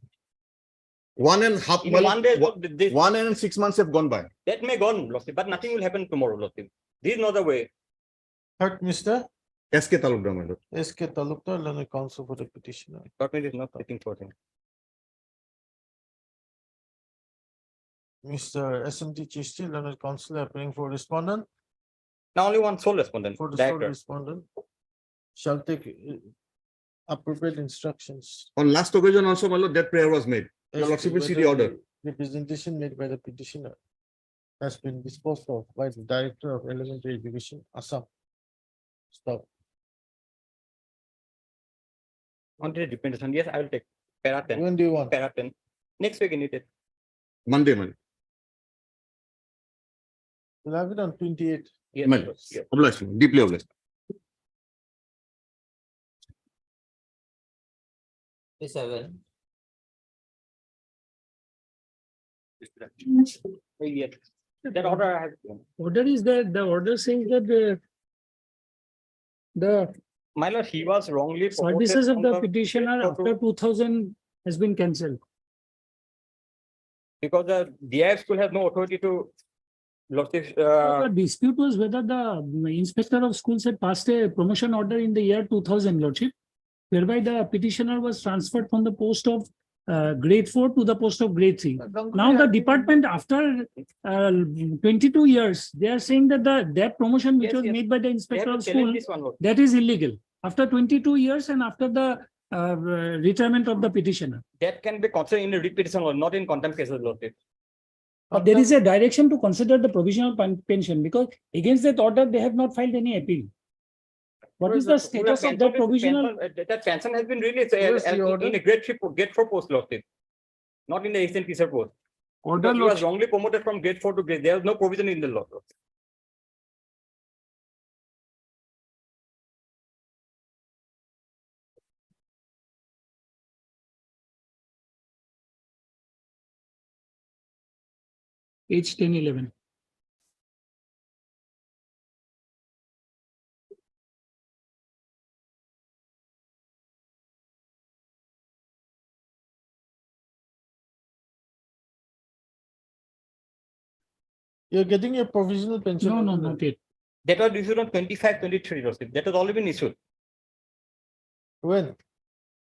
1.5, In my one day, lord, this, 1 and 6 months have gone by. that may go on, Lordship, but nothing will happen tomorrow, Lordship. This is not the way. Heard, Mr. SK Talukdar, my lord. SK Talukdar, learned counsel for the petitioner. Department is not waiting for him. Mr. SMT Chisti, learned counsel appearing for respondent, Now only one sole respondent, for the sole director. respondent, shall take appropriate instructions. On last occasion also, my lord, that prayer was made. Your as lordship to will see whether the order. Representation made by the petitioner has been disposed of by the Director of Elementary Education, Assam. Stop. On the representation, yes, I will take para 10. When do you want? Para 10. Next week, you need it. Monday, man. We'll have it on 28. Yes, Man, yes. obliged, deeply obliged. Seven. Yes. That order I have given. Order is that the order says that the My lord, he was wrongly. promoted services of from the petitioner grade four after to- 2000 has been cancelled. Because the DIF school has no authority to. Lordship, The dispute was whether the inspector of schools had passed a promotion order in the year 2000, Lordship, whereby the petitioner was transferred from the post of grade 4 to the post of grade 3. Now the department, after 22 years, they are saying that that promotion which Yes, was yes. made by the They have inspector to of challenge school, this one, Lord. that is illegal. After 22 years and after the retirement of the petitioner. That can be considered in a writ petition or not in contempt cases, Lordship. But there is a direction to consider the provisional pension because against that order, they have not filed any appeal. What is the status of that provisional? That pension has been released Where's the order? in a grade 4 post, Lordship. Not in the assistant teacher post. Order, Because he was wrongly promoted from grade 4 to grade. There was no provision in the law. Page 10, 11. You're getting a provisional pension. No, isn't it? not yet. That was issued on 25-23, Lordship. That has already been issued. When?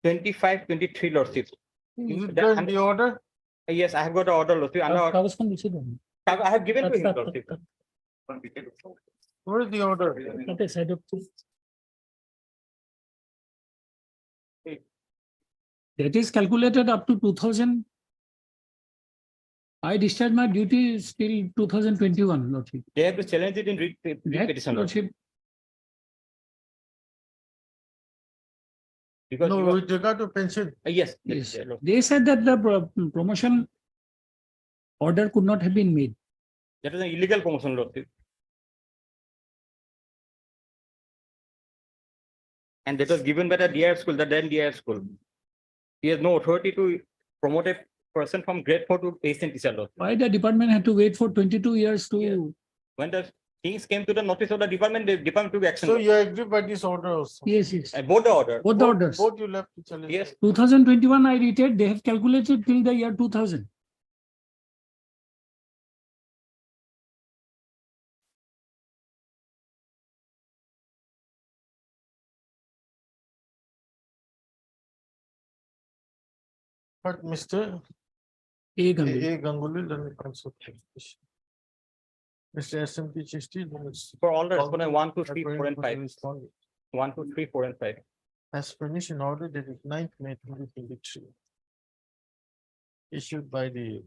25-23, Lordship. Is it there in the order? Yes, I have got the order, Lordship. And I have given to him, Lordship. Where is the order? That is calculated up to 2000. I discharged my duty till 2021, Lordship. They have to challenge it in writ petition, Lordship. Because No, you are- with regard to pension. Yes. Yes. Yes, Lordship. They said that the promotion order could not have been made. That is an illegal promotion, Lordship. And that was given by the DIF school, the then DIF school. He has no authority to promote a person from grade 4 to assistant teacher, Lordship. Why the department had to wait for 22 years to? When the things came to the notice of the department took action. So you agree by this order also? Yes, yes. Both the order. Both the orders. Both you left to challenge. Yes. 2021, I retained, they have calculated till the year 2000. But Mr. A. Ganguly. A. Ganguly, learned counsel. Mr. SMT Chisti. For all the respondents 1, 2, 3, 4, and 5. 1, 2, 3, 4, and 5. As permission order dated 9th May 2023. Issued by the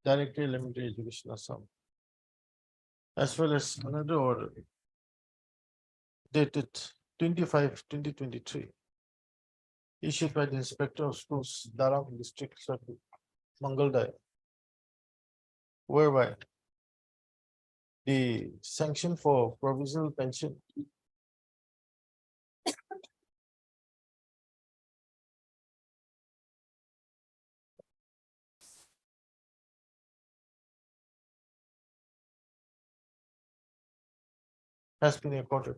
Director Elementary Education Assam. As well as another order dated 25/2023. Issued by the Inspector of Schools, Darang District Circle, Mangalday. Whereby the sanction for provisional pension has been accorded.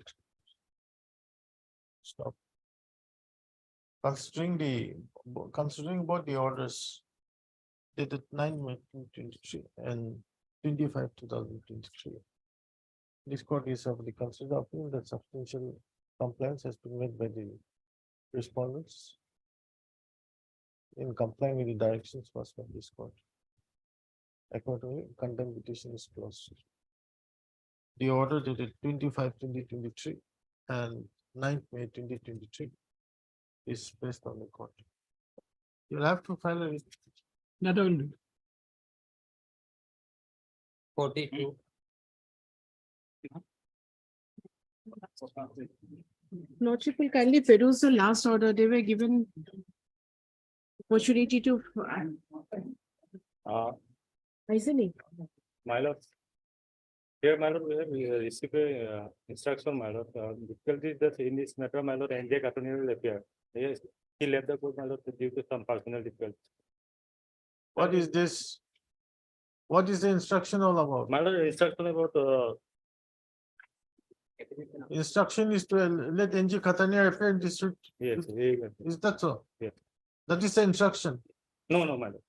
Stop. Considering both the orders dated 9 May 2023 and 25/2023. This court is of the considered opinion that substantial compliance has been made by the respondents in complying with the directions passed by this court. Accordingly, contempt petition is closed. The order dated 25/2023 and 9th May 2023 is placed on the court. You'll have to file a That I will do. 42. Lordship will kindly peruse the last order. They were given opportunity to. Isn't it? My lord. Here, my lord, we have received a instruction, my lord. Difficulty is that in this matter, my lord, NJ attorney will appear. Yes, he left the court, my lord, due to some personal difficulty. What is this? What is the instruction all about? My lord, instruction about Instruction is to let NG Khatania appear in district. yes, Is that so? Yes. That is the instruction. no, my lord.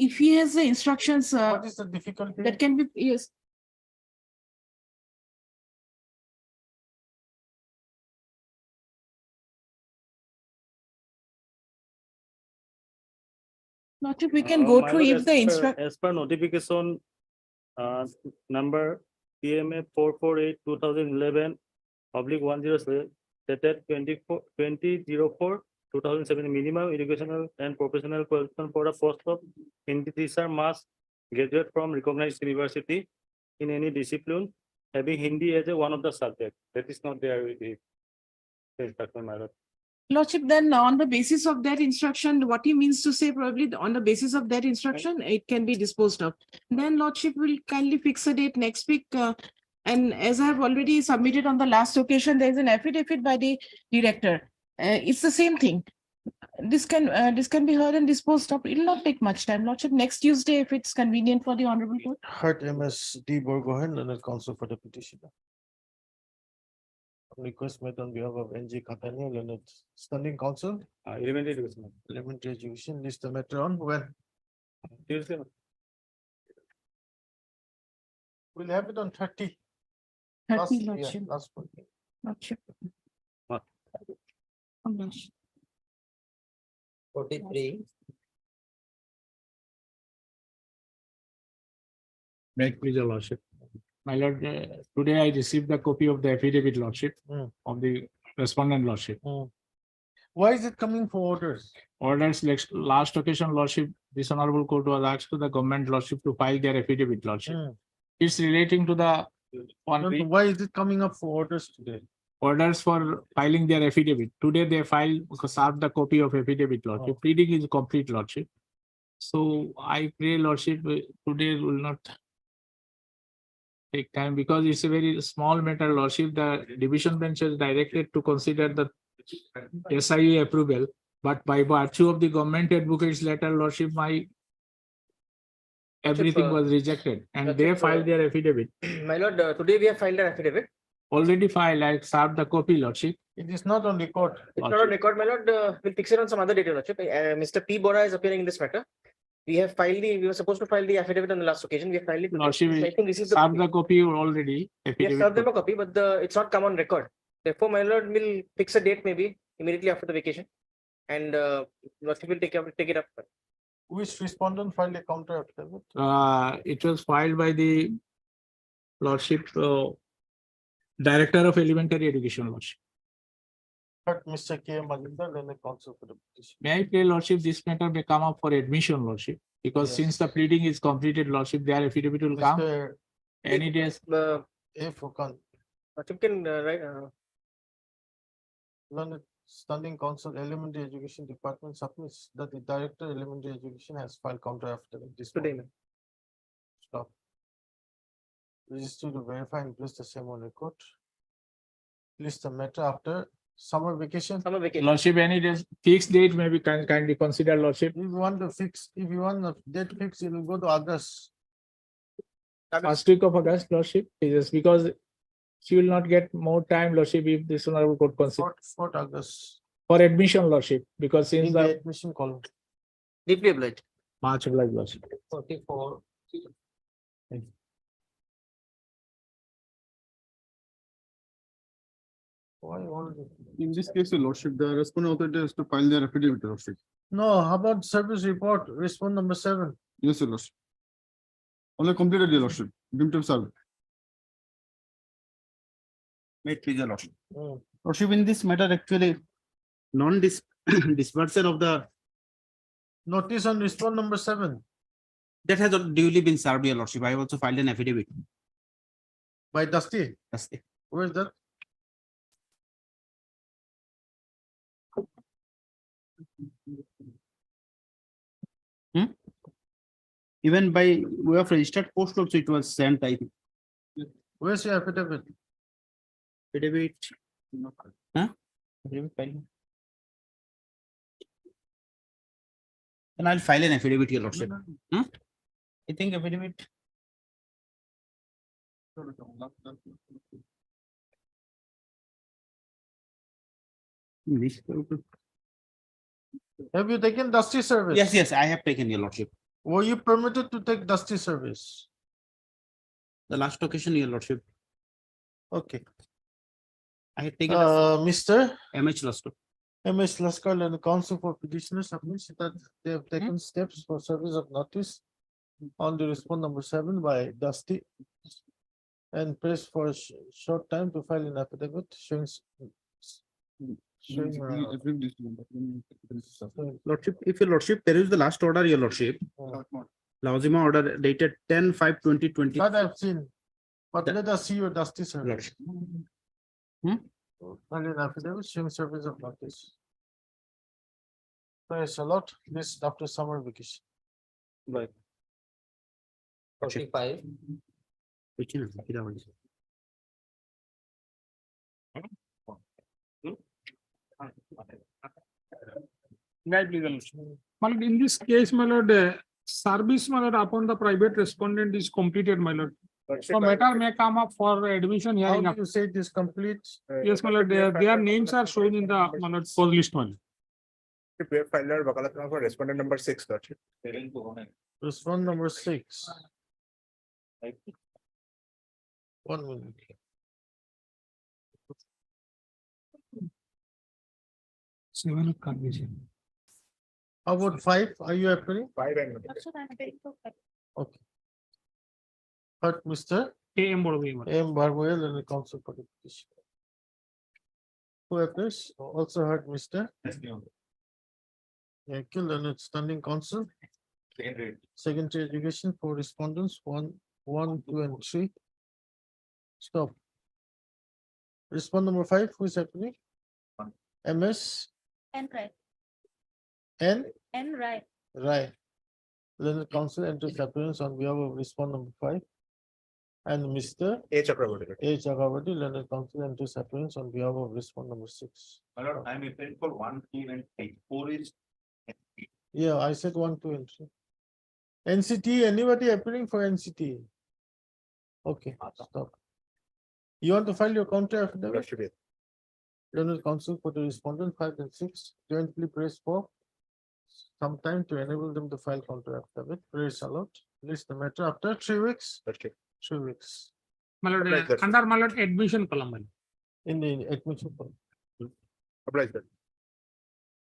If he has the instructions, What is the difficulty? that can be, yes. Lordship, we can go My through lord, if the instruct. as per notification, number PMA 448/2011 /107 dated 2004/2007, minimum educational and professional qualification for a post of Hindi teacher must graduate from recognized university in any discipline having Hindi as one of the subjects. That is not there with the instruction, my lord. Lordship, then on the basis of that instruction, what he means to say, probably on the basis of that instruction, it can be disposed of. Then Lordship will kindly fix a date next week. And as I have already submitted on the last occasion, there is an affidavit by the director. It's the same thing. This can be heard and disposed of. It will not take much time. Lordship, next Tuesday, if it's convenient for the honorable court. Heard MS D. Borgohan and a counsel for the petitioner. Request made on behalf of NG Khatania, Leonard, standing counsel, Elementary education. elementary education, list the matter on when. Tuesday. We'll have it on 30. 30, Yeah, Lordship. last one. Lordship. What? Oh, Lordship. 43. May it please your lordship. My lord, today I received the copy of the affidavit, lordship, of the respondent, lordship. Why is it coming for orders? Orders, last occasion, lordship, this honorable court was asked to the government, lordship, to file their affidavit, lordship. It's relating to the Why is it coming up for orders today? orders for filing their affidavit. Today they filed, served the copy of affidavit, lordship. Reading is complete, lordship. So I pray, lordship, today will not take time because it's a very small matter, lordship. The division bench is directed to consider the SIA approval, but by virtue of the government advocate's letter, lordship, everything was rejected and they filed their affidavit. My lord, today we have filed an affidavit. Already filed, I served the copy, lordship. It is not on record. It's not on record, my lord. We'll fix it on some other date, lordship. Mr. P. Bora is appearing in this matter. We were supposed to file the affidavit on the last occasion. We have filed it. Lordship, I think this is served the copy already. We have served them a copy, but it's not come on record. Therefore, my lord will fix a date maybe immediately after the vacation, and lordship will take it up. Which respondent filed a counter affidavit? It was filed by the lordship, Director of Elementary Education, lordship. Heard Mr. K. Majumdar and a counsel for the petition. May I pray, lordship, this matter may come up for admission, lordship, because Yes. since the pleading is completed, lordship, their affidavit will come Mr. any days. A. Furkan, Lordship can write. Learned standing counsel elementary education department submits that the director elementary education has filed counter affidavit this Today, morning. Stop. Register to verify and place the same on record. List the matter after summer vacation. Summer vacation. Lordship, any days, fixed date may be kindly consider, lordship. If you want to fix, if you want the date fix, you will go to August. First week of August, lordship, is because she will not get more time, lordship, if this honorable court consider 4th August. for admission, lordship, because since In the the admission column. Deeply obliged. March of like, lordship. 44. Why all this? In this case, your lordship, the respondent authority has to file their affidavit, your lordship. No, how about service report, respond number 7? Yes, your lordship. Only completed, your lordship. Deemed to have served. May please, your lordship. Mm. Lordship, in this matter, actually, dispersal of the Notice on respond number 7 that has duly been served, your lordship. I also filed an affidavit. by Dusty. That's it. Where is that? Even by way of registered post also it was sent, I think. Where's your affidavit? Affidavit. Huh? Affidavit file. Then I'll file an affidavit, your lordship. Huh? I think affidavit. Have you taken Dusty service? Yes, yes, I have taken, your lordship. Were you permitted to take Dusty service? The last occasion, your lordship. Okay. I had taken Mr. MH Lasko. M.S. Laskar and the counsel for petitioners submits that they have taken steps for service of notice on the respond number 7 by Dusty and press for a short time to file an affidavit showing Lordship, if your lordship, there is the last order, your lordship. Lauzima order dated 10/5/2020. that I've seen, but let us see your Dusty service. File an affidavit showing service of notice. Thanks a lot. This after summer vacation. Right. 45. Which is My lord, in this case, my lord, service, my lord, upon the private respondent is completed, my lord. So matter may come up for admission How hearing. do you say it is complete? Yes, my lord, their names are shown in the, my lord, post list one. Respondent number 6. Respond number 6. 1 minute. Seven condition. How about 5? Are you appearing? 5 and Okay. But Mr. A.M. Borobhai. M. Barboel and the counsel for the petition. Who appears? Also heard Mr. Yakil and its standing counsel. Secondary education for respondents 1, 2, and 3. Stop. Respond number 5, who is happening? MS And right, and and right. Right. Learned counsel enters appearance on behalf of respond number 5. And Mr. A. Chakraborty. A. Chakraborty, learned counsel enters appearance on behalf of respond number 6. My lord, I am appearing for 1, 2, and 8. 4 is. Yeah, I said 1, 2, and 3. NCT, anybody appearing for NCT? Okay, stop. You want to file your counter affidavit? Learned counsel for the respondent 5 and 6 jointly press for some time to enable them to file counter affidavit. Praise allowed. List the matter after 3 weeks. 3 weeks. My lord, under my lord, admission column. my lord. In the admission form. Oblige that.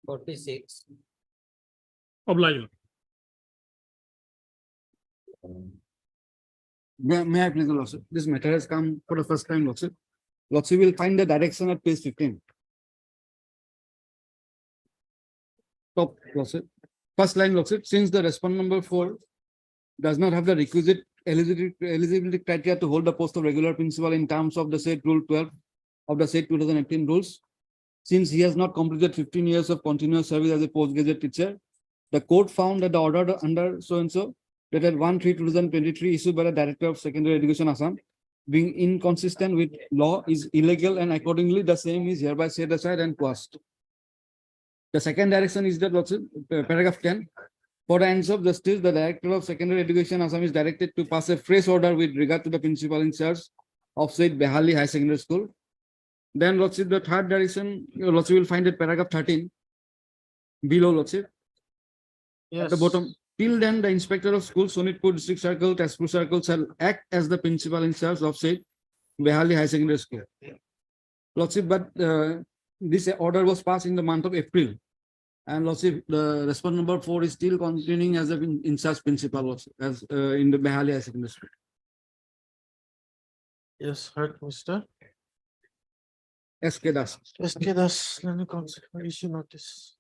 46. Oblige. May I please, Lordship? This matter has come for the first time, Lordship. Lordship will find the direction at page 15. Top, Lordship. First line, Lordship, since the respondent number 4 does not have the requisite eligibility criteria to hold the post of regular principal in terms of the said Rule 12 of the said 2018 rules, since he has not completed 15 years of continuous service as a postgraduate teacher, the court found that the order under so-and-so dated 1/3/2023 issued by the Director of Secondary Education Assam being inconsistent with law is illegal, and accordingly the same is hereby set aside and quashed. The second direction is that, Lordship, paragraph 10. For the ends of justice, the Director of Secondary Education Assam is directed to pass a fresh order with regard to the principal in charge of said Behali High Secondary School. Then, Lordship, the third direction, Lordship will find it paragraph 13 below, Lordship. Yes. At the bottom. Till then, the Inspector of Schools, Sonitpur District Circle, Tezpur Circle shall act as the principal in charge of said Behali High Secondary School. Lordship, but this order was passed in the month of April. And Lordship, the respondent number 4 is still continuing as an in charge principal Lordship, as in the Behali High Secondary School. Yes, heard, Mr. SK Das. SK Das, learning council issue notice.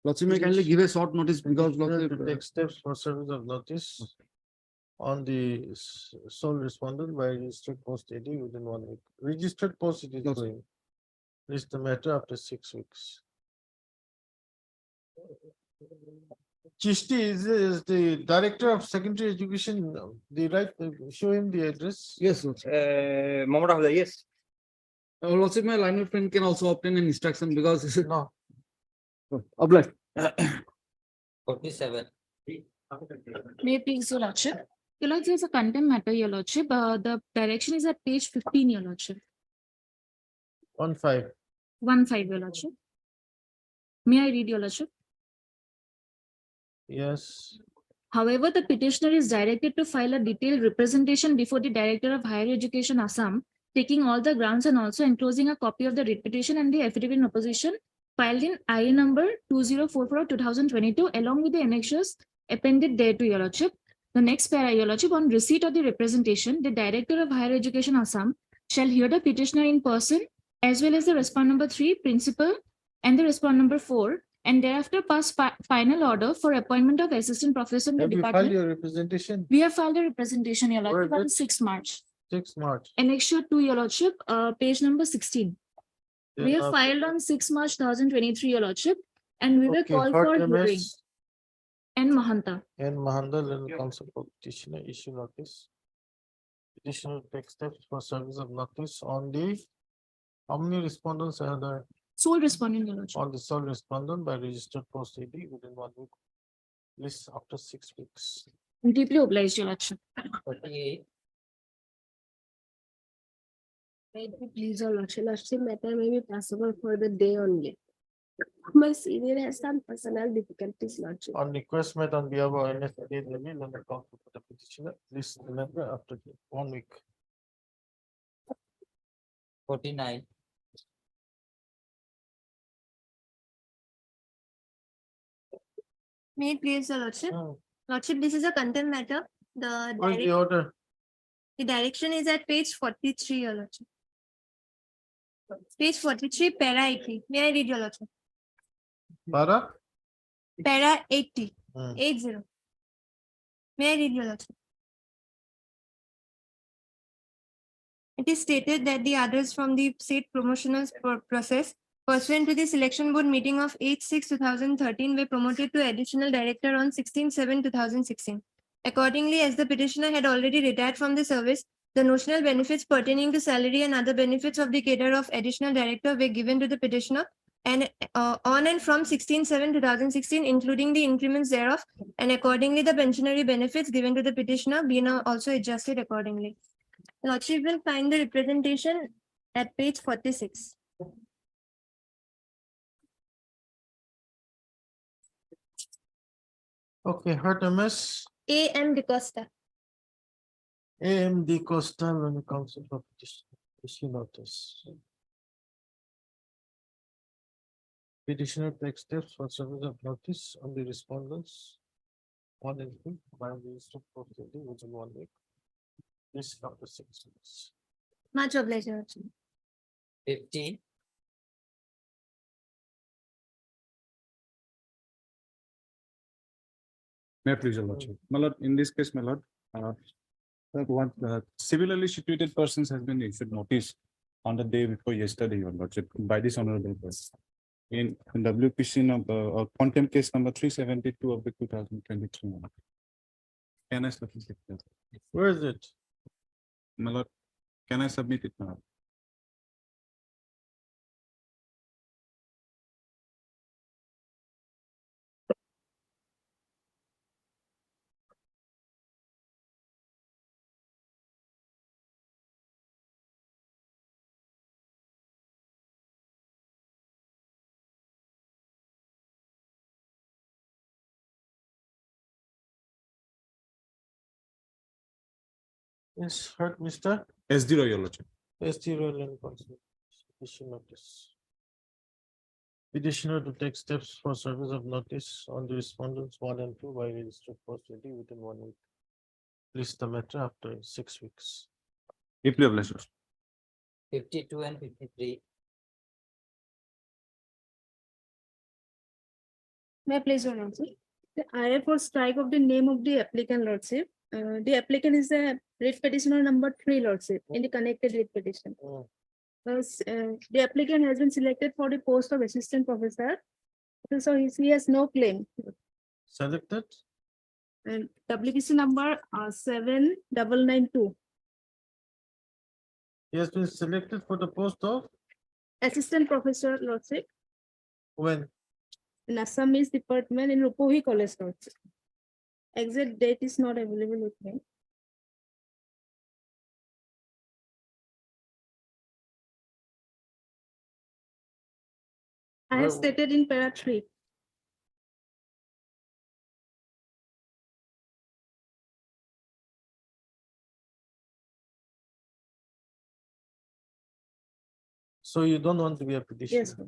Lordship, may kindly give a short notice because To Lordship, take steps for service of notice on the sole respondent by registered post AD within 1 week. Registered post it is Yes, sir. going. List the matter after 6 weeks. Chishti is the director of secondary education. The right, show him the address. yes, Lordship. Moment of the yes. Lordship, my line of friend can also obtain an instruction because No. obliged. 47. May I please, Your Lordship? Your Lordship, there's a contempt matter, Your Lordship. The direction is at page 15, Your Lordship. 1-5. 1-5, Your Lordship. May I read, Your Lordship? Yes. However, the petitioner is directed to file a detailed representation before the Director of Higher Education Assam, taking all the grounds and also enclosing a copy of the writ petition and the affidavit in opposition filed in I number 2044/2022 along with the annexures appended thereto, Your Lordship. The next para, Your Lordship, on receipt of the representation, the Director of Higher Education Assam shall hear the petitioner in person as well as the respondent number 3, principal, and the respondent number 4, and thereafter pass final order for appointment of assistant professor in the Have you filed department. your representation? We have filed a representation, Your Lordship, Where on is it? 6 March. 6 March. Annexure 2, Your Lordship, page number 16. We Yeah, have filed on 6 March 2023, Your Lordship, and we will okay, call heard for hearing. MS And Mahanta. and Mahanda learning council for petitioner issue notice. Petitioner take steps for service of notice on the, how many respondents are there? Sole respondent, Your Lordship. On the sole respondent by registered post AD within 1 week. List after 6 weeks. Deeply obliged, Your Lordship. 48. Please, Your Lordship, matter may be possible for the day only. My senior has some personal difficulties, Lordship. On request made on behalf of NSA, learning council for the petitioner, list the matter after 1 week. 49. May it please, Your Lordship? Lordship, this is a contempt matter. Where's the order? The direction is at page 43, Your Lordship. Page 43, para 80. May I read, Your Lordship? Para? Para 80. Hmm. 80. May I read, Your Lordship? It is stated that the others from the state promotional process pursuant to the selection board meeting of 8/6/2013 were promoted to additional director on 16/7/2016. Accordingly, as the petitioner had already retired from the service, the notional benefits pertaining to salary and other benefits of the cadre of additional director were given to the petitioner and on and from 16/7/2016, including the increments thereof, and accordingly the pensionary benefits given to the petitioner be now also adjusted accordingly. Lordship will find the representation at page 46. Okay, heard MS. A.M. DeCosta. AMD Costa learning council for petitioner issue notice. Petitioner takes steps for service of notice on the respondents. 1 and 2 by registered post AD within 1 week. This after 6 weeks. Much obliged, Your Lordship. 50. May I please, Your Lordship? My lord, in this case, my lord, similarly situated persons has been issued notice on the day before yesterday, Your Lordship, by this honorable person. In WPC number, contempt case number 372 of the 2023. Can I submit it? Where is it? My lord, can I submit it now? Yes, heard Mr. S0, Your Lordship. ST Royal and council issue notice. petitioner to take steps for service of notice on the respondents 1 and 2 by registered post ready within 1 week. List the matter after 6 weeks. Deeply obliged. 52 and 53. May I please your answer? I have for strike of the name of the applicant, Lordship. The applicant is the writ petitioner number 3, Lordship, in the connected writ petition. The applicant has been selected for the post of assistant professor. So he has no claim. Selected? And WPC number 7992. He has been selected for the post of Assistant professor, Lordship, when? in Assamese department in Rupohi College, Lordship. Exact date is not available with me. I have stated in para 3. So you don't want to be a petitioner? Yes, sir.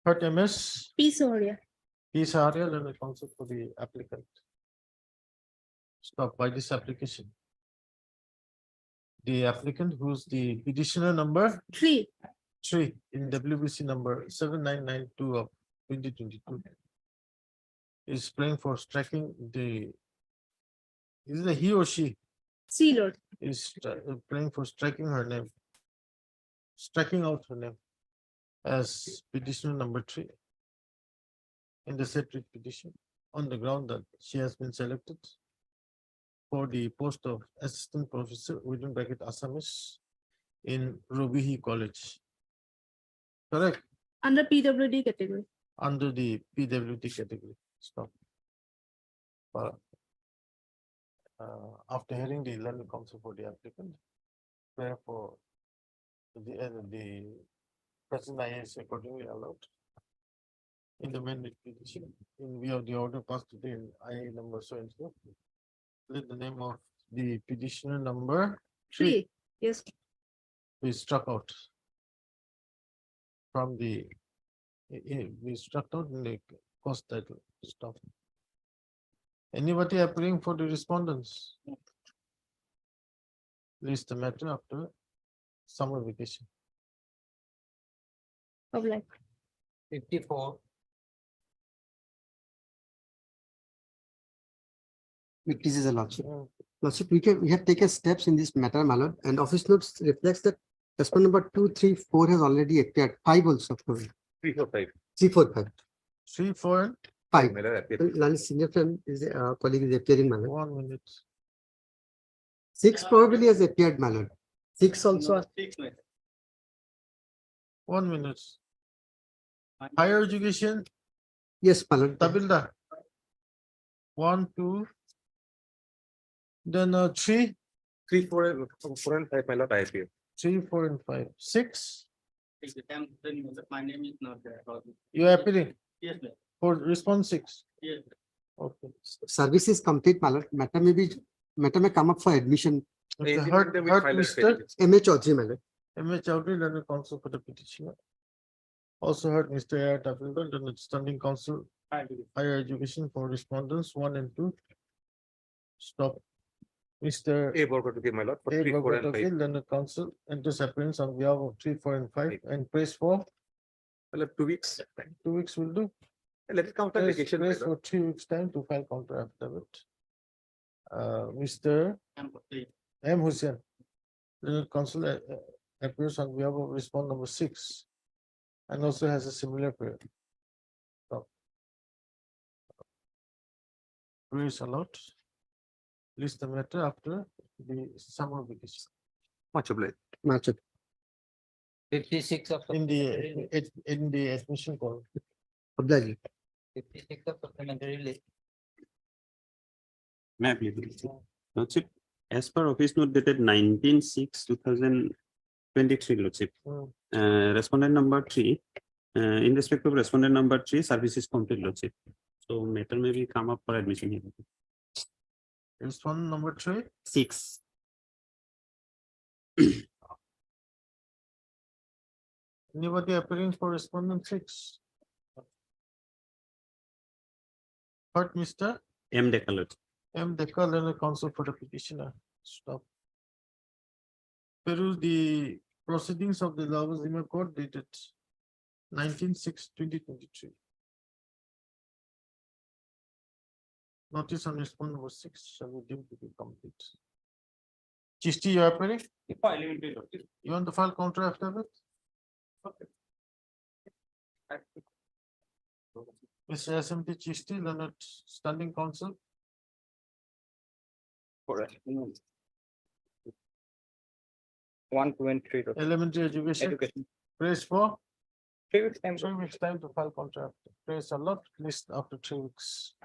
Third MS? P. Soria. P. Saharia, then the counsel for the applicant. Stop by this application. The applicant who's the petitioner number 3. 3 in WBC number 7992 of 2022 is praying for striking the, is it a he or she? C, Lord. Is praying for striking her name, striking out her name as petitioner number 3 in the said writ petition on the ground that she has been selected for the post of assistant professor within bracket Assamese in Rubihi College. Correct? Under PWD category. Under the PWD category. Stop. After hearing the learned counsel for the applicant, therefore the present IA is accordingly allowed in the mandate petition in view of the order passed today in IA number so and so. Let the name of the petitioner number 3 Yes. be struck out from the we struck out in the cost title. Stop. Anybody appearing for the respondents? List the matter after summer vacation. Of like 54. This is a lordship. Lordship, we have taken steps in this matter, my lord, and office notes reflects that respondent number 2, 3, 4 has already appeared. 5 also. 3, 4, 5. 3, 4, 5. 3, 4, and 5. Lani senior friend is colleague is appearing, my lord. 1 minute. 6 probably has appeared, my lord. 6 also. 1 minute. Higher education. Yes, my lord. Tabilda. 1, 2. Then 3. 3, 4, and 5, my lord, I appear. 3, 4, and 5. 6. My name is not there. You are appearing Yes, sir. for response 6. Yes. Okay. Service is complete, my lord. Matter may come up for admission. Okay. Anything Heard that we file as Mr. MH Chaudhary, my lord. M.H. Chaudhary, learned counsel for the petitioner. Also heard Mr. A.R. Tapilkar, learned standing counsel, higher education for respondents 1 and 2. Stop. Mr. A Borgo to give my lord for A. 3, 4, and 5. Bhagatapil, learned counsel, enters appearance on behalf of 3, 4, and 5 and prays for Well, 2 weeks. 2 weeks will do. Let it come for Prays vacation. my prays lord. for 3 weeks time to file counter affidavit. Mr. M. Hussain, learned counsel appears on behalf of respondent number 6 and also has a similar prayer. Stop. Prayer is allowed. List the matter after the summer vacation. Much obliged. Much. 56 of In the admission call. Obliged. 56 of supplementary list. May I please? Lordship, as per office note dated 19/6/2023, Lordship, respondent number 3, in respect of respondent number 3, service is complete, Lordship. So matter may be come up for admission here. Respondent number 3. 6. Anybody appearing for respondent 6? Heard Mr. M. Dekalot. M. Dekal and the counsel for the petitioner. Stop. Peruse the proceedings of the Lavazima court dated 19/6/2023. Notice on respondent number 6 shall be deemed to be complete. Chisti, you are appearing? You want to file counter affidavit? Mr. SMT Chisti, Leonard, standing counsel. Correct. 1, 2, and 3. Elementary education. Education. Praise for 3 weeks time. 3 weeks time to file contract. Praise a lot, list after 3 weeks.